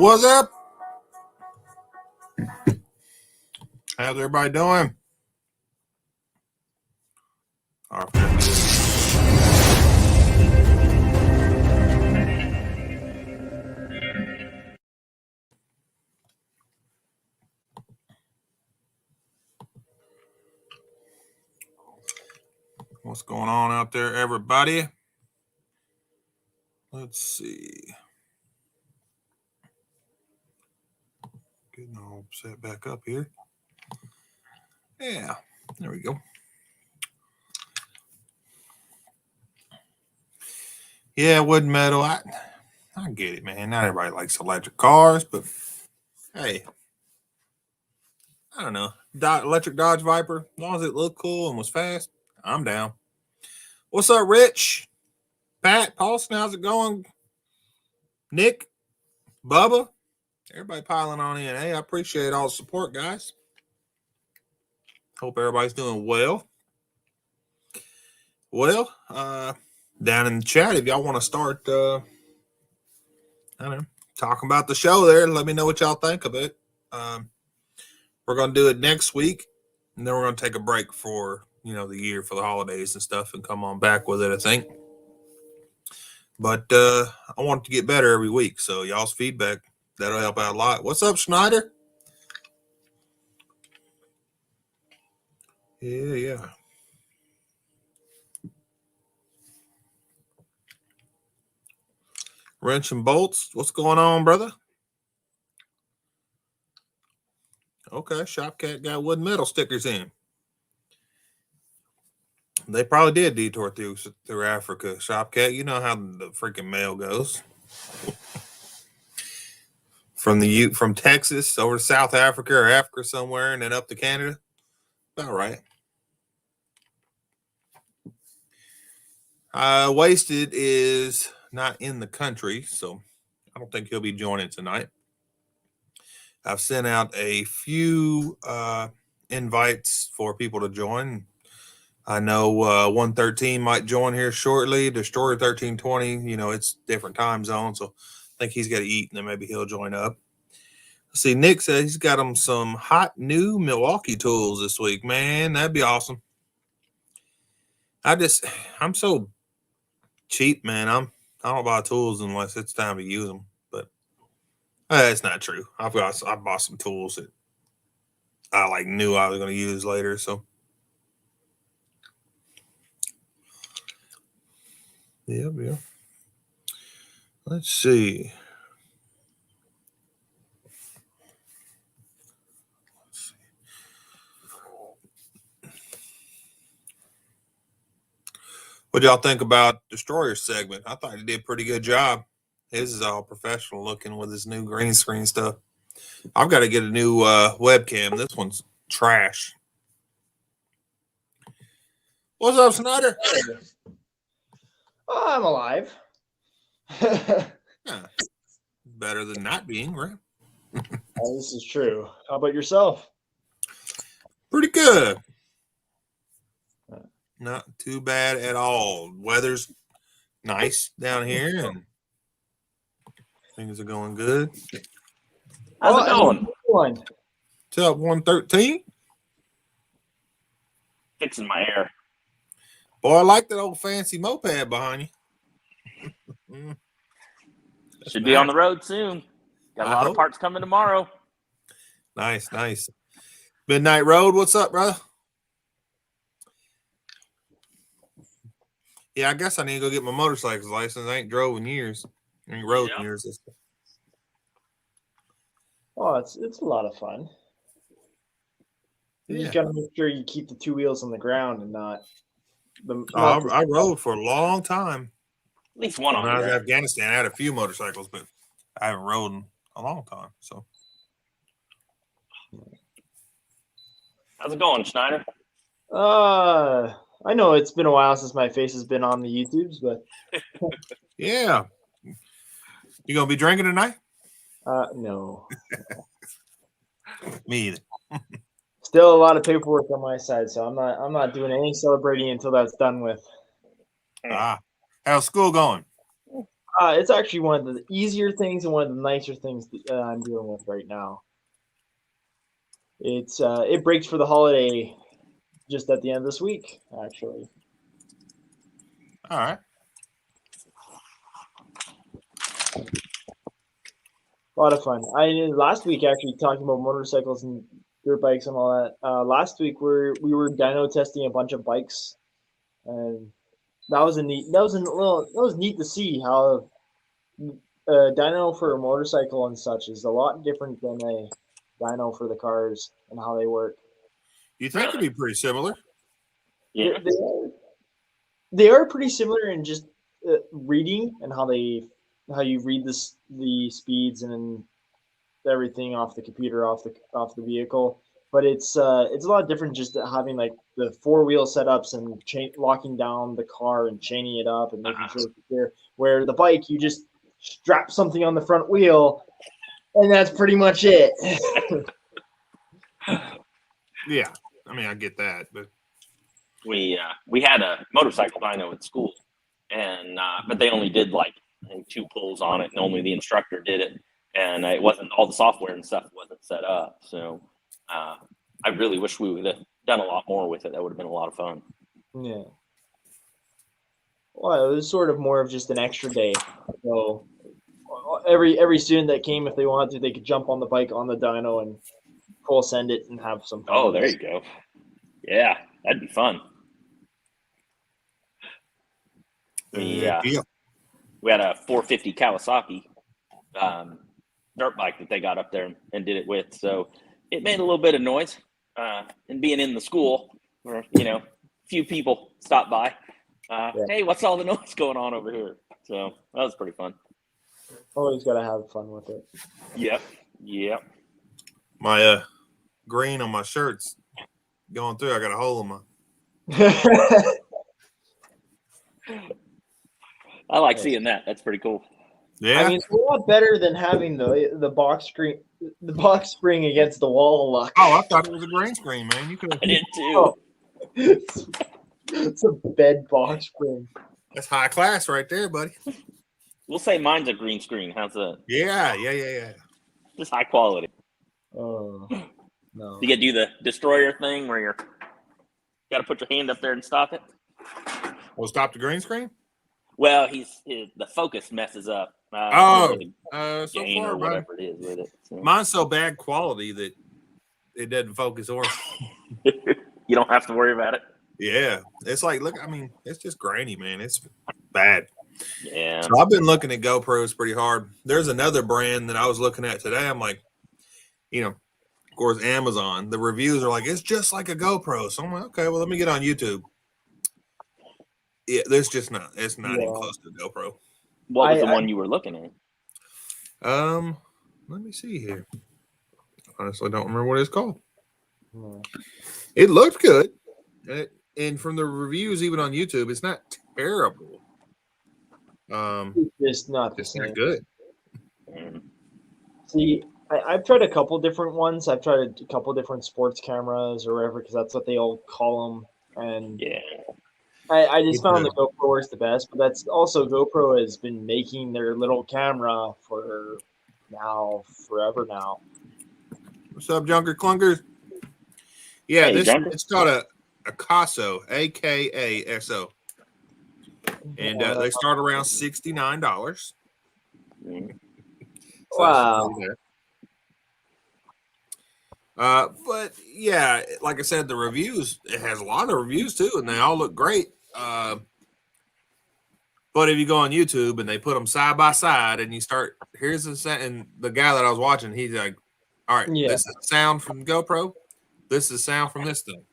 What's up? How's everybody doing? What's going on out there, everybody? Let's see. Getting all set back up here. Yeah, there we go. Yeah, wood and metal. I get it, man. Not everybody likes electric cars, but hey, I don't know. Electric Dodge Viper, as long as it looked cool and was fast, I'm down. What's up, Rich? Pat, Paulson, how's it going? Nick, Bubba, everybody piling on in. Hey, I appreciate all the support, guys. Hope everybody's doing well. Well, down in the chat, if y'all want to start, I don't know, talking about the show there, let me know what y'all think of it. We're going to do it next week, and then we're going to take a break for, the year for the holidays and stuff and come on back with it, I think. But I want it to get better every week, so y'all's feedback, that'll help out a lot. What's up, Schneider? Yeah. Wrench and bolts, what's going on, brother? Okay, Shopcat got wood and metal stickers in. They probably did detour through Africa. Shopcat, you know how the freaking mail goes. From Texas over to South Africa or Africa somewhere and then up to Canada. All right. Wasted is not in the country, so I don't think he'll be joining tonight. I've sent out a few invites for people to join. I know 113 might join here shortly. Destroyer 1320, it's different time zone, so I think he's got to eat, and then maybe he'll join up. See, Nick said he's got him some hot new Milwaukee tools this week. Man, that'd be awesome. I'm so cheap, man. I don't buy tools unless it's time to use them. But that's not true. I bought some tools that I knew I was going to use later. So yeah. Let's see. What y'all think about Destroyer's segment? I thought he did a pretty good job. His is all professional looking with his new green screen stuff. I've got to get a new webcam. This one's trash. What's up, Snyder? Oh, I'm alive. Yeah. Better than not being, right? This is true. How about yourself? Pretty good. Not too bad at all. Weather's nice down here, and things are going good. How's it going? What's up, 113? Fixing my hair. Boy, I like that old fancy moped behind you. Should be on the road soon. Got a lot of parts coming tomorrow. Nice. Midnight Road, what's up, brother? Yeah, I guess I need to go get my motorcycle's license. I ain't drove in years. I ain't rode in years. Oh, it's a lot of fun. You just gotta make sure you keep the two wheels on the ground and not I rode for a long time. At least one on when I was in the ground. Afghanistan, I had a few motorcycles, but I haven't rode in a long time. So how's it going, Schneider? I know it's been a while since my face has been on the YouTubes, but yeah. You gonna be drinking tonight? No. Me either. Still a lot of paperwork on my side, so I'm not doing any celebrating until that's done with. How's school going? It's actually one of the easier things and one of the nicer things that I'm dealing with right now. It breaks for the holiday just at the end of this week, actually. All right. A lot of fun. Last week actually talking about motorcycles and dirt bikes and all that. Last week we were dyno testing a bunch of bikes, and that was neat to see how dyno for a motorcycle and such is a lot different than a dyno for the cars and how they work. You think it'd be pretty similar? Yeah. They are pretty similar in just reading and how you read the speeds and everything off the computer, off the vehicle. But it's a lot different just having like the 4-wheel setups and locking down the car and chaining it up and making sure it's secure. Where the bike, you just strap something on the front wheel, and that's pretty much it. Yeah, I mean, I get that, but We had a motorcycle dyno at school, and but they only did like I think 2 pulls on it, and only the instructor did it, and it wasn't all the software and stuff wasn't set up. So I really wish we would have done a lot more with it. That would have been a lot of fun. Yeah. Well, it was sort of more of just an extra day. So every student that came, if they wanted to, they could jump on the bike on the dyno and full send it and have some fun. Oh, there you go. Yeah, that'd be fun. We had a 450 Kawasaki dirt bike that they got up there and did it with. So it made a little bit of noise. And being in the school where, a few people stopped by. Hey, what's all the noise going on over here? So that was pretty fun. Always got to have fun with it. Yep. my green on my shirt's going through. I got a hole in my. I like seeing that. That's pretty cool. Yeah, I mean, it's a lot better than having the box spring against the wall look. Oh, I thought it was a green screen, man. You could. I did too. Oh. It's a bed box spring. That's high class right there, buddy. We'll say mine's a green screen. How's that? Yeah. Just high quality. Oh no! You got to do the destroyer thing where you're got to put your hand up there and stop it. We'll stop the green screen. Well, the focus messes up. So Gain far, or whatever it is with it. So. Mine's so bad quality that it doesn't focus or. You don't have to worry about it. Yeah, it's like look. I mean, it's just grainy, man. It's bad. Yeah. So I've been looking at GoPros pretty hard. There's another brand that I was looking at today. I'm like, of course, Amazon. The reviews are like, it's just like a GoPro. So I'm like, okay, well, let me get on YouTube. Yeah, there's just not. It's not even close to a GoPro. What was the one you were looking at? Let me see here. Honestly, don't remember what it's called. Hmm. It looked good, and from the reviews, even on YouTube, it's not terrible. It's just not the same. Not good. See, I've tried a couple different ones. I've tried a couple different sports cameras or whatever because that's what they all call them. And yeah, I just found the GoPro works the best. But that's also GoPro has been making their little camera for forever now. What's up, Junker Clunkers? Yeah, hey, it's called a Akaso, AKASO. And they start around $69. Wow. But yeah, like I said, the reviews, it has a lot of reviews too, and they all look great. But if you go on YouTube and they put them side by side and you start, here's the sound, and the guy that I was watching, he's like, all right, this is the sound from GoPro. This is sound from this thing.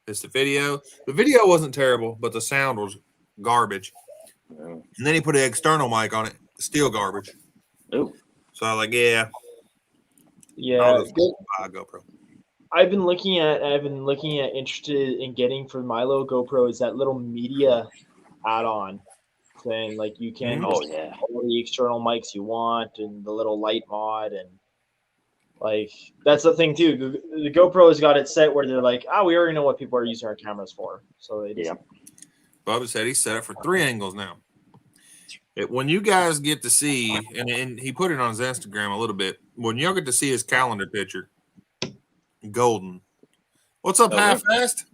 This is the video. The video wasn't terrible, but the sound was garbage. And then he put an external mic on it, still garbage. Ooh. So I was like, yeah. GoPro. I've been looking at interested in getting for Milo GoPro is that little media add-on thing. Like you can all the external mics you want and the little light mod and like that's the thing too. The GoPro has got it set where they're like, we already know what people are using our cameras for. So they just Bubba said he set it for 3 angles now. When you guys get to see, and he put it on his Instagram a little bit, when y'all get to see his calendar picture, golden. What's up, Half-Assed?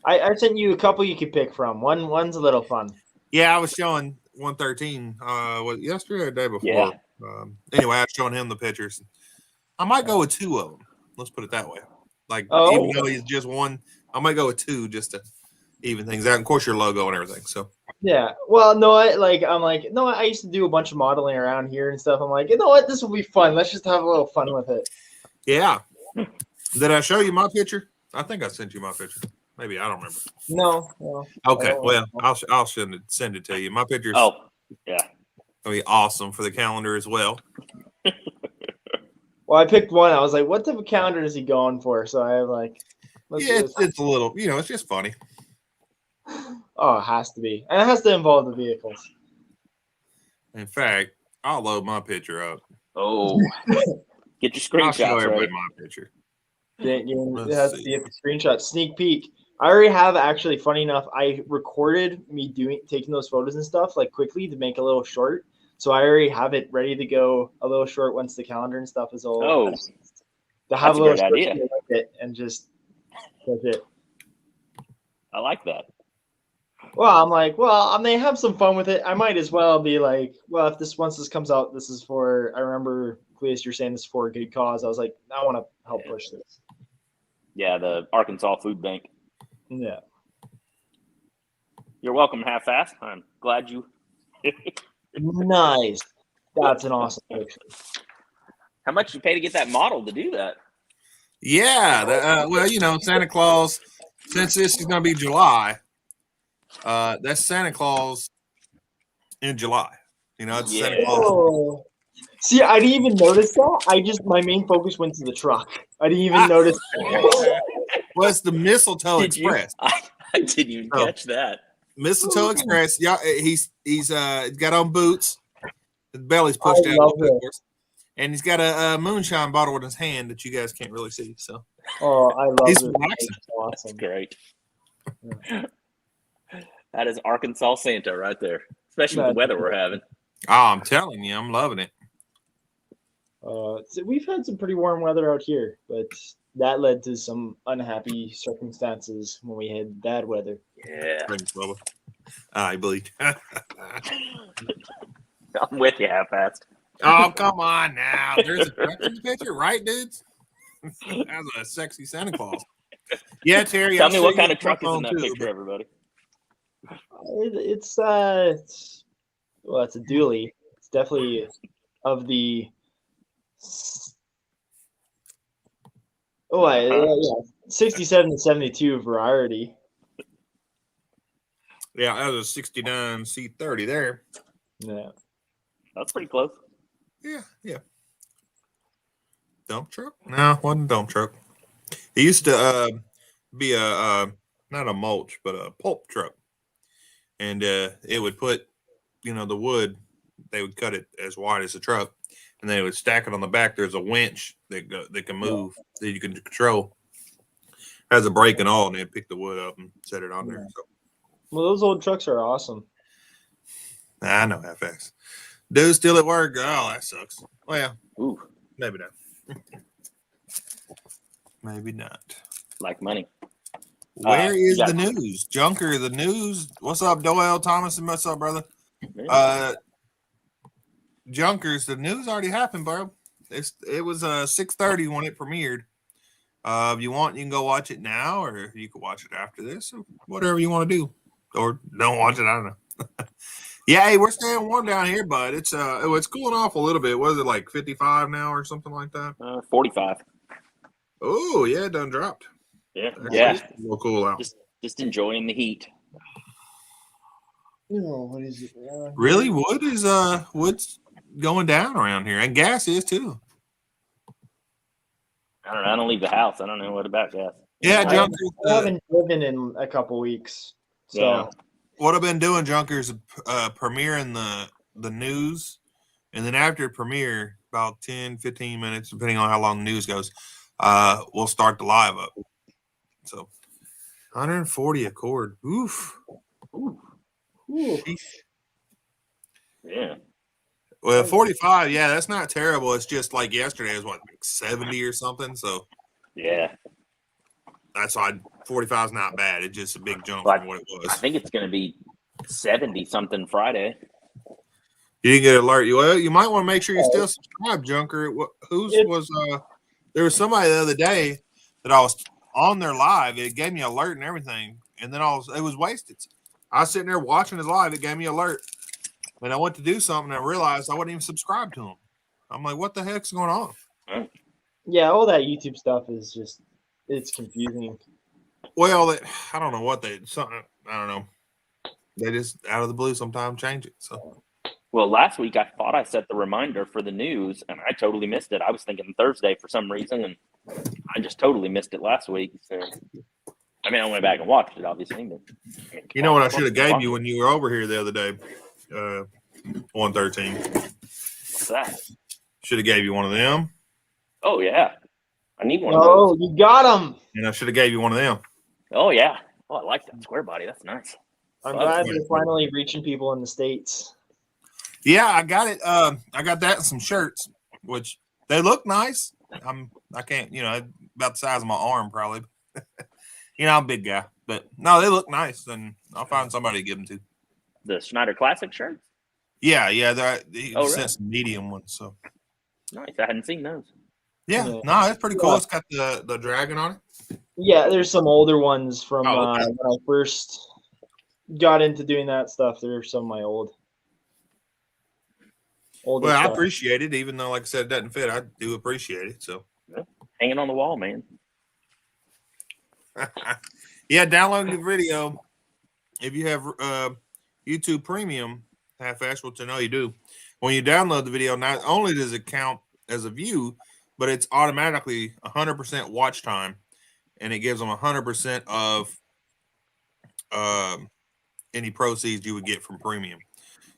I sent you a couple you could pick from. One's a little fun. Yeah, I was showing 113. Was yesterday or the day before? Yeah. Anyway, I was showing him the pictures. I might go with 2 of them. Let's put it that way. Like, even though he's just one, I might go with 2 just to even things out. Of course, your logo and everything. So. Yeah. Well, no, I used to do a bunch of modeling around here and stuff. I'm like, you know what? This will be fun. Let's just have a little fun with it. Yeah. Did I show you my picture? I think I sent you my picture. Maybe I don't remember. No. Okay. Well, I'll send it to you. My picture's yeah. Gonna be awesome for the calendar as well. Well, I picked one. I was like, what type of calendar is he going for? So I have like, it's a little, it's just funny. Oh, it has to be. And it has to involve the vehicles. In fact, I'll load my picture up. Oh, get your screenshots. I'll show everybody right? my picture. It has to be a screenshot. Sneak peek. I already have actually, funny enough, I recorded me taking those photos and stuff like quickly to make a little short. So I already have it ready to go a little short once the calendar and stuff is all. Oh, to have that's a little great idea. like it and just that's it. I like that. Well, I'm like, I may have some fun with it. I might as well be like, well, if once this comes out, this is for. I remember, Cleus, you're saying this is for a good cause. I was like, I want to help push this. Yeah, the Arkansas Food Bank. Yeah. You're welcome, Half-Assed. I'm glad you. Nice. That's an awesome picture. How much did you pay to get that model to do that? Yeah. Well, Santa Claus, since this is going to be July, that's Santa Claus in July. It's Santa Claus. Oh. See, I didn't even notice that. My main focus went to the truck. I didn't even notice. Well, it's the Mistletoe Express. I didn't even catch that. Mistletoe Express. Yeah, he's got on boots. The belly's pushed out a little bit, of course. And he's got a moonshine bottle in his hand that you guys can't really see. So, I love he's it. relaxing. Awesome. That's great. Yeah. That is Arkansas Santa right there, especially with the weather we're having. Oh, I'm telling you, I'm loving it. So we've had some pretty warm weather out here, but that led to some unhappy circumstances when we had bad weather. Yeah. I believe. I'm with you, Half-Assed. Oh, come on now. There's a truck in the picture, right, dudes? That's a sexy Santa Claus. Yeah, Terry. Tell me what kind of truck is in that picture, everybody. It's a dually. It's definitely of the 67 to 72 variety. Yeah, that was a 69 C30 there. Yeah. That's pretty close. Yeah. Dump truck? No, wasn't a dump truck. It used to be a not a mulch, but a pulp truck. And it would put, the wood, they would cut it as wide as the truck, and they would stack it on the back. There's a winch that can move, that you can control. Has a brake and all, and they'd pick the wood up and set it on there. So. Well, those old trucks are awesome. I know Half-Assed. Dude's still at work. Oh, that sucks. Well, maybe not. Maybe not. Like money. Where is the news? Junker, the news. What's up, Doyle Thomas? And what's up, brother? Junkers, the news already happened, bro. It was 6:30 when it premiered. If you want, you can go watch it now, or you can watch it after this, or whatever you want to do, or don't watch it. I don't know. Yeah, hey, we're staying warm down here, but it's cooling off a little bit. What is it, like 55 now or something like that? 45. Oh yeah, it done dropped. Yeah, It's a little cool out. Just enjoying the heat. What is it? Really, wood's going down around here, and gas is too. I don't know. I don't leave the house. I don't know what about gas. Yeah, Junkers. I haven't driven in a couple weeks. So yeah. What I've been doing, Junkers, premiering the news, and then after it premiere, about 10, 15 minutes, depending on how long the news goes, we'll start the live up. So 140 Accord. Oof. Ooh. Yeah. Well, 45, yeah, that's not terrible. It's just like yesterday it was like 70 or something. So yeah, that's why 45 is not bad. It's just a big jump but from what it was. I think it's going to be 70 something Friday. You didn't get an alert. You might want to make sure you still subscribe, Junker. There was somebody the other day that I was on their live. It gave me an alert and everything, and then it was wasted. I was sitting there watching his live. It gave me an alert, and I went to do something, and I realized I wasn't even subscribed to him. I'm like, what the heck's going on? Yeah, all that YouTube stuff is just, it's confusing. Well, I don't know what I don't know. They just out of the blue sometimes change it. So. Well, last week I thought I set the reminder for the news, and I totally missed it. I was thinking Thursday for some reason, and I just totally missed it last week. So, I mean, I went back and watched it, obviously. But you know what I should have gave you when you were over here the other day? 113. What's that? Should have gave you one of them. Oh yeah, I need one of those. Oh, you got them. And I should have gave you one of them. Oh yeah. Oh, I like that square body. That's nice. I'm glad you're finally reaching people in the States. Yeah, I got it. I got that and some shirts, which they look nice. I can't, about the size of my arm probably. I'm a big guy, but no, they look nice, and I'll find somebody to give them to. The Schneider Classic shirts? Yeah. He really? sent some medium ones, so nice. I hadn't seen those. Yeah, no, that's pretty cool. It's got the dragon on it. Yeah, there's some older ones from okay. when I first got into doing that stuff. There's some of my older Well, stuff. I appreciate it, even though, like I said, it doesn't fit. I do appreciate it. So, hanging on the wall, man. Yeah, download the video. If you have YouTube Premium, half-ass, which I know you do, when you download the video, not only does it count as a view, but it's automatically 100% watch time, and it gives them 100% of any proceeds you would get from Premium.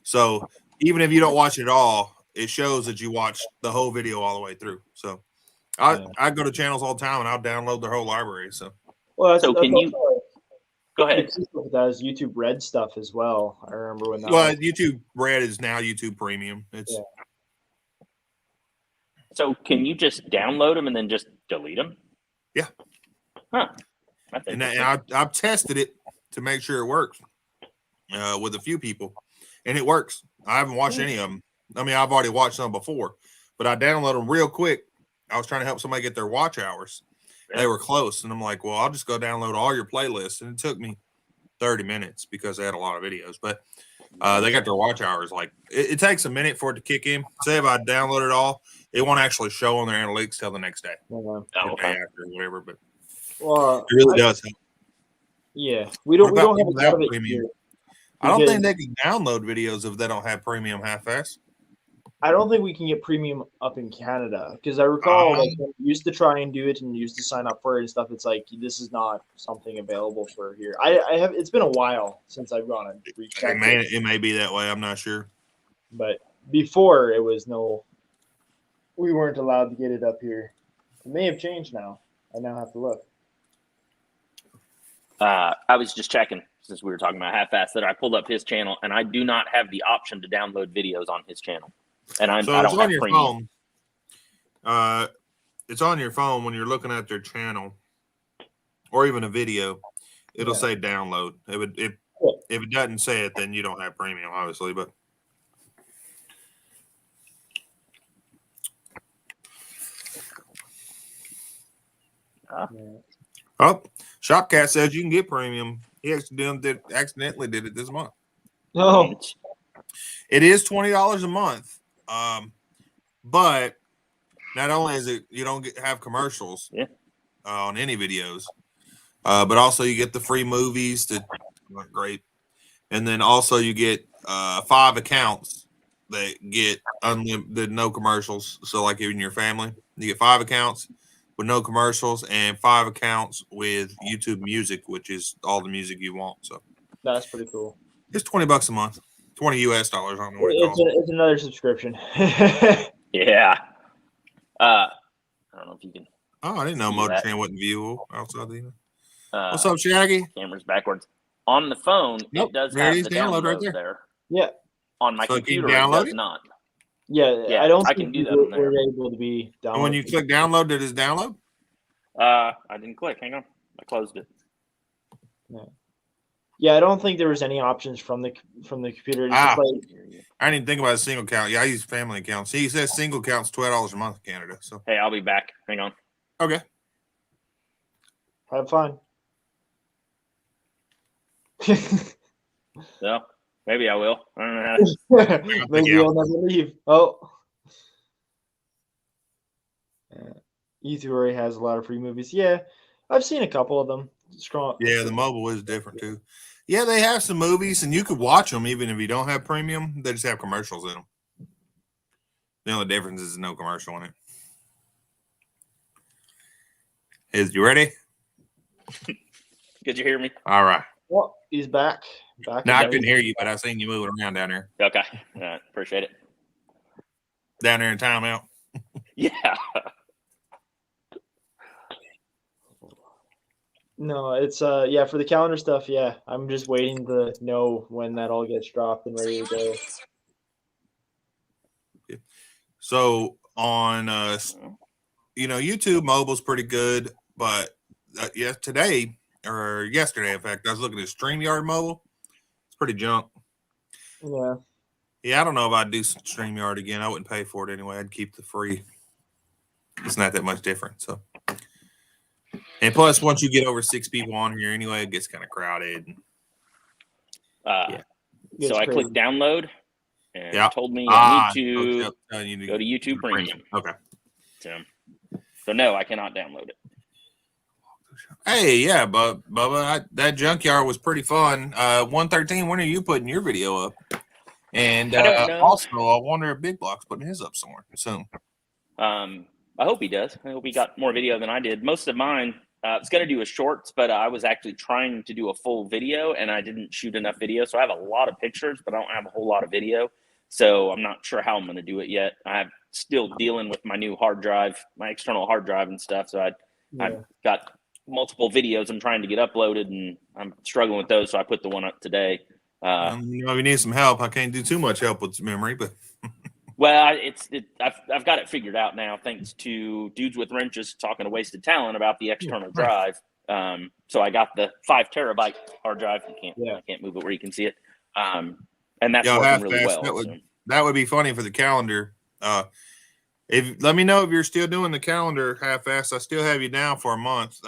So even if you don't watch it all, it shows that you watched the whole video all the way through. So I go to channels all the time, and I'll download their whole library. So, well, can you go ahead? That is YouTube Red stuff as well. I remember when that. Well, YouTube Red is now YouTube Premium. It's So can you just download them and then just delete them? Yeah. Huh. And I've tested it to make sure it works with a few people, and it works. I haven't watched any of them. I mean, I've already watched some before, but I downloaded them real quick. I was trying to help somebody get their watch hours. They were close, and I'm like, well, I'll just go download all your playlists. And it took me 30 minutes because they had a lot of videos, but they got their watch hours. Like it takes a minute for it to kick in. Say if I download it all, it won't actually show on their analytics till the next day. Okay. Day after or whatever, but well, it really does help. Yeah, we don't have a lot of it premium. here. I don't think they can download videos if they don't have premium half-ass. I don't think we can get premium up in Canada because I recall like when we used to try and do it and used to sign up for it and stuff. It's like this is not something available for here. I have. It's been a while since I've gone and rechecked it may be that way. I'm not sure. But before it was we weren't allowed to get it up here. It may have changed now. I now have to look. I was just checking since we were talking about half-ass that I pulled up his channel, and I do not have the option to download videos on his channel. And I don't have premium. It's on your phone when you're looking at their channel, or even a video. It'll say download. If it doesn't say it, then you don't have premium, obviously. But Shopcat says you can get premium. He accidentally did it this month. No, it is $20 a month. But not only is it you don't have commercials on any videos, but also you get the free movies that are great, and then also you get 5 accounts that get unlimited, no commercials. So like in your family, you get 5 accounts with no commercials and 5 accounts with YouTube Music, which is all the music you want. So that's pretty cool. It's $20 a month, $20 US. I don't know what it's another subscription. Yeah. I don't know if you can. Oh, I didn't know Motor Trend wasn't viewable outside the. What's up, Shaggy? Camera's backwards. On the phone, it does have the download right there. Yeah. On my So computer, can you it download does it? not. Yeah, Yeah, I don't I think can do that on there. we're able to be downloaded. And when you click download, did it download? I didn't click. Hang on. I closed it. Yeah, I don't think there was any options from the computer. It's just like, I didn't even think about a single account. Yeah, I use family accounts. He says single account's $12 a month in Canada. So Hey, I'll be back. Hang on. okay. have fun. Well, maybe I will. I don't know how to. Maybe you'll never leave. Oh. YouTube already has a lot of free movies. Yeah, I've seen a couple of them. Yeah, the mobile is different too. Yeah, they have some movies, and you could watch them even if you don't have premium. They just have commercials in them. The only difference is no commercial in it. You ready? Could you hear me? All right. Well, he's back. No, I couldn't hear you, but I seen you moving around down there. Okay. Appreciate it. Down there in timeout. Yeah. No, it's yeah, for the calendar stuff, yeah. I'm just waiting to know when that all gets dropped and ready to go. So on YouTube mobile's pretty good, but today or yesterday, in fact, I was looking at StreamYard mobile. It's pretty junk. Yeah. Yeah, I don't know if I'd do StreamYard again. I wouldn't pay for it anyway. I'd keep the free. It's not that much different. So, and plus, once you get over 6 people on here anyway, it gets kind of crowded. Yeah. So I clicked download, and it told me I need to go to YouTube Premium. Okay. So no, I cannot download it. Hey, yeah, but Bubba, that junkyard was pretty fun. 113, when are you putting your video up? And also, I wonder if Big Block's putting his up somewhere soon. I hope he does. I hope he got more video than I did. Most of mine, I was going to do a shorts, but I was actually trying to do a full video, and I didn't shoot enough video. So I have a lot of pictures, but I don't have a whole lot of video. So I'm not sure how I'm going to do it yet. I'm still dealing with my new hard drive, my external hard drive and stuff. So I've got multiple videos I'm trying to get uploaded, and I'm struggling with those. So I put the one up today. If you need some help, I can't do too much help with memory, but well, I've got it figured out now, thanks to Dudes with Wrenches talking to Wasted Talent about the external drive. So I got the 5 terabyte hard drive. I can't move it where you can see it. And that's working really well. That would be funny for the calendar. Let me know if you're still doing the calendar half-assed. I still have you down for a month.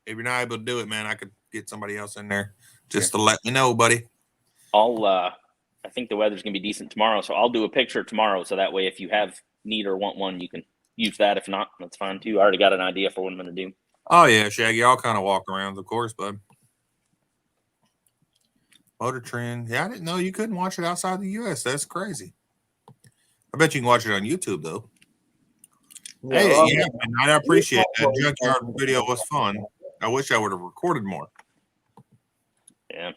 If you're not able to do it, man, I could get somebody else in there just to let me know, buddy. I think the weather's gonna be decent tomorrow, so I'll do a picture tomorrow. So that way, if you have need or want one, you can use that. If not, that's fine too. I already got an idea for what I'm gonna do. Oh yeah, Shaggy. I'll kind of walk around, of course, bud. Motor Trend. Yeah, I didn't know you couldn't watch it outside the U.S. That's crazy. I bet you can watch it on YouTube though. Yeah, I appreciate that. Junkyard video was fun. I wish I would have recorded more. Yeah.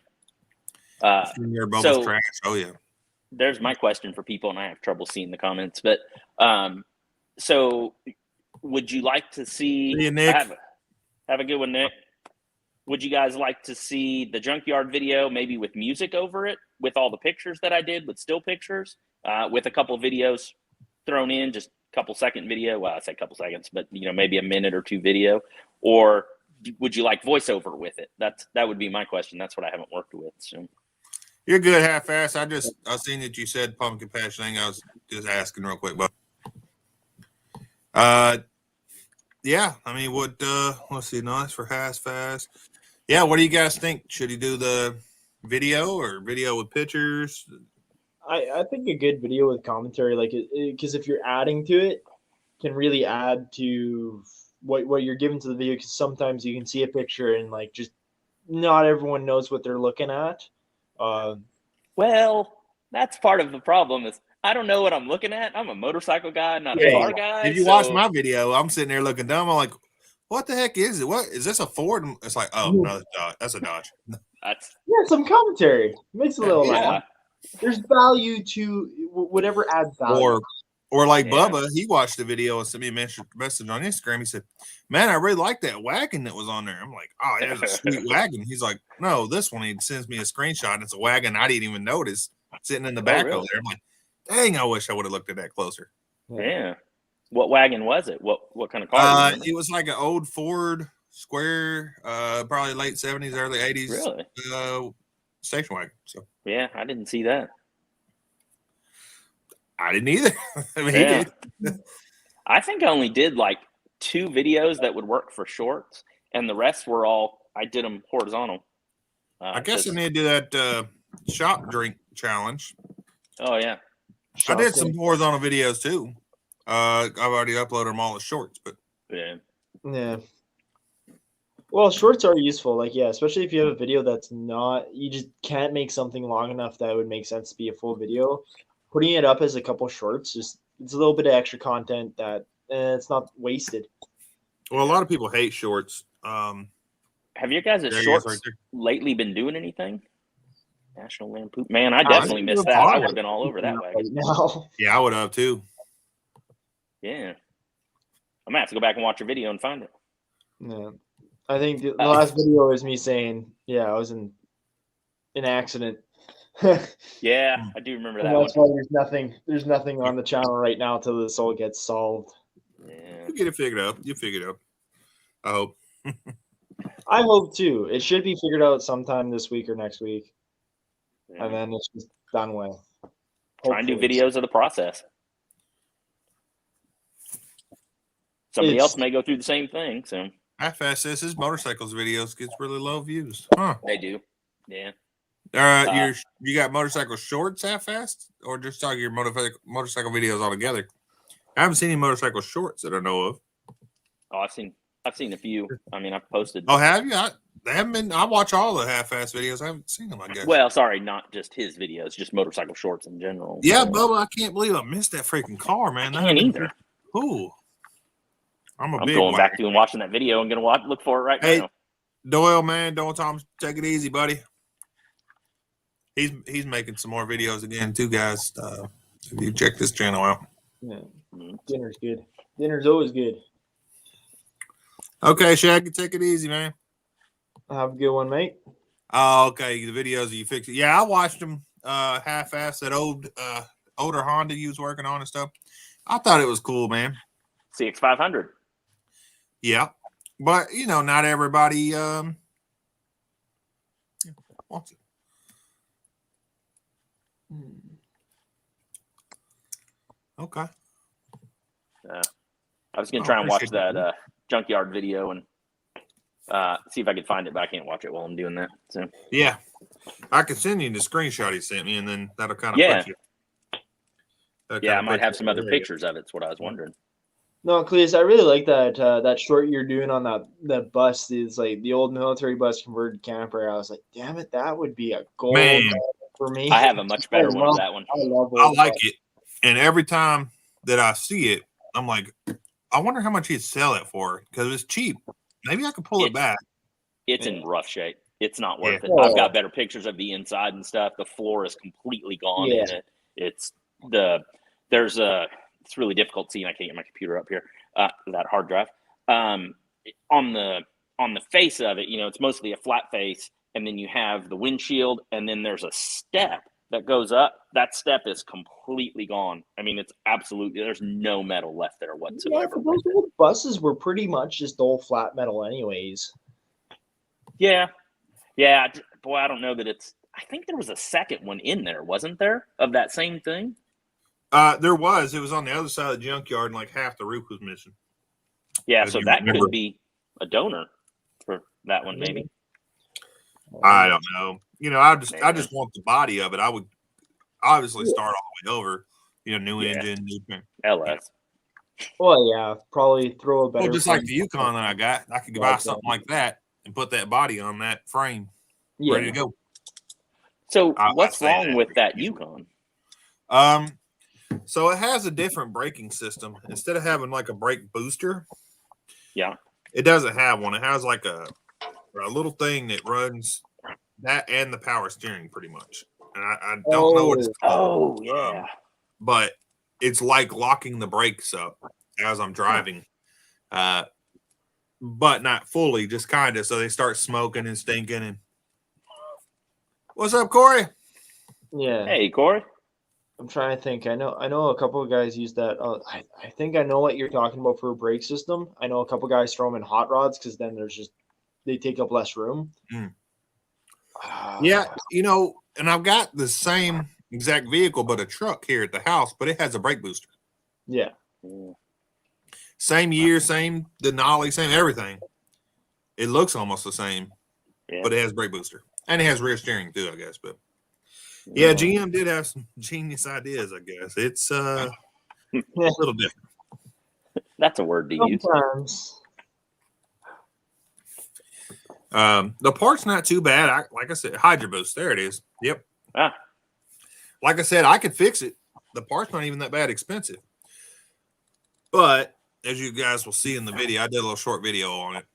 So, trash. Oh yeah. There's my question for people, and I have trouble seeing the comments. But so would you like to see? See you, Nick. Have a good one, Nick. Would you guys like to see the junkyard video, maybe with music over it, with all the pictures that I did, with still pictures, with a couple of videos thrown in, just a couple second video? Well, I say a couple seconds, but maybe a minute or two video. Or would you like voiceover with it? That would be my question. That's what I haven't worked with. So. You're good, half-ass. I seen that you said pumpkin patch thing. I was just asking real quick, but yeah. I mean, let's see. No, that's for half-fast. Yeah. What do you guys think? Should he do the video or video with pictures? I think a good video with commentary, like because if you're adding to it, can really add to what you're giving to the video. Because sometimes you can see a picture and like just not everyone knows what they're looking at. Well, that's part of the problem is I don't know what I'm looking at. I'm a motorcycle guy, not a car guy. If you watch my video, I'm sitting there looking dumb. I'm like, what the heck is it? What is this, a Ford? And it's like, oh no, that's a Dodge. Some commentary. It makes a little laugh. There's value to whatever adds value. Or like Bubba, he watched the video and sent me a message on Instagram. He said, man, I really like that wagon that was on there. I'm like, oh, yeah, it's a sweet wagon. He's like, no, this one. He sends me a screenshot and it's a wagon I didn't even notice. sitting in the back really? over there. I'm like, dang, I wish I would have looked at that closer. Yeah. What wagon was it? What kind of car? It was like an old Ford Square, probably late 70s, early 80s. Really? Station wagon. So yeah, I didn't see that. I didn't either. I mean, Yeah. he did. I think I only did like 2 videos that would work for shorts, and the rest were all I did them horizontal. I guess I need to do that shop drink challenge. Oh yeah, I did some horizontal videos too. I've already uploaded them all as shorts, but yeah. Well, shorts are useful, like especially if you have a video that's not, you just can't make something long enough that would make sense to be a full video. Putting it up as a couple shorts, just it's a little bit of extra content that it's not wasted. Well, a lot of people hate shorts. Have you guys at shorts lately been doing anything? National Lampoon, man, I definitely missed that. I would have been all over that wagon. Now. Yeah, I would have too. Yeah, I'm gonna have to go back and watch your video and find it. Yeah, I think the last video is me saying, I was in an accident. Yeah, I do remember that. That's why there's nothing on the channel right now till this all gets solved. Yeah, you get it figured out. You figure it out. I hope. I hope too. It should be figured out sometime this week or next week, and then it's just done with. Try and do videos of the process. Somebody else may go through the same thing. So Half-Ass says his motorcycles videos gets really low views. Huh? They do. Yeah. You got motorcycle shorts half-assed, or just talking your motorcycle videos altogether? I haven't seen any motorcycle shorts that I know of. Oh, I've seen a few. I mean, I've posted. Oh, have you? They haven't been. I watch all the half-ass videos. I haven't seen them. I guess. Well, sorry, not just his videos, just motorcycle shorts in general. Yeah, Bubba, I can't believe I missed that freaking car, man. I can't either. Ooh. I'm going back to and watching that video and gonna look for it right now. Doyle, man, Tom, take it easy, buddy. He's making some more videos again too, guys. If you check this channel out. Yeah. Dinner's good. Dinner's always good. Okay, Shaggy, take it easy, man. Have a good one, mate. Oh, okay. The videos you fixed. Yeah, I watched them half-ass that older Honda you was working on and stuff. I thought it was cool, man. CX500. Yeah, but not everybody wants it. Okay. I was gonna try and watch that junkyard video and see if I could find it, but I can't watch it while I'm doing that. So yeah, I can send you the screenshot he sent me, and then that'll kind of put you. I might have some other pictures of it. That's what I was wondering. No, Cleus, I really like that short you're doing on that bus. It's like the old military bus converted camper. I was like, damn it, that would be a gold for me. I have a much better one of that one. I like it, and every time that I see it, I'm like, I wonder how much he'd sell it for because it's cheap. Maybe I could pull it back. It's in rough shape. It's not worth it. I've got better pictures of the inside and stuff. The floor is completely gone in it. It's really difficult seeing. I can't get my computer up here. That hard drive. On the face of it, it's mostly a flat face, and then you have the windshield, and then there's a step that goes up. That step is completely gone. I mean, it's absolutely, there's no metal left there whatsoever. Yeah, those old buses were pretty much just old flat metal anyways. Yeah. Boy, I don't know that I think there was a second one in there, wasn't there, of that same thing? There was. It was on the other side of the junkyard, and like half the roof was missing. Yeah, so that could be a donor for that one, maybe. I don't know. I just want the body of it. I would obviously start all the way over. New engine, new LS. Well, yeah, probably throw a better. Well, just like the Yukon that I got, I could buy something like that and put that body on that frame, ready to go. So, what's wrong with that Yukon? So it has a different braking system. Instead of having like a brake booster, it doesn't have one. It has like a little thing that runs that and the power steering pretty much. And I don't know what it's called. Oh, yeah. But it's like locking the brakes up as I'm driving. But not fully, just kind of. So they start smoking and stinking. And what's up, Corey? Yeah. Hey, Corey. I'm trying to think. I know a couple of guys use that. I think I know what you're talking about for a brake system. I know a couple of guys throw them in hot rods because then they take up less room. Yeah, and I've got the same exact vehicle, but a truck here at the house, but it has a brake booster. Yeah. Same year, same Denali, same everything. It looks almost the same, but it has brake booster. And it has rear steering too, I guess. But yeah, GM did have some genius ideas, I guess. It's a little different. That's a word to use. Sometimes. The part's not too bad. Like I said, Hydro Boost. There it is. Yep. Like I said, I could fix it. The part's not even that bad expensive. But as you guys will see in the video, I did a little short video on it.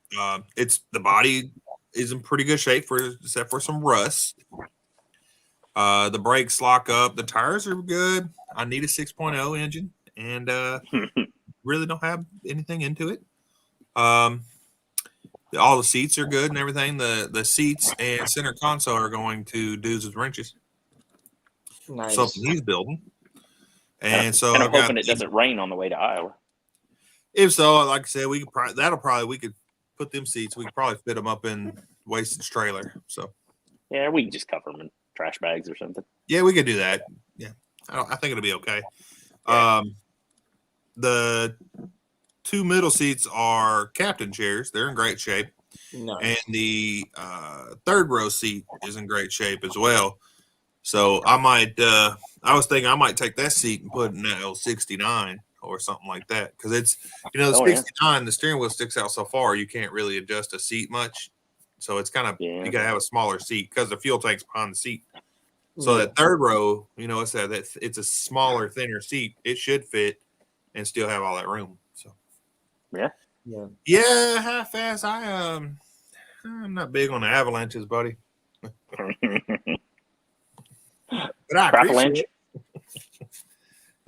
The body is in pretty good shape except for some rust. The brakes lock up. The tires are good. I need a 6.0 engine, and really don't have anything into it. All the seats are good and everything. The seats and center console are going to Dudes with Wrenches. Nice. Something he's building. And so I'm hoping it doesn't rain on the way to Iowa. If so, like I said, we could put them seats. We could probably fit them up in Wasted trailer. So yeah, we can just cover them in trash bags or something. Yeah, we could do that. Yeah, I think it'll be okay. Yeah. The two middle seats are captain chairs. They're in great shape. Nice. And the third row seat is in great shape as well. So I was thinking I might take that seat and put it in that L69 or something like that. Because it's, the 69, the steering wheel sticks out so far, you can't really adjust a seat much. So it's kind of, you got to have a smaller seat because the fuel tank's behind the seat. So that third row, it's a smaller, thinner seat. It should fit and still have all that room. So yeah, half-ass. I'm not big on the avalanches, buddy. But I appreciate it.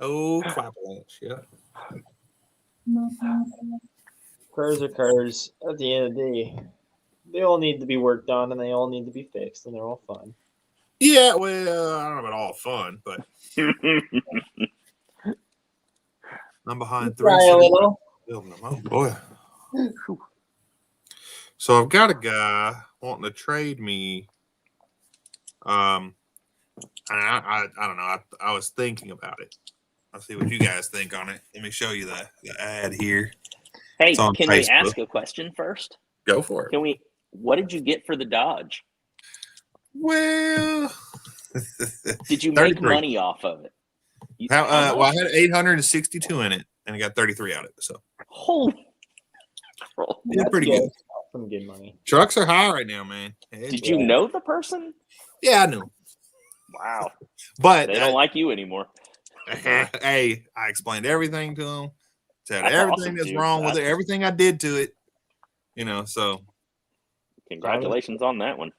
Oh, clapalanche, yeah. Cars are cars. At the end of the day, they all need to be worked on and they all need to be fixed, and they're all fun. Yeah, well, I don't know about all fun, but I'm behind three. Building them. Oh boy. So I've got a guy wanting to trade me. I don't know. I was thinking about it. I'll see what you guys think on it. Let me show you the ad here. Hey, can we ask a question first? Go for it. What did you get for the Dodge? Well, did you make money off of it? Well, I had 862 in it, and I got 33 out of it. So, holy, yeah, pretty good. Some good money. Trucks are high right now, man. Did you know the person? Yeah, I knew. Wow, but they don't like you anymore. Hey, I explained everything to them. Said everything that's wrong with it, everything I did to it. So. Congratulations on that one.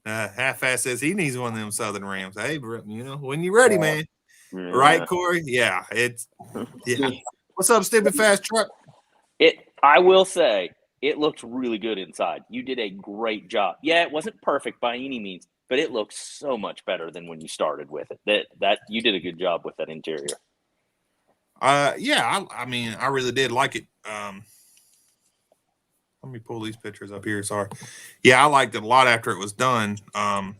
Half-ass says he needs one of them Southern Rams. Hey, when you're ready, man. Yeah. Right, Corey? Yeah. What's up, stupid fast truck? I will say, it looks really good inside. You did a great job. Yeah, it wasn't perfect by any means, but it looks so much better than when you started with it. That you did a good job with that interior. Yeah, I really did like it. Let me pull these pictures up here. Sorry. Yeah, I liked it a lot after it was done. I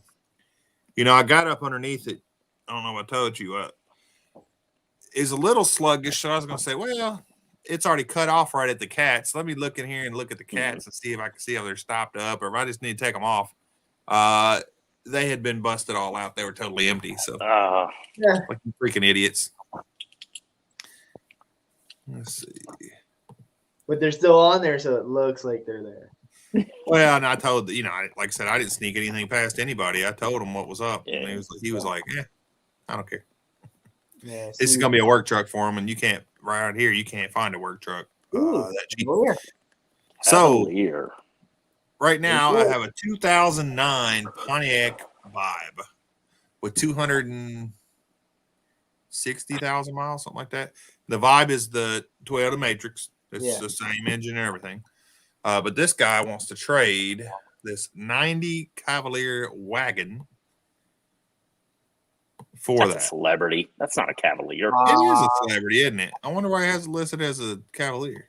got up underneath it. I don't know if I told you. Is a little sluggish, so I was going to say, well, it's already cut off right at the cats. Let me look in here and look at the cats and see if I can see how they're stopped up, or if I just need to take them off. They had been busted all out. They were totally empty. So, like freaking idiots. Let's see. But they're still on there, so it looks like they're there. Well, and I told like I said, I didn't sneak anything past anybody. I told him what was up, and he was like, "Yeah, I don't care. Yeah, this is gonna be a work truck for him, and you can't right here. You can't find a work truck that cheap." So right now, I have a 2009 Pontiac Vibe with 260,000 miles, something like that. The Vibe is the Toyota Matrix. It's the same engine and everything. But this guy wants to trade this 90 Cavalier wagon for That's a celebrity. That's not a Cavalier. It is a celebrity, isn't it? I wonder why it has it listed as a Cavalier.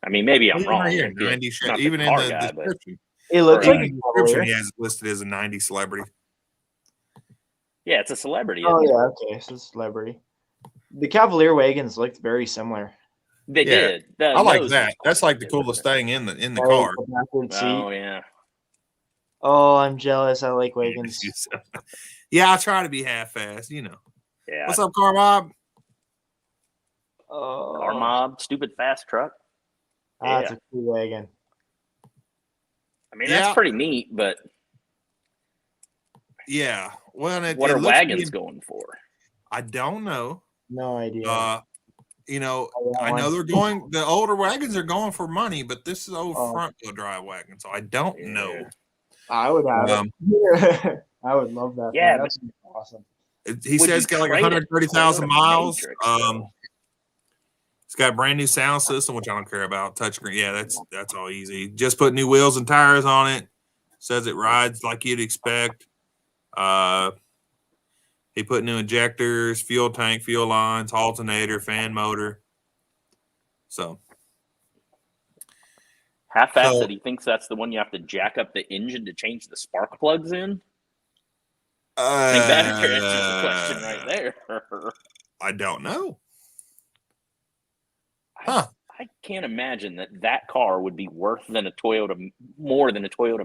I mean, maybe I'm wrong. Right here, 90 even in the description. It looks like in the description, he has it listed as a 90 celebrity. Yeah, it's a celebrity. Oh, yeah, okay. So it's a celebrity. The Cavalier wagons looked very similar. They did. I like that. That's like the coolest thing in the car. Oh, yeah. Oh, I'm jealous. I like wagons. Yeah, I try to be half-assed, you know. Yeah. What's up, Car Mob? Car Mob, stupid fast truck. That's a cool wagon. I mean, that's pretty neat, but yeah. Well, what are wagons going for? I don't know. No idea. You know, I know they're going. The older wagons are going for money, but this is old front-wheel drive wagon, so I don't know. I would have it. I would love that. Yeah, that's awesome. He says it's got like 130,000 miles. It's got a brand new sound system, which I don't care about. Touchscreen, yeah, that's all easy. Just put new wheels and tires on it. Says it rides like you'd expect. He put new injectors, fuel tank, fuel lines, alternator, fan motor. So, half-assed that he thinks that's the one you have to jack up the engine to change the spark plugs in. I think that answers the question right there. I don't know. I can't imagine that car would be more than a Toyota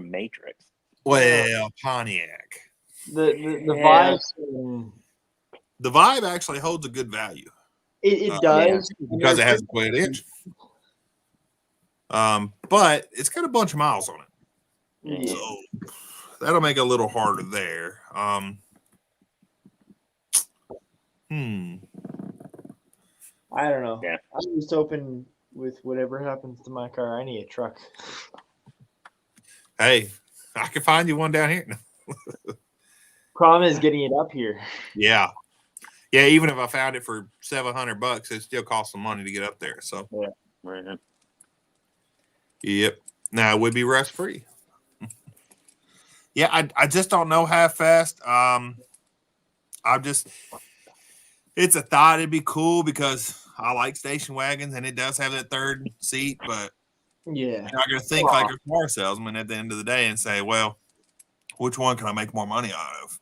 Matrix. Well, Pontiac. The vibe. The vibe actually holds a good value. It does because it has a weight engine. But it's got a bunch of miles on it, so that'll make it a little harder there. I don't know. Yeah. I'm just hoping with whatever happens to my car, I need a truck. Hey, I can find you one down here. Problem is getting it up here. Yeah. Yeah, even if I found it for $700, it still costs some money to get up there. So yeah, right. Yep. Now it would be rust free. Yeah, I just don't know how fast. It's a thought. It'd be cool because I like station wagons and it does have that third seat, but you're not gonna think like a car salesman at the end of the day and say, well, which one can I make more money out of?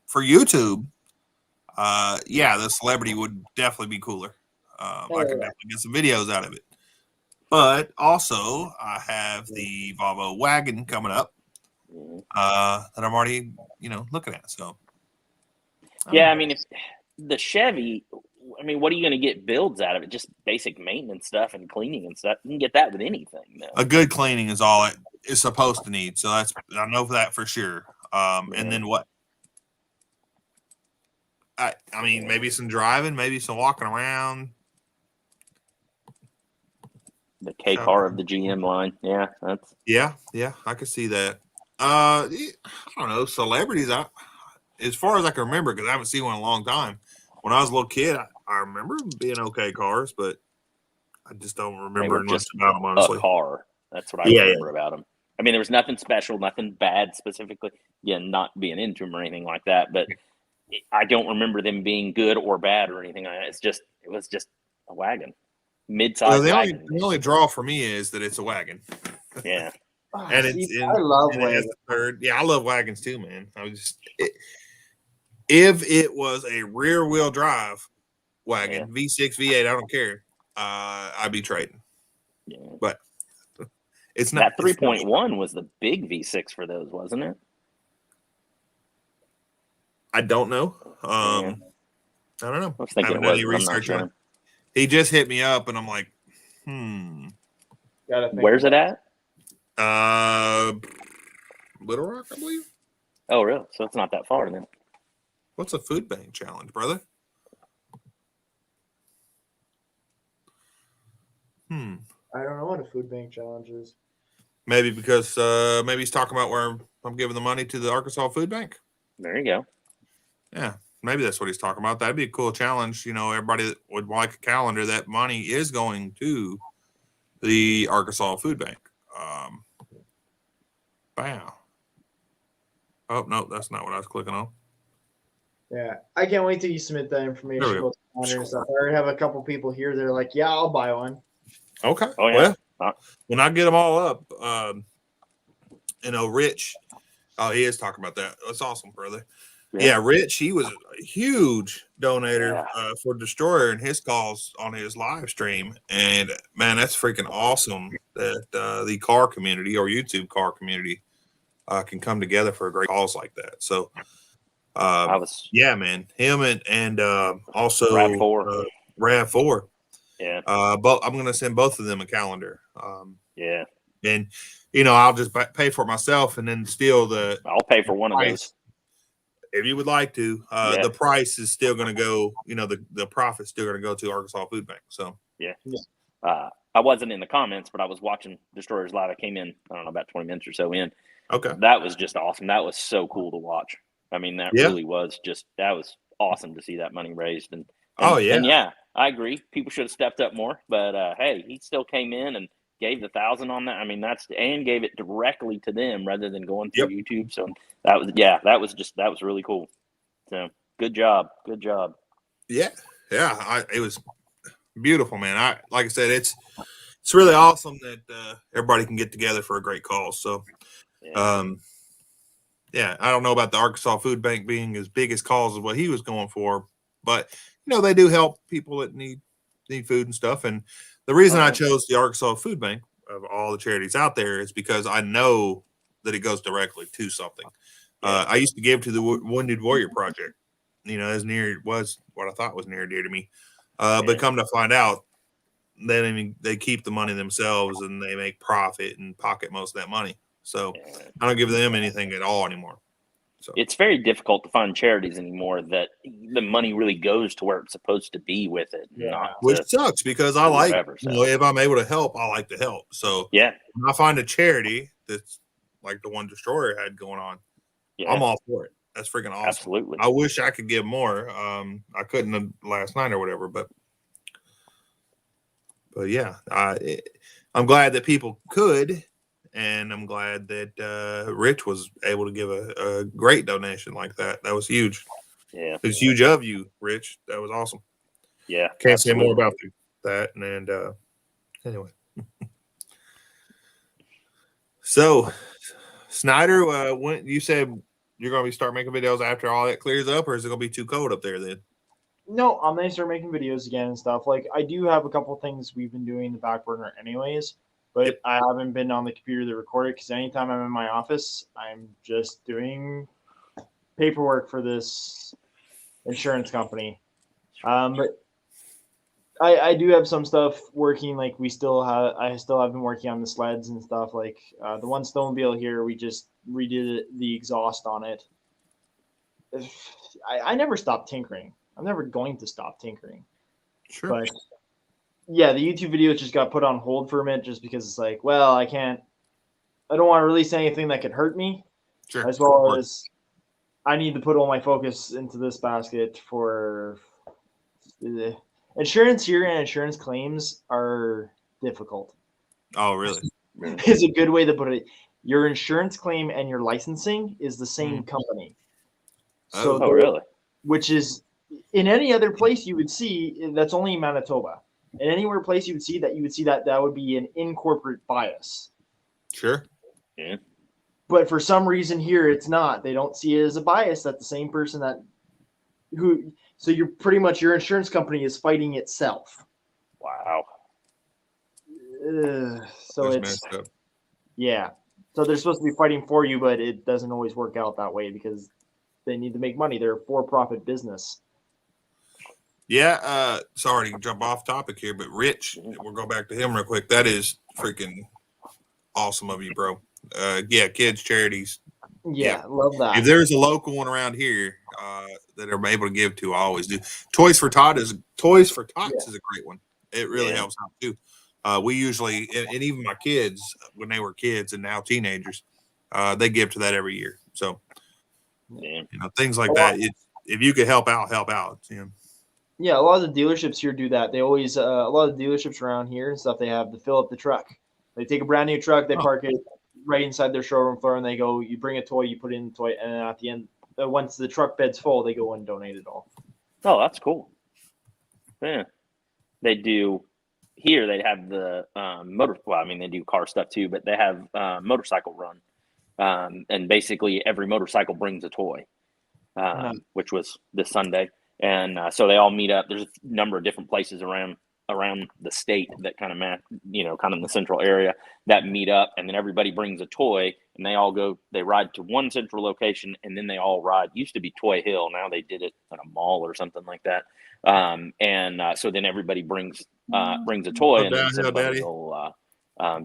For YouTube, the celebrity would definitely be cooler. I could definitely get some videos out of it. But also, I have the Volvo wagon coming up that I'm already, looking at. So, I mean, if the Chevy, what are you going to get builds out of it? Just basic maintenance stuff and cleaning and stuff. You can get that with anything, though. A good cleaning is all it is supposed to need. So I know that for sure. And then what? I mean, maybe some driving, maybe some walking around. The K car of the GM line. Yeah, that's. Yeah, I could see that. I don't know, celebrities. As far as I can remember, because I haven't seen one in a long time. When I was a little kid, I remember them being okay cars, but I just don't remember much about them, honestly. A car. That's what I remember about them. I mean, there was nothing special, nothing bad specifically. Again, not being into them or anything like that, but I don't remember them being good or bad or anything like that. It was just a wagon. Mid-size wagon. The only draw for me is that it's a wagon. Yeah. And I love wagons. I love wagons too, man. If it was a rear-wheel drive wagon, V6, V8, I don't care. I'd be trading. Yeah. But it's not. That 3.1 was the big V6 for those, wasn't it? I don't know. I don't know. I was thinking I haven't done any research on it. He just hit me up, and I'm like, Where's it at? Little Rock, I believe. Oh, really? So it's not that far then. What's a food bank challenge, brother? I don't know what a food bank challenge is. Maybe because maybe he's talking about where I'm giving the money to the Arkansas Food Bank. There you go. Yeah, maybe that's what he's talking about. That'd be a cool challenge. Everybody that would like a calendar, that money is going to the Arkansas Food Bank. Wow. Oh, no, that's not what I was clicking on. Yeah, I can't wait till you submit that information about the monitor and stuff. I already have a couple people here. They're like, "Yeah, I'll buy one." Okay. Oh, yeah. Well, when I get them all up, Rich. Oh, he is talking about that. That's awesome, brother. Yeah, Rich, he was a huge donator for Destroyer and his calls on his live stream. And man, that's freaking awesome that the car community or YouTube car community can come together for great calls like that. So, yeah, man, him and also Rav4. Yeah. But I'm going to send both of them a calendar. Yeah. And, I'll just pay for it myself and then still I'll pay for one of those. If you would like to, the price is still going to go, the profit's still going to go to Arkansas Food Bank. So, yeah. I wasn't in the comments, but I was watching Destroyers Live. I came in, I don't know, about 20 minutes or so in. Okay. That was just awesome. That was so cool to watch. I mean, that really was that was awesome to see that money raised. And yeah, I agree. People should have stepped up more, but hey, he still came in and gave the $1,000 on that. I mean, and gave it directly to them rather than going through YouTube. So that was really cool. So good job. Yeah. It was beautiful, man. Like I said, it's really awesome that everybody can get together for a great cause. So, I don't know about the Arkansas Food Bank being as big as cause as what he was going for, but they do help people that need food and stuff. And the reason I chose the Arkansas Food Bank of all the charities out there is because I know that it goes directly to something. I used to give to the Wounded Warrior Project, as was what I thought was near and dear to me. But come to find out, they keep the money themselves and they make profit and pocket most of that money. So I don't give them anything at all anymore. So it's very difficult to find charities anymore that the money really goes to where it's supposed to be with it. Which sucks because I like, if I'm able to help, I like to help. So when I find a charity that's like the one Destroyer had going on, I'm all for it. That's freaking awesome. Absolutely. I wish I could give more. I couldn't last night or whatever, but yeah, I'm glad that people could. And I'm glad that Rich was able to give a great donation like that. That was huge. Yeah. It was huge of you, Rich. That was awesome. Yeah. Can't say more about that. And anyway. So, Snyder, when you said you're going to start making videos after all that clears up, or is it going to be too cold up there then? No, I'm going to start making videos again and stuff. Like, I do have a couple things we've been doing in the back burner anyways. But I haven't been on the computer to record it because anytime I'm in my office, I'm just doing paperwork for this insurance company. But I do have some stuff working. Like I still have been working on the sleds and stuff. Like the one snowmobile here, we just redid the exhaust on it. I never stopped tinkering. I'm never going to stop tinkering. Sure. But yeah, the YouTube video just got put on hold for a minute just because it's like, well, I don't want to release anything that could hurt me. Sure. As well as I need to put all my focus into this basket for the insurance here, and insurance claims are difficult. Oh, really? Is a good way to put it. Your insurance claim and your licensing is the same company. So really? Which is in any other place you would see, that's only in Manitoba. And anywhere place you would see that would be an in-corporate bias. Sure. Yeah. But for some reason here, it's not. They don't see it as a bias that the same person so you're pretty much, your insurance company is fighting itself. Wow. So it's messed up. Yeah. So they're supposed to be fighting for you, but it doesn't always work out that way because they need to make money. They're a for-profit business. Yeah, sorry to jump off topic here, but Rich, we'll go back to him real quick. That is freaking awesome of you, bro. Kids charities. Yeah, love that. If there's a local one around here that I'm able to give to, I always do. Toys for Tots is a great one. It really helps out too. We usually, and even my kids, when they were kids and now teenagers, they give to that every year. So, things like that. If you could help out. Yeah, a lot of the dealerships here do that. They always, a lot of the dealerships around here and stuff, they have to fill up the truck. They take a brand new truck, they park it right inside their showroom floor, and they go, you bring a toy, you put in the toy, and then at the end once the truck bed's full, they go and donate it all. Oh, that's cool. Yeah, they do. Here they have the motor. Well, I mean, they do car stuff too, but they have motorcycle run, and basically every motorcycle brings a toy, which was this Sunday, and so they all meet up. There's a number of different places around the state that kind of kind of in the central area that meet up, and then everybody brings a toy, and they ride to one central location, and then they all ride. Used to be Toy Hill, now they did it at a mall or something like that. So then everybody brings a toy, and then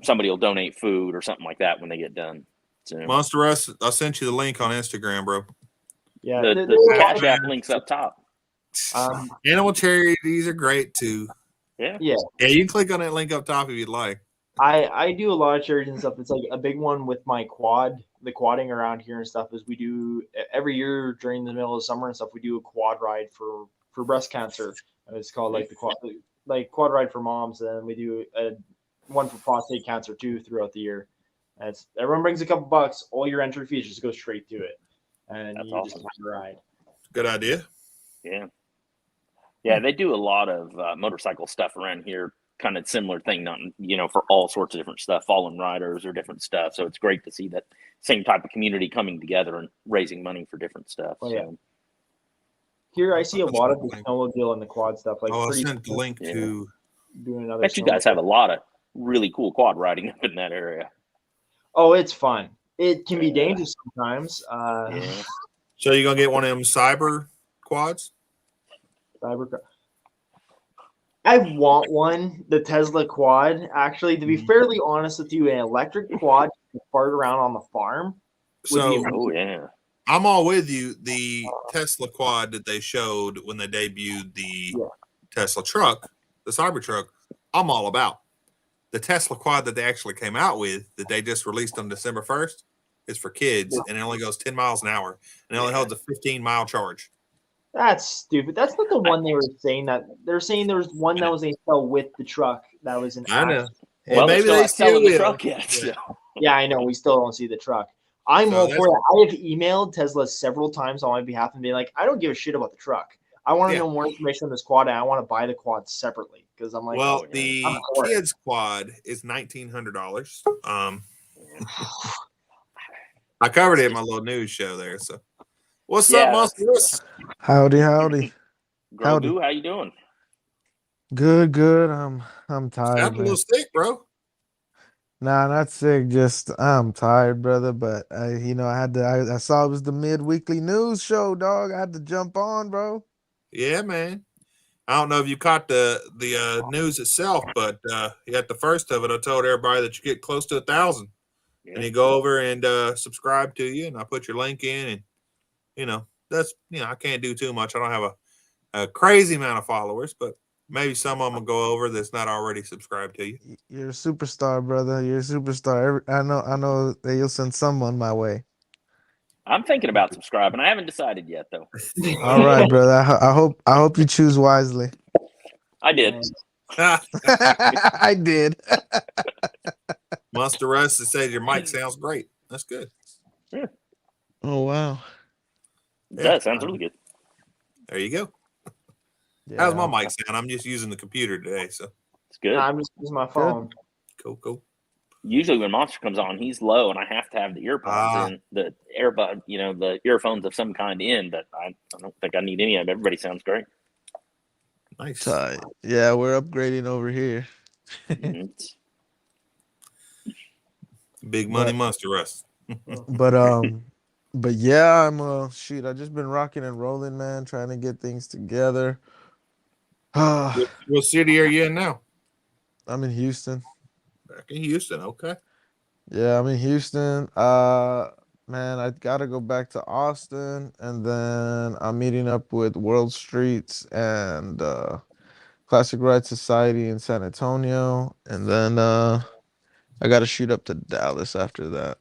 somebody will donate food or something like that when they get done. So, Monster Russ, I sent you the link on Instagram, bro. Yeah, the Cash App links up top. Animal charities are great too. Yeah. You can click on that link up top if you'd like. I do a lot of charities and stuff. It's like a big one with my the quadding around here and stuff is we do every year during the middle of summer and stuff. We do a quad ride for breast cancer. It's called like the quad ride for moms, and we do one for prostate cancer too throughout the year. And everyone brings a couple bucks. All your entry fees just go straight to it, and that's you awesome. just have a ride. Good idea. Yeah, they do a lot of motorcycle stuff around here. Kind of similar thing, not for all sorts of different stuff, fallen riders or different stuff. So it's great to see that same type of community coming together and raising money for different stuff. Here I see a lot of the snowmobile and the quad stuff. Like, I sent the link to doing another. Bet you guys have a lot of really cool quad riding up in that area. Oh, it's fun. It can be dangerous sometimes. So you're gonna get one of them cyber quads? I want one, the Tesla quad. Actually, to be fairly honest with you, an electric quad to fart around on the farm. I'm all with you. The Tesla quad that they showed when they debuted the Tesla truck, the Cybertruck, I'm all about. The Tesla quad that they actually came out with, that they just released on December 1st, is for kids, and it only goes 10 miles an hour, and it only holds a 15-mile charge. That's stupid. That's not the one they were saying. That they're saying there was one that was they sell with the truck. That was an. I know. Well, maybe they still the truck yet. So. Yeah, I know. We still don't see the truck. I'm all for that. I have emailed Tesla several times on my behalf and being like, I don't give a shit about the truck. I want to know more information on this quad, and I want to buy the quad separately because I'm like, the kids quad is $1,900. I covered it in my little news show there. So, what's up, Monster? Howdy. Grogu, how you doing? Good. I'm tired. Sound a little sick, bro. Nah, not sick. Just I'm tired, brother. But I saw it was the mid-weekly news show, dog. I had to jump on, bro. Yeah, man. I don't know if you caught the news itself, but at the first of it, I told everybody that you get close to 1,000, and you go over and subscribe to you, and I put your link in, and that's I can't do too much. I don't have a crazy amount of followers, but maybe some of them will go over that's not already subscribed to you. You're a superstar, brother. You're a superstar. I know that you'll send someone my way. I'm thinking about subscribing. I haven't decided yet, though. All right, brother. I hope you choose wisely. I did. I did. Monster Russ said your mic sounds great. That's good. Yeah. Oh wow. That sounds really good. There you go. Yeah. How's my mic sound? I'm just using the computer today, so it's good. I'm just using my phone. Cool. Usually when Monster comes on, he's low, and I have to have the earpods in, the earbud, the earphones of some kind in. But I don't think I need any of it. Everybody sounds great. Nice. Yeah, we're upgrading over here. Big money, Monster Russ. But yeah, I just been rocking and rolling, man, trying to get things together. What city are you in now? I'm in Houston. Back in Houston, okay. Yeah, I'm in Houston. Man, I gotta go back to Austin, and then I'm meeting up with World Streets and Classic Ride Society in San Antonio, and then I gotta shoot up to Dallas after that.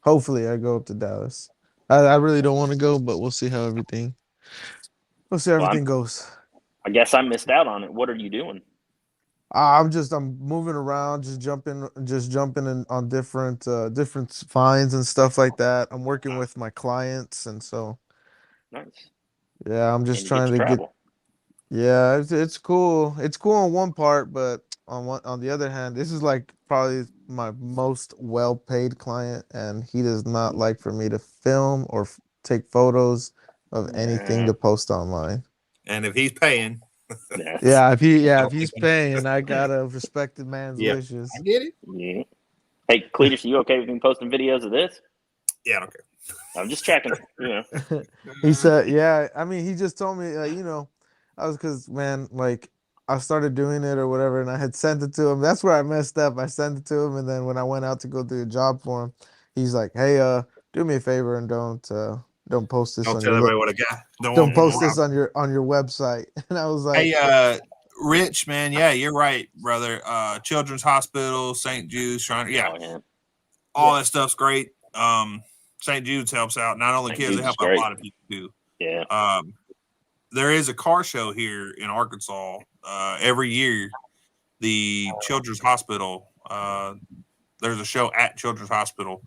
Hopefully, I go up to Dallas. I really don't want to go, but we'll see how everything goes. I guess I missed out on it. What are you doing? I'm moving around, just jumping in on different finds and stuff like that. I'm working with my clients, and so Nice. yeah, I'm just And you get trying to to get. travel. Yeah, it's cool. It's cool on one part, but on the other hand, this is like probably my most well-paid client, and he does not like for me to film or take photos of anything Nah, to post online. And if he's paying, that's, Yeah, I if don't he's think paying, I gotta respect the man's yeah, I wishes. get it. yeah. Hey, Cletus, you okay with me posting videos of this? Yeah, I don't care. I'm just checking. He said, yeah, I mean, he just told me, I was because, man, like, I started doing it or whatever, and I had sent it to him. That's where I messed up. I sent it to him, and then when I went out to go do a job for him, he's like, hey, do me a favor and don't post this Don't on tell your everybody what I got. don't post Wow. this on your website. And I was like, Hey, Rich, man, yeah, you're right, brother. Children's Hospital, St. Jude's, Shriner, yeah, Oh, yeah. all that stuff's great. St. Jude's helps out not only St. kids, they Jude's is help out a great. lot of people too. Yeah. There is a car show here in Arkansas every year. The Children's Hospital, there's a show at Children's Hospital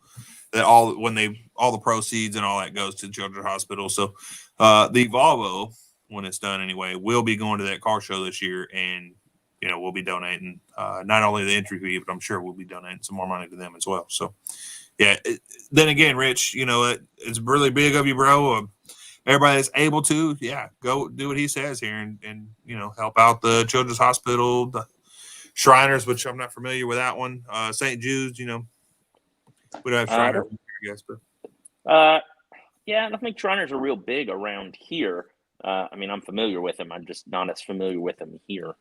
that all the proceeds and all that goes to Children's Hospital. So the Volvo, when it's done anyway, will be going to that car show this year, and we'll be donating not only the entry fee, but I'm sure we'll be donating some more money to them as well. So yeah, then again, Rich, it's really big of you, bro. Everybody that's able to, yeah, go do what he says here and help out the Children's Hospital, the Shriners, which I'm not familiar with that one. St. Jude's, we don't have Shriners, I guess, but yeah, I don't think Shriners are real big around here. I mean, I'm familiar with them. I'm just not as familiar with them here.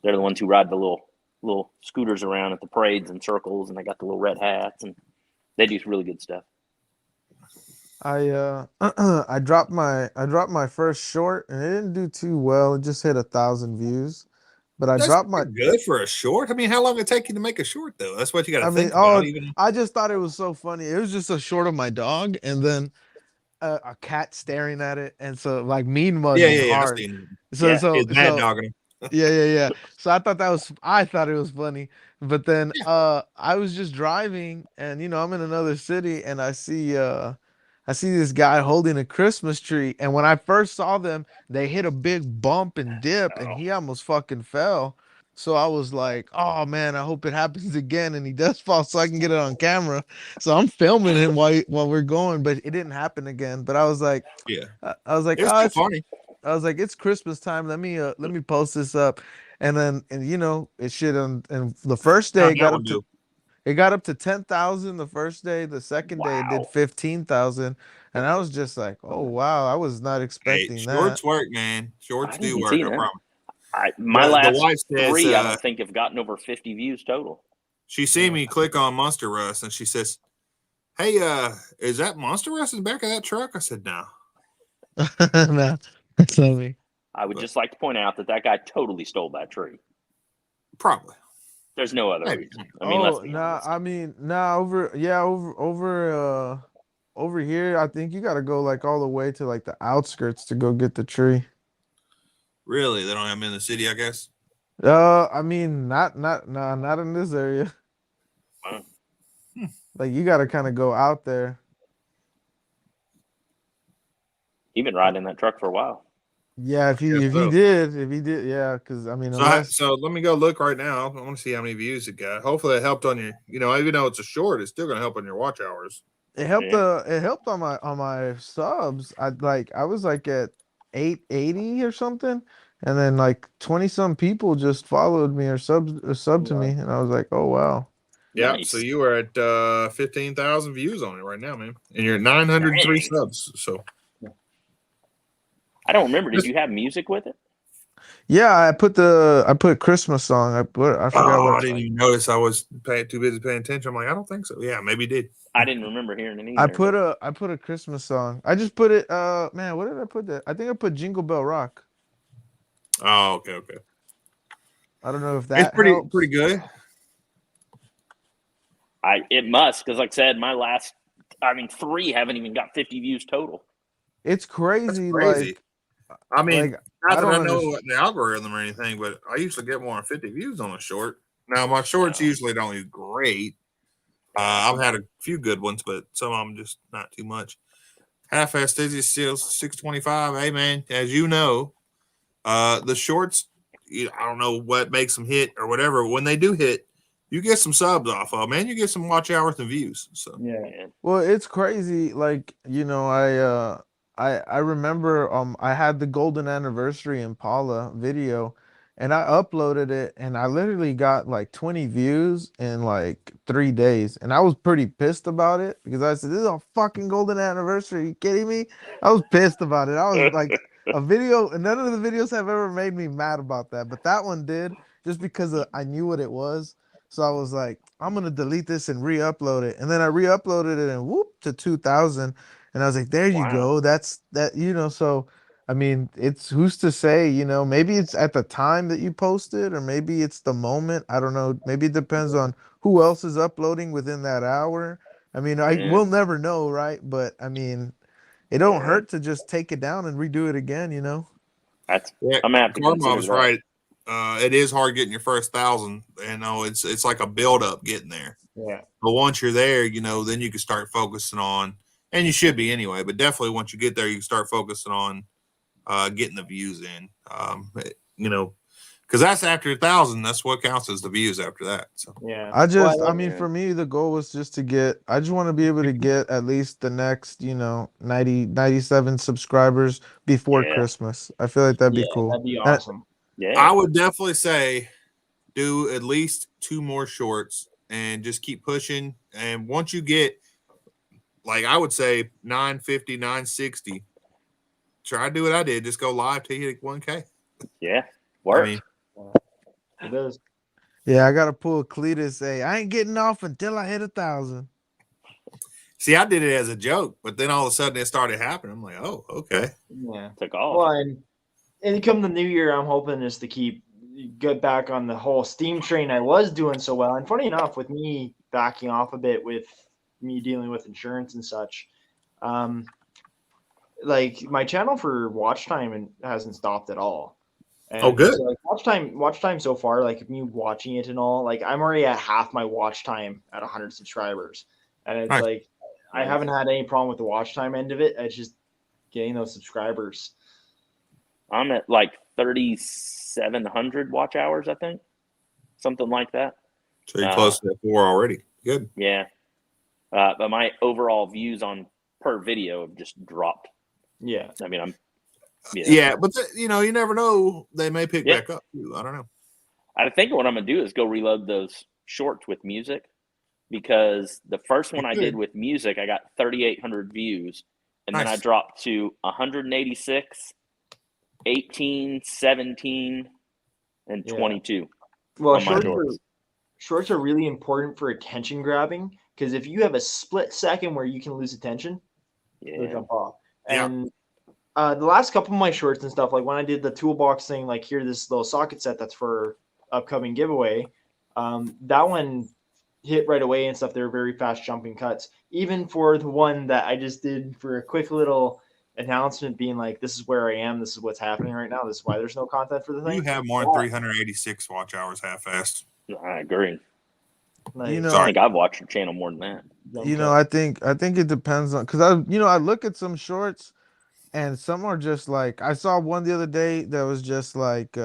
They're the ones who ride the little scooters around at the parades and circles, and they got the little red hats, and they do really good stuff. I dropped my first short, and it didn't do too well. It just hit 1,000 views. But I that's dropped my good for a short. I mean, how long did it take you to make a short though? That's what you got to I mean, think about. I just thought it was so funny. It was just a short of my dog, and then a cat staring at it, and so like mean mugging Yeah. I hard. seen So Yeah. so it's mad so dogging him. yeah. So I thought it was funny, but then I was just driving, and I'm in another city, and I see this guy holding a Christmas tree, and when I first saw them, they hit a big bump and dip, and Oh, he almost fucking fell. So I was like, "Oh man, I hope it happens again." And he does fall, so I can get it on camera. So I'm filming him while we're going, but it didn't happen again. But I was like, Yeah, I was like, it's oh, still funny. I was like, it's Christmas time. Let me post this up, and then it shit on. And the first day How'd that one do? it got up to 10,000 the first day. The second day it did wow. 15,000, and I was just like, oh wow, I was not Hey, expecting that. shorts work, man. Shorts I do didn't work. see No that. problem. My The last wife says 3, I don't think have gotten over 50 views total. she see me click on Monster Rust and she says, "Hey, is that Monster Rust in the back of that truck?" I said, "No." Nah, that's not me. I would But just like to point out that guy totally stole that tree. probably. There's no other Maybe. reason. I mean, let's Oh, be nah, honest. I mean, nah, over here, I think you gotta go like all the way to like the outskirts to go get the tree. Really? They don't have them in the city, I guess. I mean, not in this area. Wow. Like you gotta kind of go out there. You've been riding that truck for a while. Yeah, Guess if so. he did, yeah, because I mean, So, unless so let me go look right now. I want to see how many views it got. Hopefully, it helped on your. Even though it's a short, it's still going to help on your watch hours. Yeah. it helped on my subs. I was like at 880 or something, and then like 20 some people just followed me or subbed to me, and I was like, oh wow. Yeah. So Nice. you were at 15,000 views on it right now, man, and you're at 903 Dang. subs. So I don't remember. Did you have music with it? Yeah, I put Christmas song. I forgot I what didn't even notice. I was too busy paying attention. I'm like, I don't think so. Yeah, maybe did. I didn't remember hearing it either. I put a Christmas song. I just put it. Man, what did I put that? I think I put Jingle Bell Rock. Oh, okay. I don't know if It's that pretty helps. good. It must, because like I said, my last 3 haven't even got 50 views total. It's That's crazy. crazy. I mean, Like, not I that I don't know understand. what the algorithm or anything, but I usually get more than 50 views on a short. Now, my shorts usually don't do great. I've had a few good ones, but some of them just not too much. Half-ass Dizzy still 625. Hey, man, as you know, the shorts, I don't know what makes them hit or whatever. When they do hit, you get some subs off of, man. You get some watch hours and views. So Yeah. Well, it's crazy. Like, I remember I had the golden anniversary Impala video and I uploaded it and I literally got like 20 views in like 3 days. And I was pretty pissed about it because I said, this is a fucking golden anniversary. Are you kidding me? I was pissed about it. I was like a video, none of the videos have ever made me mad about that, but that one did just because I knew what it was. So I was like, I'm gonna delete this and re-upload it. And then I re-uploaded it and whoop to 2000. And I was like, there you go. That's that, so I mean, it's who's to say, maybe it's at the time that you posted, or maybe it's the moment. I don't know. Maybe it depends on who else is uploading within that hour. I mean, I will never know, right? But I mean, it don't hurt to just take it down and redo it again. That's I'm gonna have to consider Mom's that. right. It is hard getting your first 1,000. It's like a build up getting there. Yeah. But once you're there, then you can start focusing on, and you should be anyway. But definitely once you get there, you can start focusing on getting the views in. Because that's after 1,000. That's what counts as the views after that. So Yeah. I mean, for me, the goal was just I just want to be able to get at least the next, 90, 97 subscribers before Christmas. I feel like that'd be cool. That'd be awesome. I would definitely say do at least 2 more shorts and just keep pushing. And once you get, like, I would say 950, 960, try to do what I did. Just go live till you hit 1K. Yeah. Work. It does. Yeah, I gotta pull Cletus. Say I ain't getting off until I hit 1,000. See, I did it as a joke, but then all of a sudden it started happening. I'm like, oh, okay. Yeah. Took off. Well, and come the new year, I'm hoping is to get back on the whole Steam train I was doing so well. And funny enough, with me backing off a bit with me dealing with insurance and such, like my channel for watch time hasn't stopped at all. And good. so, like, watch time so far, like me watching it and all, like I'm already at half my watch time at 100 subscribers, and it's nice. like I haven't had any problem with the watch time end of it. It's just getting those subscribers. I'm at like 3,700 watch hours, I think, something like that. So you're close to 4 already. Good. Yeah, but my overall views on per video have just dropped. Yeah, I mean, but you never know. They may pick back up too. I don't know. I think what I'm gonna do is go reload those shorts with music, because the first one I did with music, I got 3,800 views, and then I dropped to 186, 18, 17, and 22. Well, shorts are really important for attention grabbing, because if you have a split second where you can lose attention, they'll jump off. And the last couple of my shorts and stuff, like when I did the toolbox thing, like here, this little socket set that's for upcoming giveaway, that one hit right away and stuff. They were very fast jumping cuts. Even for the one that I just did for a quick little announcement being like, this is where I am, this is what's happening right now, this is why there's no content for the thing. You have more than 386 watch hours half-assed. I agree. Like, I think I've watched your channel more than that. I think it depends on, because I look at some shorts and some are just like, I saw one the other day that was just like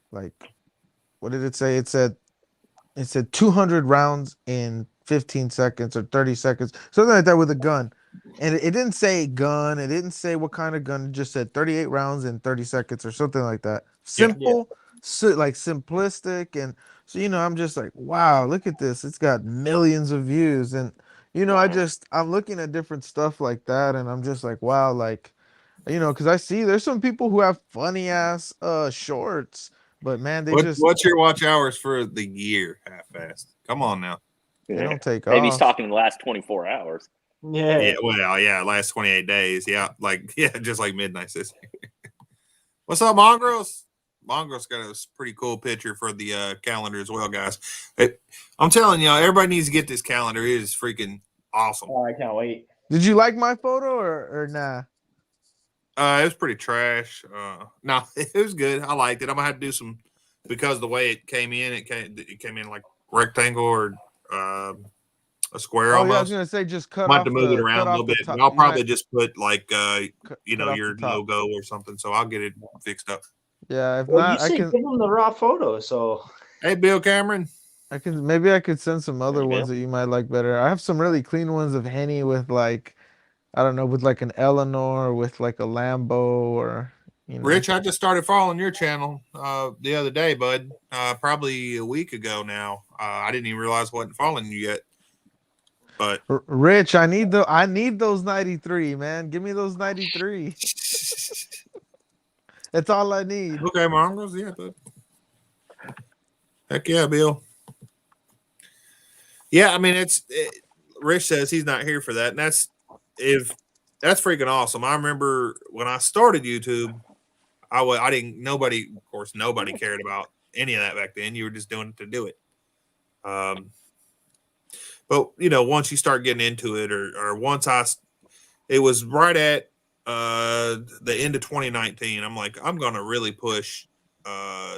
what did it say? It said 200 rounds in 15 seconds or 30 seconds, something like that, with a gun. And it didn't say gun. It didn't say what kind of gun. It just said 38 rounds in 30 seconds or something like that. Simple, like simplistic. And so, I'm just like, wow, look at this. It's got millions of views. And, I'm looking at different stuff like that. And I'm just like, wow, like, because I see there's some people who have funny ass shorts, but man, what's your watch hours for the year half-assed? Come on now. They don't take off. Maybe he's talking the last 24 hours. Yeah. Well, last 28 days. Yeah, just like midnight says. What's up, Mongrels? Mongrels got a pretty cool picture for the calendar as well, guys. I'm telling y'all, everybody needs to get this calendar. It is freaking awesome. Oh, I can't wait. Did you like my photo or nah? It was pretty trash. No, it was good. I liked it. I'm gonna have to do some because the way it came in, it came in like rectangle or a square Oh yeah, I was almost. gonna say just I might have to move it around a little bit, but top. I'll You might probably just put like cut your off the top. logo or something. So I'll get it fixed up. Yeah, if Well, not, you say give them the raw photo, so Hey, Bill Cameron. maybe I could send some other There you ones go. that you might like better. I have some really clean ones of Henny with like, I don't know, with like an Eleanor, with like a Lambo, or Rich, I just started following your channel the other day, bud. Probably a week ago now. I didn't even realize I wasn't following you yet. But Rich, I need those 93, man. Give me those 93. That's all I need. okay, Mongols, yeah, bud. Heck yeah, Bill. Yeah, I mean Rich says he's not here for that, and that's freaking awesome. I remember when I started YouTube, I didn't nobody cared about any of that back then. You were just doing it to do it. But once you start getting into it, or once it was right at the end of 2019. I'm like, I'm gonna really push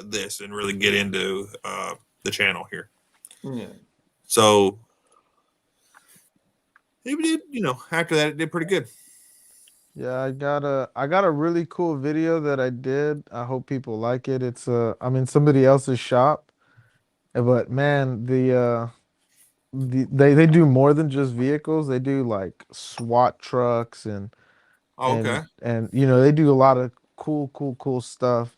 this and really get into the channel here. yeah. So it did, after that it did pretty good. Yeah, I got a really cool video that I did. I hope people like it. It's I'm in somebody else's shop, but man, they do more than just vehicles. They do like SWAT trucks and Okay. they do a lot of cool stuff.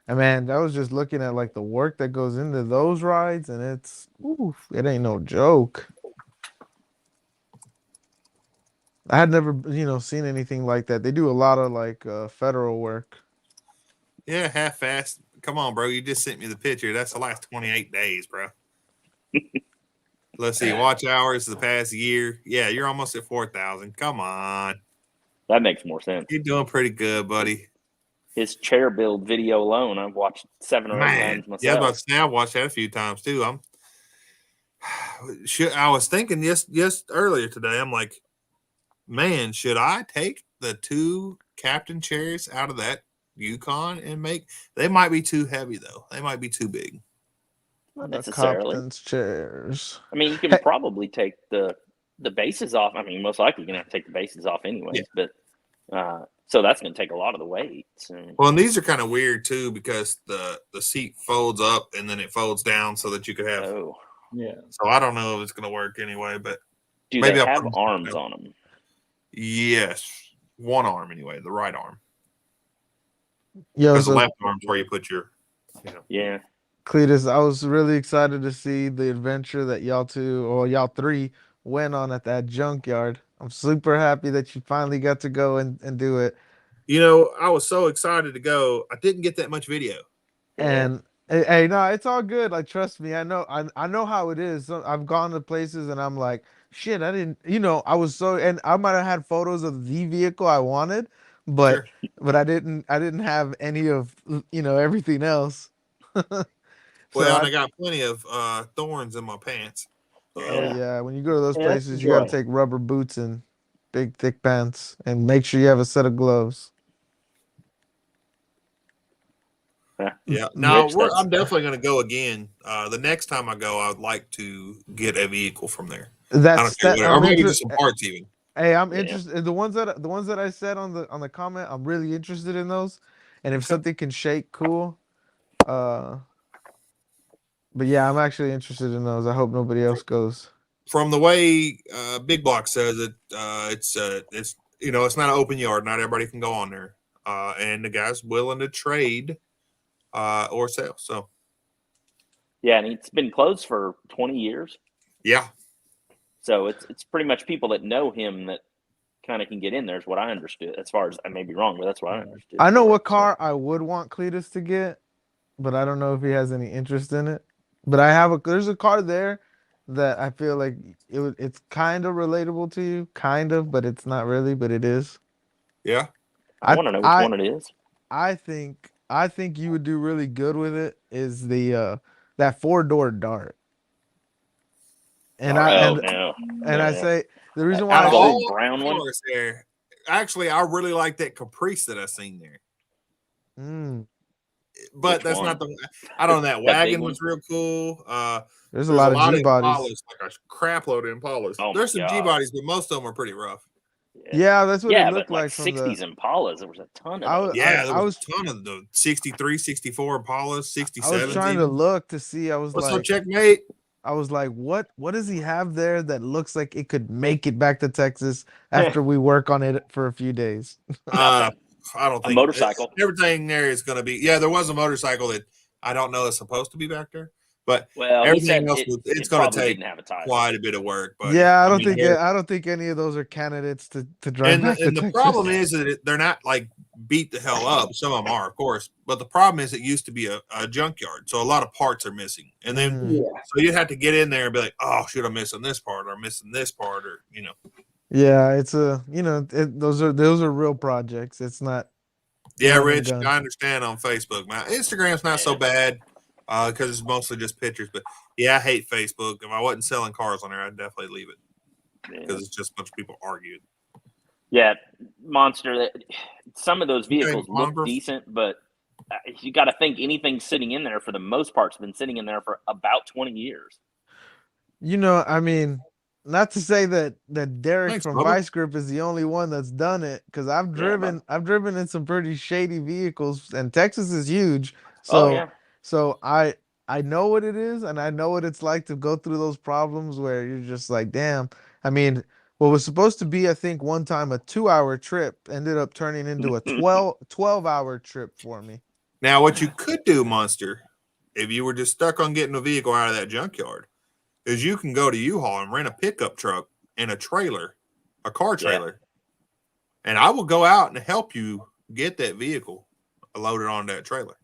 And man, I was just looking at like the work that goes into those rides, and it ain't no joke. I had never, seen anything like that. They do a lot of like federal work. Yeah, half-assed. Come on, bro. You just sent me the picture. That's the last 28 days, bro. Let's see. Watch hours the past year. Yeah, you're almost at 4,000. Come on. That makes more sense. You're doing pretty good, buddy. His chair build video alone, I've watched 7 or 8 times myself. Yeah, I was about to say, I watched that a few times too. I was thinking just earlier today. I'm like, man, should I take the 2 captain chairs out of that Yukon and they might be too heavy though. They might be too big. Not The necessarily. captain's chairs. I mean, you can probably take the bases off. I mean, most likely you're gonna have to take the bases off anyways. Yeah. But so that's gonna take a lot of the weight. So. Well, and these are kind of weird too because the seat folds up and then it folds down so that you could have. Oh. Yeah. So I don't know if it's gonna work anyway, but do maybe they have arms on them? Yes, one arm anyway, the right arm. Yeah, because the left arm's where you put your. Yeah. Cletus, I was really excited to see the adventure that y'all 3 went on at that junkyard. I'm super happy that you finally got to go and do it. I was so excited to go. I didn't get that much video. And hey, no, it's all good. Like, trust me, I know how it is. So I've gone to places and I'm like, shit, I didn't, I was so, and I might have had photos of the vehicle I wanted, but I didn't have any of everything else. Well, I got plenty of thorns in my pants. Oh yeah, when you go to those places, you gotta take rubber boots and big thick pants, and make sure you have a set of gloves. Yeah, no, I'm definitely going to go again. The next time I go, I'd like to get a vehicle from there. Or maybe just some parts even. Hey, I'm interested. The ones that I said on the comment, I'm really interested in those. And if something can shake, cool. But yeah, I'm actually interested in those. I hope nobody else goes. From the way Big Block says it, it's it's not an open yard. Not everybody can go on there, and the guy's willing to trade or sell. So yeah, and it's been closed for 20 years. Yeah. So it's pretty much people that know him that kind of can get in there is what I understood. As far as I may be wrong, but that's what I understood. I know what car I would want Cletus to get, but I don't know if he has any interest in it. But there's a car there that I feel like it's kind of relatable to you, kind of, but it's not really, but it is. Yeah. I want to know which one it is. I think you would do really good with it. Is that 4-door Dart? And I say the reason why all brown one. actually, I really like that Caprice that I seen there. But Which that's one? not the. I don't know. That That big wagon one? was real cool. There's a lot of G bodies. Impalas, like a crap load of Impalas. Oh There's my some G God. bodies, but most of them are pretty rough. Yeah, that's what it looked but like from 60s Impalas, there was a ton of those. Yeah, there was a ton of the 63, 64 Impalas, 67. I was trying to look to see. I was What's like, up, checkmate? I was like, what does he have there that looks like it could make it back to Texas after we work on it for a few days? I don't think a motorcycle. Everything there is going to be. Yeah, there was a motorcycle that I don't know is supposed to be back there, but everything else it's going to take quite a bit of work. But yeah, I don't think any of those are candidates to drive back to Texas. And the problem is that they're not like beat the hell up. Some of them are, of course, but the problem is it used to be a junkyard, so a lot of parts are missing, and then so you have to get in there and be like, oh, should I missing this part or missing this part or Yeah, it's those are real projects. It's not. Yeah, Rich, I understand on Facebook, man. Instagram's not so bad because it's mostly just pictures. But yeah, I hate Facebook. If I wasn't selling cars on there, I'd definitely leave it because it's just a bunch of people arguing. Yeah, Monster. Some of those vehicles look decent, but you got to think anything sitting in there for the most part's been sitting in there for about 20 years. I mean, not to say that Derek from Bubba. Vice Grip is the only one that's done it, because I've driven in some pretty shady vehicles, and Texas is huge. So so I know what it is, and I know what it's like to go through those problems where you're just like, damn. I mean, what was supposed to be, I think, one time a 2-hour trip ended up turning into a 12-hour trip for me. Now, what you could do, Monster, if you were just stuck on getting a vehicle out of that junkyard, is you can go to U-Haul and rent a pickup truck and a trailer, a car trailer, and I will go out and help you get that vehicle loaded on that trailer.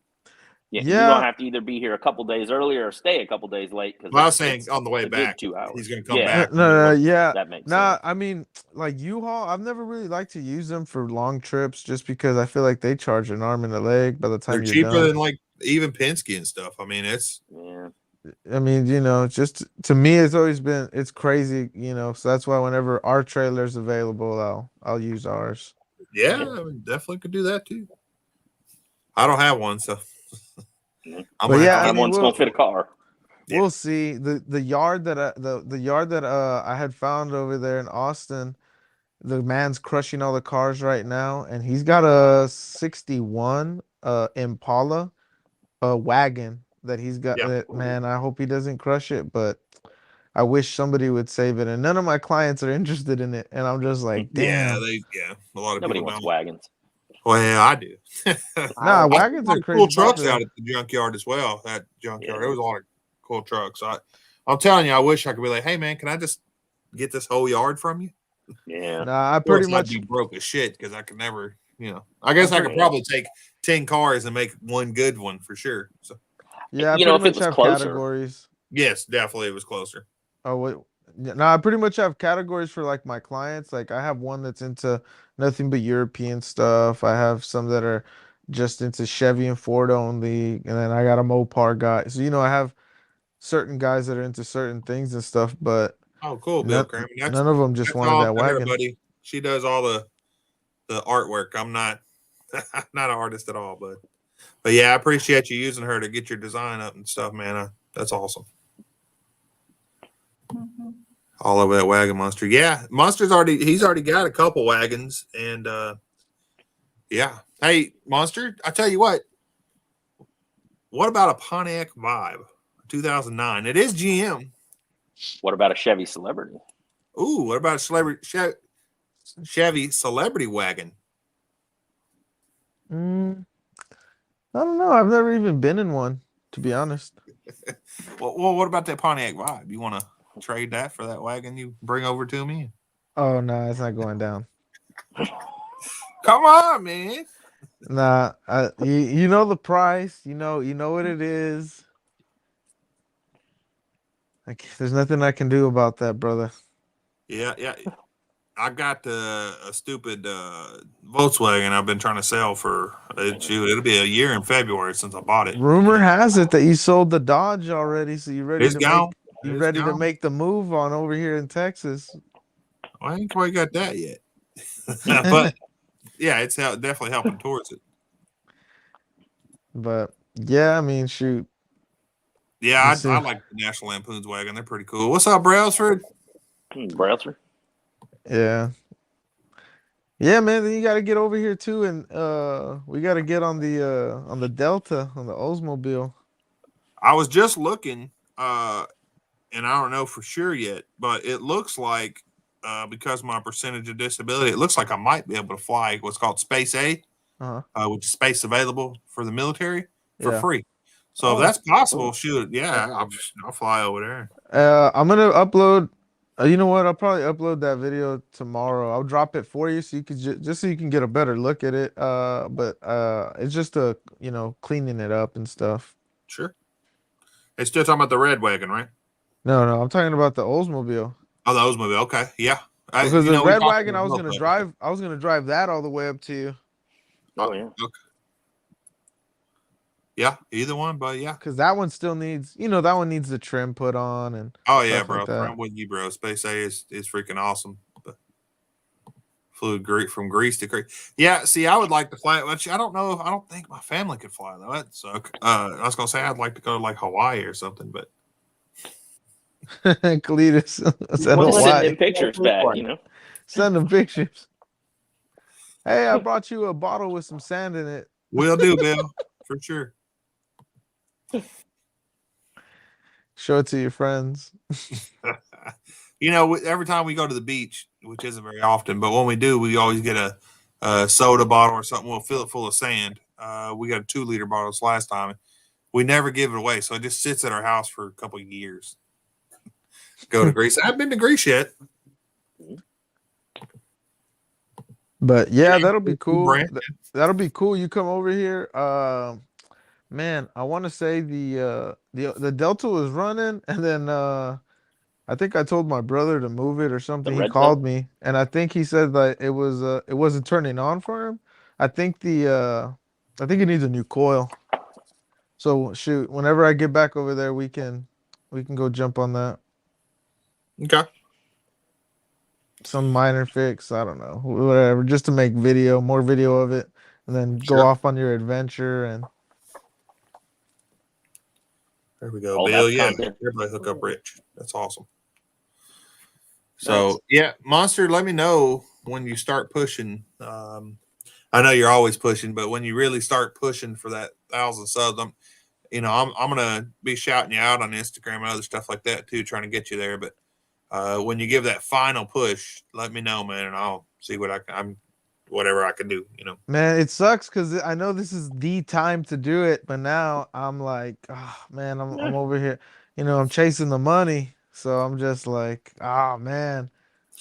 Yeah, you're gonna have to either be here a couple days earlier or stay a couple days late. Because I was saying on the way back, 2 hours. He's gonna come back. That makes sense. I mean, like U-Haul, I've never really liked to use them for long trips just because I feel like they charge an arm and a leg by the time they're cheaper than like even Penske and stuff. I mean, I mean, just to me, it's crazy, so that's why whenever our trailer's available, I'll use ours. Yeah, I mean, definitely could do that too. I don't have one, so. One's gonna fit a car. We'll see. The yard that I had found over there in Austin, the man's crushing all the cars right now, and he's got a 61 Impala wagon that he's got. Man, I hope he doesn't crush it, but I wish somebody would save it. And none of my clients are interested in it, and I'm just like, damn. A lot of nobody wants wagons. Well, yeah, I do. Nah, wagons are crazy. Cool trucks out at the junkyard as well. That junkyard, there was a lot of cool trucks. I'm telling you, I wish I could be like, hey man, can I just get this whole yard from you? Yeah. Nah, I pretty much be broke as shit because I could never, I guess I could probably take 10 cars and make one good one for sure. So yeah, I pretty much have categories. Yes, definitely, it was closer. Oh wait. No, I pretty much have categories for like my clients. Like I have one that's into nothing but European stuff. I have some that are just into Chevy and Ford only, and then I got a Mopar guy. So I have certain guys that are into certain things and stuff. But cool, Bill Kramer. None of them just wanted that wagon. Buddy. She does all the artwork. I'm not not an artist at all, but yeah, I appreciate you using her to get your design up and stuff, man. That's awesome. All over that wagon, Monster. Yeah, Monster's he's already got a couple wagons, and yeah. Hey, Monster, I tell you what about a Pontiac Vibe 2009? It is GM. What about a Chevy Celebrity? Ooh, what about a Chevy Celebrity wagon? I don't know. I've never even been in one, to be honest. Well, what about that Pontiac Vibe? You want to trade that for that wagon you bring over to me? Oh no, it's not going down. Come on, man. Nah, you know the price. You know what it is. Like, there's nothing I can do about that, brother. Yeah. I got a stupid Volkswagen I've been trying to sell for it'll be a year in February since I bought it. Rumor has it that you sold the Dodge already, so you're ready to make the move on over here in Texas. I ain't quite got that yet. But yeah, it's definitely helping towards it. But yeah, I mean, shoot. Yeah, I like the National Lampoon's wagon. They're pretty cool. What's up, Brailsford? Brailsford. Yeah. Yeah, man. Then you got to get over here too, and we got to get on the Delta, on the Oldsmobile. I was just looking, and I don't know for sure yet, but it looks like because of my percentage of disability, it looks like I might be able to fly what's called Space A, which is space available for the military for free. So if that's possible, shoot, yeah, I'll fly over there. I'm gonna upload. You know what? I'll probably upload that video tomorrow. I'll drop it for you so you could just so you can get a better look at it. But it's just cleaning it up and stuff. Sure. It's still talking about the red wagon, right? No, I'm talking about the Oldsmobile. Oh, the Oldsmobile. Okay, yeah. Because the red wagon, I was gonna drive that all the way up to you. Oh yeah. Okay. Yeah, either one, but yeah. Because that one still needs, that one needs the trim put on and. Oh yeah, bro. Like that. I'm with you, bro. Space A is freaking awesome. But flew from Greece to Greece. Yeah, see, I would like to fly. Which I don't know. I don't think my family could fly though. That'd suck. I was gonna say I'd like to go to like Hawaii or something, but. Cletus, send them pictures back, Send them pictures. Hey, I brought you a bottle with some sand in it. Will do, Bill, for sure. Show it to your friends. Every time we go to the beach, which isn't very often, but when we do, we always get a soda bottle or something. We'll fill it full of sand. We got a 2-liter bottle this last time. We never give it away, so it just sits at our house for a couple of years. Go to Greece. I haven't been to Greece yet. But yeah, that'll be cool. That'll be cool. You come over here. Man, I want to say the Delta was running, and then I think I told my brother to move it or something. He called me, and I think he said that it wasn't turning on for him. I think it needs a new coil. So shoot, whenever I get back over there, we can go jump on that. Okay. Some minor fix, I don't know, whatever, just to make more video of it, and then go off on your adventure. And there we go, Bill. Yeah, everybody hook up Rich. That's awesome. So yeah, Monster, let me know when you start pushing. I know you're always pushing, but when you really start pushing for that 1,000 subs, I'm gonna be shouting you out on Instagram and other stuff like that too, trying to get you there. But when you give that final push, let me know, man, and I'll see what whatever I can do. Man, it sucks because I know this is the time to do it, but now I'm like, oh, man, I'm over here. I'm chasing the money, so I'm just like, oh man.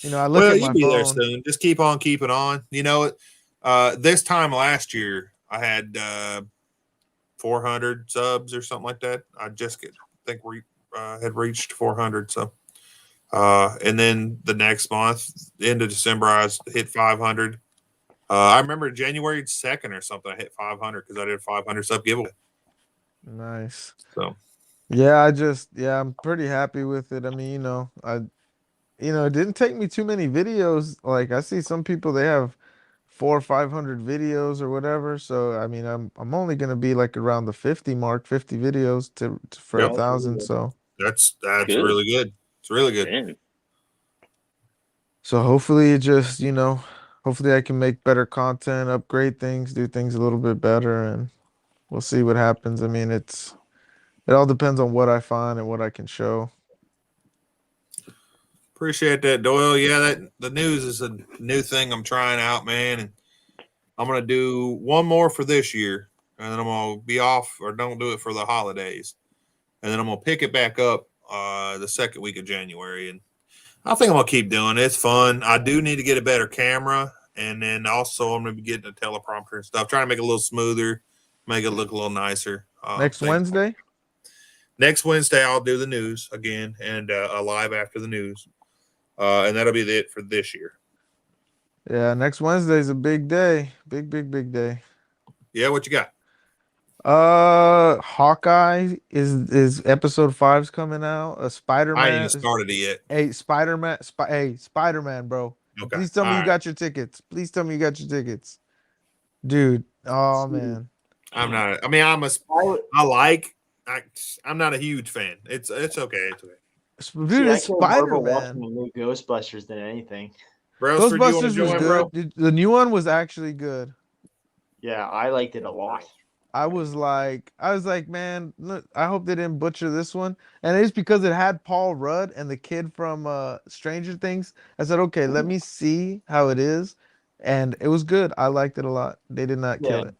I look at my phone. You'll be there soon. Just keep on keeping on. This time last year I had 400 subs or something like that. I think we had reached 400. So. And then the next month, end of December, I hit 500. I remember January 2nd or something, I hit 500 because I did a 500 sub giveaway. Nice. So, yeah, I'm pretty happy with it. I mean, it didn't take me too many videos. Like I see some people, they have 400 or 500 videos or whatever. So, I mean, I'm only going to be like around the 50 mark, 50 videos for 1,000. So that's really good. It's really good. Man. So hopefully hopefully I can make better content, upgrade things, do things a little bit better, and we'll see what happens. I mean, it all depends on what I find and what I can show. Appreciate that, Doyle. Yeah, the news is a new thing I'm trying out, man, and I'm gonna do one more for this year, and then I'm gonna be off or don't do it for the holidays, and then I'm gonna pick it back up the second week of January, and I think I'm gonna keep doing it. It's fun. I do need to get a better camera, and then also I'm gonna be getting a teleprompter and stuff, trying to make it a little smoother, make it look a little nicer. Next Wednesday I'll do the news again and a live after the news, and that'll be it for this year. Yeah, next Wednesday is a big day, big day. Yeah, what you got? Hawkeye is episode 5's coming out. Spider-Man. I ain't even started it yet. Hey, Spider-Man, Spider-Man, bro. Okay. Please tell me you got your tickets. Please tell me you got your tickets, dude. Oh man, I'm not. I mean, I'm not a huge fan. It's okay. It's okay. dude, I it's care more Spider about watching Man. the new Ghostbusters than anything. Brailsford, you want to Ghostbusters was join, good. bro? Dude, the new one was actually good. Yeah, I liked it a lot. I was like, man, look, I hope they didn't butcher this one. And it's because it had Paul Rudd and the kid from Stranger Things. I said, okay, let me see how it is. And it was good. I liked it a lot. They did not kill it.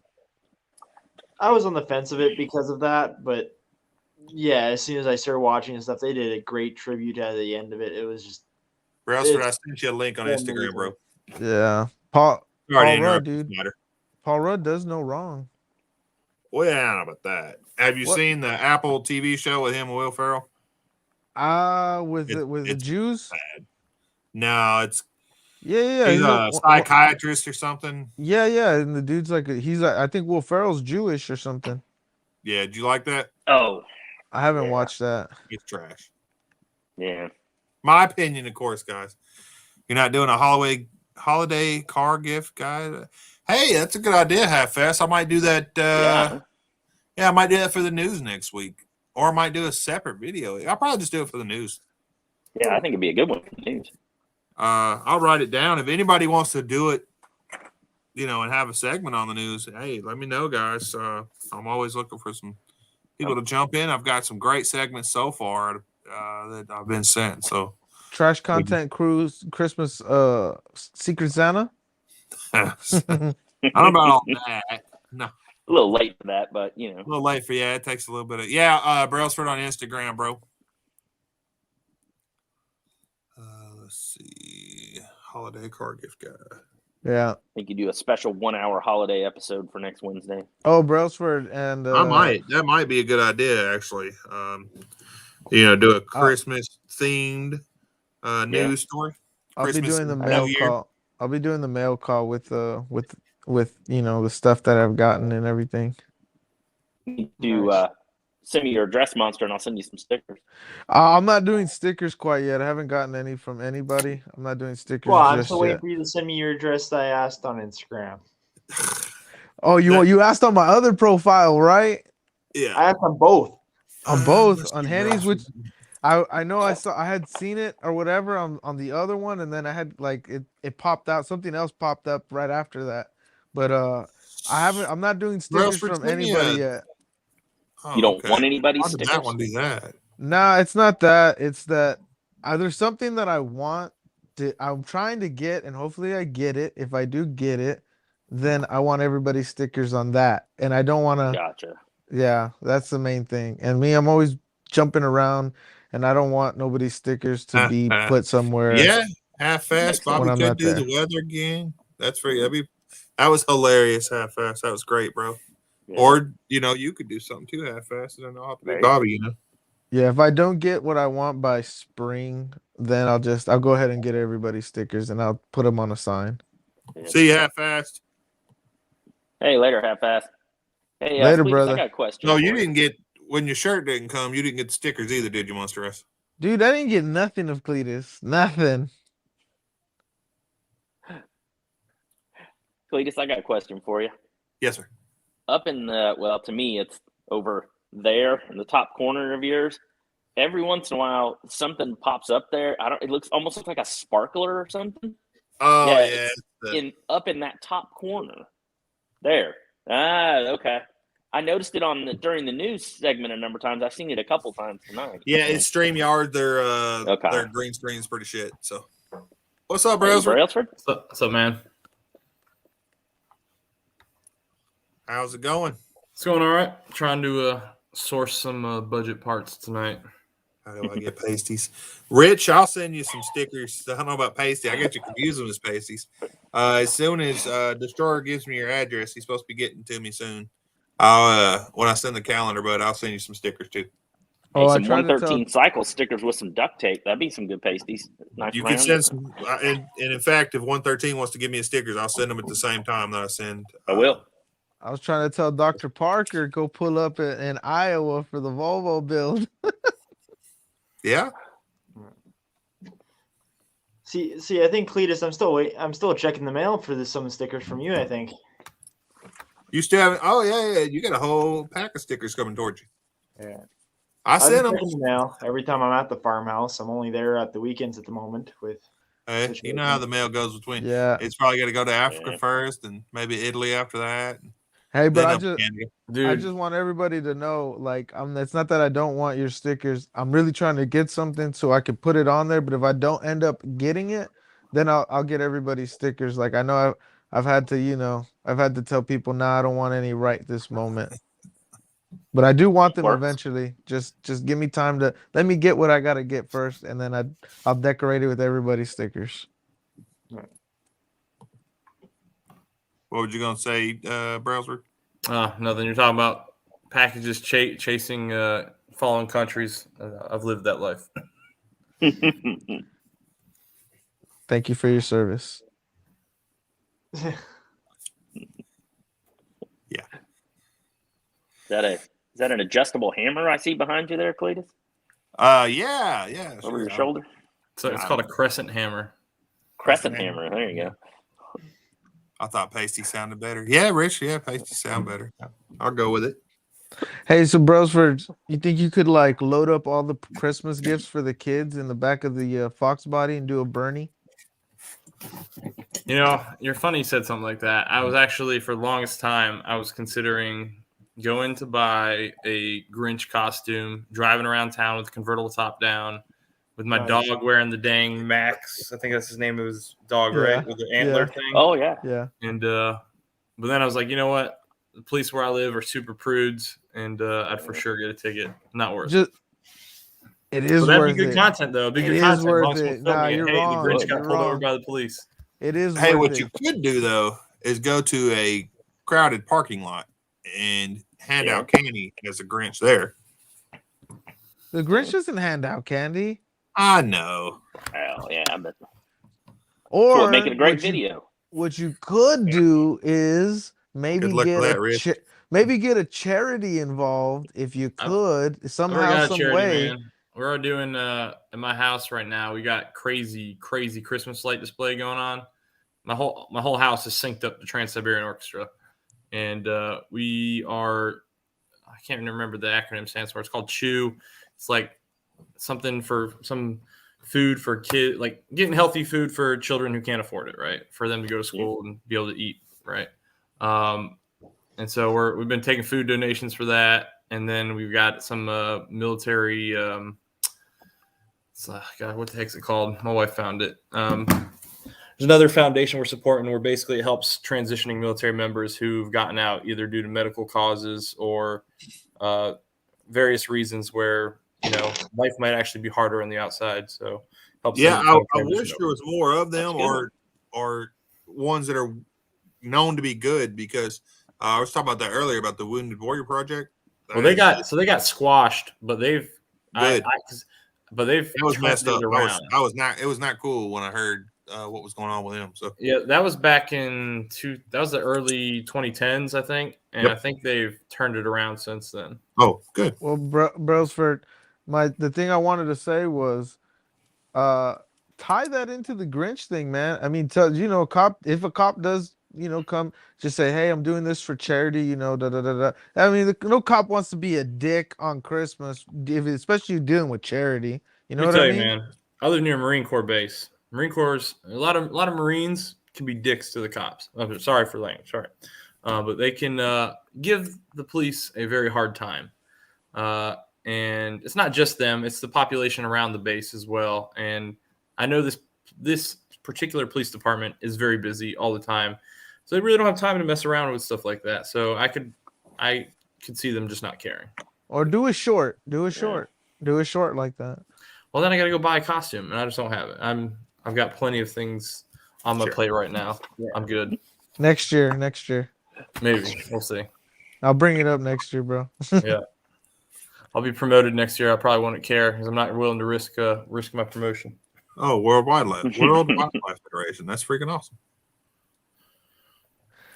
I was on the fence of it because of that, but yeah, as soon as I started watching and stuff, they did a great tribute at the end of it. It was just Brailsford, I sent you a link on Instagram, bro. Yeah. Paul Rudd, dude. Matter. Paul Rudd does no wrong. Well, yeah, I don't know about that. Have you seen the Apple TV show with him and Will Ferrell? With the Jews? Bad. No, it's yeah. he's a psychiatrist or something. Yeah. And the dude's like I think Will Ferrell's Jewish or something. Yeah, did you like that? Oh, I haven't watched that. It's trash. Yeah. My opinion, of course, guys. You're not doing a holiday car gift, guys. Hey, that's a good idea, Half-Fast. I might do that. Yeah, I might do that for the news next week. Or I might do a separate video. I'll probably just do it for the news. Yeah, I think it'd be a good one for the news. I'll write it down. If anybody wants to do it, and have a segment on the news, hey, let me know, guys. I'm always looking for some people to jump in. I've got some great segments so far that I've been sent. So Trash content cruise Christmas Secret Santa. I don't know about all that. No. A little late for that, but a little late for it takes a little bit of Brailsford on Instagram, bro. Let's see, holiday car gift guy. Yeah, I think you do a special 1 hour holiday episode for next Wednesday. Oh, Brailsford and that might be a good idea actually. Do a Christmas themed news story. I'll be doing the mail call. I'll be doing the mail call with the stuff that I've gotten and everything. Do send me your address, Monster, and I'll send you some stickers. I'm not doing stickers quite yet. I haven't gotten any from anybody. I'm not doing stickers. Well, I'm still waiting for you to send me your address that I asked on Instagram. Oh, you asked on my other profile, right? Yeah, I asked on both. On both, on Henny's, which I know I had seen it or whatever on the other one, and then I had it popped out. Something else popped up right after that, but I'm not doing stickers from anybody yet. You don't want anybody's stickers? That one do that? No, it's not that. It's that there's something that I want to. I'm trying to get, and hopefully I get it. If I do get it, then I want everybody's stickers on that, and I don't want to. Gotcha. Yeah, that's the main thing. And me, I'm always jumping around, and I don't want nobody's stickers to be put somewhere. Yeah, Half-Fast. Bobby could do the weather again. That's for you. That was hilarious, Half-Fast. That was great, bro. Yeah. Or you could do something too, Half-Fast. I don't know how to be Bobby. Yeah, if I don't get what I want by spring, then I'll go ahead and get everybody stickers, and I'll put them on a sign. Yeah. See you, Half-Fast. Hey, later, Half-Fast. Hey, later, brother. I got a question. No, you didn't get when your shirt didn't come. You didn't get the stickers either, did you, Monster S? Dude, I didn't get nothing of Cletus. Nothing. Cletus, I got a question for you. Yes, sir. Up in to me, it's over there in the top corner of yours. Every once in a while, something pops up there. It looks like a sparkler or something. Oh yeah. Up in that top corner. There. Okay. I noticed it during the news segment a number of times. I've seen it a couple times tonight. Yeah, it's StreamYard. Their green screen's pretty shit. So, what's up, Brailsford? What's up, man? How's it going? It's going all right. Trying to source some budget parts tonight. How do I get pasties? Rich, I'll send you some stickers. I don't know about pasty. I got you confused with pasties. As soon as Destroyer gives me your address, he's supposed to be getting to me soon. I'll when I send the calendar, but I'll send you some stickers too. Hey, some 113 cycle stickers with some duct tape. That'd be some good pasties. Nice. You can send some, and in fact, if 113 wants to give me his stickers, I'll send them at the same time that I send. I will. I was trying to tell Dr. Parker go pull up in Iowa for the Volvo build. Yeah. See, I think Cletus, I'm still checking the mail for some stickers from you. I think You still haven't? Oh yeah. You got a whole pack of stickers coming towards you. yeah. I I've sent been them. checking the mail every time I'm at the farmhouse. I'm only there at the weekends at the moment with. Hey, you know how the mail goes between. Yeah. It's probably got to go to Africa first, and maybe Italy after that. Hey, but Then I up to just Canada. Dude, I just want everybody to know, like, it's not that I don't want your stickers. I'm really trying to get something so I can put it on there. But if I don't end up getting it, then I'll get everybody stickers. Like, I know I've had to, I've had to tell people, nah, I don't want any right this moment. But I do want them Works. eventually. Just give me time to let me get what I gotta get first, and then I'll decorate it with everybody's stickers. What were you gonna say, Browser? nothing. You're talking about packages chasing foreign countries. I've lived that life. Thank you for your service. Yeah. Is that an adjustable hammer I see behind you there, Cletus? Yeah. Over your shoulder? So it's called a crescent hammer. Crescent hammer. There you go. I thought pasty sounded better. Yeah, Rich. Yeah, pasty sound better. I'll go with it. Hey, so Brosford, you think you could like load up all the Christmas gifts for the kids in the back of the Fox body and do a Bernie? You know, you're funny you said something like that. I was actually, for the longest time, I was considering going to buy a Grinch costume, driving around town with the convertible top down, with my dog wearing the dang Max. I think that's his name. It was dog, right? With the antler thing. Oh, yeah. Yeah. And but then I was like, you know what? The police where I live are super prudes, and I'd for sure get a ticket. Not worth it. It is that'd worth be good it. content, though. It'd be It good is content. worth it. Nah, Hey, you're the wrong. Grinch got You're pulled over wrong. by the police. It is Hey, worth what it. you could do though is go to a crowded parking lot and hand out candy as a Grinch there. The Grinch doesn't hand out candy. I know. Oh, yeah. I bet. Or make it a great video. What you could do is Good luck with that, Rich. maybe get a charity involved if you could somehow, some way. Man. We're doing in my house right now. We got crazy Christmas light display going on. My whole house is synced up to Trans-Siberian Orchestra, and we are. I can't remember the acronym stands for. It's called CHEW. It's like something for some food for kids, like getting healthy food for children who can't afford it, right? For them to go to school and be able to eat, right? And so we've been taking food donations for that, and then we've got some military. God, what the heck's it called? My wife found it. There's another foundation we're supporting where basically it helps transitioning military members who've gotten out either due to medical causes or various reasons where life might actually be harder on the outside. So helps. Yeah, I wish there was more of them, or ones that are known to be good, because I was talking about that earlier about the Wounded Warrior Project. Well, they got squashed, but they've good. It was messed up. It was not cool when I heard what was going on with him. So yeah, that was back in that was the early 2010s, I think, and I think they've turned it around since then. Oh, good. Well, Brosford, the thing I wanted to say was, tie that into the Grinch thing, man. I mean, if a cop does, come, just say, hey, I'm doing this for charity, da da da da. I mean, no cop wants to be a dick on Christmas, especially dealing with charity. You know what I mean? Man, I live near a Marine Corps base. Marine Corps, a lot of Marines can be dicks to the cops. I'm sorry for language, sorry, but they can give the police a very hard time. And it's not just them; it's the population around the base as well. And I know this particular police department is very busy all the time, so they really don't have time to mess around with stuff like that. So I could see them just not caring. Or do a short like that. Well, then I got to go buy a costume, and I just don't have it. I've got plenty of things on my plate right now. Yeah. I'm good. Next year. Maybe. We'll see. I'll bring it up next year, bro. Yeah. I'll be promoted next year. I probably wouldn't care because I'm not willing to risk my promotion. Oh, World Wildlife Federation. That's freaking awesome.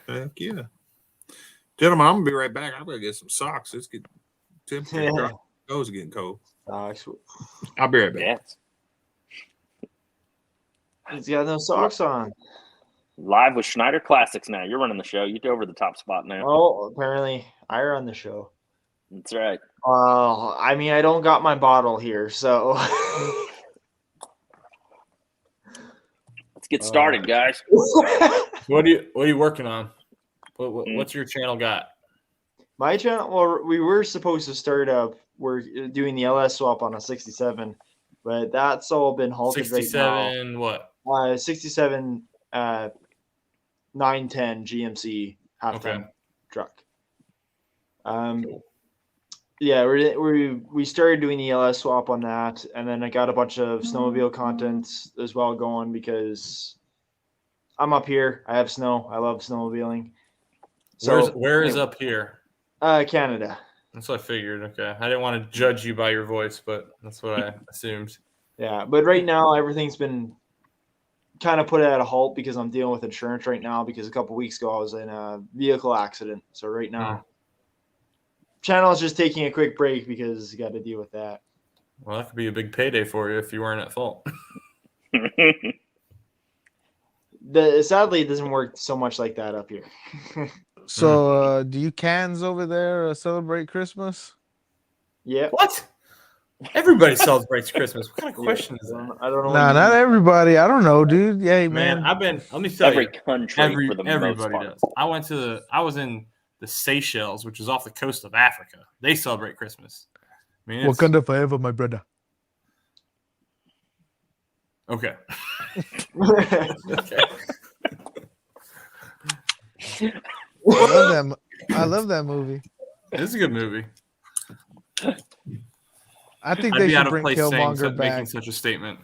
Heck yeah. Gentlemen, I'm going to be right back. I'm going to get some socks. It's getting temperature. Those are getting cold. I'll be right back. Yes. He's got no socks on. Live with Schneider Classics now. You're running the show. You go over the top spot now. Oh, apparently I run the show. That's right. I mean, I don't got my bottle here, so Let's get started, guys. What are you working on? What's your channel got? My channel. Well, we were supposed to start up. We're doing the LS swap on a 67, but that's all been halted right now. 67 what? 67 910 GMC half ton truck. Yeah, we started doing the LS swap on that, and then I got a bunch of snowmobile content as well going because I'm up here. I have snow. I love snowmobiling. So where is up here? Canada. That's what I figured. Okay, I didn't want to judge you by your voice, but that's what I assumed. Yeah, but right now everything's been kind of put at a halt because I'm dealing with insurance right now because a couple weeks ago I was in a vehicle accident. So right now, channel is just taking a quick break because you got to deal with that. Well, that could be a big payday for you if you weren't at fault. Sadly, it doesn't work so much like that up here. So, do you cans over there celebrate Christmas? Yeah. What? Everybody celebrates Christmas. What kind of question is that? I don't know. Nah, not everybody. I don't know, dude. Yeah, man. Let me tell Every you. country for the most Everybody part. does. I was in the Seychelles, which is off the coast of Africa. They celebrate Christmas. I mean, Wakanda forever, my brother. Okay. Okay. I love that movie. It's a good movie. I think I'd they be out should of bring place Killmonger making back. such a statement.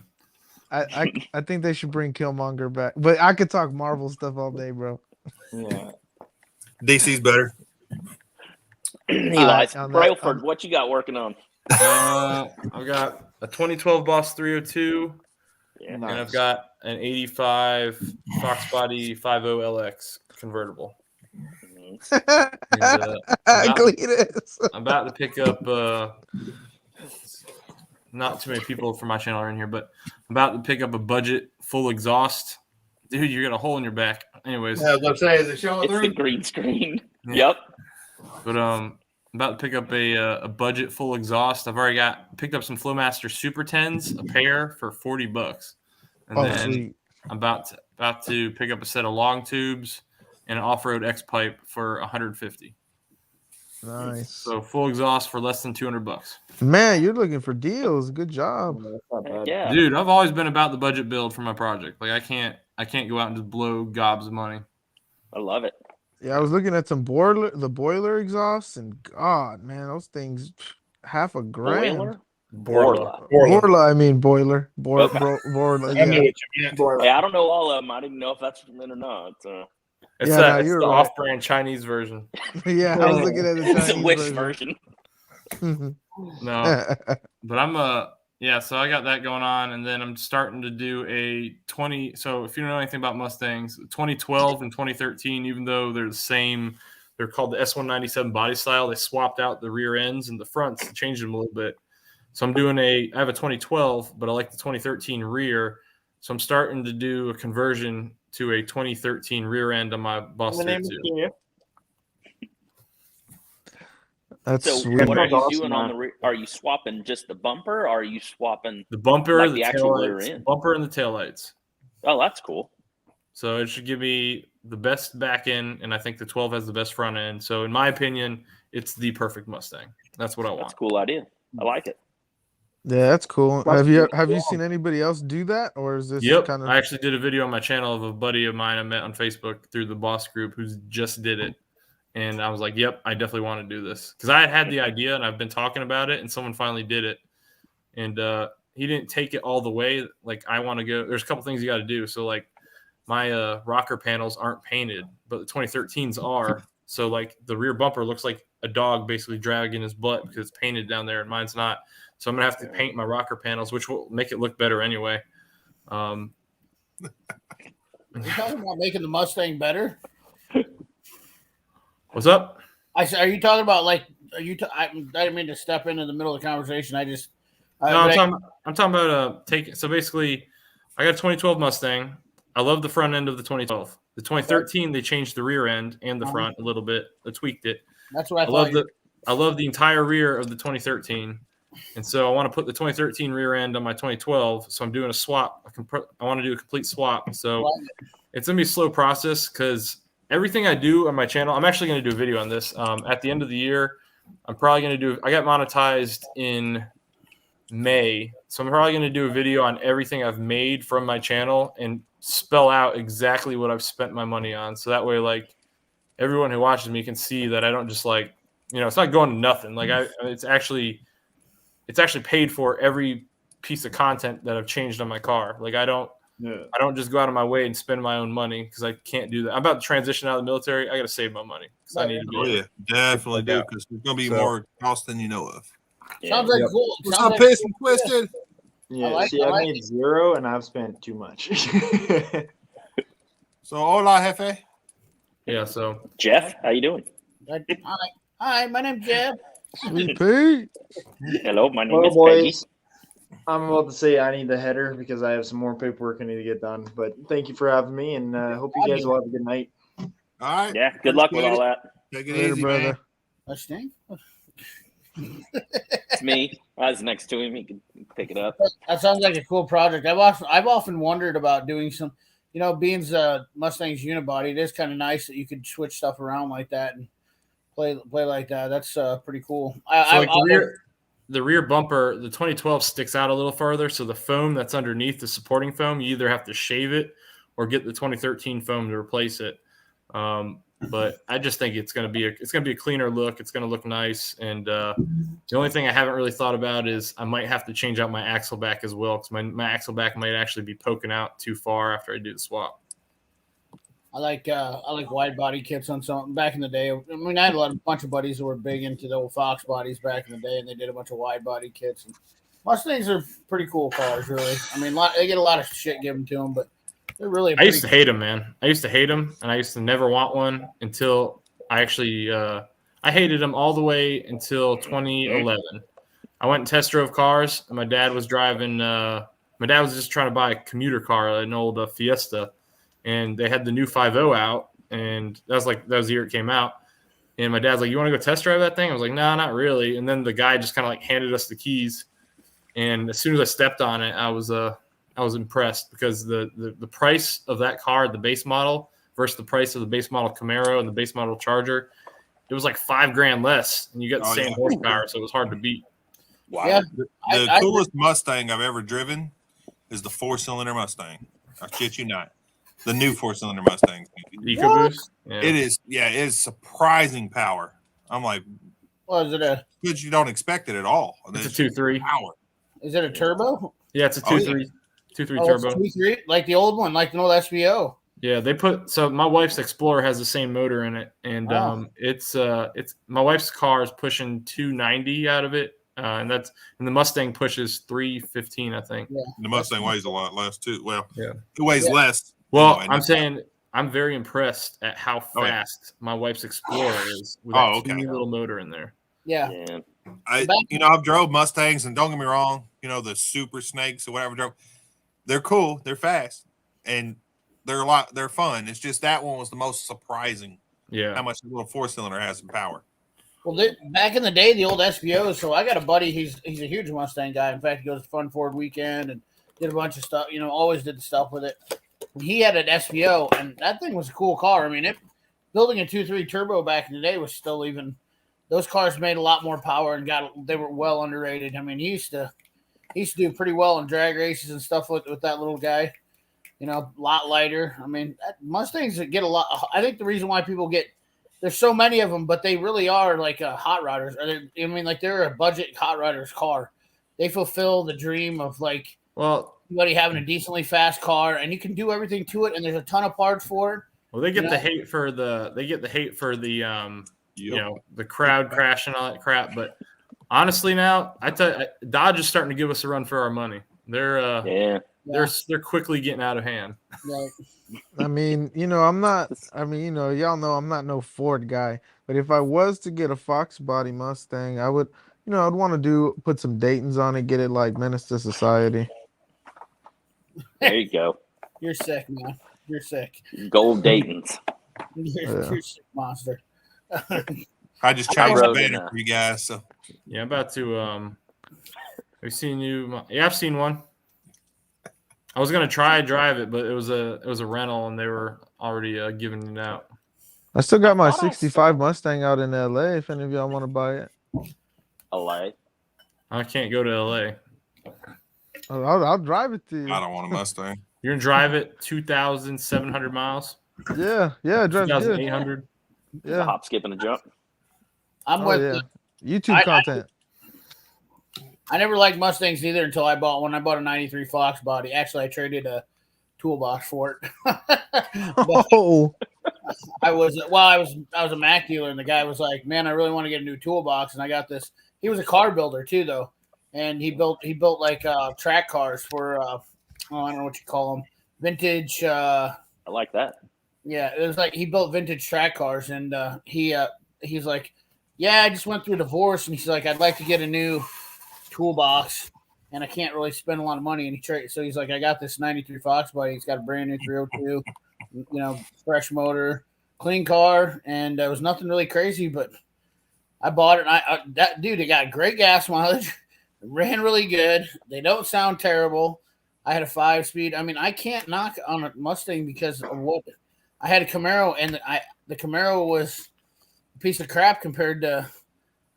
I think they should bring Killmonger back. But I could talk Marvel stuff all day, bro. Yeah. DC's better. Eli, on that- Brailford, what you got working on? I've got a 2012 Boss 302, Yeah. Nice. and I've got an 85 Fox Body 50 LX convertible. And, Cletus. I'm about to pick up. Not too many people from my channel are in here, but I'm about to pick up a budget full exhaust. Dude, you got a hole in your back. Anyways, Yeah, I was going to say, is it showing It's the through? green screen. Yeah. Yep. but I'm about to pick up a budget full exhaust. I've already picked up some Flowmaster Super 10s, a pair for $40, and Oh, then sweet. I'm about to pick up a set of long tubes and an off-road X pipe for $150. Nice. So full exhaust for less than $200. Man, you're looking for deals. Good job. That's not bad. Yeah. Dude, I've always been about the budget build for my project. Like I can't go out and just blow gobs of money. I love it. Yeah, I was looking at the boiler exhausts, and God, man, those things half $1,000. Boiler? Borla. Borla, I mean boiler. Okay. Borla, I knew yeah. what you meant. Hey, I don't know all of them. I didn't know if that's what you meant or not. It's, Yeah, no, it's you're the right. off-brand Chinese version. Yeah, I was looking at the It's a Chinese wish version. version. No, but I'm yeah. So I got that going on, and then I'm starting to do a 20. So if you don't know anything about Mustangs, 2012 and 2013, even though they're the same, they're called the S197 body style. They swapped out the rear ends and the fronts, changed them a little bit. So I'm doing I have a 2012, but I like the 2013 rear. So I'm starting to do a conversion to a 2013 rear end on my Boss The name 32. is That's So sweet. what are you Awesome, doing on man. the rear? Are you swapping just the bumper? Or are you swapping? The bumper, Like the the actual rear taillights, end. bumper, and the taillights. Oh, that's cool. So it should give me the best back end, and I think the 12 has the best front end. So in my opinion, it's the perfect Mustang. That's what I That's want. a cool idea. I like it. Yeah, that's cool. That's Have you cool. seen anybody else do that, or is this Yep. kind of? I actually did a video on my channel of a buddy of mine I met on Facebook through the boss group who's just did it. And I was like, yep, I definitely want to do this. Because I had the idea and I've been talking about it, and someone finally did it. And he didn't take it all the way. Like, I want to go. There's a couple things you got to do. So, like, my rocker panels aren't painted, but the 2013s are. So, like, the rear bumper looks like a dog basically dragging his butt because it's painted down there and mine's not. So I'm going to have to paint my rocker panels, which will make it look better anyway. Are you talking about making the Mustang better? What's up? I said, are you talking about like? I didn't mean to step into the middle of the conversation. No, I'm talking about taking. So basically, I got a 2012 Mustang. I love the front end of the 2012. The 2013, they changed the rear end and the front a little bit. They tweaked it. That's what I love the entire rear of the 2013. And so I want to put the 2013 rear end on my 2012. So I'm doing a swap. I want to do a complete swap. So it's going to be a slow process because everything I do on my channel, I'm actually going to do a video on this. At the end of the year, I'm probably going to do, I got monetized in May. So I'm probably going to do a video on everything I've made from my channel and spell out exactly what I've spent my money on. So that way, like, everyone who watches me can see that I don't just like, it's not going to nothing. Like it's actually paid for every piece of content that I've changed on my car. Like I don't just go out of my way and spend my own money because I can't do that. I'm about to transition out of the military. I got to save my money. I need to be definitely do because there's going to be more cost than you know of. Sounds like cool. What's up, Piss and Twisted? Yeah, I made 0 and I've spent too much. So, hola, jefe. Yeah, so. Jeff, how you doing? Hi, my name's Jeff. Sweet Pete. Hello, my name is boys, Peggy. I'm about to say I need the header because I have some more paperwork I need to get done. But thank you for having me, and hope you guys will have a good night. All right. Yeah, good luck with all that. Take it easy, brother. It's me. I was next to him. He can pick it up. That sounds like a cool project. I've often wondered about doing some, being Mustang's unibody. It is kind of nice that you could switch stuff around like that and play like that. That's pretty cool. The rear bumper, the 2012 sticks out a little farther, so the foam that's underneath the supporting foam, you either have to shave it or get the 2013 foam to replace it. But I just think it's going to be a cleaner look. It's going to look nice, and the only thing I haven't really thought about is I might have to change out my axle back as well because my axle back might actually be poking out too far after I do the swap. I like wide body kits on some back in the day. I mean, I had a bunch of buddies who were big into the old Fox bodies back in the day, and they did a bunch of wide body kits. And Mustangs are pretty cool cars, really. I mean, they get a lot of shit given to them, but they're really. I used to hate them, man. I used to hate them, and I used to never want one until I actually I hated them all the way until 2011. I went and test drove cars, and my dad was driving. My dad was just trying to buy a commuter car, an old Fiesta. And they had the new 5.0 out, and that was the year it came out. And my dad's like, "You want to go test drive that thing?" I was like, "No, not really." And then the guy just kind of like handed us the keys, and as soon as I stepped on it, I was impressed because the price of that car, the base model, versus the price of the base model Camaro and the base model Charger, it was like $5,000 less, and you got the same horsepower, so it was hard to beat. Wow. Yeah. The coolest Mustang I've ever driven is the 4-cylinder Mustang. I shit you not. The new 4-cylinder Mustang. EcoBoost? Yeah. It is surprising power. I'm like, what is it? Because you don't expect it at all. It's a 2.3. Power. Is it a turbo? Yeah, it's a 2.3 turbo. 2.3, like the old one, like the old SVO. Yeah, my wife's Explorer has the same motor in it, and it's my wife's car is pushing 290 out of it. And the Mustang pushes 315, I think. Yeah. The Mustang weighs a lot less too. Well, yeah, it weighs less. Well, anyway, I'm saying I'm very impressed at how fast my wife's Explorer is with that teeny little motor in there. Yeah. I've drove Mustangs, and don't get me wrong, the Super Snakes or whatever. They're cool, they're fast, and they're fun. It's just that one was the most surprising. Yeah. How much the little 4-cylinder has some power. Well, back in the day, the old SVOs. So I got a buddy. He's a huge Mustang guy. In fact, he goes to Fun Ford Weekend and did a bunch of stuff. Always did stuff with it. He had an SVO, and that thing was a cool car. I mean, building a 2.3 turbo back in the day was still even. Those cars made a lot more power and they were well underrated. I mean, he used to do pretty well in drag races and stuff with that little guy. A lot lighter. I mean, Mustangs get a lot. I think the reason why people there's so many of them, but they really are like hot rodders. I mean, like they're a budget hot rodders car. They fulfill the dream of like. Well. Anybody having a decently fast car, and you can do everything to it, and there's a ton of parts for it. Well, they get the hate for the the crowd crash and all that crap. But honestly, now Dodge is starting to give us a run for our money. They're quickly getting out of hand. Right. I mean, I'm not. I mean, y'all know I'm not no Ford guy. But if I was to get a Fox body Mustang, I would, I'd want to put some Daytons on it, get it like Menace to Society. There you go. You're sick, man. You're sick. Gold Dayton's. You're sick monster. I just changed the rode in banner for you guys. So Yeah, I'm about to. I've seen you. Yeah, I've seen one. I was gonna try drive it, but it was a rental, and they were already giving it out. I still got my thought I 65 Mustang out in LA. If any of y'all want to buy it, LA. I can't go to LA. I'll drive it to you. I don't want a Mustang. You're gonna drive it 2,700 miles. Yeah, it drives good. 2,800. A Yeah, hop, skip, and a jump. I'm oh with yeah. you. YouTube content. I never liked Mustangs either until I bought one. I bought a 93 Fox body. Actually, I traded a toolbox for it. Oh, I was a Mac dealer, and the guy was like, "Man, I really want to get a new toolbox." And I got this. He was a car builder too, though, and he built like track cars for I don't know what you call them, vintage. I like that. Yeah, it was like he built vintage track cars, and he's like, "Yeah, I just went through a divorce," and he's like, "I'd like to get a new toolbox, and I can't really spend a lot of money." And so he's like, "I got this 93 Fox body. He's got a brand new 302, fresh motor, clean car, and it was nothing really crazy, but I bought it. And it got great gas mileage, it ran really good. They don't sound terrible. I had a 5-speed. I mean, I can't knock on a Mustang because of what I had a Camaro, and the Camaro was a piece of crap compared to.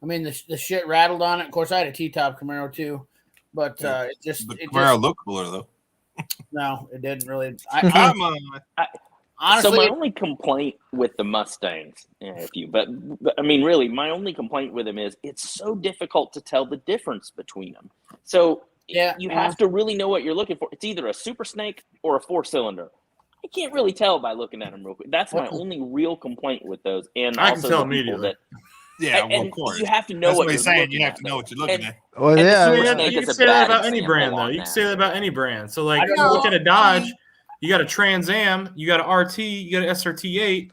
I mean, the shit rattled on it. Of course, I had a T-top Camaro too, but The Camaro looked cooler though. No, it didn't really. Come on. Honestly, So my only complaint with the Mustangs, but I mean, really, my only complaint with them is it's so difficult to tell the difference between them. So you have to really know what you're looking for. It's either a Super Snake or a 4-cylinder. I can't really tell by looking at them real quick. That's my only real complaint with those. And I also can tell the people immediately. Yeah, and of course. you have to know That's what what you're he's saying. looking You have at, to know though. what you're looking at. well, And yeah. the Yeah, Snake you is can a say that bad about any example brand, though. on You can that. say that about any brand. So, like, I don't you know. look at a Dodge, you got a Trans Am, you got an RT, you got an SRT8.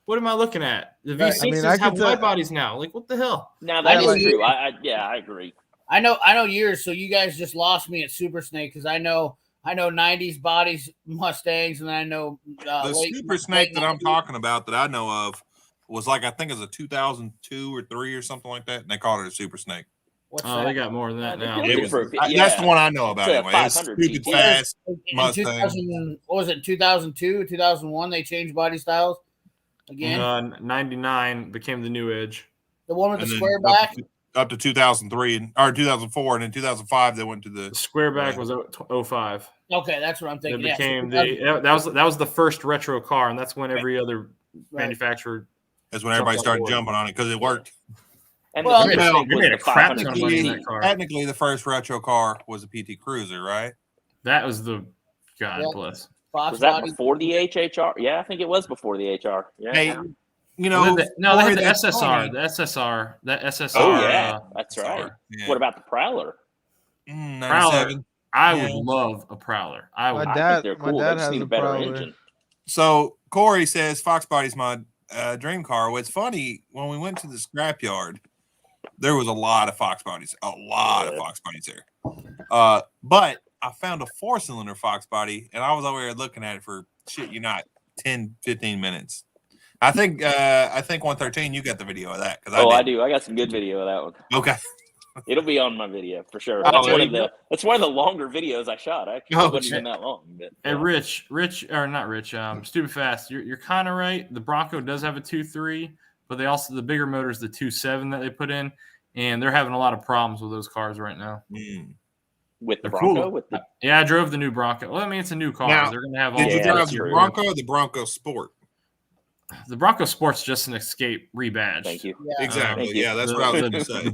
What am I looking at? The Right. V6s I mean, I have could tell- wide bodies now. Like, what the hell? Now that I is didn't- true. I agree. I know years. So you guys just lost me at Super Snake because I know 90s bodies Mustangs, and I know The Super Snake that I'm talking about that I know of was like I think it was a 2002 or 3 or something like that, and they called it a Super Snake. What's Oh, that? they got more than that now. It It was was, for- that's the one I know about It's a anyway. It was 500 stupid PT. fast In Mustang. 2000, what was it? 2002, 2001. They changed body styles again. 99 became the new Edge. The one with the And then square back. up to 2003 or 2004, and in 2005 they went to The the square back Yeah. was 05. Okay, that's what I'm It thinking. became Yeah, that was the first retro car, and that's when every other right. manufacturer. that's when everybody Jumped on started board. jumping on it because it worked. And Well, the Super Snake they was made a the crap 500 ton of money in PT. that car. Technically, the first retro car was a PT Cruiser, right? That was the God Yeah. bless. Fox Was that body. before the HHR? Yeah, I think it was before the HR. Yeah. Hey, you No, know, they had Corey, the that's SSR, funny. the SSR, that SSR. Oh yeah, that's right. Sorry. Yeah. What about the Prowler? 97. I Yeah. would love a Prowler. I would. My I dad- think they're my cool. dad They just has need a a better Prowler. engine. So Corey says Fox Body's my dream car. Well, it's funny when we went to the scrapyard, there was a lot of Fox Bodies, there. But I found a 4-cylinder Fox Body, and I was over there looking at it for 10, 15 minutes. I think 113. You got the video of that because I do. I got some good video of that one. Okay. It'll be on my video for sure. Oh, That's there one you of that's one of the longer videos I shot. Actually, Oh, it wasn't shit. even that long. But, And Rich, or not Rich, Stupid Fast. You're kind of right. The Bronco does have a 2.3, but they also the bigger motor is the 2.7 that they put in, and they're having a lot of problems with those cars right now. with the They're Bronco, cool. with the Yeah, I drove the new Bronco. Well, I mean, it's a new car. Now, They're going to have all Did you Yeah, drive that's the true. Bronco or the Bronco Sport? the Bronco Sport's just an Escape rebadge. thank you. Yeah. Exactly. Thank you. Yeah, that's what I was going to The say.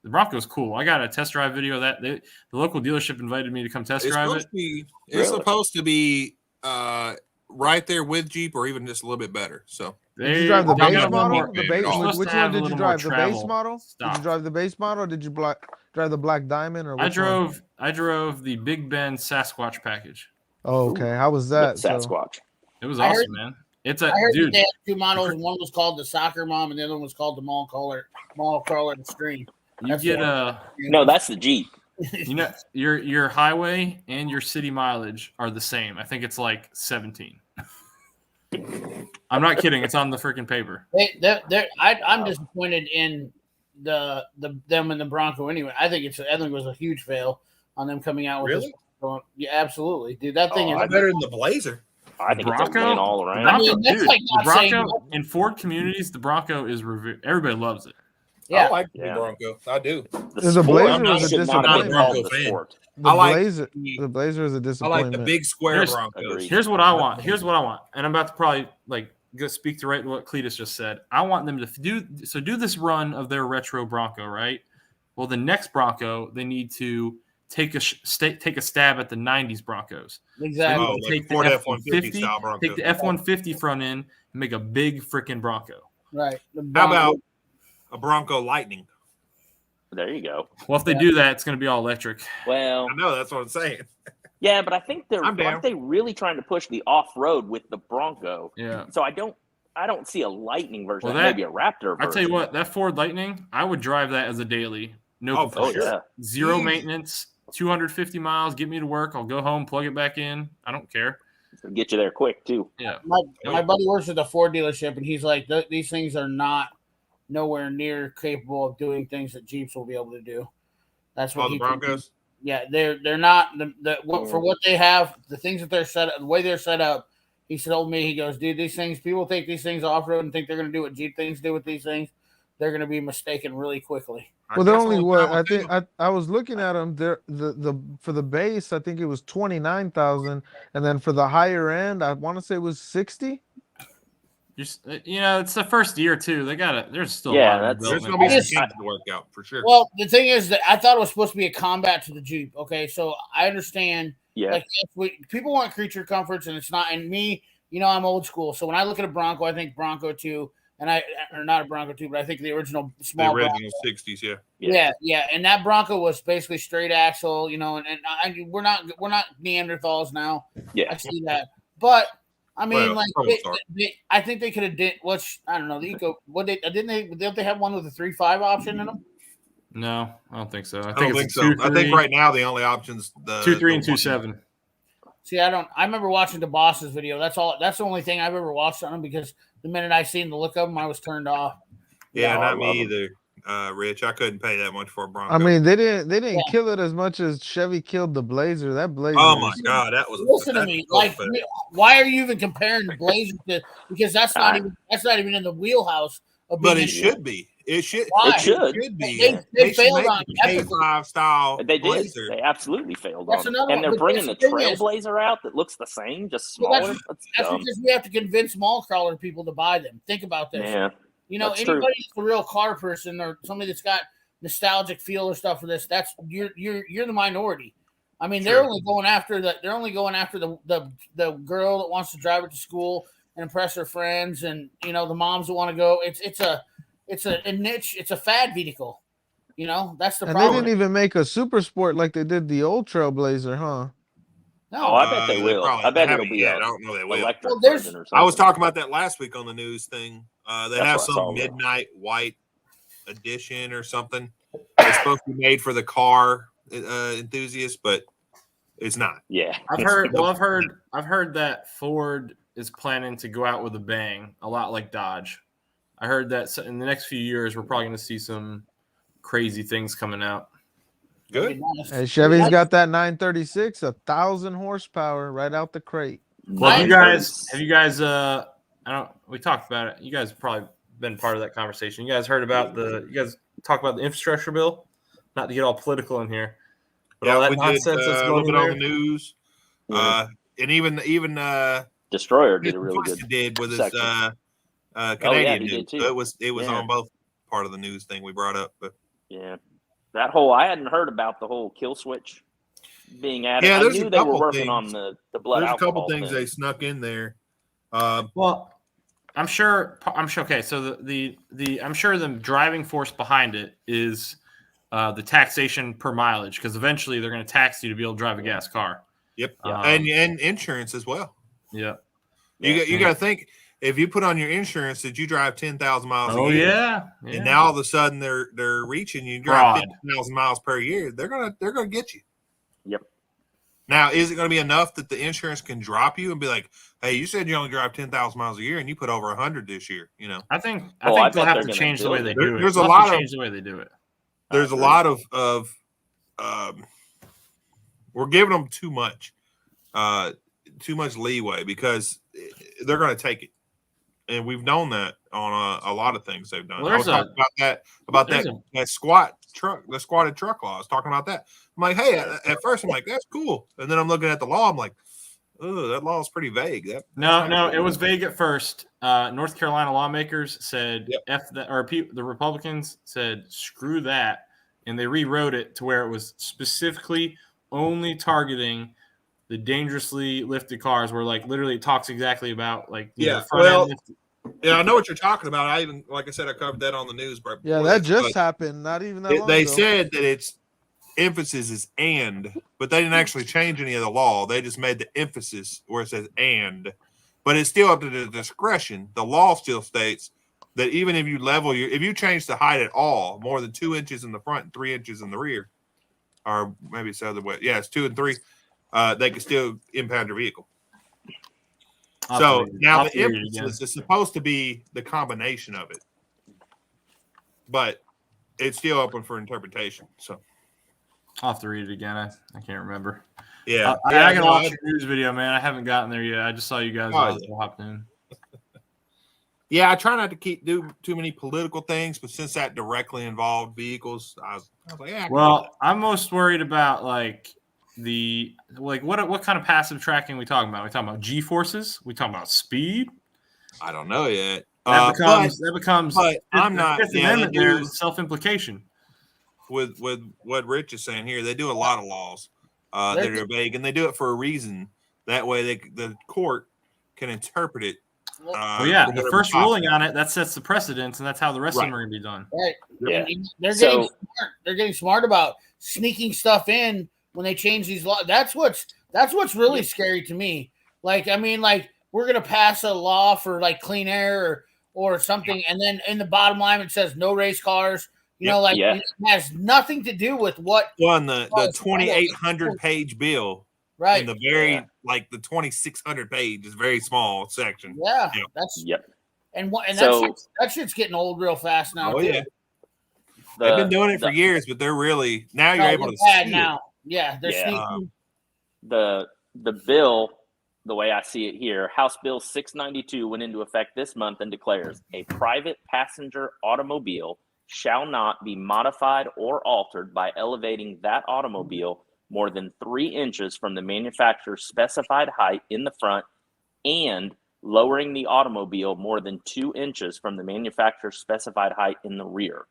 Bronco's cool. I got a test drive video of that. The local dealership invited me to come test drive it. It's Really? supposed to be right there with Jeep or even just a little bit better. So Did you drive the they base got one model? more- The base. You're supposed Which to one have a did you little more drive? The base travel model? Did stuff. you drive the base model? Or did you drive the Black Diamond? Or I which one? drove the Big Ben Sasquatch package. Oh, okay. How was that? With Sasquatch. It was I awesome, heard- man. It's I a heard that dude. they had two models. One was called the Soccer Mom, and the other one was called the Mall Crawler Extreme. You That's get the a No, that's the Jeep. You know, your highway and your city mileage are the same. I think it's like 17. I'm not kidding. It's on the freaking paper. I'm disappointed in them and the Bronco anyway. I think it was a huge fail on them coming out with Really? this. Yeah, absolutely, dude. That thing is better than the Blazer. I think it's a Bronco? win all around. I mean, that's like the not saying Bronco nothing. in Ford communities, the Bronco is revered. Everybody loves it. Yeah. I like the Yeah. Bronco. I do. The Blazer Sport was a should not have been disappointment. called the Fan. Sport. The Blazer is a I like disappointment. the big square Here's- Broncos. Agreed. Here's what I want. And I'm about to probably go speak to what Cletus just said. I want them to do this run of their retro Bronco, right? Well, the next Bronco, they need to take a stab at the 90s Broncos. Exactly. Oh, like Take the Ford F-150 F-150 style Bronco. Take the F-150 front end and make a big freaking Bronco. Right. How about a Bronco Lightning? There you go. Well, if they do that, it's going to be all electric. Well, I know, that's what I'm saying. yeah, but I think I'm down. aren't they really trying to push the off-road with the Bronco? Yeah. So I don't see a Lightning version. Well, Maybe a Raptor version. I tell you what, that Ford Lightning, I would drive that as a daily. No, Oh, for sure. yeah. Zero Easy. maintenance, 250 miles. Get me to work. I'll go home, plug it back in. I don't care. It'll get you there quick too. Yeah. My buddy works at the Ford dealership, and he's like, these things are nowhere near capable of doing things that Jeeps will be able to do. That's what All the Broncos? Yeah, they're not for what they have. The things that they're set up, the way they're set up. He told me, he goes, dude, these things, people take these things off road and think they're going to do what Jeep things do with these things. They're going to be mistaken really quickly. Well, they're only what I think. I was looking at them. They're for the base, I think it was 29,000, and then for the higher end, I want to say it was 60. It's the first year too. There's still a Yeah, lot of There's development. going to be I just- some kinks to work out for sure. Well, the thing is that I thought it was supposed to be a combat to the Jeep. Okay, so I understand. Yeah. Like people want creature comforts, and it's not. And me, I'm old school. So when I look at a Bronco, I think Bronco 2, or not a Bronco 2, but I think the original The small original Bronco. 60s, yeah. Yeah, and that Bronco was basically straight axle, we're not Neanderthals now. Yeah. I see that, but I mean, Well, I think they could have did. I don't know, the Eco. Didn't they have one with a 3.5 option in them? No, I don't think so. I don't think so. I think right now the only options the 2.3 and 2.7. See, I remember watching the Boss's video. That's the only thing I've ever watched on them, because the minute I seen the look of them, I was turned off. Yeah, No, not I me love either. Rich, I couldn't pay that much for a Bronco. I mean, they didn't kill it as much as Chevy killed the Blazer. That Blazer. oh my God, that was. Listen to that's me. so Like, fast. why are you even comparing the Blazer to? Because that's not even in the wheelhouse. Of But being it should be. It should. Why? It should. be. They should failed make on the it. K5 style They did. Blazer. They absolutely failed That's on it. another And one. they're But bringing the that's the thing is- Trailblazer out that looks the same, just Well, smaller. That's dumb. because we have to convince mall crawler people to buy them. Think about this. Yeah. That's Anybody true. that's a real car person or somebody that's got nostalgic feel or stuff for this, that's you're the minority. I mean, they're Sure. only going after the girl that wants to drive it to school and impress her friends, and the moms that want to go. It's a niche. It's a fad vehicle. That's the And they problem. didn't even make a super sport like they did the old Trailblazer, huh? No, Oh, I bet they will. probably I bet it'll haven't be yet. a I don't know they will. electric Well, there's- version or something. I was talking about that last week on the news thing. They That's have what I saw, some yeah. midnight white edition or something. It's supposed to be made for the car enthusiast, but it's not. Yeah. I've heard that Ford is planning to go out with a bang, a lot like Dodge. I heard that in the next few years we're probably going to see some crazy things coming out. Good. Hey, Chevy's got that 936, 1,000 horsepower right out the crate. Well, have you guys we talked about it. You guys have probably been part of that conversation. You guys heard about you guys talk about the infrastructure bill? Not to get all political in here. But all Yeah, that we did nonsense that's a going little bit there. on the news. Yeah. And even Destroyer did a really Twisted good. did with his section. Canadian he news. did too. So it was Yeah. on both part of the news thing we brought up. But Yeah. That whole, I hadn't heard about the whole kill switch being added. Yeah, I there's knew a they were couple working things. on the blood there's a couple alcohol things thing. they snuck in there. Well, I'm sure. Okay, so the I'm sure the driving force behind it is the taxation per mileage, because eventually they're going to tax you to be able to drive a gas car. Yep. Um, And insurance as well. Yeah. You got to think if you put on your insurance that you drive 10,000 miles Oh a year, yeah. and now all of a sudden they're reaching you drive 50,000 miles per year, they're gonna get you. Yep. Now, is it going to be enough that the insurance can drop you and be like, "Hey, you said you only drive 10,000 miles a year, and you put over 100 this year"? You know, I think I they'll bet have they're to gonna change the way they build do it. There's a They'll lot have to of change the way they do it. there's a lot of we're giving them too much leeway because they're going to take it, and we've known that on a lot of things they've done. Well, I was talking about that squatted truck law. I was talking about that. I'm like, hey, at first I'm like, that's cool, and then I'm looking at the law. I'm like, oh, that law is pretty vague. No, it was vague at first. North Carolina lawmakers said the Republicans said screw that, and they rewrote it to where it was specifically only targeting the dangerously lifted cars, where like literally it talks exactly about like I know what you're talking about. I even, like I said, I covered that on the news. Yeah, that just happened. Not even that long they ago. said that its emphasis is "and," but they didn't actually change any of the law. They just made the emphasis where it says "and," but it's still up to the discretion. The law still states that even if you if you change the height at all, more than 2 inches in the front and 3 inches in the rear, or maybe it's the other way. Yeah, it's 2 and 3. They can still impound your vehicle. So now the emphasis is supposed to be the combination of it, but it's still open for interpretation. So I'll have to read it again. I can't remember. Yeah, I gotta watch your news video, man. I haven't gotten there yet. I just saw you guys hopped in. Yeah, I try not to do too many political things, but since that directly involved vehicles, I was like, yeah. Well, I'm most worried about what kind of passive tracking we talking about? We talking about G-forces? We talking about speed? I don't know yet. That becomes. But I'm not. Fifth Amendment there is self-implication. With what Rich is saying here, they do a lot of laws that are vague, and they do it for a reason. That way, the court can interpret it. The first ruling on it that sets the precedence, and that's how the rest of them are going to be done. Right. Yeah. They're getting smart. They're getting smart about sneaking stuff in when they change these laws. That's what's really scary to me. Like, I mean, like we're gonna pass a law for like clean air or something, and then in the bottom line it says no race cars. It has nothing to do with what on the 2,800 page bill. Right. In the very the 2,600 page is very small section. Yeah. And that shit's getting old real fast now. Oh too. Yeah. They've been doing it for years, but they're really now you're able to see now. Yeah, they're sneaking. The bill, the way I see it here, House Bill 692 went into effect this month and declares a private passenger automobile shall not be modified or altered by elevating that automobile more than 3 inches from the manufacturer's specified height in the front and lowering the automobile more than 2 inches from the manufacturer's specified height in the rear.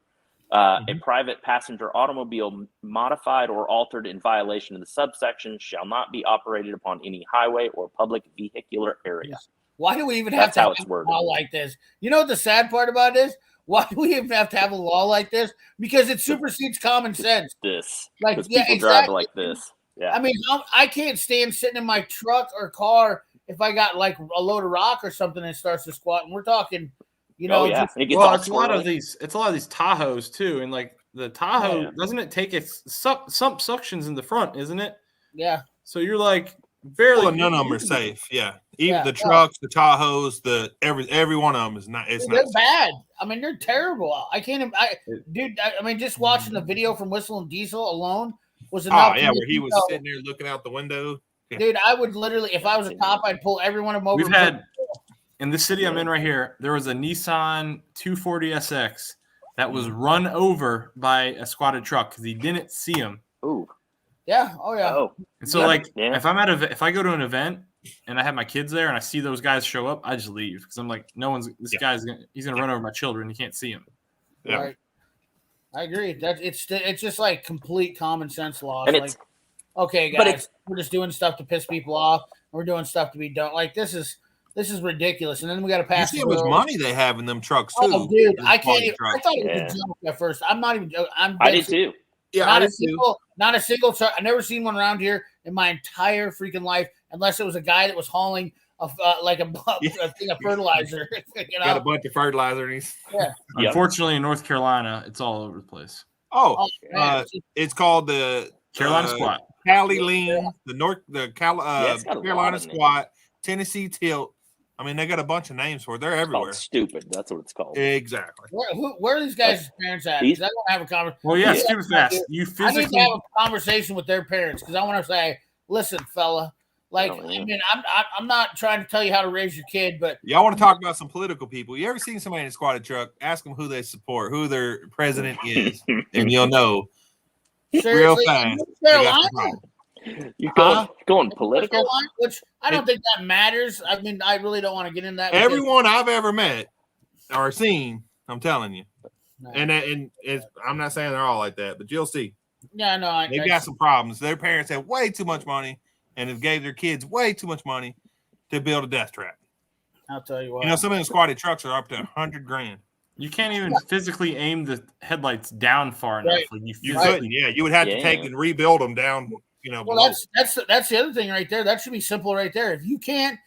A private passenger automobile modified or altered in violation of the subsection shall not be operated upon any highway or public vehicular area. Why do we even have to have a law like this? You know what the sad part about it is? Why do we even have to have a law like this? Because it supersedes common sense. People drive like this. Yeah. I mean, I can't stand sitting in my truck or car if I got like a load of rock or something and it starts to squat. And we're talking, it's a lot of these Tahoes too, and like the Tahoe doesn't it take some suctions in the front, isn't it? Yeah. So you're like barely. Well, none of them are safe. Yeah. Even the trucks, the Tahoes, every one of them is not. They're bad. I mean, they're terrible. I can't. I mean, just watching the video from Whistle and Diesel alone was enough. Oh yeah, where he was sitting there looking out the window. Yeah. Dude, I would literally, if I was a cop, I'd pull every one of them over. We've had in the city I'm in right here. There was a Nissan 240SX that was run over by a squatted truck because he didn't see him. Ooh. Yeah. Oh yeah. Oh. And so if I go to an event and I have my kids there and I see those guys show up, I just leave because I'm like, he's gonna run over my children. You can't see him. Yeah. Right. I agree. That it's just like complete common sense laws. And like, okay, guys, we're just doing stuff to piss people off. We're doing stuff to be done. Like this is ridiculous. And then we got to pass. You see how much money they have in them trucks too. Oh, dude, I can't. I thought it was a joke at first. I'm not even joking. I did too. Yeah, not a single truck. I never seen one around here in my entire freaking life, unless it was a guy that was hauling like a thing of fertilizer. You know? Got a bunch of fertilizer. And he's... Yeah. Unfortunately, in North Carolina, it's all over the place. Oh, it's called the Carolina Squat, Cali Lean, the Carolina Squat, Tennessee Tilt. I mean, they got a bunch of names for it. They're it's everywhere. called Stupid. That's what it's called. Exactly. Where are these guys' parents at? Because I want to have a conversation. Well, yeah, stupid fast. You I need physically to have a conversation with their parents because I want to say, listen, fella. Like, Oh, yeah. I mean, I'm not trying to tell you how to raise your kid, but Y'all want to talk about some political people? You ever seen somebody in a squatted truck? Ask them who they support, who their president is, and you'll know real seriously, fast. North they got Carolina, some problem. You going North political? Carolina, which I don't think that matters. I mean, I really don't want to get into that. Everyone I've ever met or seen, I'm telling you, No. and I'm not saying they're all like that, but you'll see. Yeah, no, They've got some problems. Their parents have way too much money and have gave their kids way too much money to build a death trap. I'll tell you what. You know, some of the squatted trucks are up to $100,000. you can't even physically aim the headlights down far enough. Right. Like You Right. couldn't, yeah. You would have to take and rebuild them down. You know, Well, that's the other thing right there. That should be simple right there. If you can't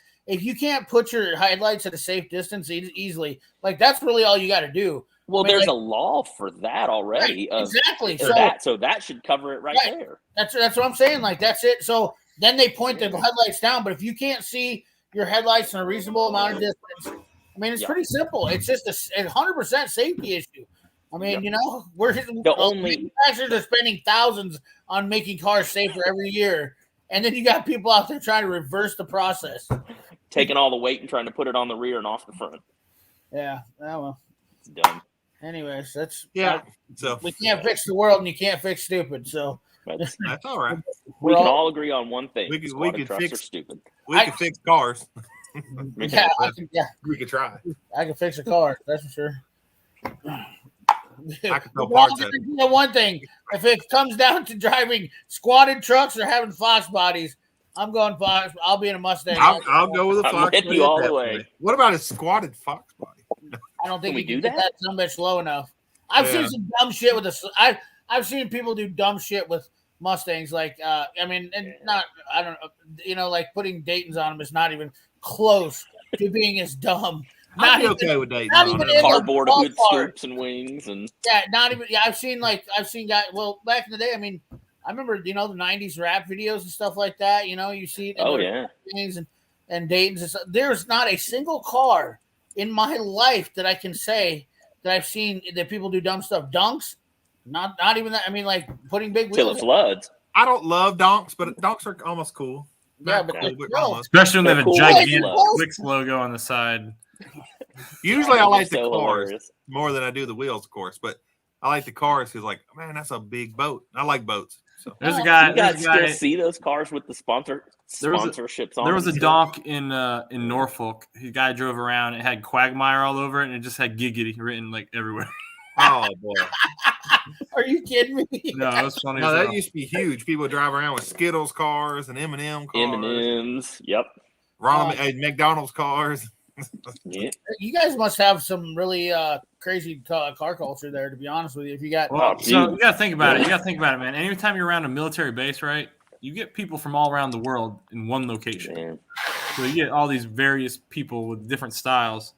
put your headlights at a safe distance easily, like that's really all you got to do. Well, I mean, there's like- a law for that already. Right, exactly. So that should cover it right there. That's what I'm saying. Like that's it. So then they point the headlights down, but if you can't see your headlights in a reasonable amount of distance, I mean, it's pretty simple. It's just a 100% safety issue. I mean, you know, manufacturers are spending thousands on making cars safer every year, and then you got people out there trying to reverse the process, taking all the weight and trying to put it on the rear and off the front. Yeah. Well. It's dumb. Anyways, that's So we can't fix the world, and you can't fix stupid. So that's all right. We can all agree on one thing: we could trucks fix are stupid. We could fix cars. We could try. I can fix a car. That's for sure. I can throw parts at it. One thing: if it comes down to driving squatted trucks or having Fox bodies, I'm going Fox. I'll be in a Mustang. I'll go with a Fox. with you all the way. What about a squatted Fox body? I don't think we you do can get that? that some bitch low enough. I've seen some dumb shit with I've seen people do dumb shit with Mustangs. Like, I mean, and not, I don't know, you know, like putting Dayton's on them is not even close to being as dumb. I'd be okay with Dayton. Not even in Cardboard the with ballpark. scoops and wings and Not even. Yeah, I've seen guys. Well, back in the day, I mean, I remember the '90s rap videos and stuff like that. You know, you see things and Dayton's. And stuff. There's not a single car in my life that I can say that I've seen that people do dumb stuff. Dunks, not even that. I mean, like putting big till wheels. it floods. I don't love donks, but donks are almost cool. Yeah, but almost. Especially when they have a Cool. gigantic Cool. Wix logo on the side. Usually I like the So cars hilarious. more than I do the wheels, of course. But I like the cars because, like, man, that's a big boat. I like boats. So There's a guy. You guys There's a guy. still see those cars with the sponsorships on? There was a them? donk in Norfolk. The guy drove around. It had Quagmire all over it, and it just had Giggity written like everywhere. oh boy, Are you kidding me? No, that was funny. no, as that hell. used to be huge. People would drive around with Skittles cars and M&M cars, M&Ms. Yep. McDonald's cars. Yeah. You guys must have some really crazy car culture there. To be honest with you, if you got So you got to think about it. You got to think about it, man. Anytime you're around a military base, right? You get people from all around the world in one location. Man. So you get all these various people with different styles.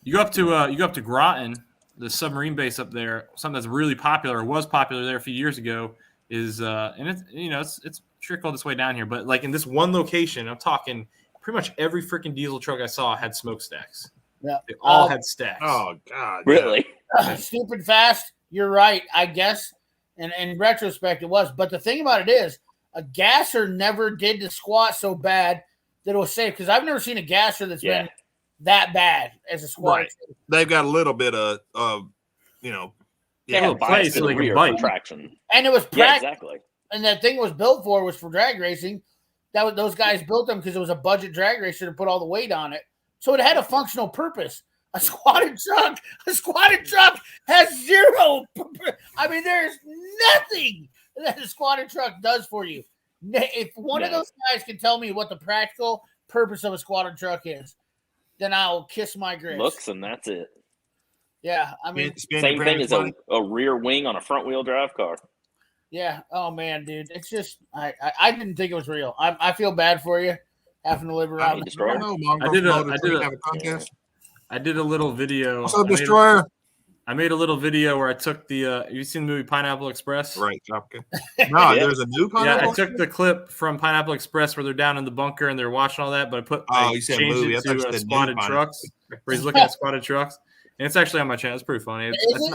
You go up to Groton, the submarine base up there. Something that's really popular or was popular there a few years ago is and it's trickled its way down here. But like in this one location, I'm talking pretty much every freaking diesel truck I saw had smokestacks. Yeah, they all had stacks. Oh God, Really? Stupid fast. You're right, I guess. And in retrospect, it was. But the thing about it is, a gasser never did the squat so bad that it was safe. Because I've never seen a gasser that's been that bad as a squat. Right. They've got a little bit of They have a bias to the rear for traction. And it was Yeah, exactly. And that thing was built was for drag racing. Those guys built them because it was a budget drag racer to put all the weight on it. So it had a functional purpose. A squatted truck has zero. I mean, there's nothing that a squatted truck does for you. If one of those guys can tell me what the practical purpose of a squatted truck is, then I'll kiss my grits. Looks and that's it. Yeah, I mean, same thing as a rear wing on a front wheel drive car. Yeah. Oh man, dude, it's just I didn't think it was real. I feel bad for you having to live I around. don't Destroyer. know. Mongrel I did a- Motor I did Trade a- have a contest. I did a little video. What's up, Destroyer? I made a little video where I took the. Have you seen the movie Pineapple Express? Right, Chopkin. No, Yeah. there's a new Yeah, Pineapple. I took the clip from Pineapple Express where they're down in the bunker and they're watching all that, but I put Oh, you said changed movie. I it thought you to said new spotted Pineapple. trucks where he's looking at spotted trucks, and it's actually on my channel. It's pretty funny.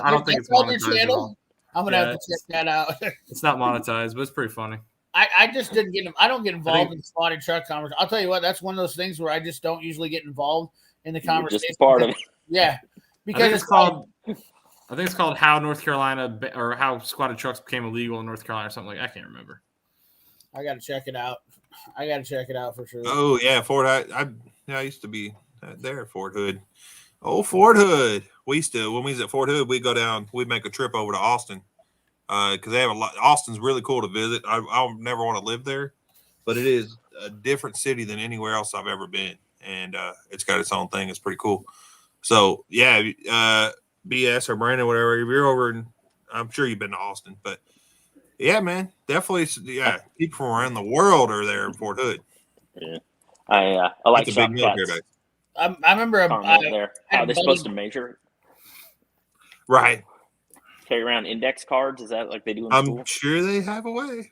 I don't think it's on your monetized at all. I'm gonna Yeah, have to check that out. It's not monetized, but it's pretty funny. I just didn't get. I don't get involved think- in the spotted truck conversation. I'll tell you what. That's one of those things where I just don't usually get involved in the You're conversation. just part of it. Yeah, I because think it's called. I think it's called How North Carolina or How Squatted Trucks Became Illegal in North Carolina or something like that. I can't remember. I got to check it out. I got to check it out for sure. Oh yeah, Fort. I used to be there at Fort Hood. Oh, Fort Hood. We used to when we was at Fort Hood, we'd go down. We'd make a trip over to Austin because they have a lot. Austin's really cool to visit. I'll never want to live there, but it is a different city than anywhere else I've ever been, and it's got its own thing. It's pretty cool. So yeah, BS or Brandon, whatever. If you're over, and I'm sure you've been to Austin, but yeah, man, definitely. Yeah, people from around the world are there in Fort Hood. Yeah. I like It's a big military Shopcat's base. I remember comment there. I had How a they're buddy- supposed to measure, Right. carry around index cards. Is that like they do in I'm school? sure they have a way.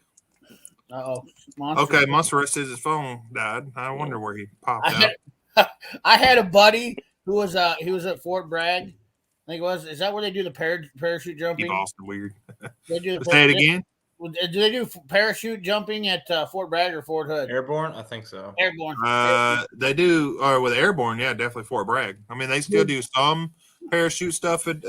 Uh-oh. Okay, Monster says his phone died. I wonder where he popped out. I had a buddy who was he was at Fort Bragg. I think it was. Is that where they do the parachute Keep jumping? Austin weird. They do the Say it again. Do they do parachute jumping at Fort Bragg or Fort Hood? Airborne? I think so. Airborne. They do, or with Airborne, yeah, definitely Fort Bragg. I mean, they still do some parachute stuff at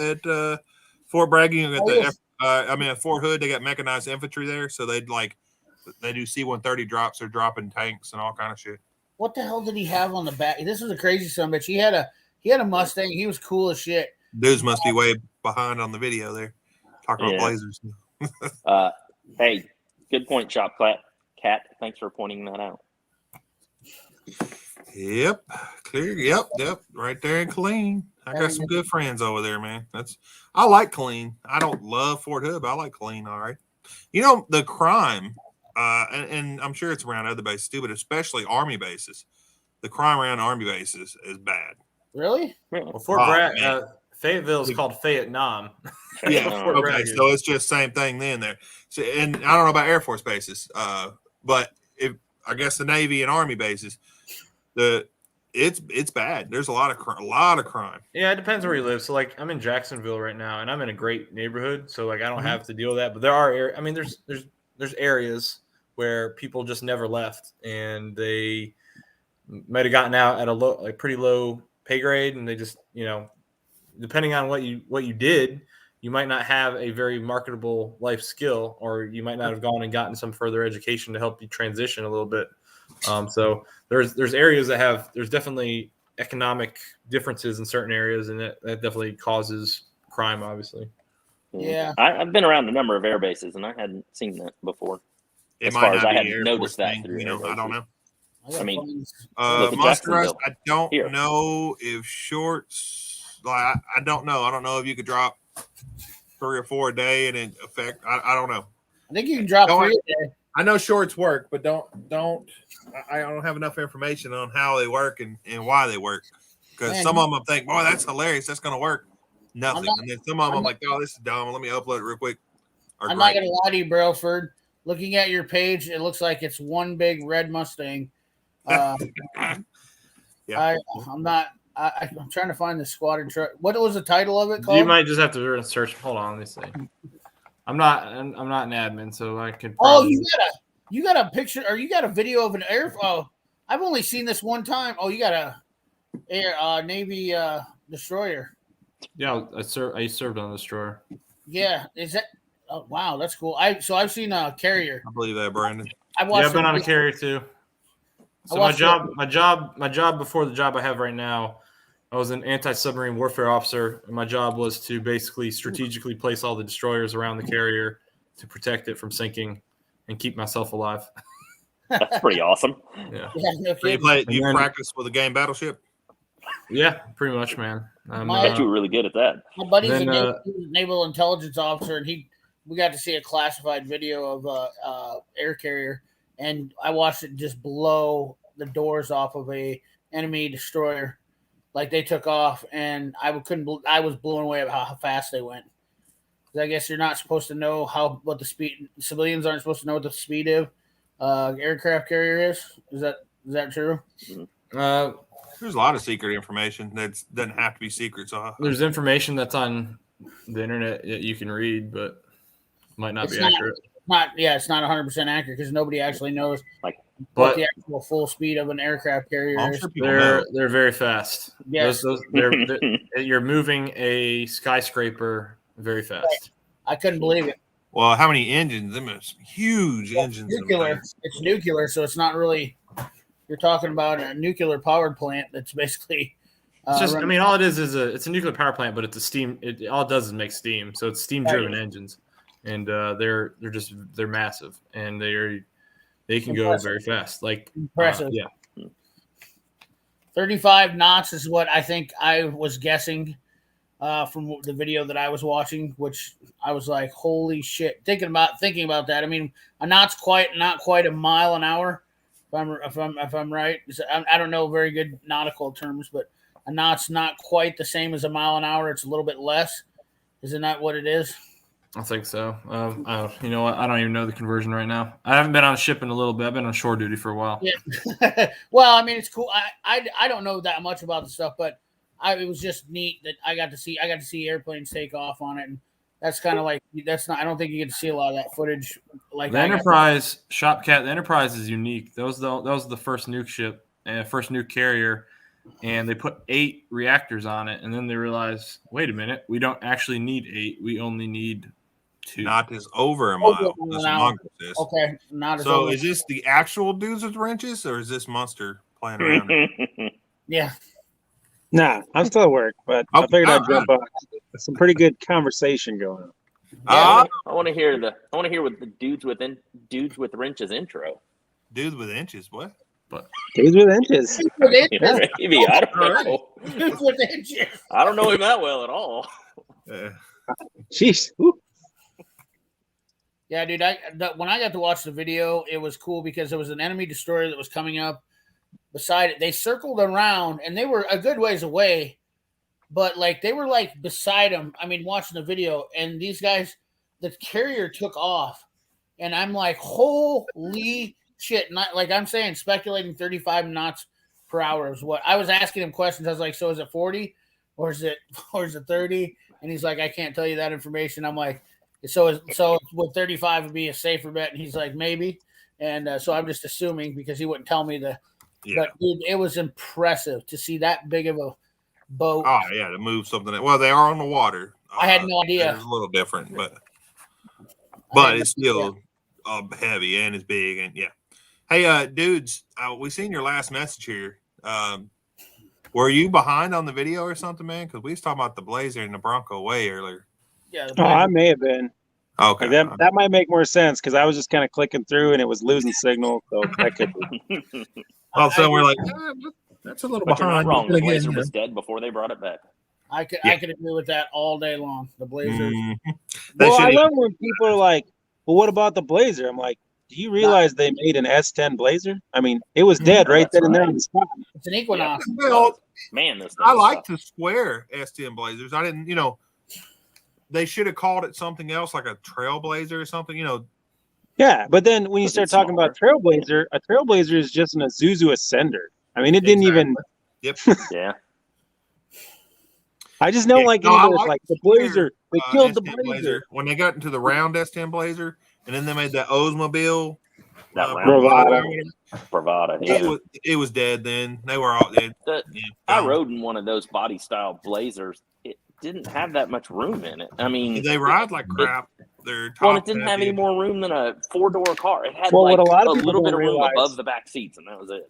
Fort Bragg. You know, at Fort Hood, they got mechanized infantry there, so they do C-130 drops. They're dropping tanks and all kind of shit. What the hell did he have on the back? This was a crazy son bitch. He had a Mustang. He was cool as shit. Dudes must be way behind on the video there. Talking about Blazers. Hey, good point, Shop Cat. Thanks for pointing that out. Yep, clear. Yep, right there in Killeen. I got some good friends over there, man. I like Killeen. I don't love Fort Hood, but I like Killeen. All right. You know the crime, and I'm sure it's around other bases too, but especially Army bases. The crime around Army bases is bad. Really? Well, Fort Bragg, Fayetteville is called Vietnam. Yeah. Fort Okay. Bragg. So it's just same thing then there. So, and I don't know about Air Force bases, but I guess the Navy and Army bases, it's bad. There's a lot of crime. Yeah, it depends where you live. So like I'm in Jacksonville right now, and I'm in a great neighborhood, so like I don't have to deal with that. But there are, I mean, there's areas where people just never left, and they might have gotten out at a pretty low pay grade, and they just, you know, depending on what you did, you might not have a very marketable life skill, or you might not have gone and gotten some further education to help you transition a little bit. So there's areas there's definitely economic differences in certain areas, and that definitely causes crime, obviously. Yeah. I've been around a number of air bases, and I hadn't seen that before. It As might far as not I be hadn't Air noticed Force that thing, through you know, Air I don't know. I mean, look at Monster Rust, Jacksonville. I don't Here. know if shorts. Like I don't know. I don't know if you could drop 3 or 4 a day and it affect. I don't know. I think you can drop Don't- 3 a day. I know shorts work, but don't. I don't have enough information on how they work and why they work. Because Man, some of them I think, boy, that's hilarious. That's going to work. Nothing. not- And then some of them I'm I'm like, oh, this is dumb. Let me upload it real quick. Are I'm not great. gonna lie to you, Brailsford. Looking at your page, it looks like it's one big red Mustang. Yeah. I'm not. I'm trying to find the squatted truck. What was the title of it called? You might just have to search. Hold on, let me see. I'm not an admin, so I could. Oh, Probably, you got a picture, or you got a video of an air. Oh, I've only seen this one time. Oh, you got a Navy destroyer. yeah, I served on the destroyer. Yeah, is that? Oh, wow, that's cool. I've seen a carrier. I believe that, Brandon. I've Yeah, I've been on a carrier too. So my watched job before the job I have right now, I was an anti-submarine warfare officer, and my job was to basically strategically place all the destroyers around the carrier to protect it from sinking and keep myself alive. That's pretty awesome. Yeah, Yeah, no So you kidding. you then- practice with a game battleship? yeah, pretty much, man. I bet you were really good at that. My buddy's Then, a naval intelligence officer, and we got to see a classified video of air carrier, and I watched it just blow the doors off of a enemy destroyer. Like they took off, and I was blown away at how fast they went. I guess you're not supposed to know what the speed. Civilians aren't supposed to know what the speed of aircraft carrier is. Is that true? There's a lot of secret information that doesn't have to be secret. So there's information that's on the internet that you can read, but might not be accurate. It's not 100% accurate because nobody actually knows what the actual full speed of an aircraft carrier is. Sure they're very fast. Yes. You're moving a skyscraper very fast. Right. I couldn't believe it. Well, how many engines? Them huge engines. Nuclear. It's nuclear, so it's not really. You're talking about a nuclear powered plant that's basically. It's just, all it is it's a nuclear power plant, but it's a steam. All it does is make steam, so it's steam driven engines, and they're massive, and they can go very fast. Like impressive. Yeah. 35 knots is what I think I was guessing from the video that I was watching, which I was like, holy shit. Thinking about that. I mean, a knot's not quite a mile an hour, if I'm right. I don't know very good nautical terms, but a knot's not quite the same as a mile an hour. It's a little bit less. Isn't that what it is? I think so. You know what? I don't even know the conversion right now. I haven't been on a ship in a little bit. I've been on shore duty for a while. Yeah. Well, I mean, it's cool. I don't know that much about the stuff, but it was just neat that I got to see airplanes take off on it, and that's kind of like I don't think you get to see a lot of that footage. Like the Enterprise Shopcat, the Enterprise is unique. That was the first nuke ship and first nuke carrier, and they put 8 reactors on it, and then they realized, wait a minute, we don't actually need 8. We only need 2. Not as over a mile. Okay, not as so over. Is this the actual dudes with wrenches, or is this monster playing around? Yeah. Nah, I'm still at work, but I figured I'd jump on. Some pretty good conversation going on. Yeah, I want to hear what the dudes with wrenches intro. Dudes with inches, what? But dudes with inches. Maybe I don't know. Dudes with inches. I don't know him that well at all. Jeez. Yeah, dude. When I got to watch the video, it was cool because there was an enemy destroyer that was coming up beside it. They circled around, and they were a good ways away, but they were beside him. I mean, watching the video, and these guys, the carrier took off, and I'm like, holy shit! Not I'm saying, speculating 35 knots per hour is what I was asking him questions. I was like, so is it 40 or is it 30? And he's like, I can't tell you that information. I'm like, so would 35 would be a safer bet? And he's like, maybe. And so I'm just assuming because he wouldn't tell me the. Yeah. But dude, it was impressive to see that big of a boat. Oh yeah, to move something. Well, they are on the water. I had no idea. It's a little different, but it's still heavy and it's big and yeah. Hey, dudes, we seen your last message here. Were you behind on the video or something, man? Because we was talking about the Blazer and the Bronco way earlier. Yeah. I may have been. Okay. That might make more sense because I was just kind of clicking through and it was losing signal. So that could be. Also, we're like, that's a little behind. Wrong. The Blazer was dead before they brought it back. I could agree with that all day long. The Blazer. Well, I love when people are like, "Well, what about the Blazer?" I'm like, "Do you realize they made an S10 Blazer? I mean, it was dead right then and there on the spot." It's an Equinox. Yeah. Well, man, this. I like the square S10 Blazers. I didn't, they should have called it something else, like a Trailblazer or something. Yeah, but then when you start talking about Trailblazer, a Trailblazer is just an Isuzu Ascender. I mean, it didn't even. Yep. Yeah. I just know, like the Blazer, they killed the Blazer when they got into the round S10 Blazer, and then they made that Oldsmobile. That Bravada. Yeah. It was dead then. They were all dead. I rode in one of those body style Blazers. It didn't have that much room in it. I mean, they ride like crap. It didn't have any more room than a 4-door car. It had a little bit of room above the back seats, and that was it.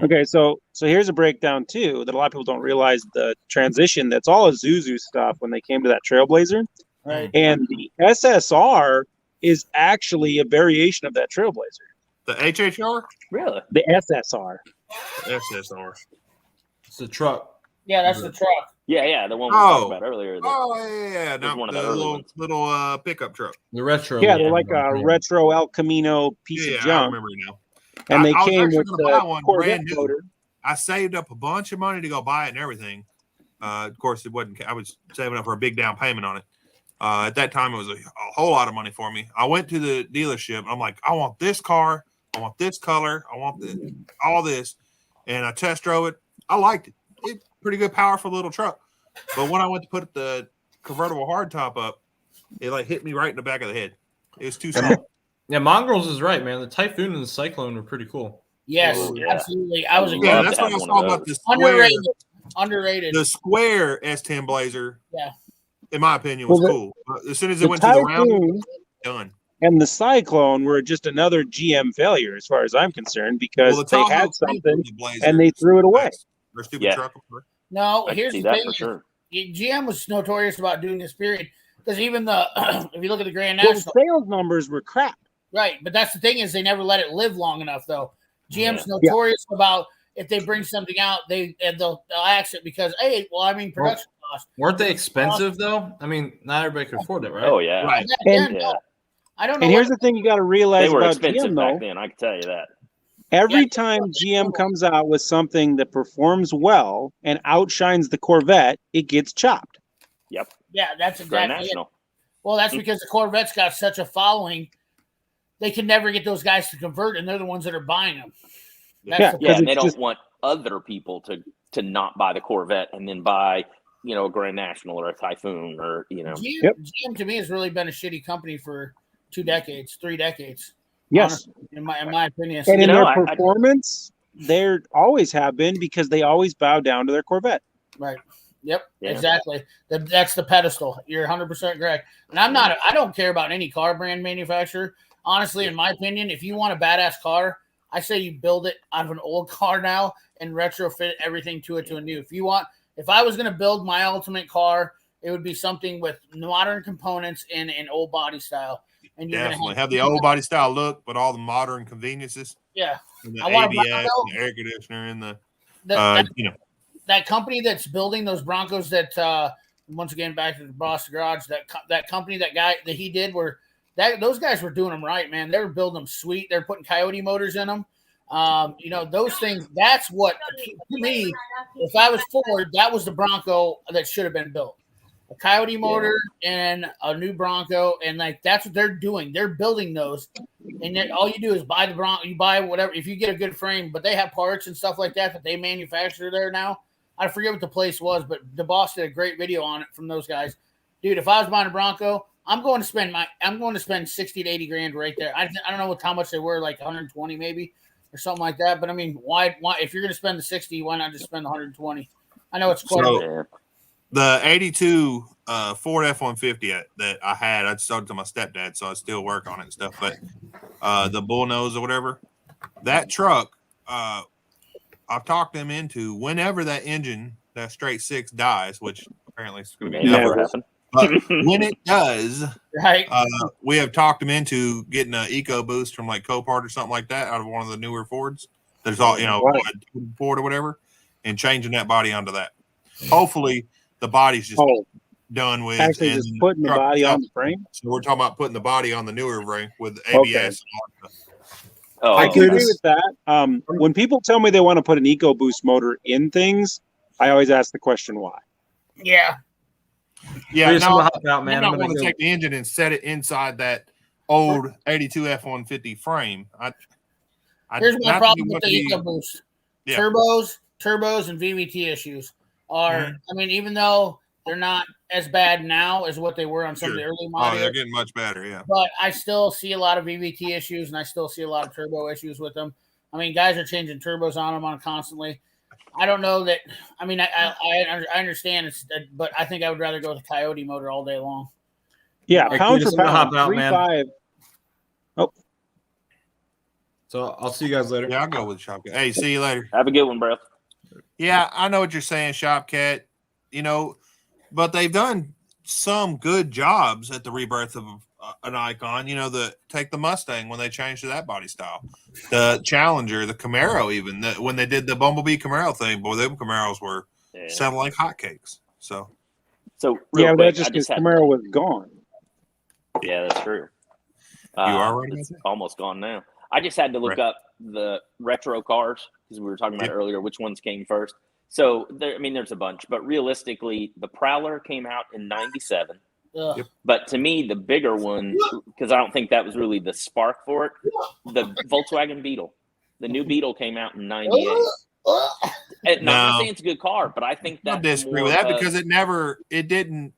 Okay, so here's a breakdown too that a lot of people don't realize the transition. That's all Isuzu stuff when they came to that Trailblazer, right? And the SSR is actually a variation of that Trailblazer. The HHR, really? The SSR. SSR. It's a truck. Yeah, that's the truck. Yeah, the one we talked about earlier. Yeah. No, one of the little pickup truck. The retro. Yeah, they're like a retro El Camino piece of junk. I remember now. and they I was came actually with gonna buy the one Corvette brand new. motor. I saved up a bunch of money to go buy it and everything. Of course, it wasn't. I was saving up for a big down payment on it. At that time, it was a whole lot of money for me. I went to the dealership. I'm like, I want this car. I want this color. I want all this. And I test drove it. I liked it. It's pretty good, powerful little truck. But when I went to put the convertible hardtop up, it like hit me right in the back of the head. It was too soft. Yeah, Mongrels is right, man. The Typhoon and the Cyclone were pretty cool. Yes, Oh, yeah. absolutely. I was a Yeah, love that's to what I have was one of talking about. The those. square, Underrated. the square S10 Blazer. Yeah. In my opinion, was Well, cool. But as soon as it The went to the round, Typhoon done. and the Cyclone were just another GM failure, as far as I'm concerned, because Well, the they Tahoe had came something from the Blazer. and they threw it away. Their stupid Yeah. truck. No, I can here's see the that thing. for sure. GM was notorious about doing this period because even the if you look at the Grand Well, the National, sales numbers were crap. right? But that's the thing is they never let it live long enough though. GM's Yeah. notorious about if they bring something out, they'll axe it because hey, well, I mean production costs. Weren't they expensive though? I mean, not everybody could afford it, right? Oh yeah, Right. Back And- then, yeah. no. I don't know. And here's what- the thing you got to They realize were about expensive GM, back though. then. I can tell you that. Every Yeah. time GM comes out with something that performs well and outshines the Corvette, it gets chopped. Yep. yeah, that's Grand exactly it. National. Well, that's because the Corvette's got such a following. They can never get those guys to convert, and they're the ones that are buying them. That's Yeah, the- Yeah, and it's they don't just- want other people to not buy the Corvette and then buy, a Grand National or a Typhoon or GM to me has really been a shitty company for 2 decades, 3 decades. Yes. Honestly, in my opinion. And in You know, their performance, they always have been because they always bow down to their Corvette. Right. Yep. Yeah. Exactly. That's the pedestal. You're 100% correct. And I don't care about any car brand manufacturer. Honestly, in my opinion, if you want a badass car, I say you build it out of an old car now and retrofit everything to it to a new. If I was going to build my ultimate car, it would be something with modern components in an old body style. And you're Definitely going to have the old body style look, but all the modern conveniences. Yeah. And the I want a ABS, Bronco. and the air conditioner, and the That company that's building those Broncos that once again back to the Boston Garage, that company, that guy that he did those guys were doing them right, man. They were building them sweet. They're putting Coyote motors in them. Those things, that's what to me, if I was Ford, that was the Bronco that should have been built. A Coyote motor and a new Bronco, and like that's what they're doing. They're building those, and then all you do is buy the Bronco. You buy whatever if you get a good frame, but they have parts and stuff like that they manufacture there now. I forget what the place was, but the boss did a great video on it from those guys. Dude, if I was buying a Bronco, I'm going to spend 60 to 80 grand right there. I don't know how much they were, like 120 maybe or something like that. But I mean, why if you're going to spend the 60, why not just spend 120? I know it's quite a bit. The 82 Ford F-150 that I had, I sold it to my stepdad, so I still work on it and stuff. But the bullnose or whatever, that truck, I've talked them into whenever that engine, that straight six dies, which apparently is going to be Never never. happen. But when it does, Right. we have talked them into getting an Eco Boost from like Copart or something like that out of one of the newer Fords. There's all, Ford or whatever, and changing that body onto that. Hopefully, the body's just done with. Actually, and just putting the body on the frame. So we're talking about putting the body on the newer frame with ABS. I can agree with that. When people tell me they want to put an EcoBoost motor in things, I always ask the question why. Yeah. Yeah, Chris, I'm no, gonna hop out, man. I'm I'm not gonna going to go. take the engine and set it inside that old 82 F-150 frame. Here's my not problem that with we the want to be- EcoBoost. Yeah. Turbos, and VVT issues are. I mean, even though they're not as bad now as what they were on some of the early models. Oh, they're getting much better, yeah. But I still see a lot of VVT issues, and I still see a lot of turbo issues with them. I mean, guys are changing turbos on them constantly. I don't know that. I mean, I understand it's, but I think I would rather go with a Coyote motor all day long. Yeah, pound for pound, hop out, man. 3.5. Oh, So I'll see you guys later. Yeah, I'll go with Shopcat. Hey, see you later. Have a good one, bro. Yeah, I know what you're saying, Shopcat. But they've done some good jobs at the rebirth of an icon. Take the Mustang when they changed to that body style, the Challenger, the Camaro, even when they did the Bumblebee Camaro thing. Boy, them Camaros were selling like hotcakes. So real yeah, quick, that's just because Camaro was gone. Yeah, that's true. You are right. It's almost gone now. I just had to look Right. up the retro cars because we were talking about earlier which ones came first. So there's a bunch, but realistically, the Prowler came out in '97. Ugh. But to me, the bigger one, because I don't think that was really the spark for it, the Volkswagen Beetle. The new Beetle came out in '98. I'm not saying it's a good car, but I think I that's disagree more with that of- because it didn't.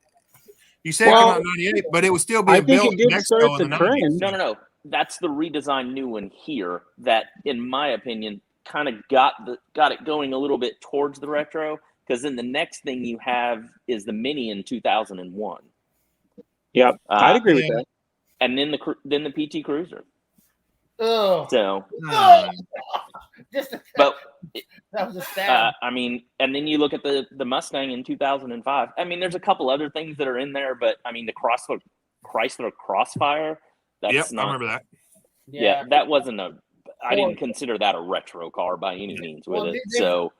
You said Well, it came out in '98, but it was still I being think built it in did Mexico start in the the 90s. trend. No. That's the redesigned new one here that, in my opinion, kind of got it going a little bit towards the retro. Because then the next thing you have is the Mini in 2001. Yep, I'd agree with that. And then the PT Cruiser. Oh, So, that was a stab. and then you look at the Mustang in 2005. There's a couple other things that are in there, but the Chrysler Crossfire. That's I remember that. Yeah, that wasn't I didn't consider that a retro car by any means with it. So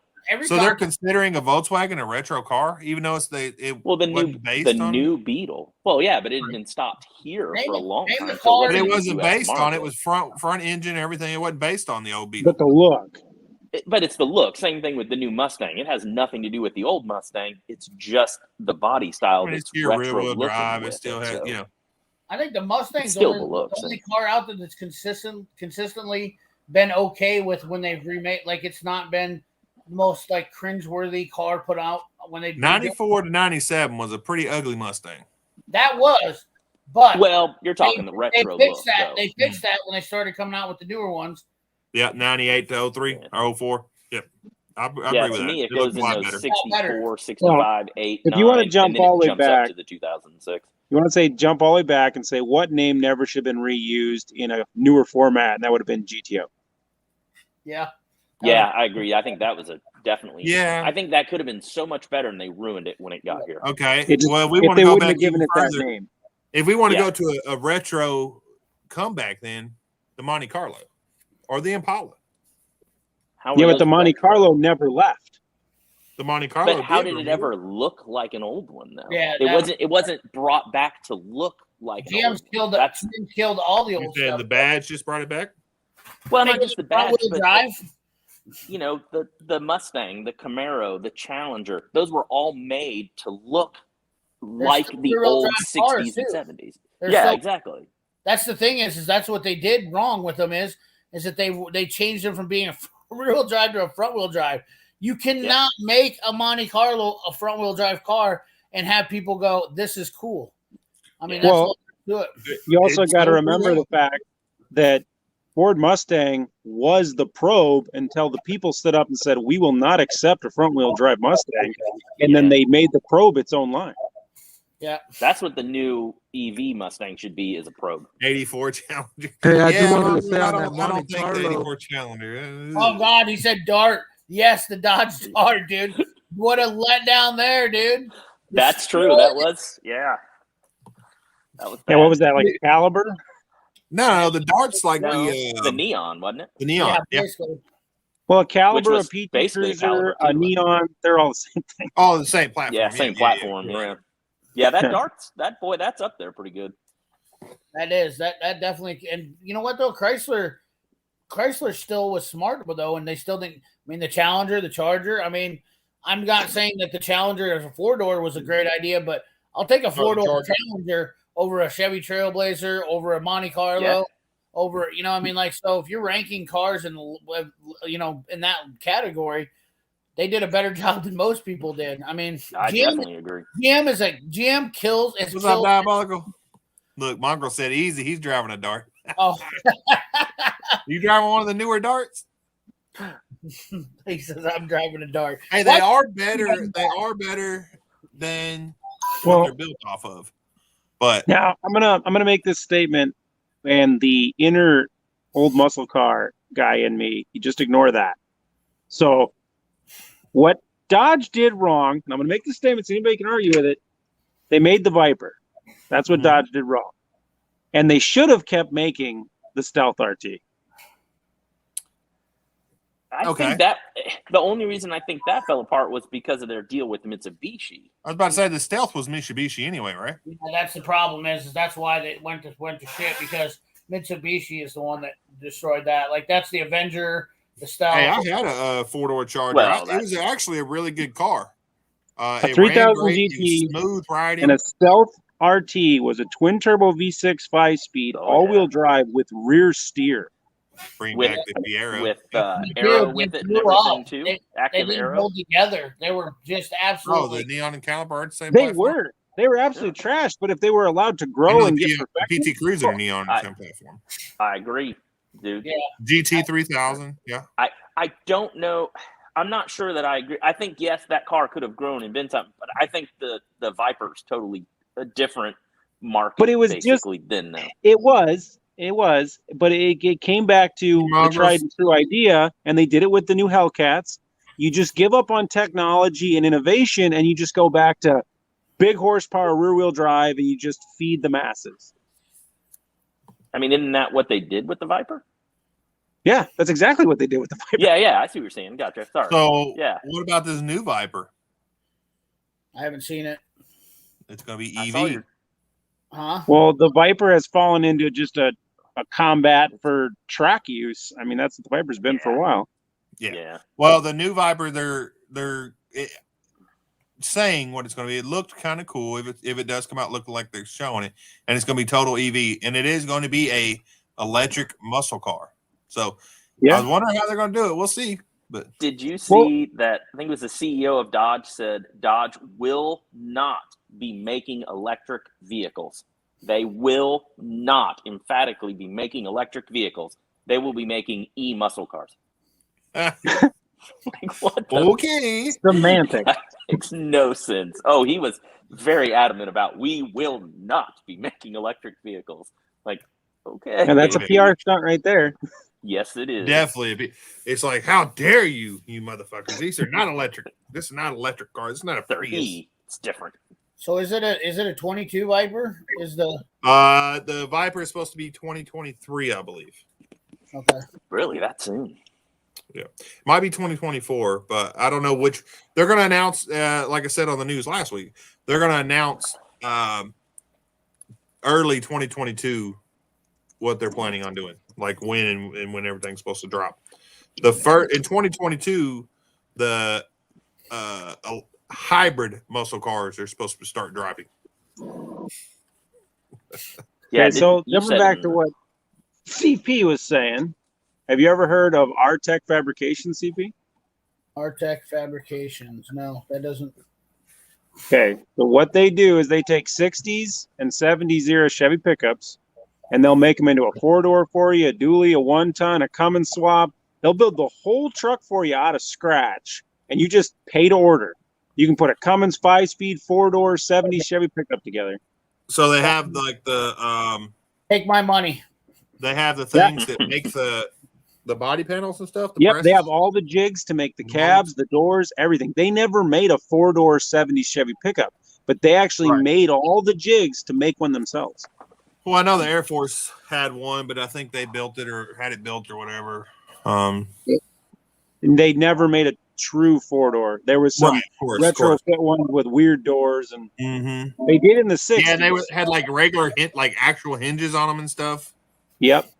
they're considering a Volkswagen a retro car, even though the new Beetle. Well, yeah, but it had been stopped here for a long time. But it wasn't based on it. It was front engine and everything. It wasn't based on the old Beetle. But the look. But it's the look. Same thing with the new Mustang. It has nothing to do with the old Mustang. It's just the body style. It's your rear-wheel drive. It still has, I think the Mustang's still the only car out there that's consistently been okay with when they've remade. Like, it's not been the most like cringeworthy car put out when they 94 to 97 was a pretty ugly Mustang. That was, but you're talking the retro. They fixed that. They fixed that when they started coming out with the newer ones. Yeah, 98 to 03 or 04. Yep. I agree with to that. me, it goes in those better. 64, 65, 8, if 9, you want to jump all the way back to the 2006. You want to say jump all the way back and say what name never should have been reused in a newer format, and that would have been GTO. Yeah. Yeah, I agree. I think that was definitely. Yeah. I think that could have been so much better, and they ruined it when it got here. Okay. We want to go back even further. Name. If we want to go to a retro comeback, then the Monte Carlo or the Impala. But the Monte Carlo never left. The Monte Carlo. But how did it ever look like an old one though? Yeah, it wasn't brought back to look like. GM's killed all the old stuff. The badge just brought it back. Well, not just the badge, but drive. The Mustang, the Camaro, the Challenger. Those were all made to look like the old 60s and 70s. Exactly. That's the thing is that's what they did wrong with them is that they changed them from being a rear-wheel drive to a front-wheel drive. You cannot make a Monte Carlo a front-wheel drive car and have people go, "This is cool." That's what do it. You also got to remember the fact that Ford Mustang was the probe until the people stood up and said, "We will not accept a front-wheel drive Mustang," and then they made the probe its own line. Yeah, that's what the new EV Mustang should be, is a probe. 84 Challenger. Hey, I don't think the 84 Challenger. Oh God, he said Dart. Yes, the Dodge Dart, dude. What a letdown there, dude. That's true. That was, That was bad. Yeah, what was that, like Caliber? No, the Dart's like the Neon, wasn't it? The Neon, yeah. Well, a Caliber, a PT basically Cruiser, a Neon, they're all the same thing. All the same platform. Yeah, same platform, Yeah, that Dart's, that's up there pretty good. That is. That definitely, and you know what, though? Chrysler still was smart, though, and they still didn't. The Challenger, the Charger. I'm not saying that the Challenger as a four-door was a great idea, but I'll take a four-door Challenger over a Chevy Trailblazer, over a Monte Carlo, over, so if you're ranking cars in that category, they did a better job than most people did. I definitely agree. GM kills. What's up, Diabolical? Look, Mongrel said easy. He's driving a Dart. Oh. You driving one of the newer Darts? He says I'm driving a Dart. Hey, they are better. They are better than what they're built off of. But now I'm gonna make this statement, and the inner old muscle car guy in me, you just ignore that. So, what Dodge did wrong, and I'm gonna make this statement so anybody can argue with it. They made the Viper. That's what Dodge did wrong, and they should have kept making the Stealth RT. I think that the only reason I think that fell apart was because of their deal with Mitsubishi. I was about to say the Stealth was Mitsubishi anyway, right? Yeah, that's the problem is that's why they went to shit, because Mitsubishi is the one that destroyed that. Like that's the Avenger, the Stealth. Hey, I had a 4-door Charger. Well, It was actually a really good car. A It 3000 ran great. It GT was smooth riding. and a Stealth RT was a twin turbo V6 5-speed all-wheel drive with rear steer. Bring with- back the Fiero. with They arrow did, with they it and blew everything up. too. They Active didn't arrow. hold together. They were just Oh, absolutely. the neon and caliper are the same. They platform? were absolutely trashed, but if they were allowed to I grow know and the get perfected, PT Cruiser are neon on the same platform. I agree, dude. Yeah. GT 3000. Yeah. I don't know. I'm not sure that I agree. I think yes, that car could have grown and been something, but I think the Viper's totally a different market. But it was basically then now. it was, but it came back to the tried and true idea, and they did it with the new Hellcats. You just give up on technology and innovation, and you just go back to big horsepower rear wheel drive, and you just feed the masses. I mean, isn't that what they did with the Viper? Yeah, that's exactly what they did with the Viper. Yeah, I see what you're saying. Gotcha. Sorry. So, yeah, what about this new Viper? I haven't seen it. It's going to be I saw EV. your- Huh? Well, the Viper has fallen into just a combat for track use. I mean, that's what the Viper's been for a while. Yeah. Well, the new Viper, they're saying what it's going to be. It looked kind of cool if it does come out looking like they're showing it, and it's going to be total EV, and it is going to be a electric muscle car. So I was wondering how they're going to do it. We'll see. But did you see that? I think it was the CEO of Dodge said Dodge will not be making electric vehicles. They will not emphatically be making electric vehicles. They will be making muscle cars. Like, what the? Okay. Semantic. That makes no sense. Oh, he was very adamant about we will not be making electric vehicles. Like, okay. And that's a PR stunt right there. Yes, it is. Definitely. It's like, how dare you motherfuckers? These are not electric. This is not an electric car. This is not a Prius. It's different. So is it a 22 Viper? Is the Viper is supposed to be 2023, I believe. okay? Really, that soon? Yeah, might be 2024, but I don't know which. They're going to announce, like I said on the news last week, they're going to announce early 2022 what they're planning on doing, like when and when everything's supposed to drop. The first in 2022, the hybrid muscle cars are supposed to start dropping. Yeah. Okay, so jumping back to what CP was saying, have you ever heard of Artec Fabrication, CP? Artec Fabrications. No, that doesn't. Okay, so what they do is they take 60s and 70s era Chevy pickups, and they'll make them into a 4-door for you, a dually, a 1-ton, a Cummins swap. They'll build the whole truck for you out of scratch, and you just pay to order. You can put a Cummins 5-speed, 4-door, 70s Chevy pickup together. So they have like the take my money. They have the things that make the body panels and stuff. Yep, they have all the jigs to make the cabs, the doors, everything. They never made a 4-door 70s Chevy pickup, but they actually made all the jigs to make one themselves. Well, I know the Air Force had one, but I think they built it or had it built or whatever. And they never made a true 4-door. There was some retrofit ones with weird doors, and they did in the 60s. Yeah, and they had like regular like actual hinges on them and stuff. Yep.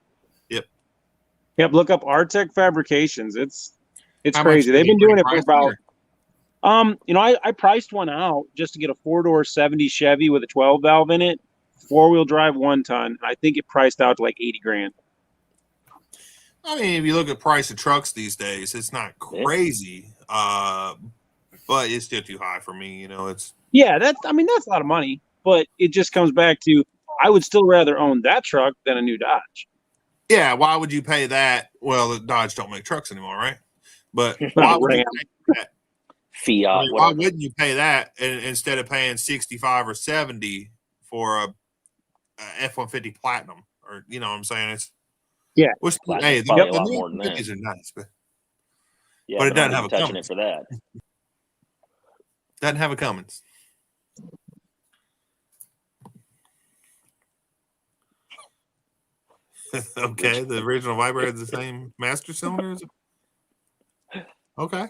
Look up Artec Fabrications. It's How crazy. much They've been doing it for price about. I priced one out just to get a 4-door 70 Chevy with a 12 valve in it, 4-wheel drive 1-ton. I think it priced out to like $80,000. I mean, if you look at price of trucks these days, it's not crazy, but it's still too high for me. It's that's a lot of money, but it just comes back to I would still rather own that truck than a new Dodge. Yeah, why would you pay that? Well, the Dodge don't make trucks anymore, right? But why would you pay that? Fiat. I mean, why wouldn't you pay that instead of paying 65 or 70 for a F-150 Platinum? Or you know what I'm saying? It's which, hey, the new 50s are nice, but it doesn't have a Cummins for that. Doesn't have a Cummins. Okay, the original Viper has the same master cylinders. Okay,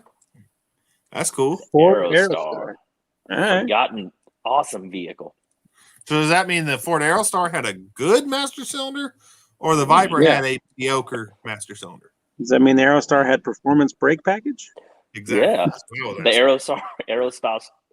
that's cool. Aerostar, forgotten awesome vehicle. So does that mean the Ford Aerostar had a good master cylinder, Or the Viper Yeah. had a mediocre master cylinder. Does that mean the Aerostar had performance brake package? Exactly. Yeah. Well, The that's-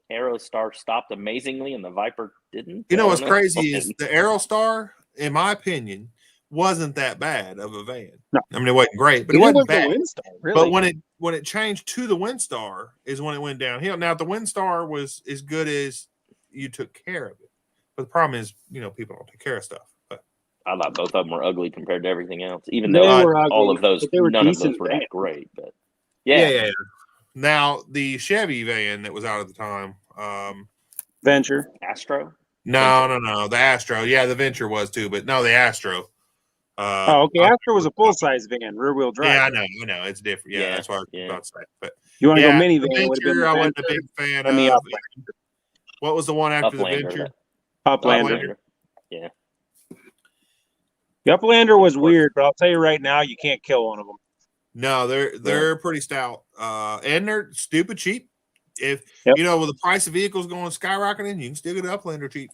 Aerostar stopped amazingly, and the Viper didn't. You know I what's don't know. crazy is the Aerostar, in my opinion, wasn't that bad of a van. No. I mean, it wasn't great, but it Neither wasn't was bad. the Windstar, really. But when it changed to the Windstar is when it went downhill. Now the Windstar was as good as you took care of it, but the problem is, people don't take care of stuff. But I thought both of them were ugly compared to everything else. Even They though were all ugly, of those, but they were none of those decent were that vans. great. But yeah. Now the Chevy van that was out at the time, Venture. Astro. no, the Astro. Yeah, the Venture was too, but no, the Astro. Okay. Astro was a full size van, rear wheel drive. Yeah, I know. It's different. Yeah, that's what I was about to say. But You want to yeah, go the minivan? It would have been Venture, the I wasn't a Venture big fan and the of. Uplander. What was the one after the Uplander, Venture? Uplander. Yeah. The Uplander was weird, but I'll tell you right now, you can't kill one of them. No, they're pretty stout, and they're stupid cheap. If Yep. with the price of vehicles going skyrocketing, you can still get an Uplander cheap.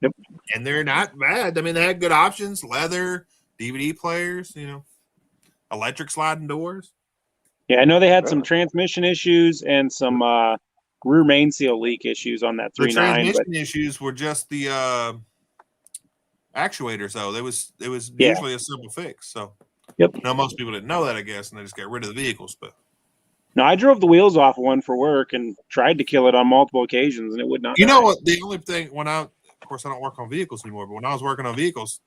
Yep. And they're not bad. I mean, they had good options: leather, DVD players, electric sliding doors. Yeah, I know they had some transmission issues and some rear main seal leak issues on that The 3.9. transmission issues were just the actuators, though. It was usually a simple fix. So, most people didn't know that, I guess, and they just got rid of the vehicles. But no, I drove the wheels off one for work and tried to kill it on multiple occasions, and it would not. You know what? The only thing of course, I don't work on vehicles anymore, but when I was working on vehicles,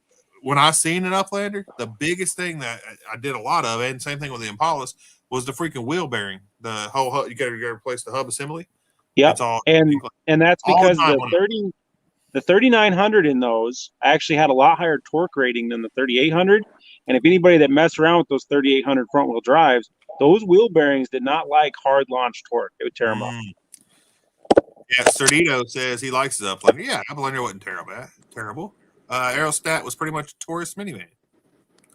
when I seen an Uplander, the biggest thing that I did a lot of, and same thing with the Impalas, was the freaking wheel bearing. The whole hub, you got to replace the hub assembly. Yeah, and that's because the 3900 in those actually had a lot higher torque rating than the 3800. And if anybody that messed around with those 3800 front wheel drives, those wheel bearings did not like hard launch torque. It would tear them up. Yeah, Cerdito says he likes his Uplander. Yeah, Uplander wasn't terrible. Aerostat was pretty much a tourist minivan.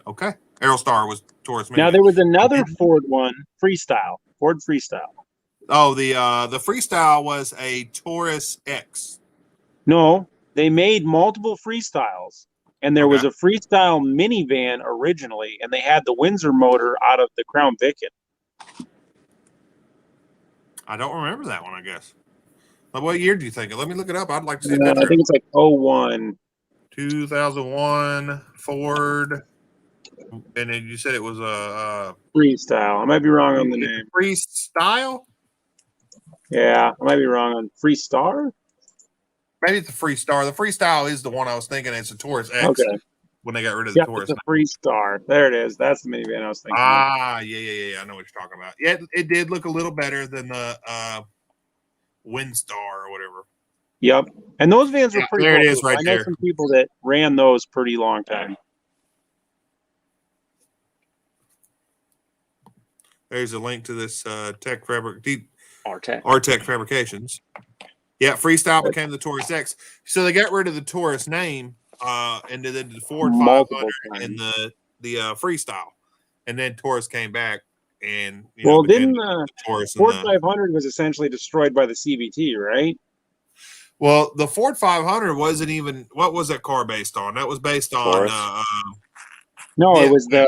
Okay. Aerostar was tourist minivan. Now there was another Ford one, Ford Freestyle. Oh, the Freestyle was a Taurus X. No, they made multiple Freestyles, and there was a Freestyle minivan originally, and they had the Windsor motor out of the Crown Vic. I don't remember that one, I guess. But what year do you think? Let me look it up. I'd like to see I think it's like 01. 2001 Ford. And then you said it was a Freestyle. I might be wrong on the name. Freestyle? Yeah, I might be wrong on Freestar. Maybe it's the Freestar. The Freestyle is the one I was thinking. It's a Taurus X. Okay. When they got rid of the Taurus. It's a Freestar. There it is. That's the minivan I was thinking. Yeah. I know what you're talking about. Yeah, it did look a little better than the Windstar or whatever. Yep. And those vans were pretty there cool. it is right there. I know some people that ran those pretty long time. There's a link to this Artec Fabrications. Yeah, Freestyle became the Taurus X. So they got rid of the Taurus name and did the Ford 500 and the Freestyle. And then Taurus came back and didn't Taurus Ford 500 was essentially destroyed by the CVT, right? Well, the Ford 500 wasn't even, what was that car based on? That was based on it was the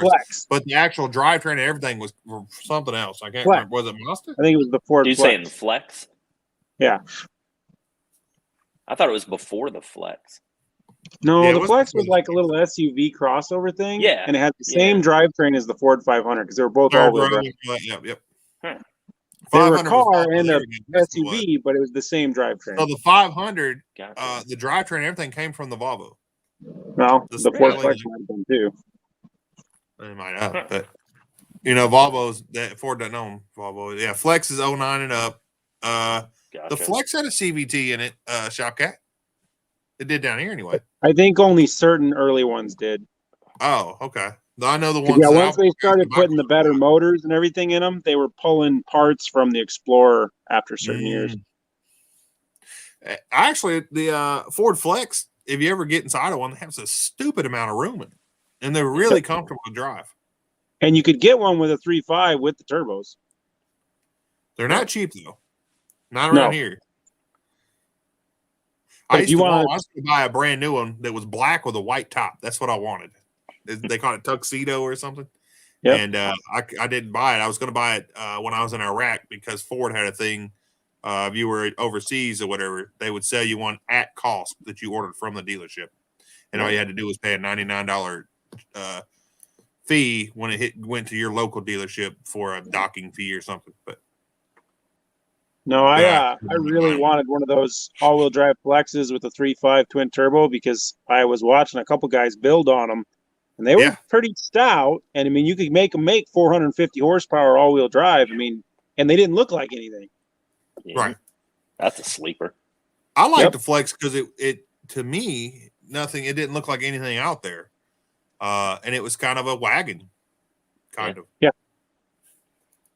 Flex, but the actual drivetrain and everything was something else. I can't remember. Was it Mazda? I think it was the Ford. You saying Flex? Yeah, I thought it was before the Flex. No, the Flex was like a little SUV crossover thing. Yeah, and it had the same drivetrain as the Ford 500 because they were both all-wheel drive. Yep. They were a car and a SUV, but it was the same drivetrain. So the 500, the drivetrain and everything came from the Volvo. Well, the Ford Flex might have been too. They might have, but Volvo's that Ford doesn't own Volvo. Yeah, Flex is 09 and up. The Flex had a CVT in it, Shopcat. It did down here anyway. I think only certain early ones did. Oh, okay. I know the ones. Yeah, once they started putting the better motors and everything in them, they were pulling parts from the Explorer after certain years. Actually, the Ford Flex, if you ever get inside of one, has a stupid amount of room in it, and they're really comfortable to drive. And you could get one with a 3.5 with the turbos. They're not cheap though. Not around here. I if used you to want, buy a brand new one that was black with a white top. That's what I wanted. They call it tuxedo or something. Yep. And I didn't buy it. I was going to buy it when I was in Iraq because Ford had a thing. If you were overseas or whatever, they would sell you one at cost that you ordered from the dealership, and all you had to do was pay a $99 fee when it went to your local dealership for a docking fee or something. But no, I really wanted one of those all-wheel drive Flexes with a 3.5 twin turbo because I was watching a couple guys build on them, and they were pretty stout. And I mean, you could make them make 450 horsepower all-wheel drive. I mean, and they didn't look like anything. Yeah. Right. That's a sleeper. I like the Flex because it to me it didn't look like anything out there, and it was kind of a wagon, kind of. Yeah.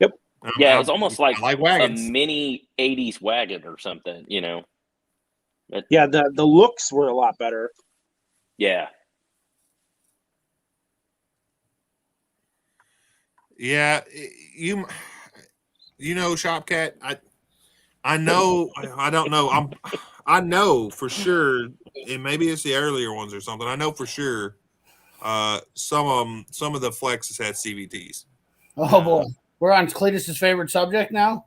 Yep. Yeah, it was almost like a wagons. mini '80s wagon or something, you know. Yeah, the looks were a lot better. Yeah. Yeah, you know, Shopcat. I know. I don't know. I know for sure, and maybe it's the earlier ones or something. I know for sure. Some of the Flexes had CVTs. Oh boy, we're on Cleatus's favorite subject now.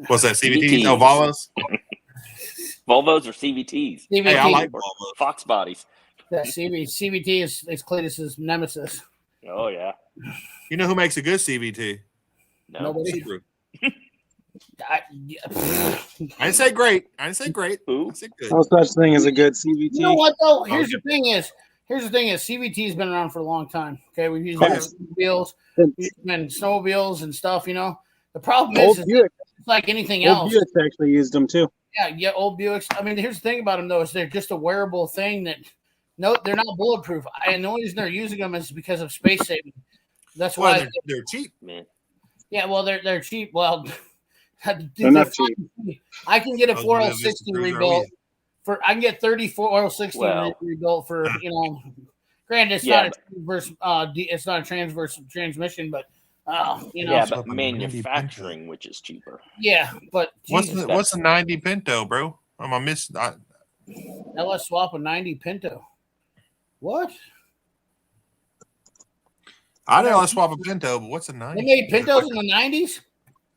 What's that? CVTs? No, Volvos. Volvos or CVTs? CVT. Hey, I like Volvos. Fox bodies. Yeah, CVT is Cleatus's nemesis. Oh yeah. You know who makes a good CVT? No. Nobody. Subaru. I didn't say great. I said good. No such thing as a good CVT. You know what though? Here's the thing is CVT has been around for a long time. Okay, we've used it for snowmobiles, and snowmobiles and stuff. You know, the problem is it's like anything else. Old Buicks actually used them too. Yeah, old Buicks. I mean, here's the thing about them though: is they're just a wearable thing that they're not bulletproof. And the only reason they're using them is because of space saving. That's why they're cheap, man. Yeah, well, they're cheap. Well. They're not cheap. I can get a 4L60 rebuilt for. I can get 30 4L60 rebuilt for Granted, it's not a transverse. It's not a transverse transmission, but Yeah, but manufacturing, which is cheaper. Yeah, but what's a 90 Pinto, bro? Am I missing? LS swap a 90 Pinto. What? I know let's swap a Pinto, but what's a 90? They made Pintos in the 90s?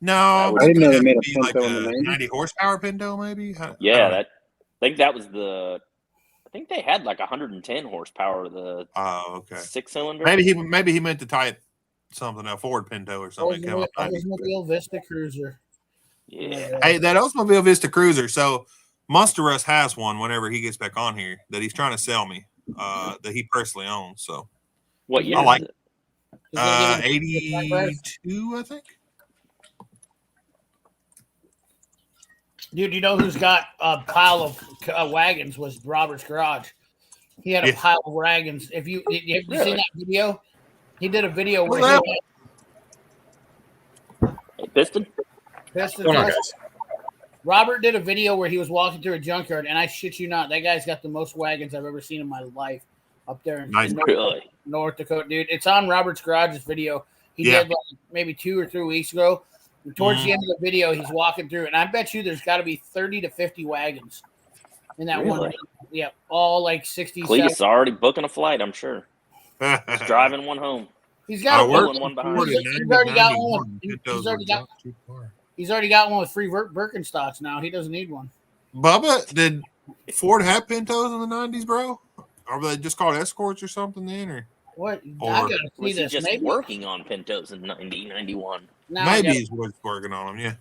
No, I didn't know they made a be Pinto like in the 90s. 90 horsepower Pinto, maybe. Yeah, I think that was the. I think they had like 110 horsepower. The okay 6-cylinder. Maybe he meant to type something a Ford Pinto or something. Oldsmobile Vista Cruiser. Yeah. Hey, that Oldsmobile Vista Cruiser. So Monster Russ has one whenever he gets back on here that he's trying to sell me. That he personally owns. So what year? I like is it. 82, I think. Dude, you know who's got a pile of wagons was Robert's Garage. He had a pile of wagons. Have you seen that video? He did a video where Piston. Robert did a video where he was walking through a junkyard, and I shit you not, that guy's got the most wagons I've ever seen in my life up there in North Dakota, dude. It's on Robert's Garage's video. He did like maybe 2 or 3 weeks ago. And towards the end of the video, he's walking through, and I bet you there's got to be 30 to 50 wagons in that one. Yeah, all like 60. Cleatus already booking a flight, I'm sure. He's driving one home. He's got one behind. He's already got one. He's already got one with free Birkenstocks now. He doesn't need one. Bubba, did Ford have Pintos in the 90s, bro? Are they just called Escorts or something then? Or what? Or I gotta see was this. He just maybe working on Pintos in 90, 91. Maybe he's working on them, yeah.